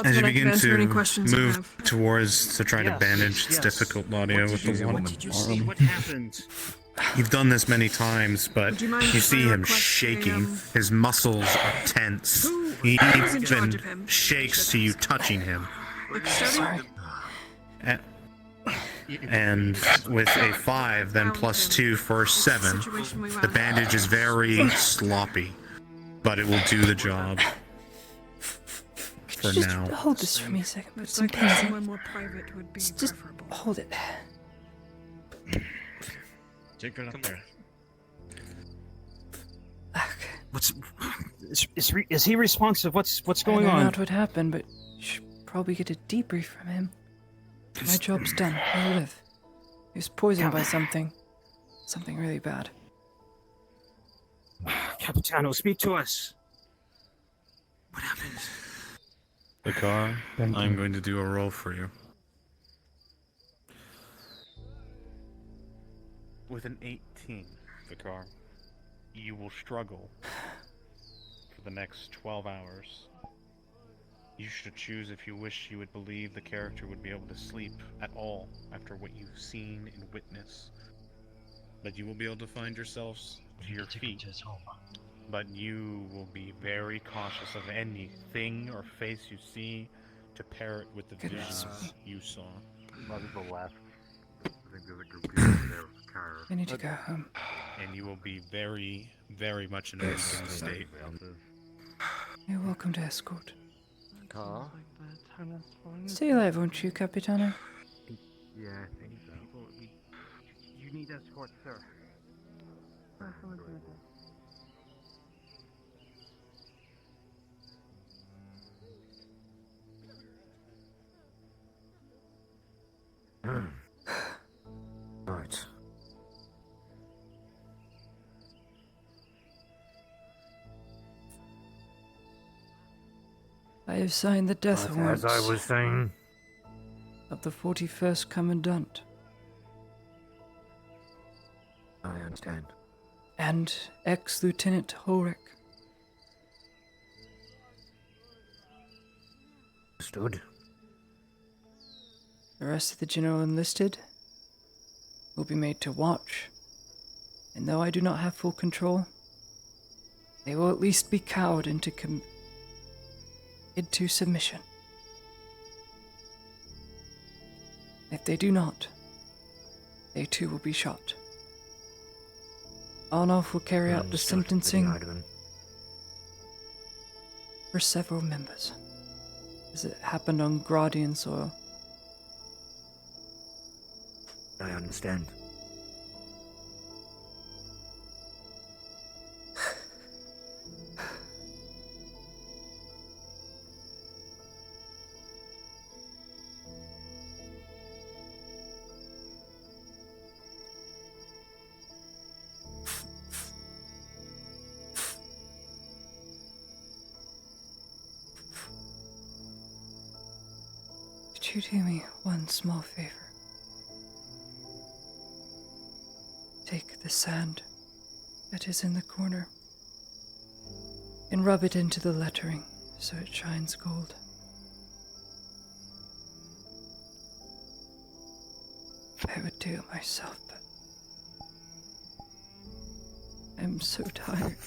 As you begin answer any to questions you move have. towards to try to bandage, it's difficult, Claudia, with the one Did you see arm. what happened? You've done this many times, but Would you mind you if see I him request shaking. His muscles are tense. He who's in charge even of him? shakes to you touching him. Look steady. And with a 5, then +2 for 7, the bandage is very sloppy, but it will do the job for Just now. hold this for me a second. Put Looks some like pins in. somewhere more private would be Just hold it. Take her up there. Is he responsive? What's going I know on? not what happened, but you should probably get a debrief from him. My job's done. He'll live. He was poisoned by something. Something really bad. Capitano, speak to us. Bakar, I'm going to do a roll for you. With an 18, Bakar, you will struggle for the next 12 hours. You should choose if you wish you would believe the character would be able to sleep at all after what you've seen and witnessed. But you will be able to find yourselves to your feet. But you will be very cautious of anything or face you see to pair it with the visions you saw. left. I think there's a computer there with a car. I need to go home. And you will be very, very much in a weakened state. You're welcome to escort. Car? Stay alive, won't you, Capitano? Yeah, I think so. You need escort, sir. Right. I have signed the death warrants As I was saying, of the 41st Commandant I understand. and ex-Lieutenant Ulrich. Understood. The rest of the general enlisted will be made to watch, and though I do not have full control, they will at least be cowed into submission. If they do not, they too will be shot. Arnulf will carry out the sentencing for several members, as it happened on Gradian soil. I understand. Could you do me one small favor? Take the sand that is in the corner and rub it into the lettering so it shines gold. I would do it myself, but I'm so tired.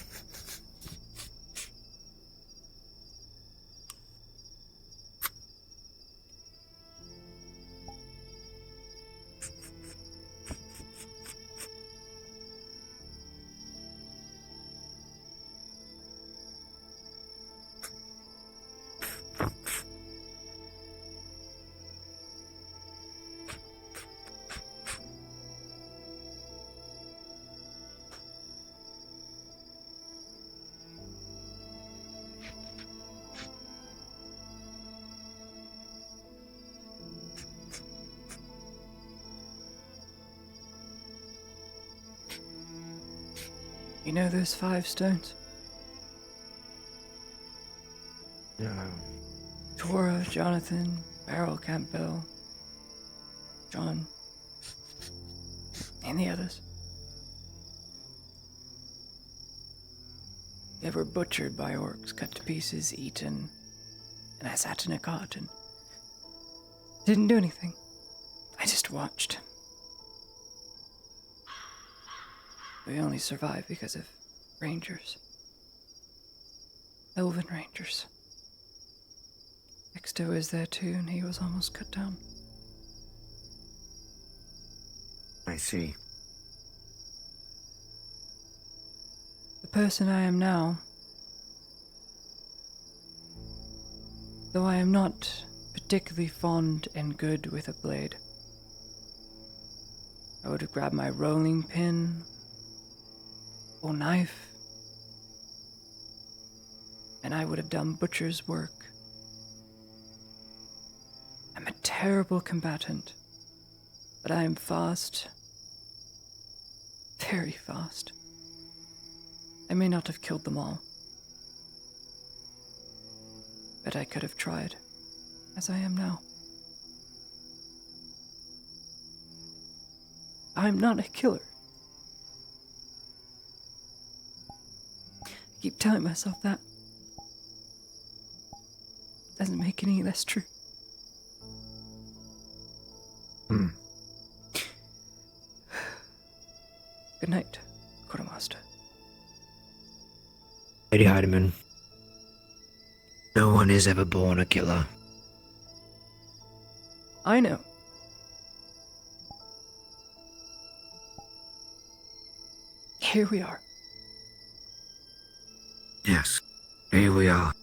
You know those 5 stones? No. Tora, Jonathan, Beryl Campbell, John, and the others. They were butchered by orcs, cut to pieces, eaten, and I sat in a cot and didn't do anything. I just watched. We only survived because of rangers. Elven rangers. Exto was there too, and he was almost cut down. I see. The person I am now, though I am not particularly fond and good with a blade, I would have grabbed my rolling pin or knife and I would have done butcher's work. I'm a terrible combatant, but I am fast. Very fast. I may not have killed them all, but I could have tried, as I am now. I'm not a killer. I keep telling myself that. Doesn't make it any less true. Good night, Quartermaster. Lady Heidemann, no one is ever born a killer. I know. Here we are. Yes, here we are.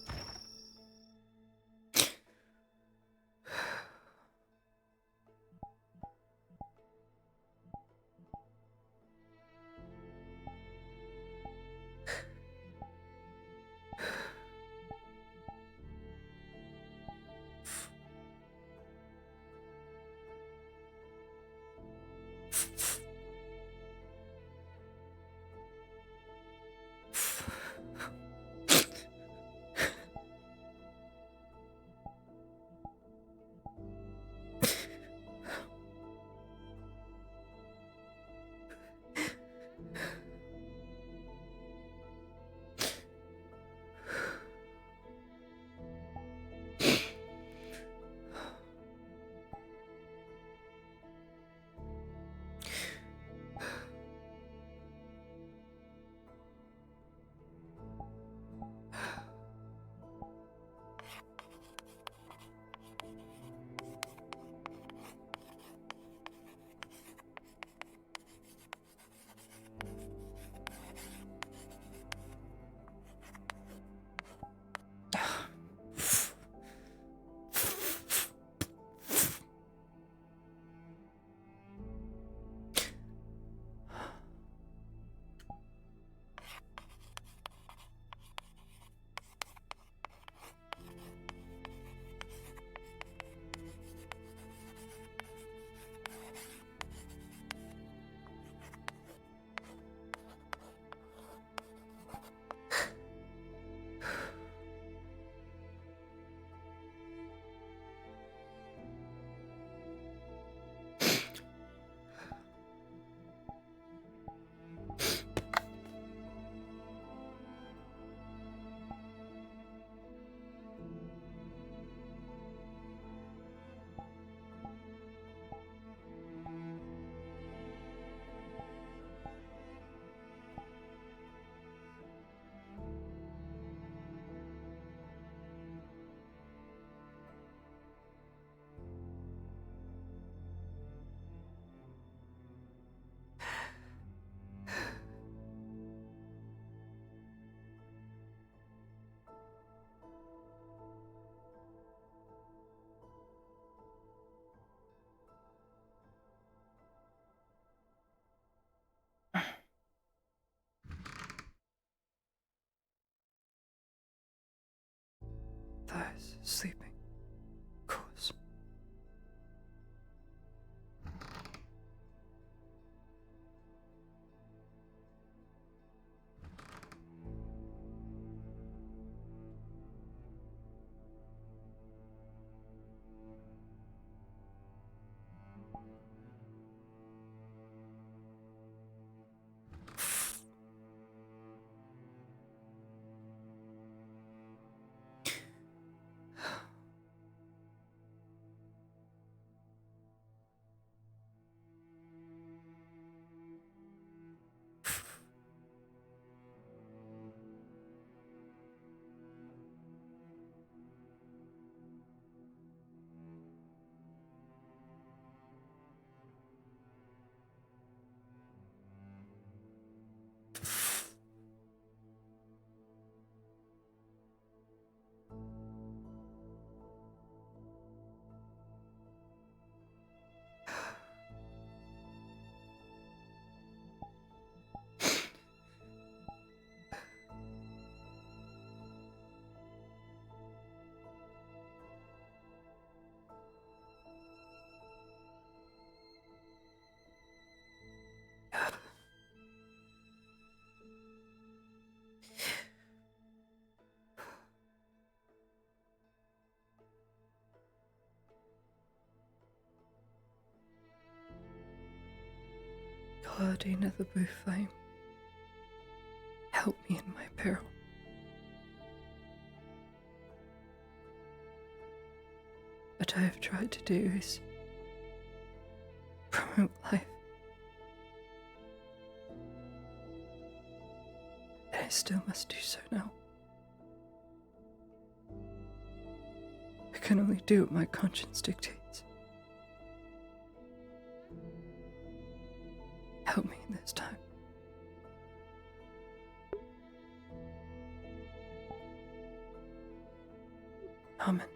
Thighs sleeping. Of course. guardian of the blue flame, help me in my peril. What I have tried to do is promote life. And I still must do so now. I can only do what my conscience dictates. Help me in this time. Amen.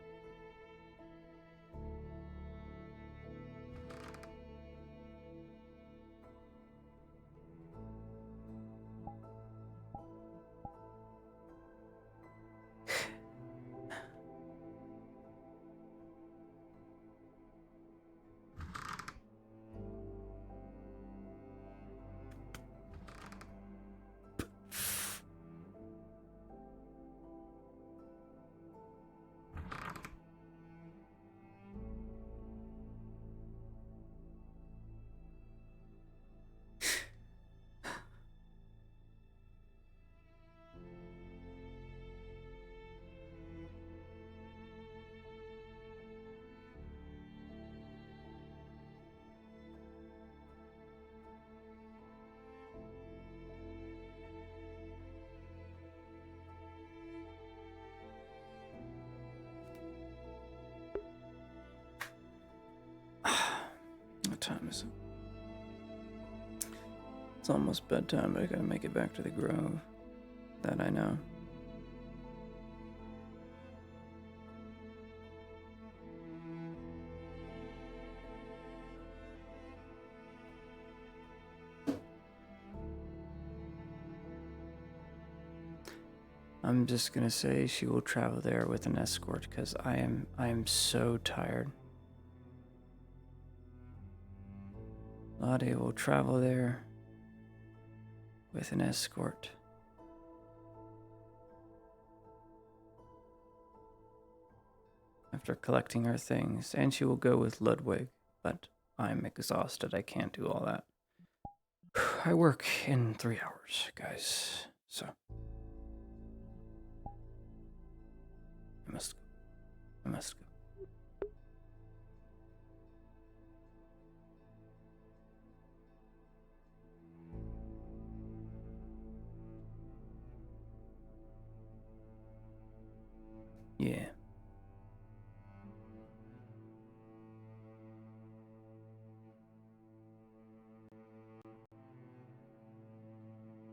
What time is it? It's almost bedtime, but I gotta make it back to the grove. That I know. I'm just gonna say she will travel there with an escort because I am so tired. Lottie will travel there with an escort. After collecting her things, and she will go with Ludwig, but I'm exhausted. I can't do all that. I work in 3 hours, guys, so I must go. I must go. Yeah.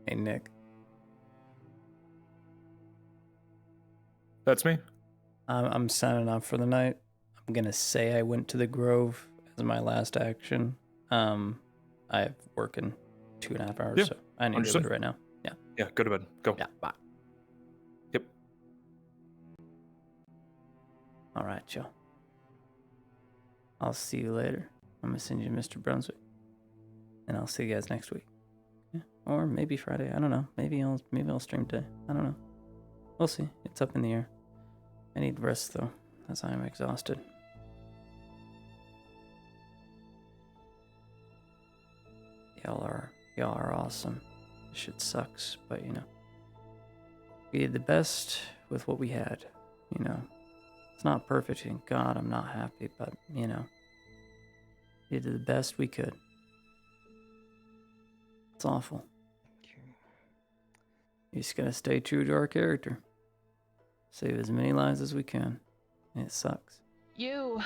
Hey, Nick. That's me. I'm signing off for the night. I'm gonna say I went to the Grove as my last action. I have work in 2.5 hours, Yeah, so I need to go to understood. bed right now. Yeah. Yeah, go to bed. Go. Yeah, bye. Yep. All right, y'all. I'll see you later. I'm gonna send you Mr. Brunswick, and I'll see you guys next week. Yeah. Or maybe Friday. I don't know. Maybe I'll stream today. I don't know. We'll see. It's up in the air. I need rest though, as I am exhausted. Y'all are awesome. This shit sucks, but you know, we did the best with what we had. You know, it's not perfect, and God, I'm not happy, but you know, we did the best we could. It's awful. You just gotta stay true to our character. Save as many lives as we can. It sucks. You